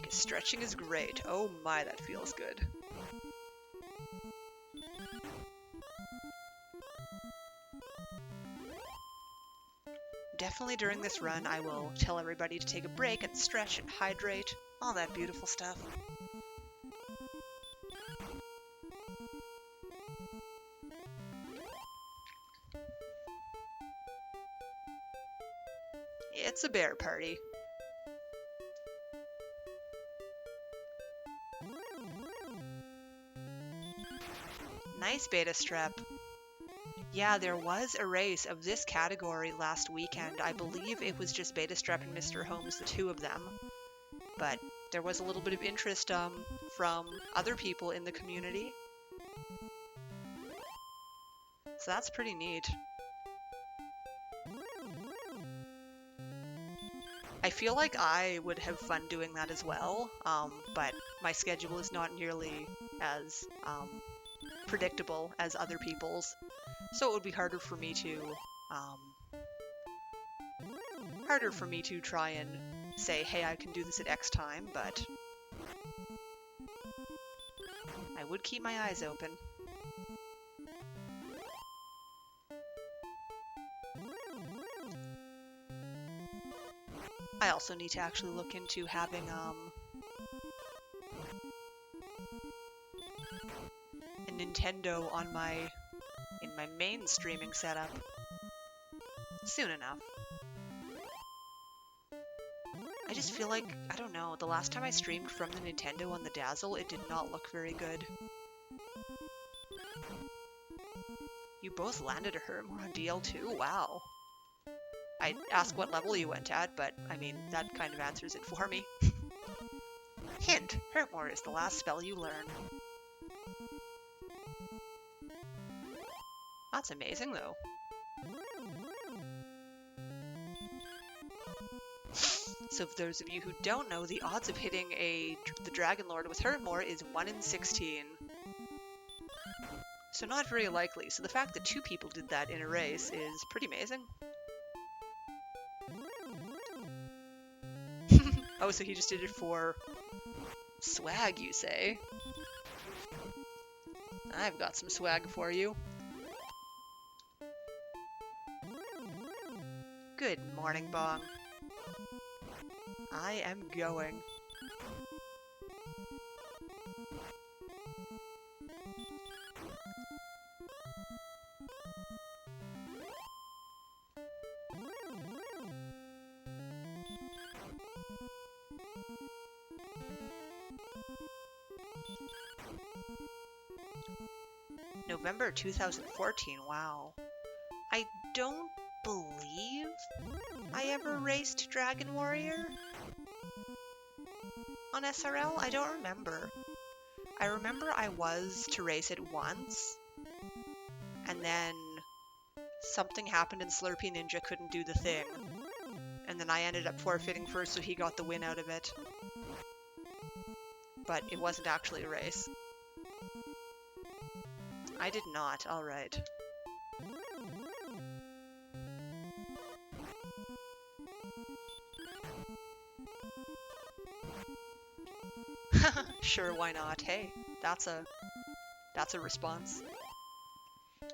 Stretching is great. Oh my, that feels good. Definitely during this run, I will tell everybody to take a break and stretch and hydrate. All that beautiful stuff. It's a bear party. Nice beta strep. Yeah, there was a race of this category last weekend. I believe it was just Beta Strap and Mr. Holmes, the two of them. But there was a little bit of interest from other people in the community. So that's pretty neat. I feel like I would have fun doing that as well, but my schedule is not nearly as predictable as other people's. So it would be harder for me to try and say, hey, I can do this at X time, but I would keep my eyes open. I also need to actually look into having a Nintendo on in my main streaming setup soon enough. I just feel like, I don't know, the last time I streamed from the Nintendo on the Dazzle, it did not look very good. You both landed a Hermore on DL2? Wow. I'd ask what level you went at, but, I mean, that kind of answers it for me. Hint, Hermore is the last spell you learn. That's amazing, though. So for those of you who don't know, the odds of hitting the Dragon Lord with Hermore is 1 in 16. So not very likely. So the fact that 2 people did that in a race is pretty amazing. Oh, so he just did it for swag, you say? I've got some swag for you. Good morning, Bong. I am going. November 2014, wow. I don't believe I ever raced Dragon Warrior on SRL. I don't remember. I remember I was to race it once, and then something happened and Slurpee Ninja couldn't do the thing. And then I ended up forfeiting first, so he got the win out of it. But it wasn't actually a race. I did not, alright. Sure, why not? Hey, that's a response.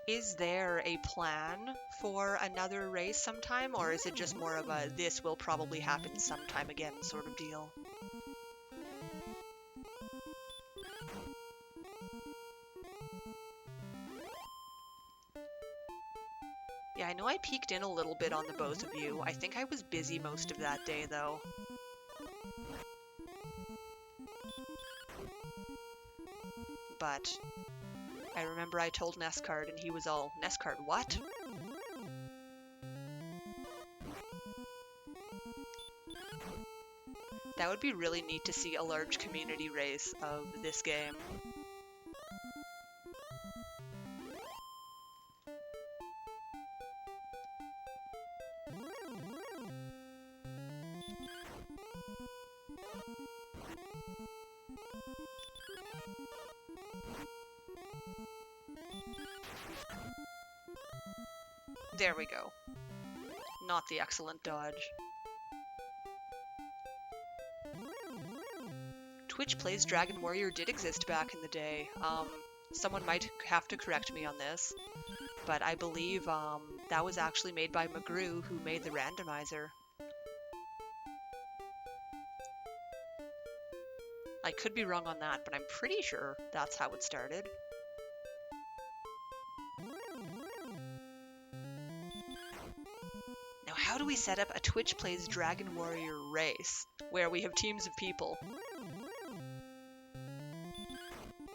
Is there a plan for another race sometime, or is it just more of a this will probably happen sometime again sort of deal? Yeah, I know I peeked in a little bit on the both of you. I think I was busy most of that day, though. But I remember I told Nescard and he was all, Nescard, what? That would be really neat to see a large community race of this game. There we go. Not the excellent dodge. Twitch Plays Dragon Warrior did exist back in the day. Someone might have to correct me on this, but I believe that was actually made by McGrew, who made the randomizer. I could be wrong on that, but I'm pretty sure that's how it started. Now, how do we set up a Twitch Plays Dragon Warrior race where we have teams of people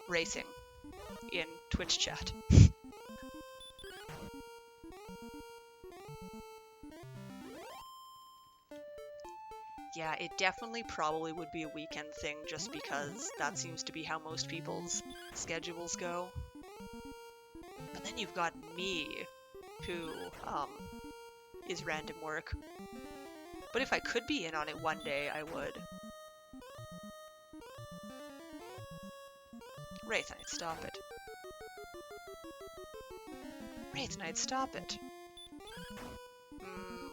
racing in Twitch chat? Yeah, it definitely probably would be a weekend thing just because that seems to be how most people's schedules go. But then you've got me, who is random work. But if I could be in on it one day, I would. Wraith Knight, stop it. Wraith Knight, stop it.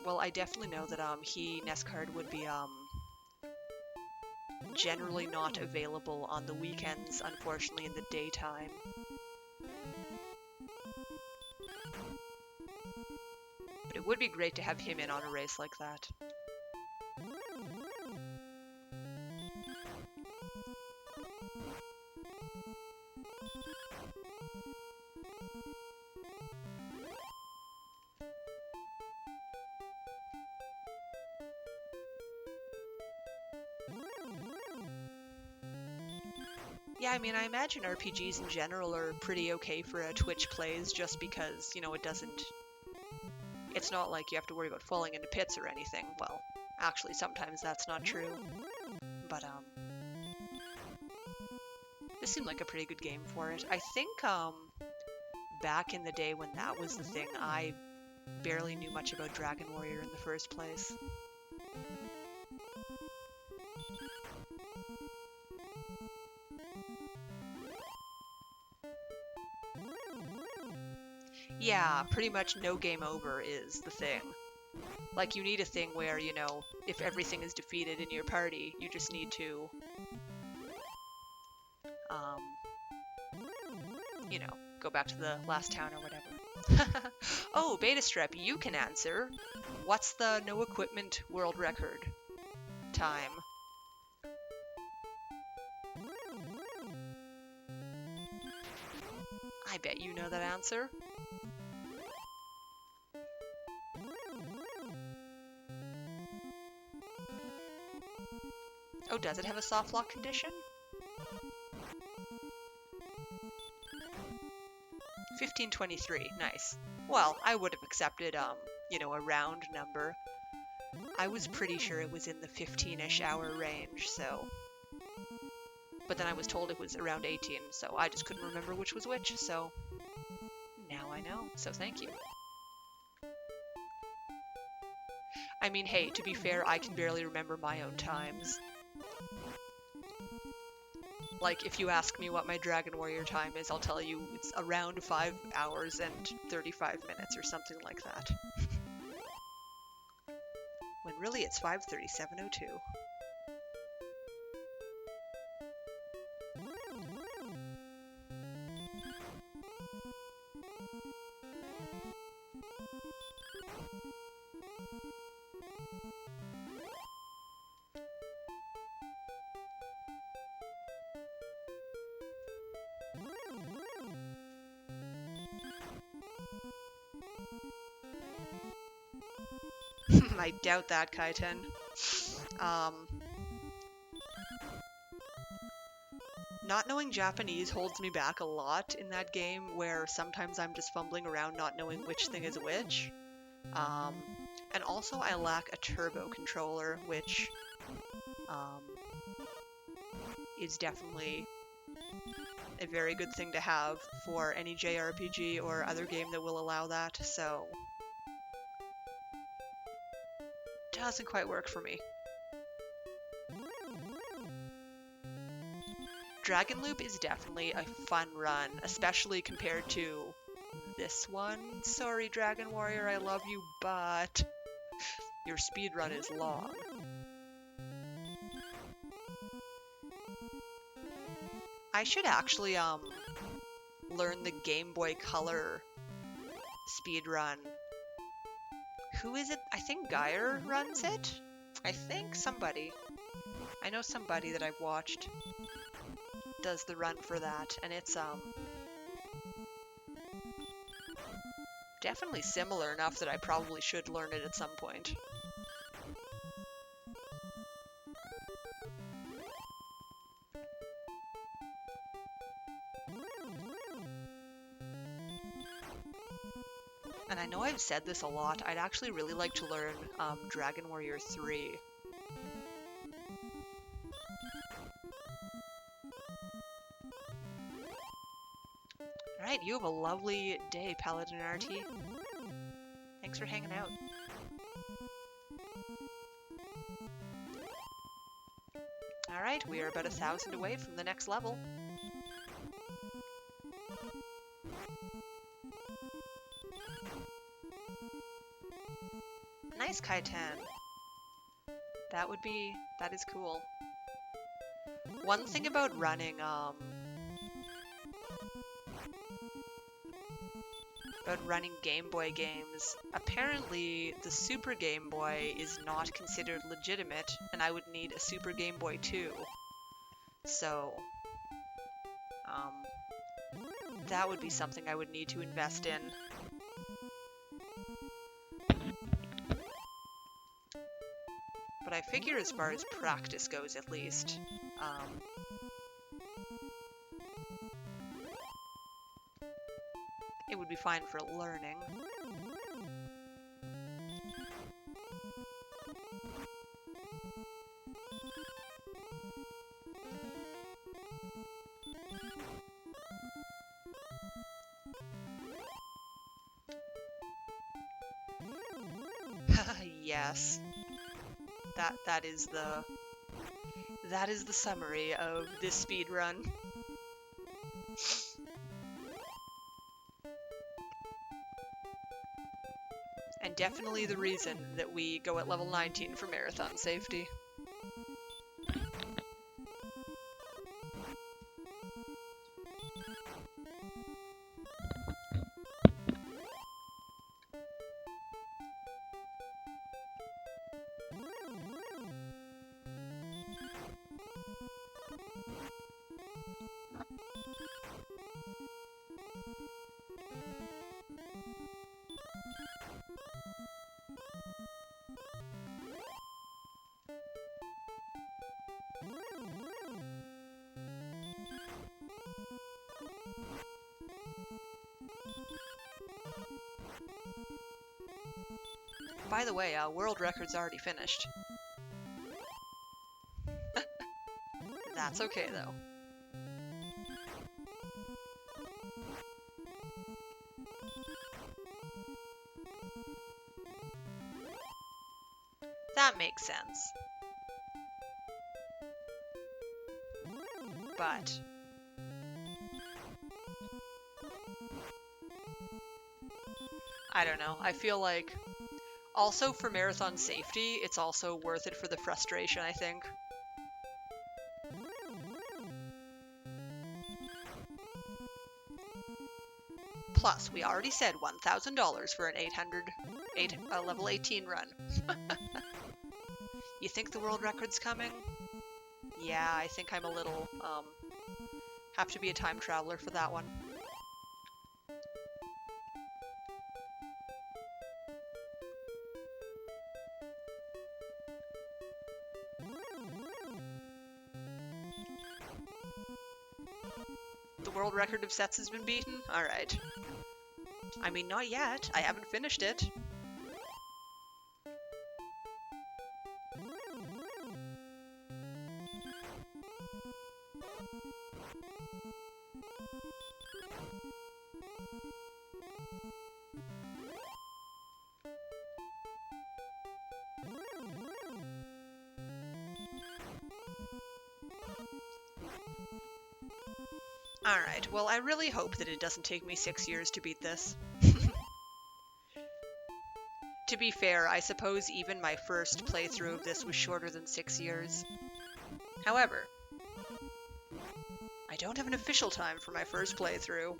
Well, I definitely know that Nescard would be generally not available on the weekends, unfortunately, in the daytime. But it would be great to have him in on a race like that. Yeah, I mean, I imagine RPGs in general are pretty okay for a Twitch Plays just because, you know, it's not like you have to worry about falling into pits or anything. Well, actually, sometimes that's not true. But, this seemed like a pretty good game for it. I think, back in the day when that was the thing, I barely knew much about Dragon Warrior in the first place. Yeah, pretty much no game over is the thing. Like, you need a thing where, you know, if everything is defeated in your party, you just need to, you know, go back to the last town or whatever. Oh, Beta Strep, you can answer. What's the no equipment world record time? I bet you know that answer. Oh, does it have a soft lock condition? 1523, nice. Well, I would have accepted, you know, a round number. I was pretty sure it was in the 15-ish hour range, so... But then I was told it was around 18, so I just couldn't remember which was which, so... Now I know, so thank you. I mean, hey, to be fair, I can barely remember my own times. Like, if you ask me what my Dragon Warrior time is, I'll tell you it's around 5 hours and 35 minutes or something like that. When really it's 5:37:02. I doubt that, Kaiten. Not knowing Japanese holds me back a lot in that game, where sometimes I'm just fumbling around not knowing which thing is which. And also I lack a turbo controller, which is definitely a very good thing to have for any JRPG or other game that will allow that, so... Doesn't quite work for me. Dragon Loop is definitely a fun run, especially compared to this one. Sorry, Dragon Warrior, I love you, but your speedrun is long. I should actually learn the Game Boy Color speed run. Who is it? I think Geyer runs it. I think somebody. I know somebody that I've watched does the run for that, and it's definitely similar enough that I probably should learn it at some point. And I know I've said this a lot, I'd actually really like to learn Dragon Warrior 3. Alright, you have a lovely day, Paladin RT. Thanks for hanging out. Alright, we are about 1,000 away from the next level. Nice, Kaitan. That is cool. One thing about running, Game Boy games, apparently the Super Game Boy is not considered legitimate, and I would need a Super Game Boy too. So, that would be something I would need to invest in. But I figure as far as practice goes, at least, it would be fine for learning. Yes. That is the summary of this speed run. And definitely the reason that we go at level 19 for marathon safety. By the way, world record's already finished. That's okay, though. That makes sense. But I don't know. I feel like also for marathon safety, it's also worth it for the frustration, I think. Plus, we already said $1,000 for an level 18 run. You think the world record's coming? Yeah, I think I'm a little, have to be a time traveler for that one. The world record of sets has been beaten? Alright. I mean, not yet. I haven't finished it. Alright, well, I really hope that it doesn't take me 6 years to beat this. To be fair, I suppose even my first playthrough of this was shorter than 6 years. However, I don't have an official time for my first playthrough.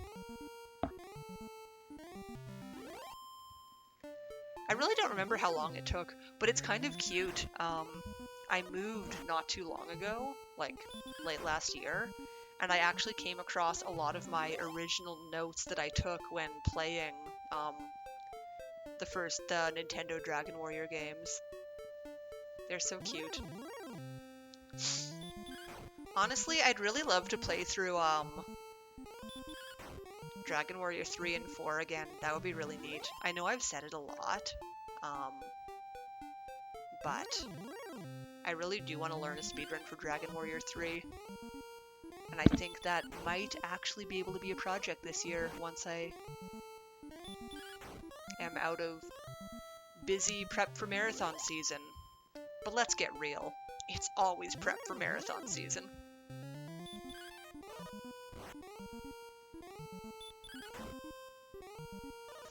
I really don't remember how long it took, but it's kind of cute. I moved not too long ago, like late last year, and I actually came across a lot of my original notes that I took when playing the Nintendo Dragon Warrior games. They're so cute. Honestly, I'd really love to play through Dragon Warrior 3 and 4 again. That would be really neat. I know I've said it a lot, but I really do want to learn a speedrun for Dragon Warrior 3. And I think that might actually be able to be a project this year once I am out of busy prep for marathon season. But let's get real. It's always prep for marathon season.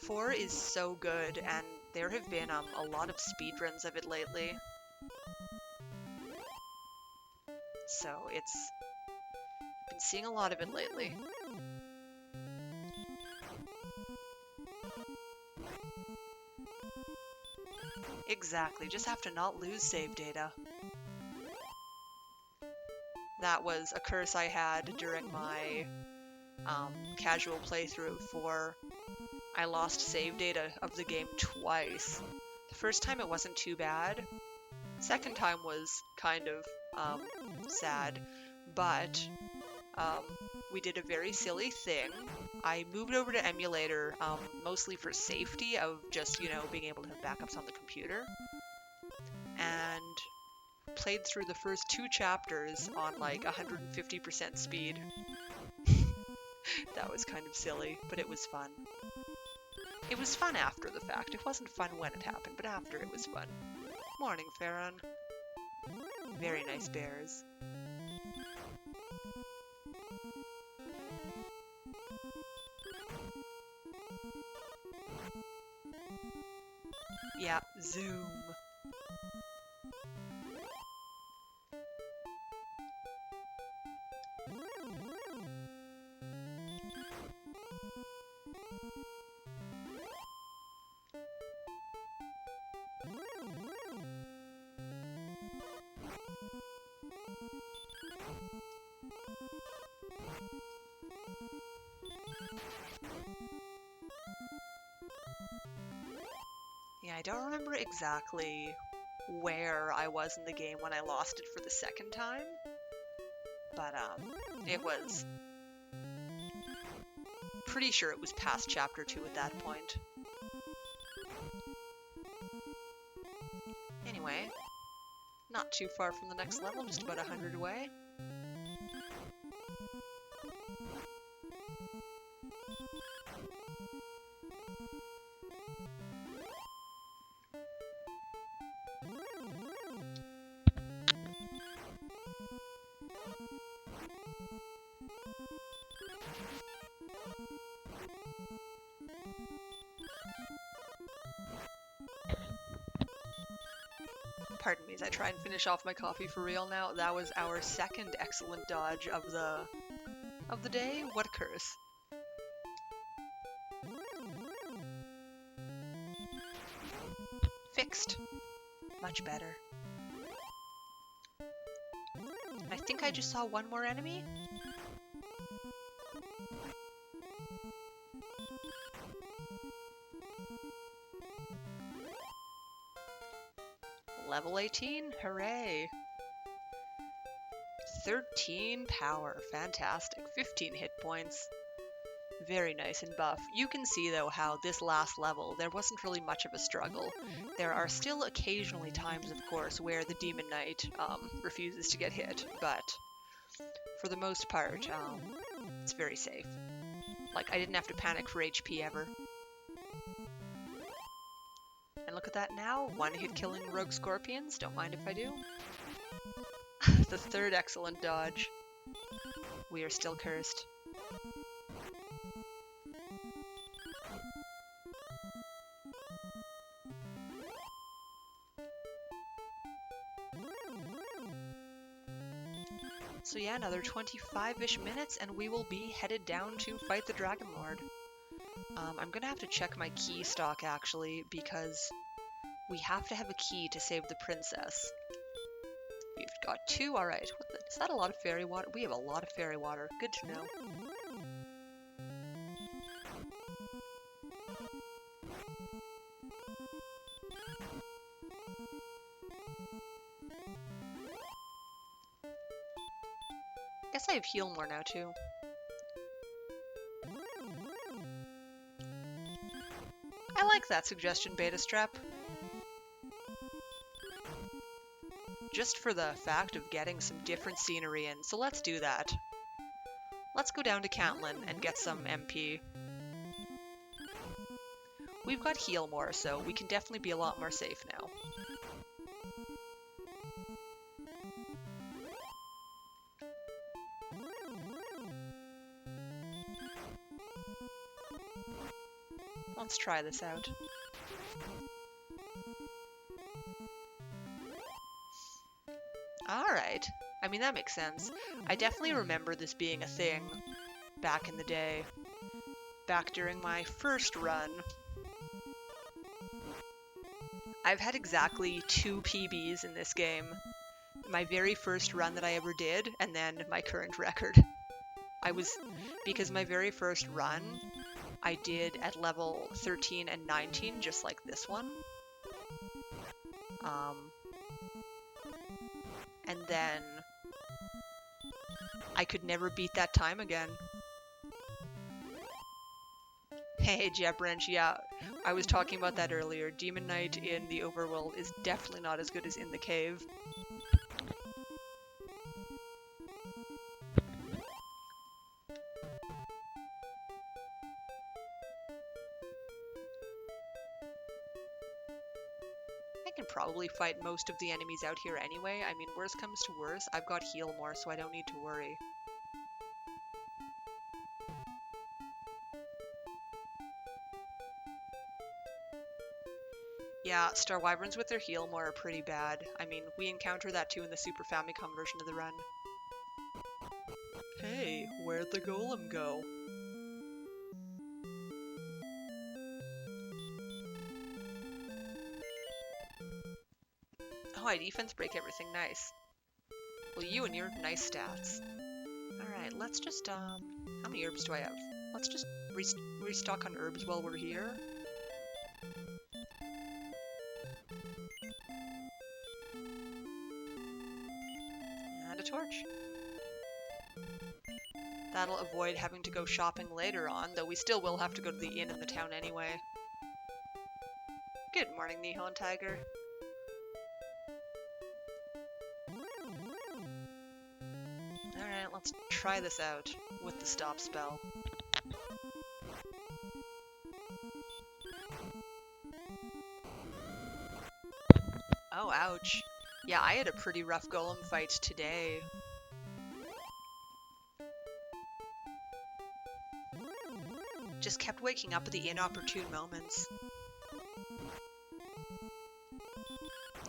Four is so good, and there have been a lot of speedruns of it lately. So I've been seeing a lot of it lately. Exactly, just have to not lose save data. That was a curse I had during my casual playthrough for I lost save data of the game twice. The first time it wasn't too bad. Second time was kind of sad, but we did a very silly thing. I moved over to emulator mostly for safety of just, being able to have backups on the computer, and played through the first 2 chapters on like 150% speed. That was kind of silly, but it was fun. It was fun after the fact. It wasn't fun when it happened, but after it was fun. Morning, Farron. Very nice bears. Yeah, zoom. Yeah, I don't remember exactly where I was in the game when I lost it for the second time, but it was pretty sure it was past chapter 2 at that point. Anyway, not too far from the next level, just about 100 away. Pardon me as I try and finish off my coffee for real now. That was our second excellent dodge of the day. What a curse. Fixed. Much better. I think I just saw one more enemy. Level 18, hooray! 13 power, fantastic. 15 hit points. Very nice and buff. You can see though how this last level, there wasn't really much of a struggle. There are still occasionally times, of course, where the Demon Knight refuses to get hit, but for the most part, it's very safe. Like, I didn't have to panic for HP ever. And look at that now, one-hit killing rogue scorpions, don't mind if I do. The third excellent dodge. We are still cursed. So yeah, yeah, another 25-ish minutes and we will be headed down to fight the Dragon Lord. I'm gonna have to check my key stock actually, because we have to have a key to save the princess. We've got 2, alright. Is that a lot of fairy water? We have a lot of fairy water. Good to know. Guess I have heal more now too. I like that suggestion, Beta Strap. Just for the fact of getting some different scenery in, so let's do that. Let's go down to Cantlin and get some MP. We've got heal more, so we can definitely be a lot more safe now. Let's try this out. Alright. I mean, that makes sense. I definitely remember this being a thing back in the day. Back during my first run. I've had exactly 2 PBs in this game. My very first run that I ever did, and then my current record. Because my very first run, I did at level 13 and 19, just like this one. And then I could never beat that time again. Hey, Jebranch, yeah, I was talking about that earlier. Demon Knight in the overworld is definitely not as good as in the cave. I can probably fight most of the enemies out here anyway. I mean, worst comes to worst, I've got heal more, so I don't need to worry. Yeah, Star Wyverns with their heal more are pretty bad. I mean, we encounter that too in the Super Famicom version of the run. Hey, where'd the golem go? Oh, I defense break everything, nice. Well, you and your nice stats. Alright, let's just, how many herbs do I have? Let's just restock on herbs while we're here. And a torch. That'll avoid having to go shopping later on, though we still will have to go to the inn in the town anyway. Good morning, Nihon Tiger. Alright, let's try this out with the stop spell. Oh, ouch. Yeah, I had a pretty rough golem fight today. Just kept waking up at the inopportune moments.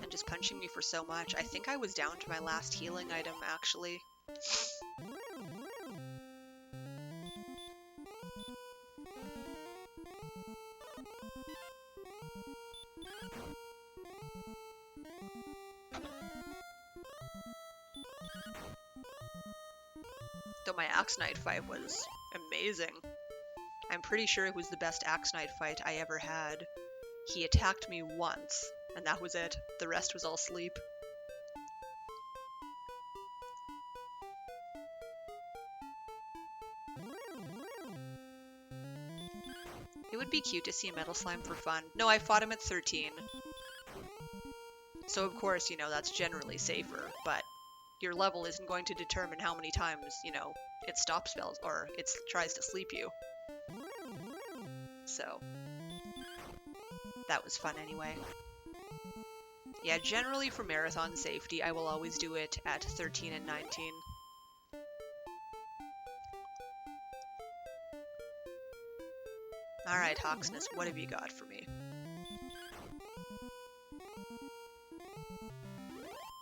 And just punching me for so much. I think I was down to my last healing item, actually. Though my Axe Knight fight was amazing. I'm pretty sure it was the best Axe Knight fight I ever had. He attacked me once, and that was it. The rest was all sleep. It would be cute to see a Metal Slime for fun. No, I fought him at 13. So of course, you know, that's generally safer, but your level isn't going to determine how many times, you know, it stops spells or it tries to sleep you. So that was fun anyway. Yeah, generally for marathon safety, I will always do it at 13 and 19. Alright, Hawksness, what have you got for me?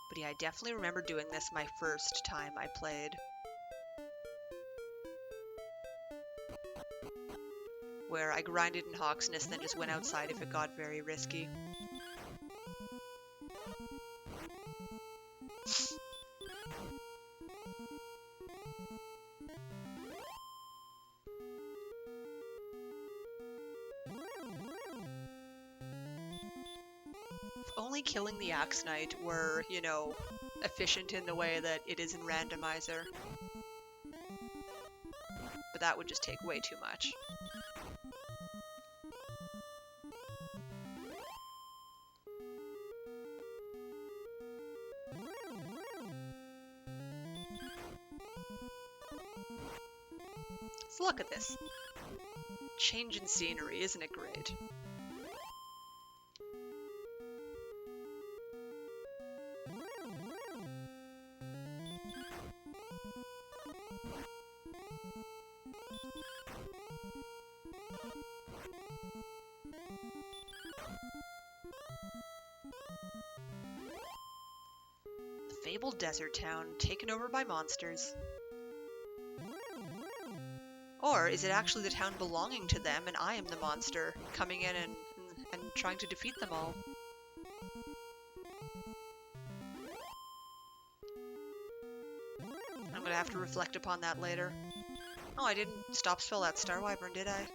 But yeah, I definitely remember doing this my first time I played. where I grinded in Hawksness, then just went outside if it got very risky. If only killing the Axe Knight were, you know, efficient in the way that it is in Randomizer. But that would just take way too much. So look at this. Change in scenery, isn't it great? The fabled desert town taken over by monsters. Or is it actually the town belonging to them and I am the monster, coming in and trying to defeat them all? I'm gonna have to reflect upon that later. Oh, I didn't stop spell that Star Wyvern, did I?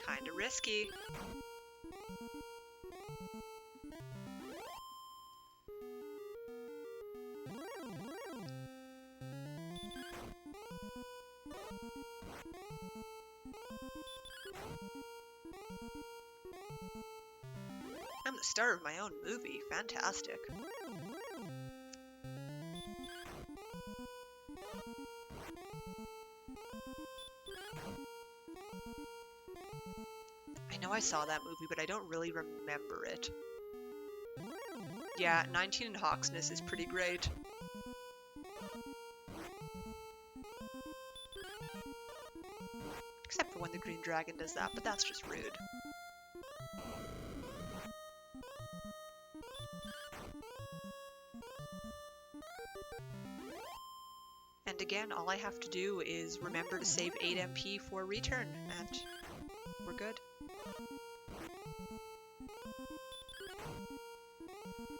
Kinda risky. I'm the star of my own movie. Fantastic. I know I saw that movie, but I don't really remember it. Yeah, 19 in Hawksness is pretty great. Except for when the Green Dragon does that, but that's just rude. And again, all I have to do is remember to save 8 MP for return, and we're good.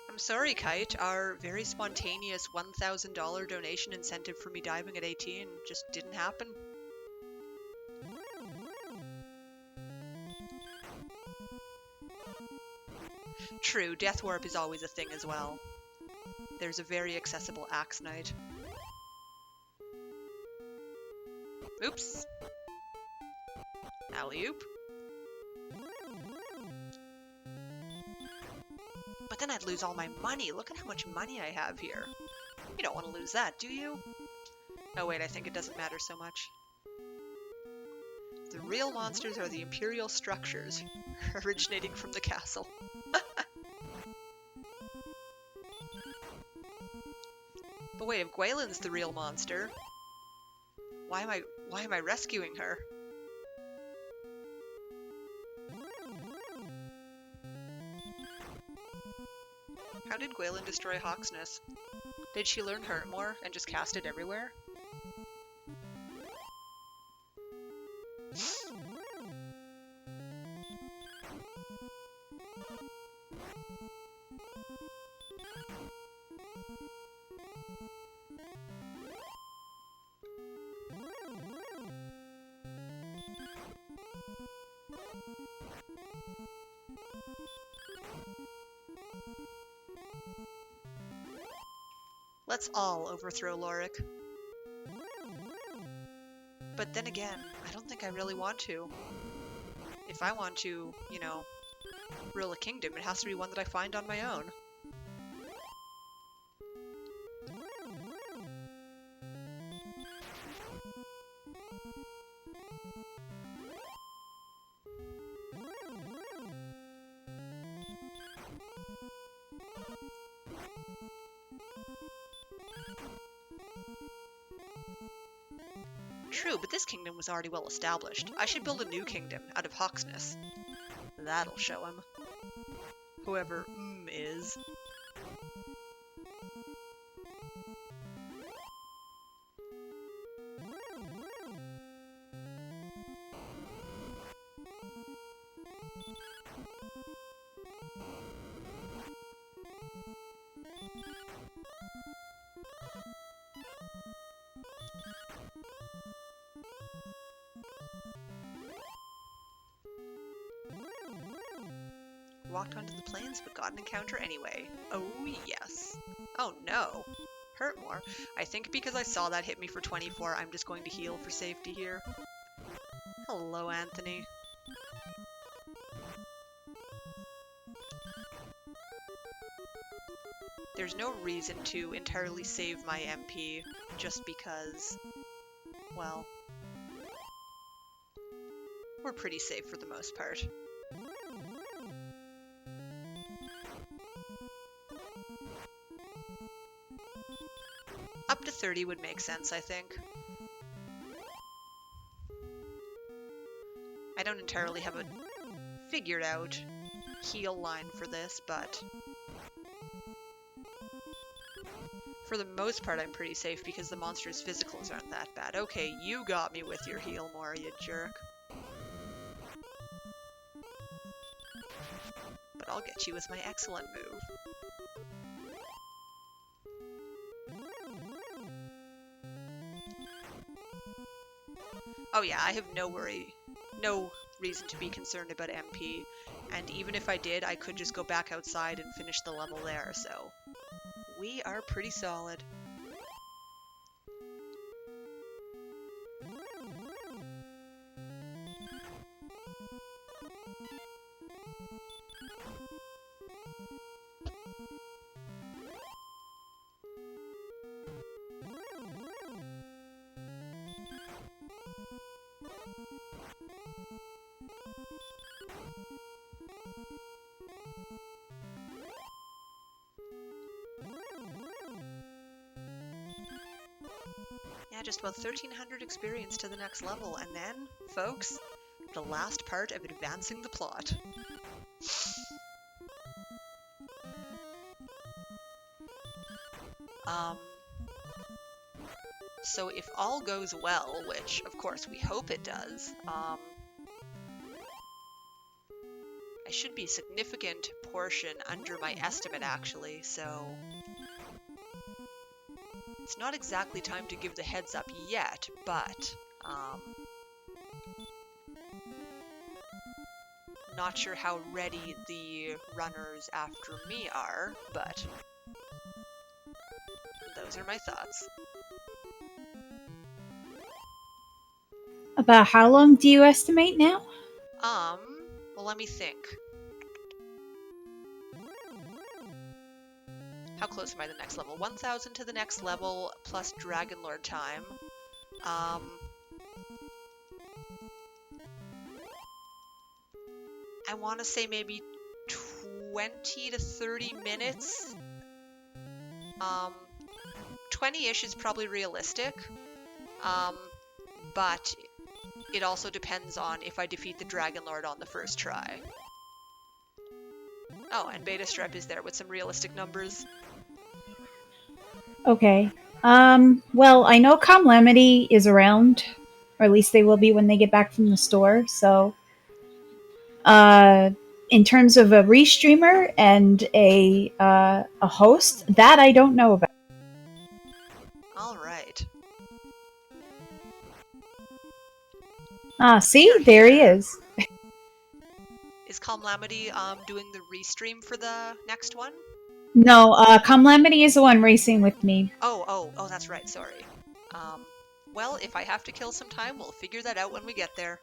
I'm sorry, Kite. Our very spontaneous $1,000 donation incentive for me diving at 18 just didn't happen. True, Death Warp is always a thing as well. There's a very accessible Axe Knight. Oops. Alley-oop. But then I'd lose all my money. Look at how much money I have here. You don't want to lose that, do you? Oh wait, I think it doesn't matter so much. The real monsters are the Imperial structures, originating from the castle. But wait, if Gwaylin's the real monster, why am I rescuing her? How did Gwaylin destroy Hawksness? Did she learn Hurtmore and just cast it everywhere? Let's all overthrow Lorik. But then again, I don't think I really want to. If I want to, you know, rule a kingdom, it has to be one that I find on my own. True, but this kingdom was already well established. I should build a new kingdom out of Hawksness. That'll show him. Whoever is. walked onto the plains but got an encounter anyway. Oh yes. Oh no. Hurt more. I think because I saw that hit me for 24, I'm just going to heal for safety here. Hello, Anthony. There's no reason to entirely save my MP just because, well, we're pretty safe for the most part. Up to 30 would make sense, I think. I don't entirely have a figured out heal line for this, but for the most part I'm pretty safe because the monster's physicals aren't that bad. Okay, you got me with your heal more, you jerk. But I'll get you with my excellent move. Oh yeah, I have no reason to be concerned about MP, and even if I did, I could just go back outside and finish the level there, so we are pretty solid. Yeah, just about 1,300 experience to the next level, and then, folks, the last part of advancing the plot. So if all goes well, which of course we hope it does, I should be a significant portion under my estimate actually, so it's not exactly time to give the heads up yet, but not sure how ready the runners after me are, but those are my thoughts. About how long do you estimate now? Well, let me think. How close am I to the next level? 1,000 to the next level, plus Dragon Lord time. I want to say maybe 20 to 30 minutes. 20-ish is probably realistic. But it also depends on if I defeat the Dragon Lord on the first try. Oh, and Beta Strep is there with some realistic numbers. Okay. Well, I know Calamity is around, or at least they will be when they get back from the store, so in terms of a restreamer and a host, that I don't know about. Alright. Ah, see? You're There he here. is. Is Calamity doing the restream for the next one? No, Calamity is the one racing with me. Oh, that's right, sorry. Well, if I have to kill some time, we'll figure that out when we get there.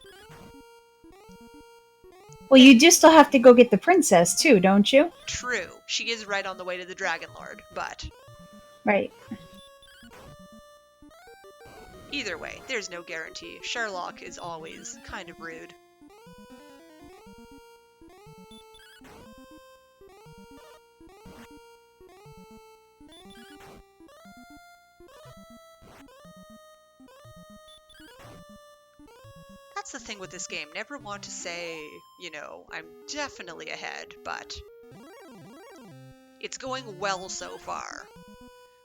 Well, you do still have to go get the princess, too, don't you? True. She is right on the way to the Dragon Lord, but Right. either way, there's no guarantee. Sherlock is always kind of rude. That's the thing with this game. Never want to say, you know, I'm definitely ahead, but it's going well so far.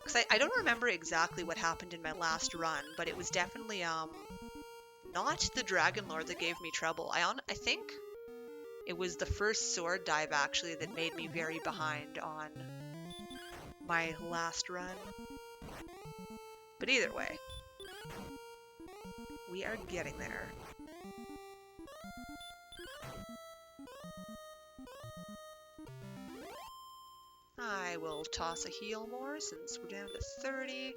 Because I don't remember exactly what happened in my last run, but it was definitely, not the Dragon Lord that gave me trouble. I think it was the first sword dive, actually, that made me very behind on my last run. But either way, we are getting there. I will toss a heal more since we're down to 30.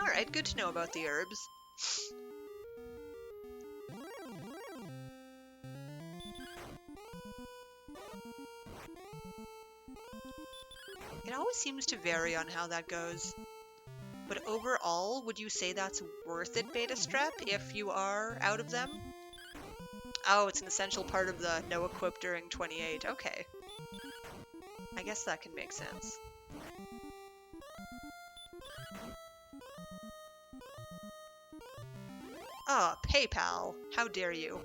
Alright, good to know about the herbs. It always seems to vary on how that goes. But overall, would you say that's worth it, Beta Strep, if you are out of them? Oh, it's an essential part of the no equip during 28. Okay. I guess that can make sense. Ah, PayPal. How dare you?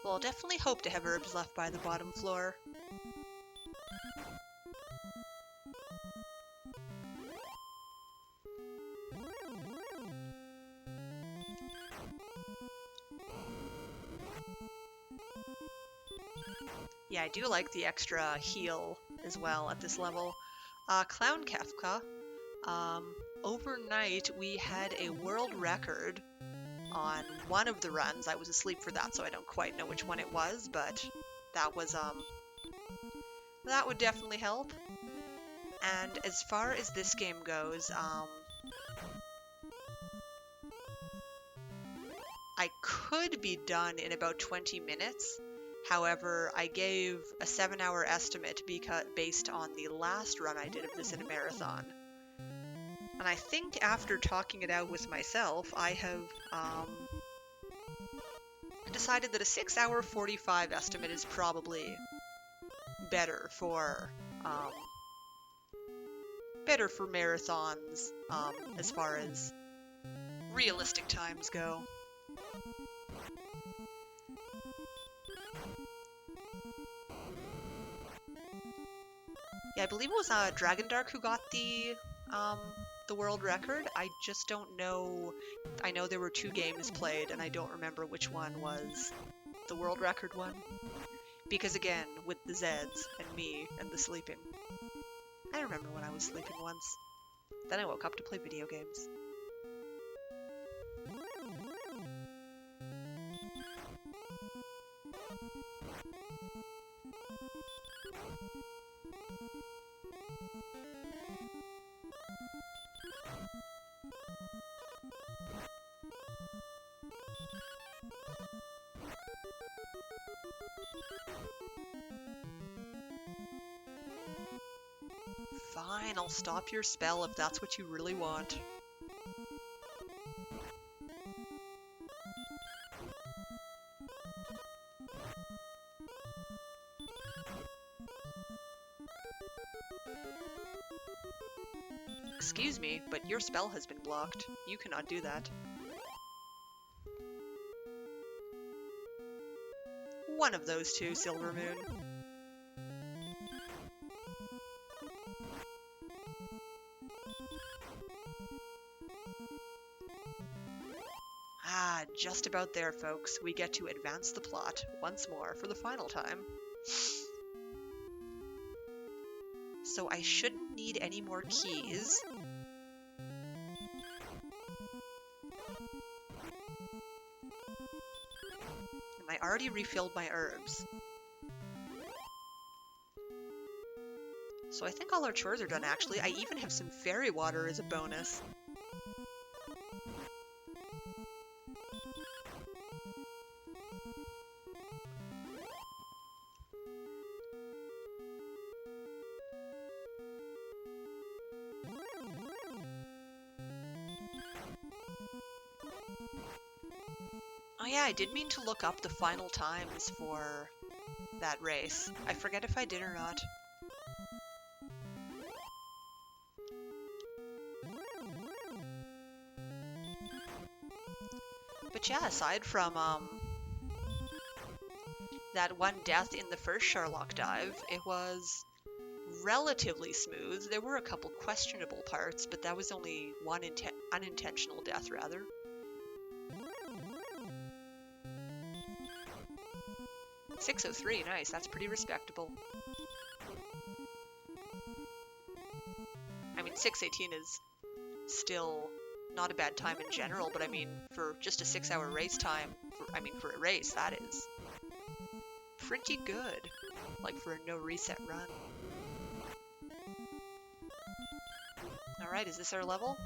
Well, I'll definitely hope to have herbs left by the bottom floor. Yeah, I do like the extra heal as well at this level. Clown Kefka. Overnight we had a world record on one of the runs. I was asleep for that, so I don't quite know which one it was, but that was, that would definitely help. And as far as this game goes, I could be done in about 20 minutes. However, I gave a 7-hour estimate based on the last run I did of this in a marathon. And I think after talking it out with myself, I have decided that a 6-hour 45 estimate is probably better for marathons as far as realistic times go. Yeah, I believe it was Dragon Dark who got the world record. I just don't know. I know there were 2 games played, and I don't remember which one was the world record one. Because again, with the Zeds and me and the sleeping. I remember when I was sleeping once. Then I woke up to play video games. Fine, I'll stop your spell if that's what you really want. Excuse me, but your spell has been blocked. You cannot do that. One of those 2, Silver Moon. Ah, just about there, folks. We get to advance the plot once more for the final time. So I shouldn't need any more keys. And I already refilled my herbs. So I think all our chores are done, actually. I even have some fairy water as a bonus. Oh yeah, I did mean to look up the final times for that race. I forget if I did or not. But yeah, aside from that one death in the first Sherlock dive, it was relatively smooth. There were a couple questionable parts, but that was only one unintentional death, rather. .603, nice. That's pretty respectable. I mean, 618 is still not a bad time in general, but I mean, for just a 6-hour race time, for a race, that is pretty good. Like for a no reset run. Alright, is this our level?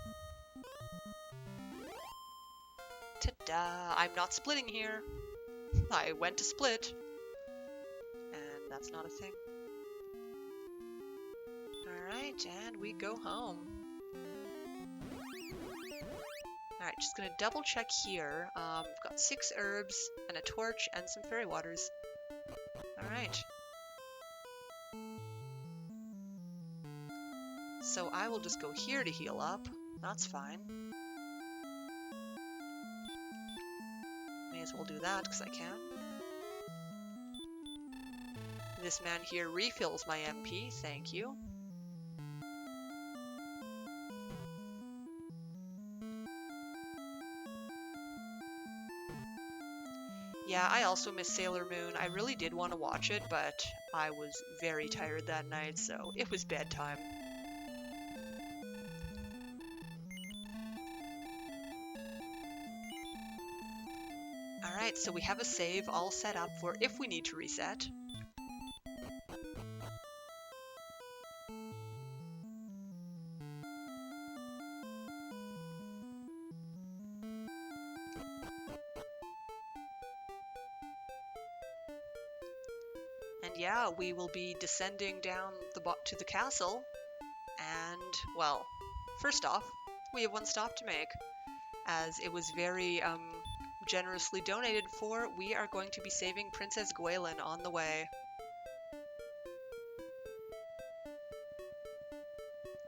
Ta-da! I'm not splitting here. I went to split. And that's not a thing. Alright, and we go home. Alright, just gonna double check here. We've got 6 herbs, and a torch, and some fairy waters. Alright. So I will just go here to heal up. That's fine. May as well do that, because I can. This man here refills my MP, thank you. Yeah, I also miss Sailor Moon. I really did want to watch it, but I was very tired that night, so it was bedtime. Alright, so we have a save all set up for if we need to reset. And yeah, we will be descending down to the castle. And, well, first off, we have one stop to make. As it was very generously donated for, we are going to be saving Princess Gwaelin on the way.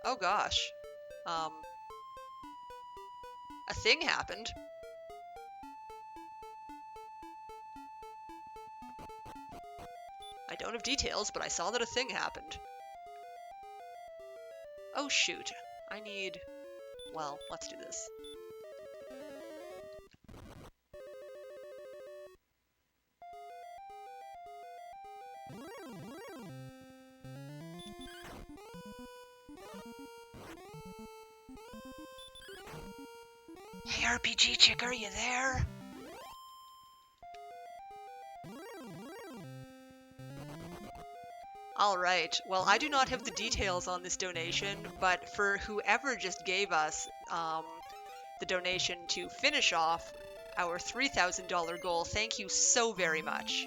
Oh gosh. A thing happened. I don't have details, but I saw that a thing happened. Oh shoot. I need... Well, let's do this. Hey RPG chick, are you there? Alright, well I do not have the details on this donation, but for whoever just gave us the donation to finish off our $3,000 goal, thank you so very much.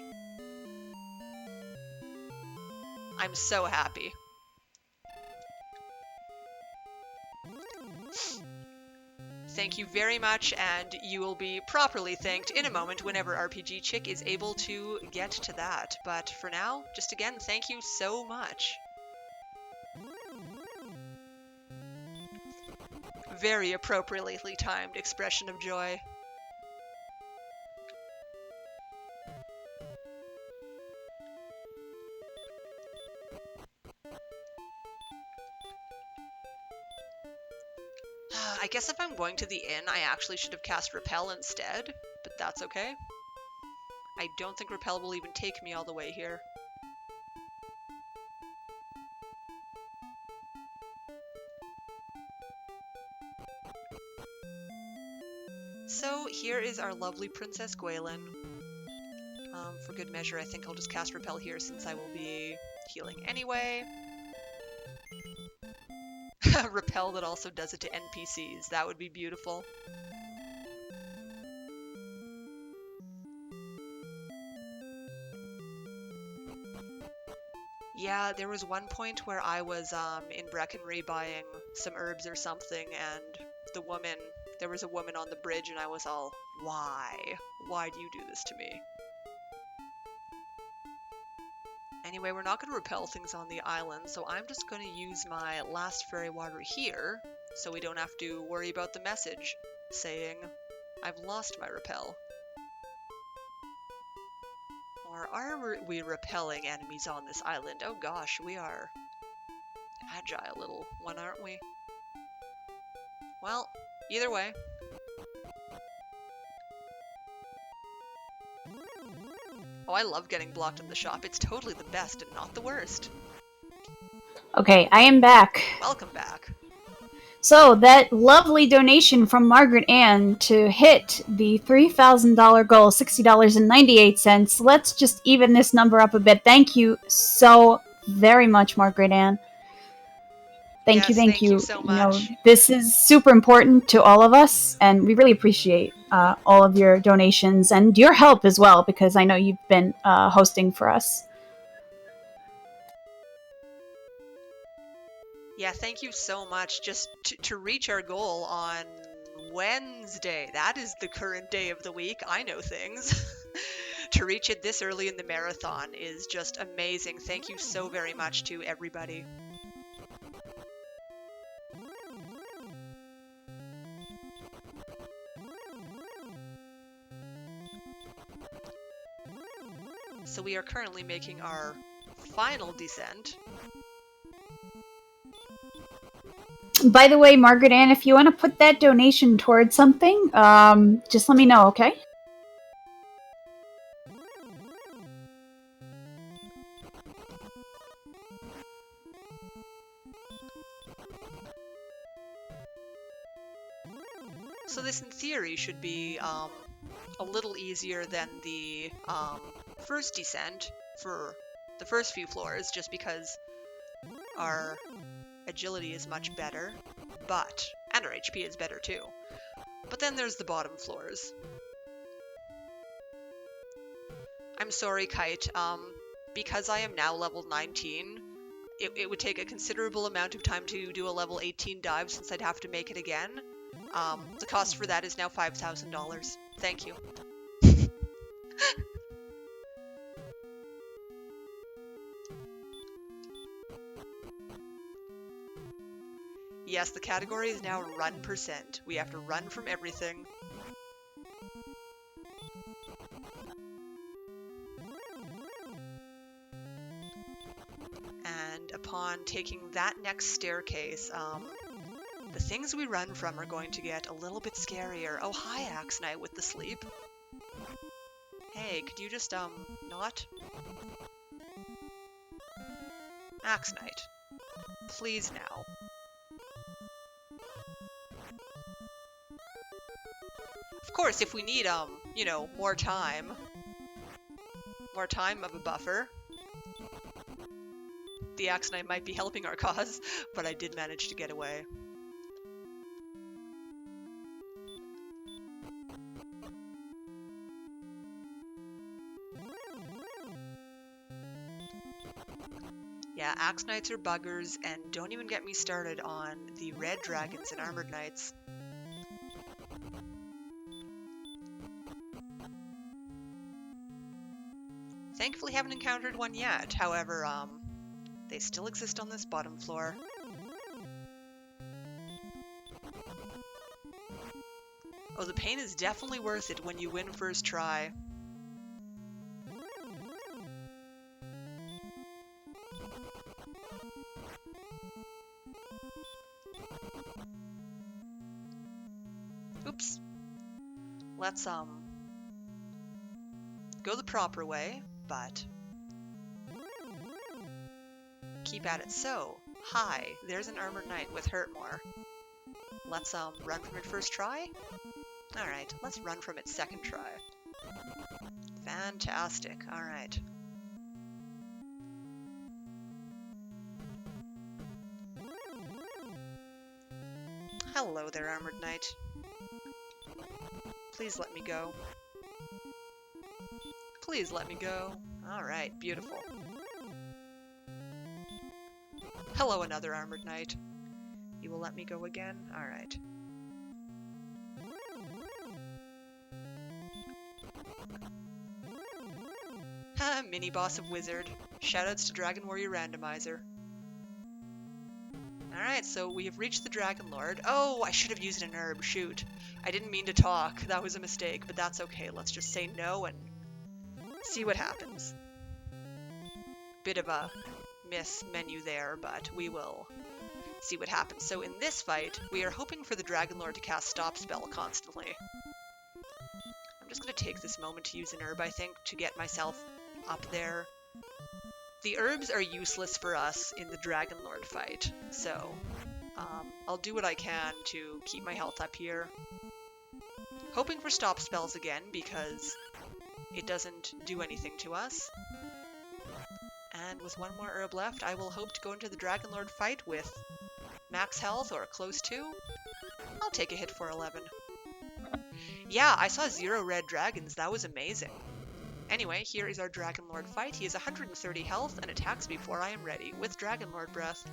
I'm so happy. Thank you very much, and you will be properly thanked in a moment whenever RPG Chick is able to get to that. But for now, just again, thank you so much. Very appropriately timed expression of joy. I guess if I'm going to the inn, I actually should have cast Repel instead, but that's okay. I don't think Repel will even take me all the way here. So here is our lovely Princess Gwaelin. For good measure, I think I'll just cast Repel here since I will be healing anyway. Repel that also does it to NPCs. That would be beautiful. Yeah, there was one point where I was in Breckenridge buying some herbs or something, and the woman there was a woman on the bridge and I was all, why? Why do you do this to me? Anyway, we're not going to repel things on the island, so I'm just going to use my last fairy water here, so we don't have to worry about the message saying I've lost my repel. Or are we repelling enemies on this island? Oh gosh, we are agile little one, aren't we? Well, either way. Oh, I love getting blocked in the shop. It's totally the best and not the worst. Okay, I am back. Welcome back. So, that lovely donation from Margaret Ann to hit the $3,000 goal, $60.98. Let's just even this number up a bit. Thank you so very much, Margaret Ann. Thank you, Yes, thank thank you you. so You know, much. this is super important to all of us, and we really appreciate all of your donations and your help as well, because I know you've been hosting for us. Yeah, thank you so much. Just to reach our goal on Wednesday. That is the current day of the week. I know things. To reach it this early in the marathon is just amazing. Thank you so very much to everybody. So we are currently making our final descent. By the way, Margaret Ann, if you want to put that donation towards something, just let me know, okay? So this, in theory, should be a little easier than the first descent for the first few floors, just because our agility is much better, and our HP is better too. But then there's the bottom floors. I'm sorry, Kite. Because I am now level 19, it would take a considerable amount of time to do a level 18 dive since I'd have to make it again. The cost for that is now $5,000. Thank you. Yes, the category is now run %. We have to run from everything. And upon taking that next staircase, the things we run from are going to get a little bit scarier. Oh, hi, Axe Knight with the sleep. Hey, could you just, not? Axe Knight. Please now. Of course, if we need, you know, more time of a buffer, the Axe Knight might be helping our cause, but I did manage to get away. Yeah, Axe Knights are buggers, and don't even get me started on the red dragons and armored knights. Thankfully haven't encountered one yet, however, they still exist on this bottom floor. Oh, the pain is definitely worth it when you win first try. Oops. Let's, go the proper way, but keep at it. So, hi, there's an armored knight with Hurtmore. Let's, run from it first try? Alright, let's run from it second try. Fantastic, alright. Hello there, armored knight. Please let me go. Please let me go. Alright, beautiful. Hello, another armored knight. You will let me go again? Alright. Ha, mini boss of wizard. Shoutouts to Dragon Warrior Randomizer. Alright, so we have reached the Dragon Lord. Oh, I should have used an herb, shoot. I didn't mean to talk, that was a mistake, but that's okay. Let's just say no and see what happens. Bit of a miss menu there, but we will see what happens. So in this fight, we are hoping for the Dragon Lord to cast Stop Spell constantly. I'm just going to take this moment to use an herb, I think, to get myself up there. The herbs are useless for us in the Dragon Lord fight, so I'll do what I can to keep my health up here. Hoping for Stop Spells again, because it doesn't do anything to us. And with one more herb left, I will hope to go into the Dragon Lord fight with max health or close to. I'll take a hit for 11. Yeah, I saw 0 red dragons. That was amazing. Anyway, here is our Dragon Lord fight. He has 130 health and attacks before I am ready with Dragon Lord Breath.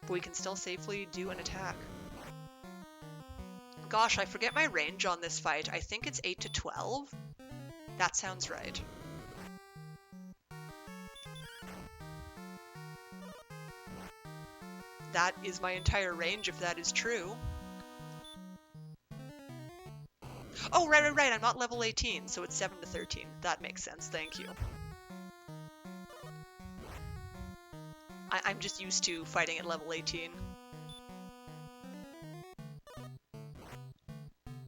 But we can still safely do an attack. Gosh, I forget my range on this fight. I think it's 8 to 12. That sounds right. That is my entire range if that is true. Oh, right. I'm not level 18, so it's 7 to 13. That makes sense. Thank you. I'm just used to fighting at level 18.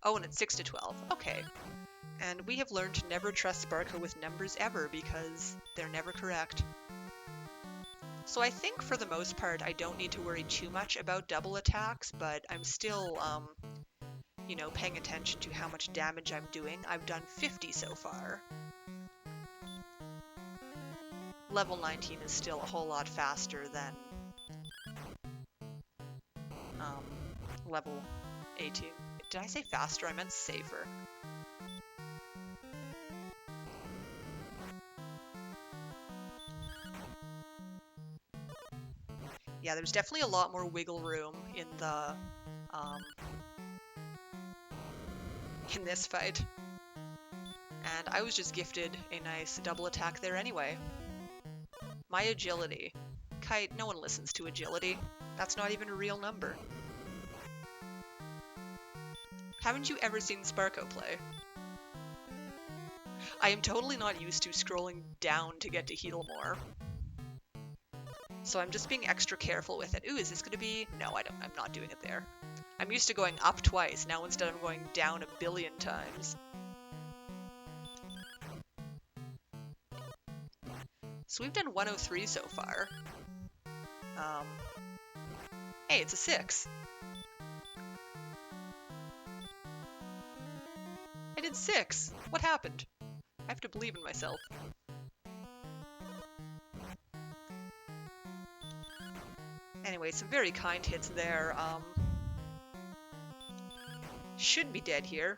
Oh, and it's 6 to 12. Okay. And we have learned to never trust Sparko with numbers ever because they're never correct. So I think for the most part I don't need to worry too much about double attacks, but I'm still, you know, paying attention to how much damage I'm doing. I've done 50 so far. Level 19 is still a whole lot faster than level 18. Did I say faster? I meant safer. Yeah, there's definitely a lot more wiggle room in the in this fight. And I was just gifted a nice double attack there anyway. My agility. Kite, no one listens to agility. That's not even a real number. Haven't you ever seen Sparko play? I am totally not used to scrolling down to get to heal more. So I'm just being extra careful with it. Ooh, is this gonna be... No, I'm not doing it there. I'm used to going up twice. Now instead I'm going down a billion times. So we've done 103 so far. Hey, it's a 6. I did 6. What happened? I have to believe in myself. Anyway, some very kind hits there. Should be dead here.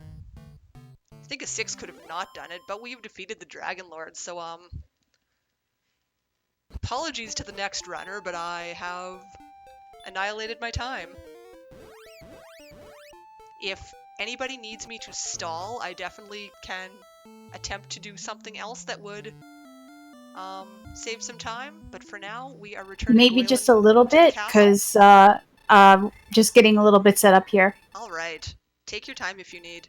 I think a 6 could have not done it, but we've defeated the Dragon Lord, so, apologies to the next runner, but I have annihilated my time. If anybody needs me to stall, I definitely can attempt to do something else that would save some time, but for now, we are returning Maybe Gwyn just a little to the bit, castle. because just getting a little bit set up here. Alright, take your time if you need.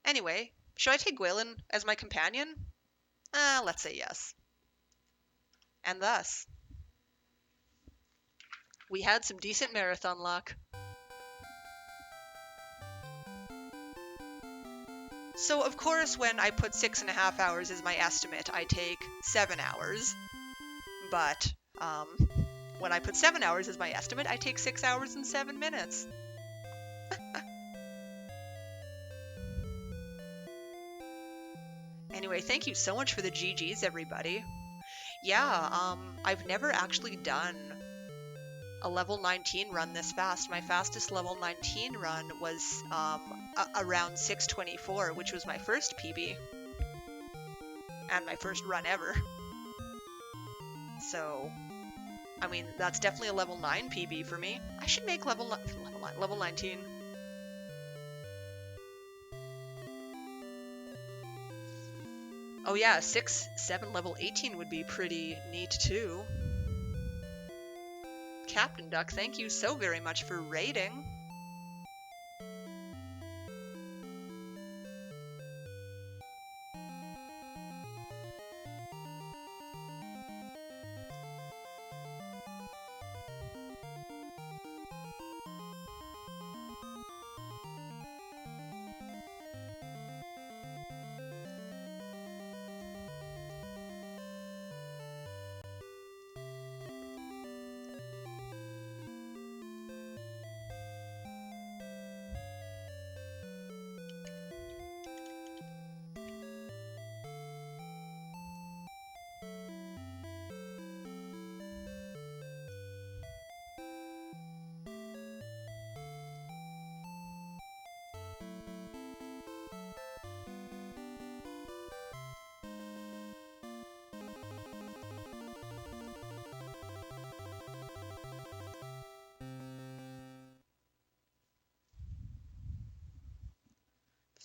Anyway, should I take Gwyn as my companion? Let's say yes. And thus, we had some decent marathon luck. So of course when I put 6.5 hours as my estimate, I take 7 hours. But when I put 7 hours as my estimate, I take 6 hours and 7 minutes. Anyway, thank you so much for the GGs, everybody. Yeah, I've never actually done a level 19 run this fast. My fastest level 19 run was around 6:24, which was my first PB. And my first run ever. So, I mean, that's definitely a level 9 PB for me. I should make level 19. Oh yeah, 6, 7, level 18 would be pretty neat too. Captain Duck, thank you so very much for raiding.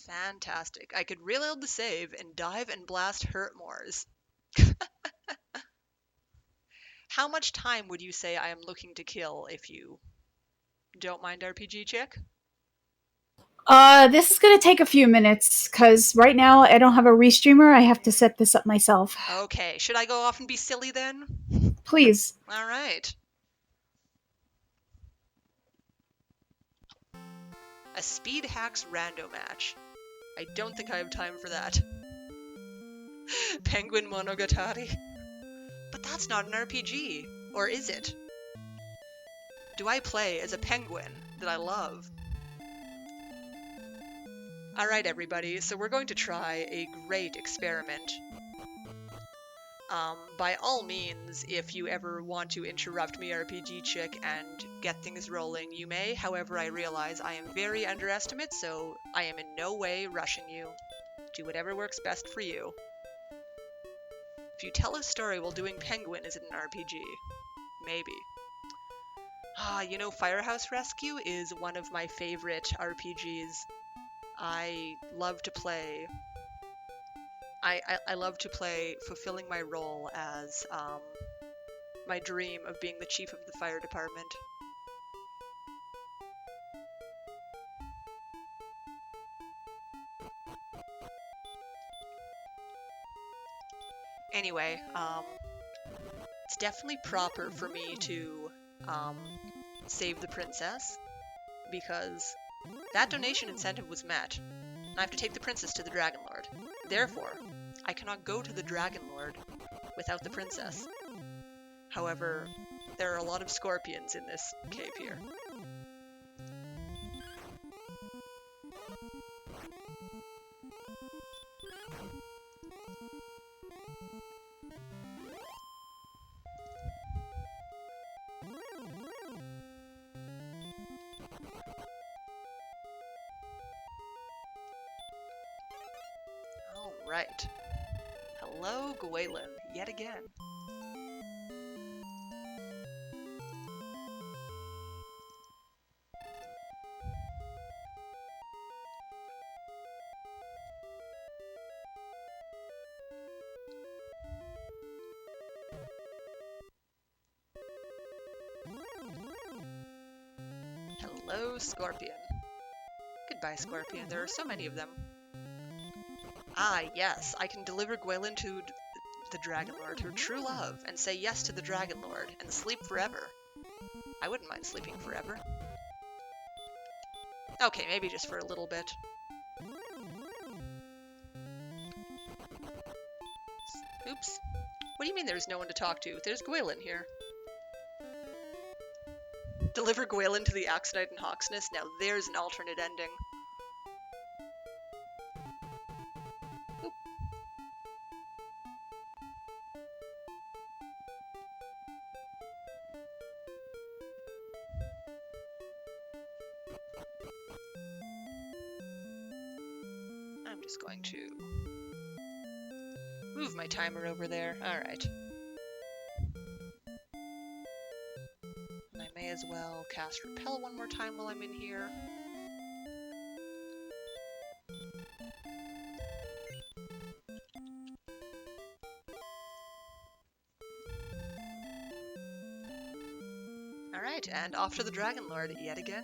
Fantastic. I could reload the save and dive and blast Hurtmores. How much time would you say I am looking to kill if you don't mind RPG chick? This is gonna take a few minutes because right now I don't have a restreamer. I have to set this up myself. Okay, should I go off and be silly then? Please. All right. A speed hacks rando match. I don't think I have time for that. Penguin Monogatari. But that's not an RPG. Or is it? Do I play as a penguin that I love? Alright everybody, so we're going to try a great experiment. By all means, if you ever want to interrupt me, RPG chick, and get things rolling, you may. However, I realize I am very underestimate, so I am in no way rushing you. Do whatever works best for you. If you tell a story while doing Penguin, is it an RPG? Maybe. You know, Firehouse Rescue is one of my favorite RPGs. I love to play. I love to play fulfilling my role as my dream of being the chief of the fire department. Anyway, it's definitely proper for me to save the princess, because that donation incentive was met, and I have to take the princess to the Dragon Lord. Therefore, I cannot go to the Dragon Lord without the princess. However, there are a lot of scorpions in this cave here. Alright. Hello, Gwaelin, yet again. Hello, Scorpion. Goodbye, Scorpion. There are so many of them. Ah, yes, I can deliver Gwaelin to the Dragon Lord, her true love, and say yes to the Dragon Lord, and sleep forever. I wouldn't mind sleeping forever. Okay, maybe just for a little bit. Oops. What do you mean there's no one to talk to? There's Gwaelin here. Deliver Gwaelin to the Axonite and Hawksness? Now there's an alternate ending. Oop. I'm just going to move my timer over there. Alright. And I may as well cast Repel one more time while I'm in here. Alright, and off to the Dragon Lord yet again.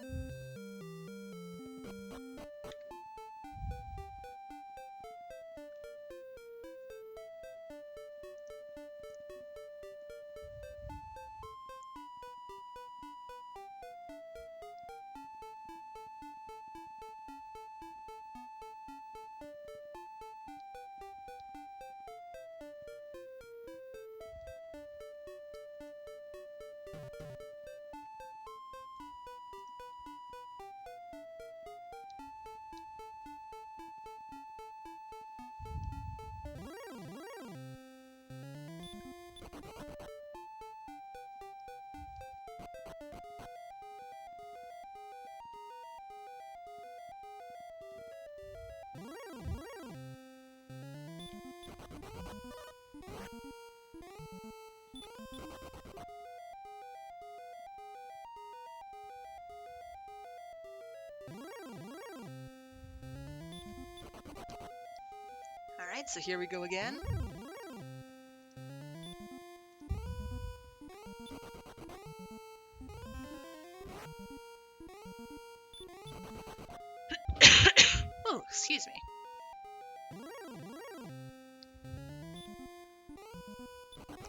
Alright, so here we go again. Oh, excuse me.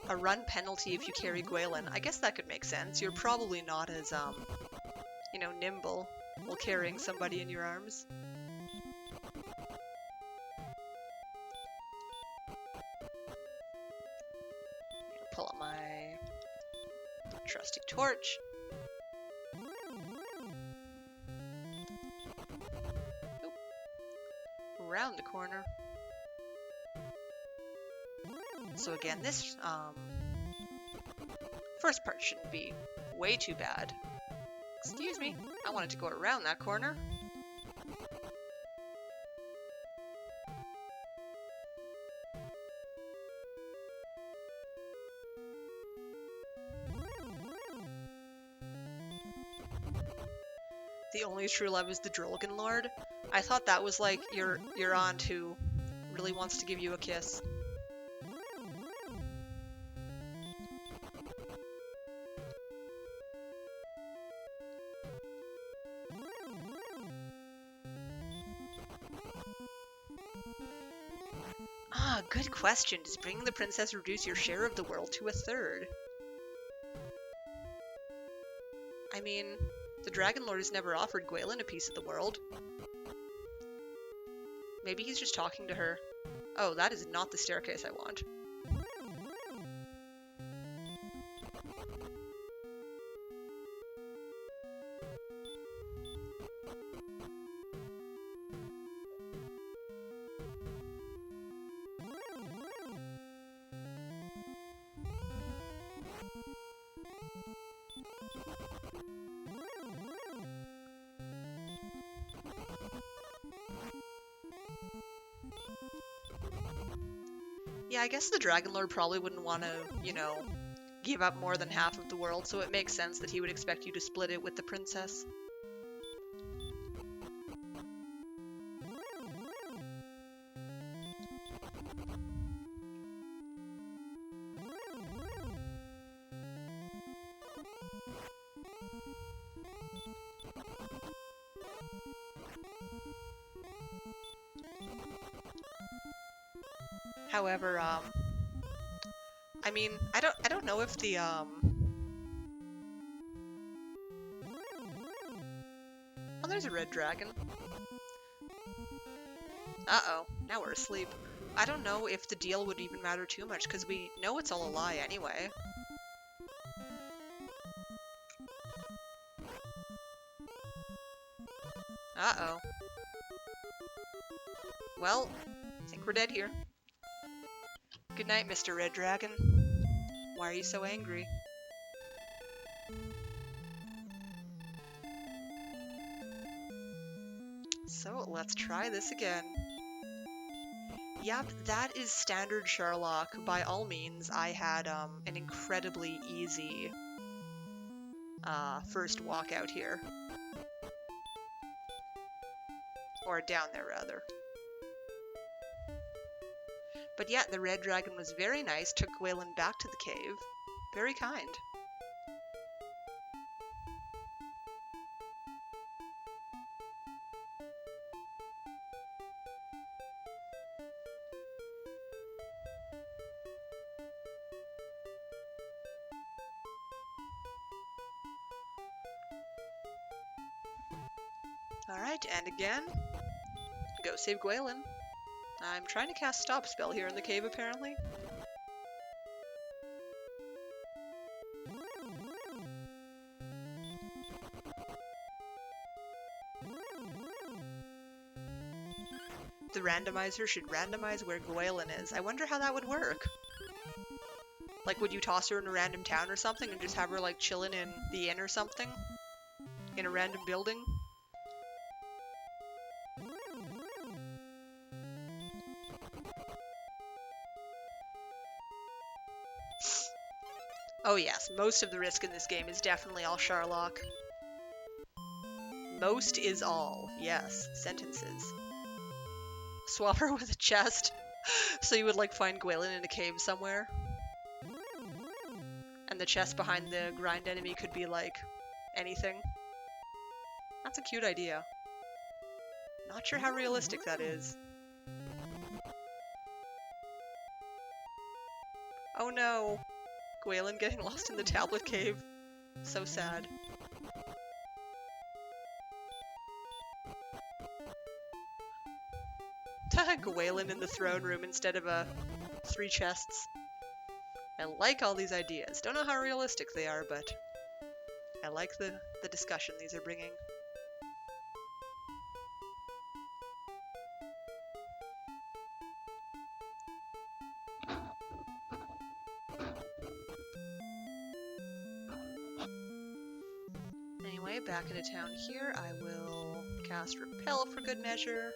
A run penalty if you carry Gwaelin. I guess that could make sense. You're probably not as, you know, nimble while carrying somebody in your arms. Pull up my trusty torch. Oop. Around the corner. So again, this first part shouldn't be way too bad. Excuse me, I wanted to go around that corner. The only true love is the Drogon Lord. I thought that was like your aunt who really wants to give you a kiss. Ah, good question. Does bringing the princess reduce your share of the world to a third? I mean, the Dragon Lord has never offered Gwaelin a piece of the world. Maybe he's just talking to her. Oh, that is not the staircase I want. Yeah, I guess the Dragon Lord probably wouldn't want to, you know, give up more than half of the world, so it makes sense that he would expect you to split it with the princess. However, I mean, I don't know if the, Oh, there's a red dragon. Uh-oh, now we're asleep. I don't know if the deal would even matter too much, because we know it's all a lie anyway. Uh-oh. Well, I think we're dead here. Good night, Mr. Red Dragon. Why are you so angry? So, let's try this again. Yep, that is standard Sherlock. By all means, I had an incredibly easy first walk out here. Or down there, rather. But yeah, the Red Dragon was very nice, took Gwaelin back to the cave. Very kind. Alright, and again, go save Gwaelin. I'm trying to cast Stop Spell here in the cave, apparently. The randomizer should randomize where Gwaelin is. I wonder how that would work. Like, would you toss her in a random town or something and just have her, like, chilling in the inn or something? In a random building? Oh yes, most of the risk in this game is definitely all Sharlock. Most is all. Yes, sentences. Swap her with a chest, so you would, like, find Gwaelin in a cave somewhere. And the chest behind the grind enemy could be, like, anything. That's a cute idea. Not sure how realistic that is. Oh no! Gwaelin getting lost in the tablet cave. So sad. Gwaelin in the throne room instead of 3 chests. I like all these ideas. Don't know how realistic they are, but I like the discussion these are bringing. Anyway, back into town here, I will cast Repel for good measure.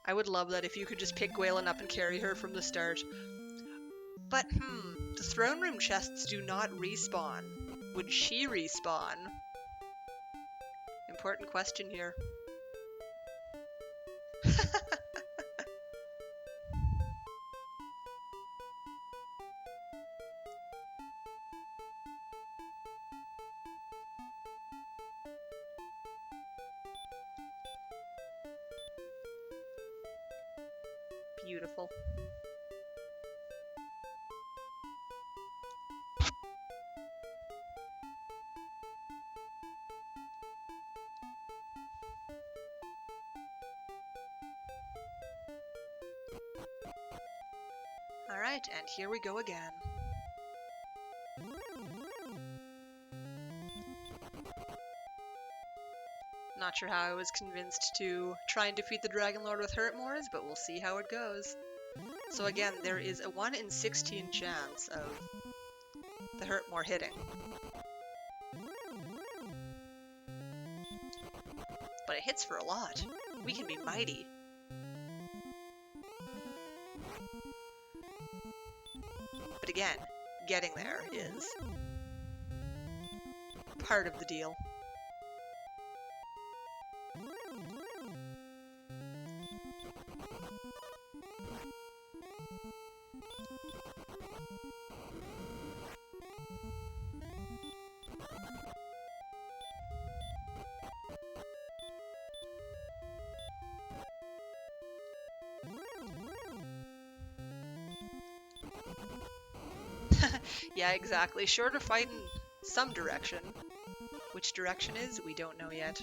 I would love that if you could just pick Gwaelin up and carry her from the start. But, the throne room chests do not respawn. Would she respawn? Important question here. Beautiful. Alright, and here we go again. Not sure how I was convinced to try and defeat the Dragon Lord with Hurtmores, but we'll see how it goes. So again, there is a 1 in 16 chance of the Hurtmore hitting. But it hits for a lot. We can be mighty. But again, getting there is part of the deal. Yeah, exactly. Sure to fight in some direction. Which direction is, we don't know yet.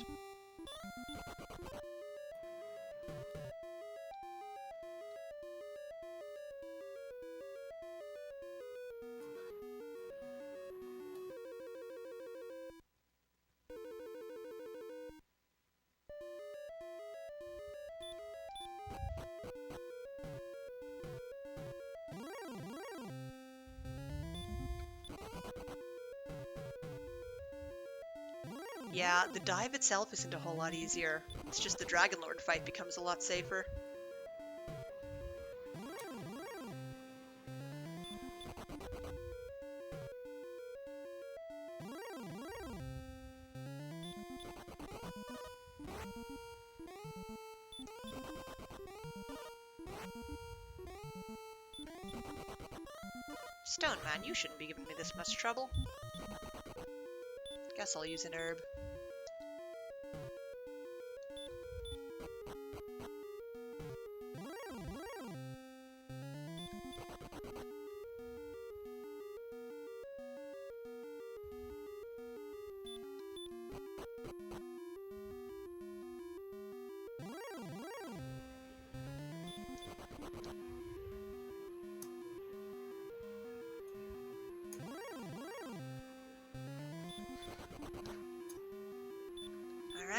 Yeah, the dive itself isn't a whole lot easier. It's just the Dragon Lord fight becomes a lot safer. Stone Man, you shouldn't be giving me this much trouble. Guess I'll use an herb.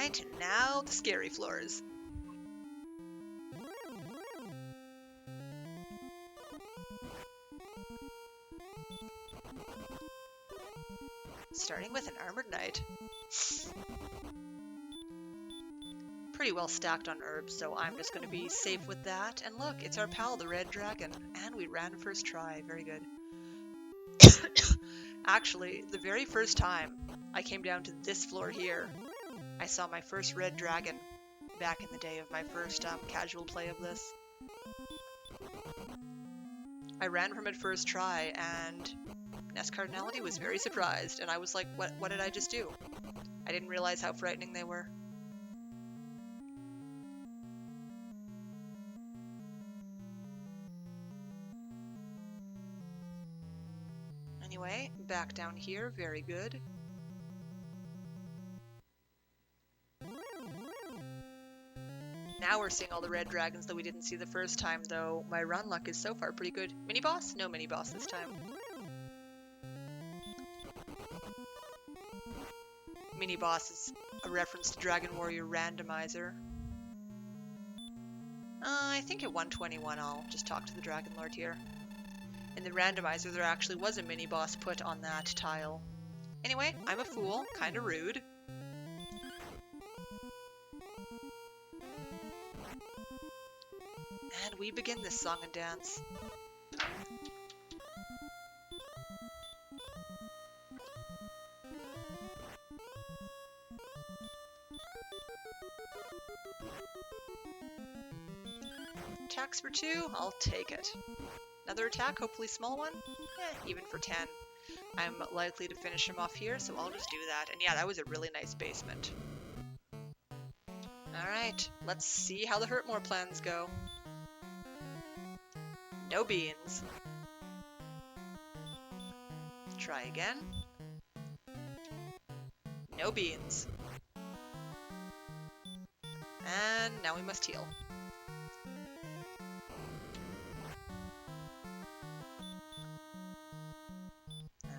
Alright, now the scary floors. Starting with an armored knight. Pretty well stacked on herbs, so I'm just going to be safe with that. And look, it's our pal, the red dragon. And we ran first try. Very good. Actually, the very first time I came down to this floor here, I saw my first red dragon back in the day of my first casual play of this. I ran from it first try, and Nest Cardinality was very surprised, and I was like, what did I just do? I didn't realize how frightening they were. Anyway, back down here, very good. Now we're seeing all the red dragons that we didn't see the first time, though my run luck is so far pretty good. Mini boss? No mini boss this time. Mini boss is a reference to Dragon Warrior Randomizer. I think at 121 I'll just talk to the Dragon Lord here. In the randomizer there actually was a mini boss put on that tile. Anyway, I'm a fool, kinda rude. And we begin this song and dance. Attacks for 2, I'll take it. Another attack, hopefully small one? Even for 10. I'm likely to finish him off here, so I'll just do that. And yeah, that was a really nice basement. Alright, let's see how the Hurtmore plans go. No beans. Try again. No beans. And now we must heal.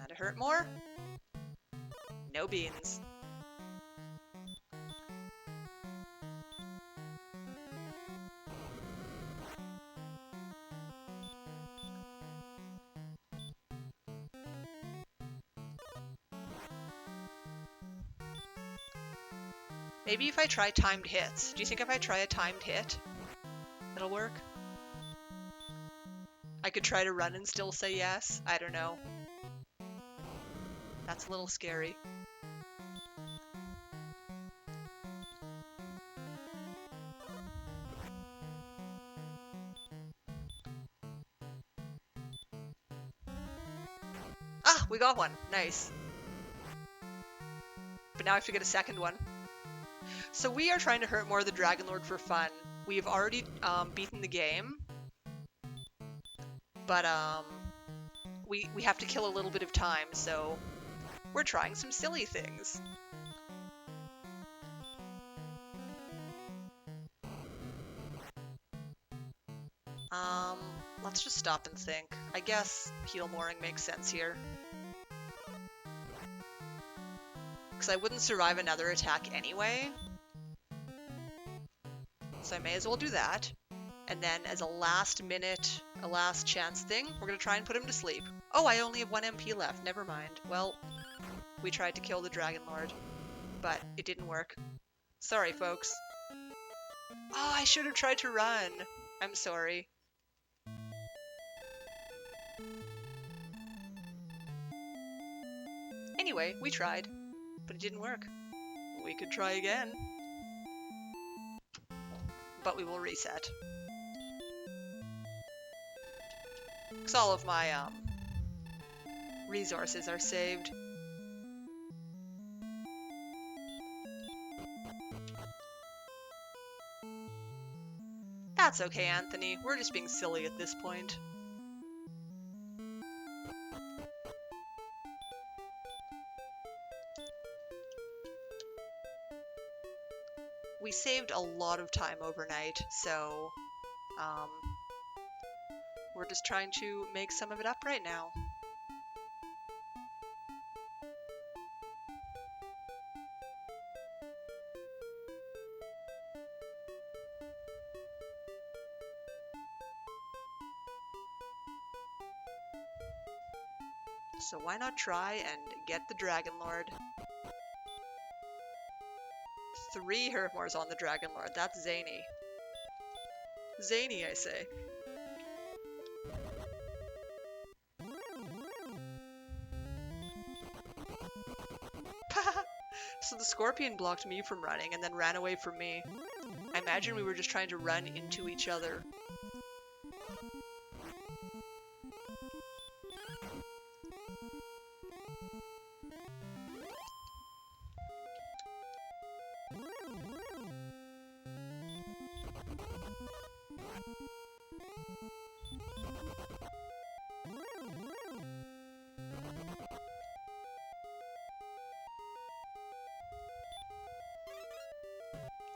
To hurt more? No beans. Maybe if I try timed hits. Do you think if I try a timed hit, it'll work? I could try to run and still say yes? I don't know. That's a little scary. Ah, we got one. Nice. But now I have to get a second one. So we are trying to hurt more of the Dragon Lord for fun. We've already beaten the game. But we have to kill a little bit of time, so we're trying some silly things. Let's just stop and think. I guess heal mooring makes sense here. Because I wouldn't survive another attack anyway. So I may as well do that. And then as a last minute, a last chance thing, we're going to try and put him to sleep. Oh, I only have 1 MP left. Never mind. Well, we tried to kill the Dragon Lord, but it didn't work. Sorry, folks. Oh, I should have tried to run. I'm sorry. Anyway, we tried, but it didn't work. We could try again. But we will reset. Because all of my resources are saved. That's okay, Anthony. We're just being silly at this point. We saved a lot of time overnight, so we're just trying to make some of it up right now. So why not try and get the Dragon Lord? 3 Hermores on the Dragon Lord. That's zany. Zany, I say. So the Scorpion blocked me from running and then ran away from me. I imagine we were just trying to run into each other.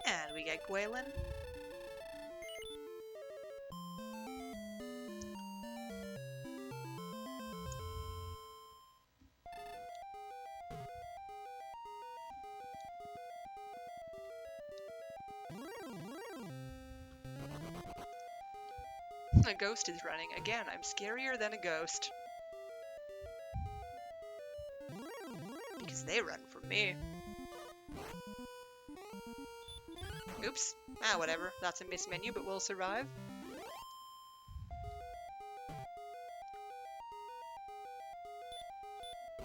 And we get Gwaelin. A ghost is running. Again, I'm scarier than a ghost. Because they run from me. Oops. Ah, whatever. That's a miss menu, but we'll survive.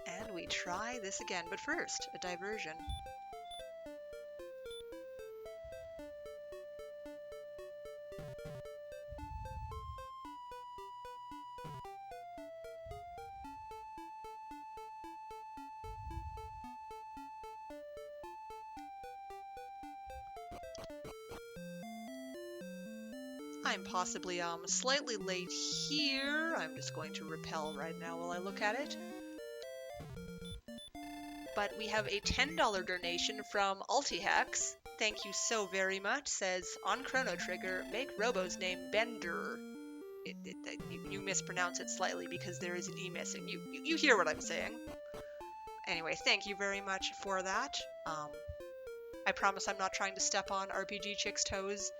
And we try this again, but first, a diversion. I'm possibly slightly late here. I'm just going to repel right now while I look at it. But we have a $10 donation from Altihex. Thank you so very much. Says, on Chrono Trigger, make Robo's name Bender. You mispronounce it slightly because there is an E missing. You hear what I'm saying. Anyway, thank you very much for that. I promise I'm not trying to step on RPG Chick's toes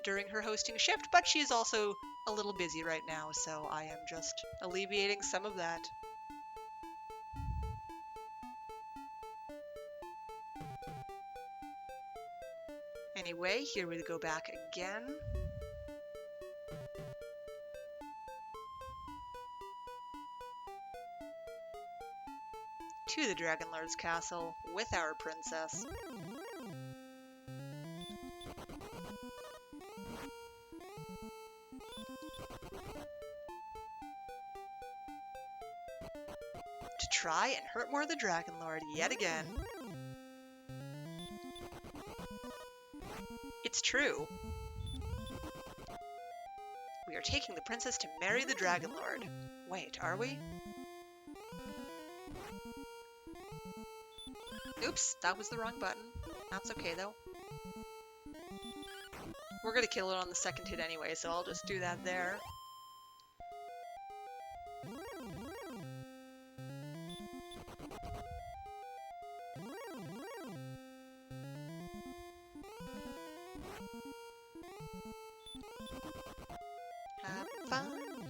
during her hosting shift, but she is also a little busy right now, so I am just alleviating some of that. Anyway, here we go back again. To the Dragon Lord's castle with our princess. To try and hurt more the Dragon Lord yet again. It's true. We are taking the princess to marry the Dragon Lord. Wait, are we? Oops, that was the wrong button. That's okay though. We're gonna kill it on the second hit anyway, so I'll just do that there.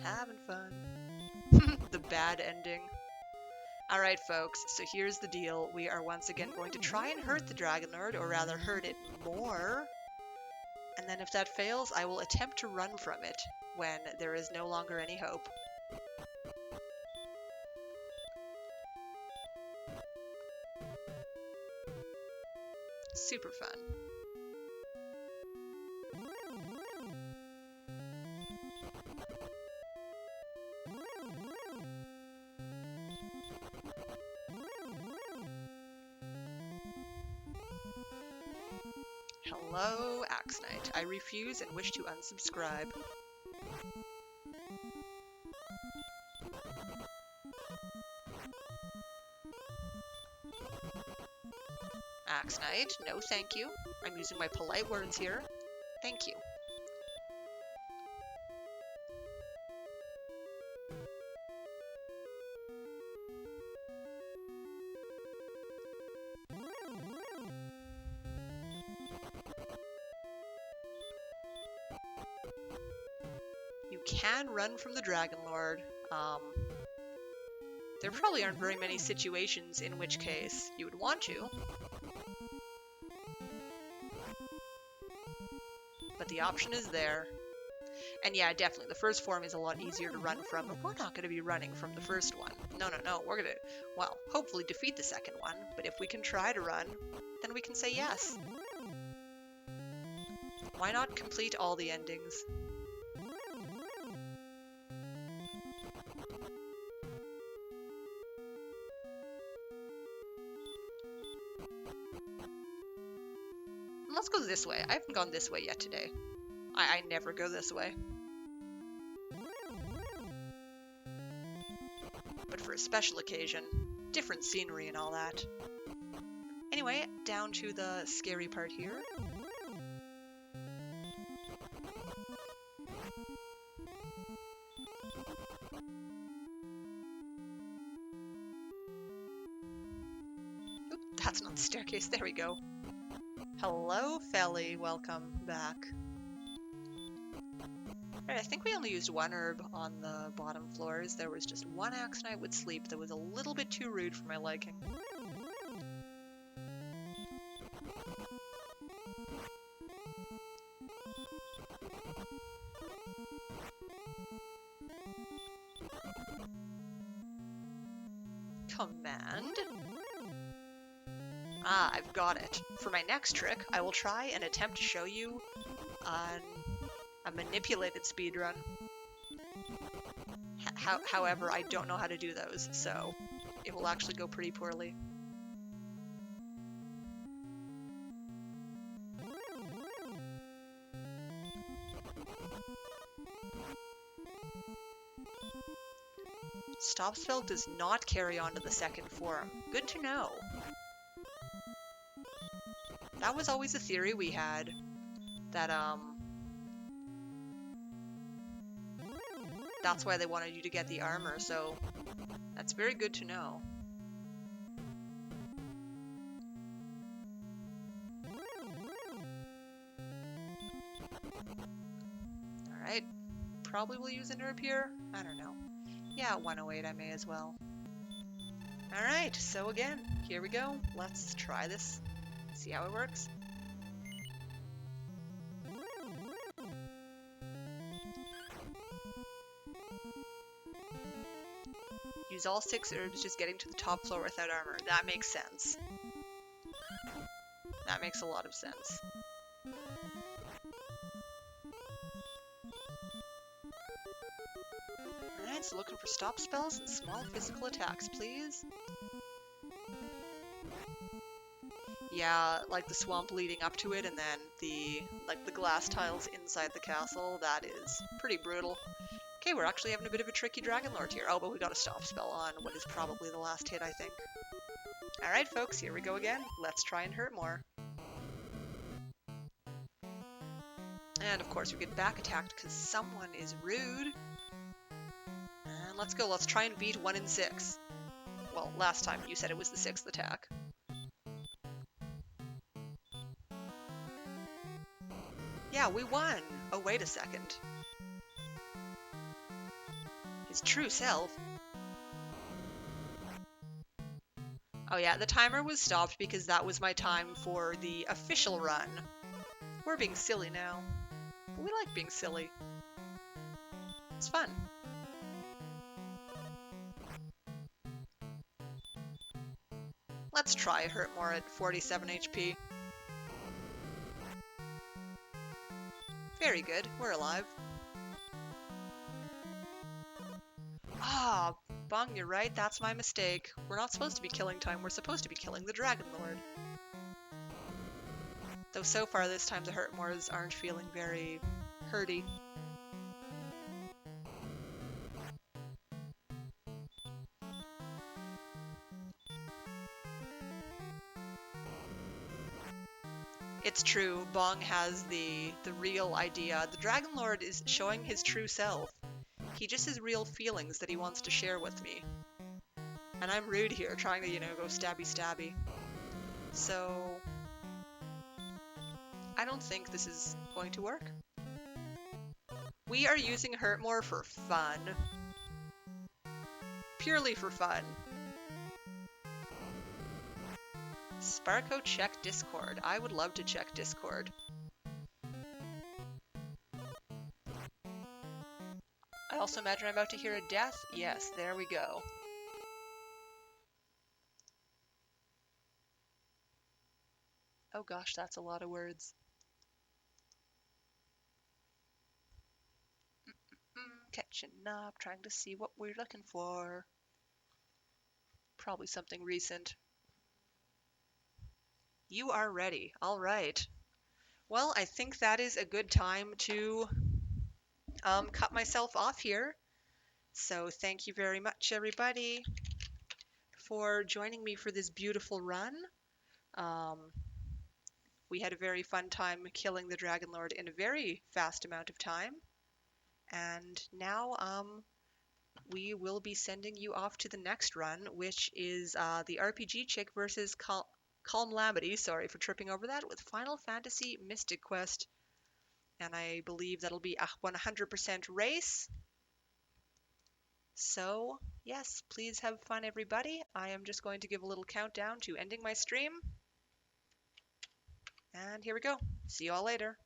Having fun. The bad ending. Alright folks, so here's the deal. We are once again going to try and hurt the Dragon Lord, or rather hurt it more. And then if that fails, I will attempt to run from it when there is no longer any hope. Super fun. Hello, Axe Knight. I refuse and wish to unsubscribe. Axe Knight, no thank you. I'm using my polite words here. Thank you. You can run from the Dragon Lord. There probably aren't very many situations in which case you would want to. But the option is there. And yeah, definitely, the first form is a lot easier to run from, but we're not going to be running from the first one. No, we're going to, well, hopefully defeat the second one, but if we can try to run, then we can say yes. Why not complete all the endings? Let's go this way. I haven't gone this way yet today. I never go this way. But for a special occasion, different scenery and all that. Anyway, down to the scary part here. Oop, that's not the staircase. There we go. Hello, Felly. Welcome back. Alright, I think we only used one herb on the bottom floors. There was just one Axonite with sleep that was a little bit too rude for my liking. Command. Ah, I've got it. For my next trick, I will try and attempt to show you a manipulated speedrun. However, I don't know how to do those, so it will actually go pretty poorly. Stop spell does not carry on to the second form. Good to know. That was always a theory we had, that that's why they wanted you to get the armor, so that's very good to know. Alright, probably will use an herb here. I don't know. Yeah, 108 I may as well. Alright, so again, here we go. Let's try this. See how it works. Use all 6 herbs just getting to the top floor without armor. That makes sense. That makes a lot of sense. Alright, so looking for stop spells and small physical attacks, please. Yeah, like the swamp leading up to it, and then the glass tiles inside the castle. That is pretty brutal. Okay, we're actually having a bit of a tricky Dragon Lord here. Oh, but we got a stop spell on what is probably the last hit, I think. Alright, folks, here we go again. Let's try and hurt more. And of course, we get back attacked because someone is rude. And let's go. Let's try and beat 1 in 6. Well, last time you said it was the 6th attack. Yeah, we won! Oh, wait a second. His true self? Oh yeah, the timer was stopped because that was my time for the official run. We're being silly now. But we like being silly. It's fun. Let's try hurt more at 47 HP. Very good, we're alive. Ah, Bung, you're right, that's my mistake. We're not supposed to be killing time, we're supposed to be killing the Dragon Lord. Though so far this time the Hurtmores aren't feeling very hurty. It's true, Bong has the real idea. The Dragon Lord is showing his true self. He just has real feelings that he wants to share with me. And I'm rude here, trying to, you know, go stabby stabby. So I don't think this is going to work. We are using Hurtmore for fun. purely for fun. Sparko, check Discord. I would love to check Discord. I also imagine I'm about to hear a death. Yes, there we go. Oh gosh, that's a lot of words. Catching up, trying to see what we're looking for. Probably something recent. You are ready. All right. Well, I think that is a good time to cut myself off here. So thank you very much, everybody, for joining me for this beautiful run. Um, we had a very fun time killing the Dragon Lord in a very fast amount of time. And now we will be sending you off to the next run, which is the RPG Chick versus Calamity. Sorry for tripping over that, with Final Fantasy Mystic Quest. And I believe that'll be a 100% race. So, yes, please have fun, everybody. I am just going to give a little countdown to ending my stream. And here we go. See you all later.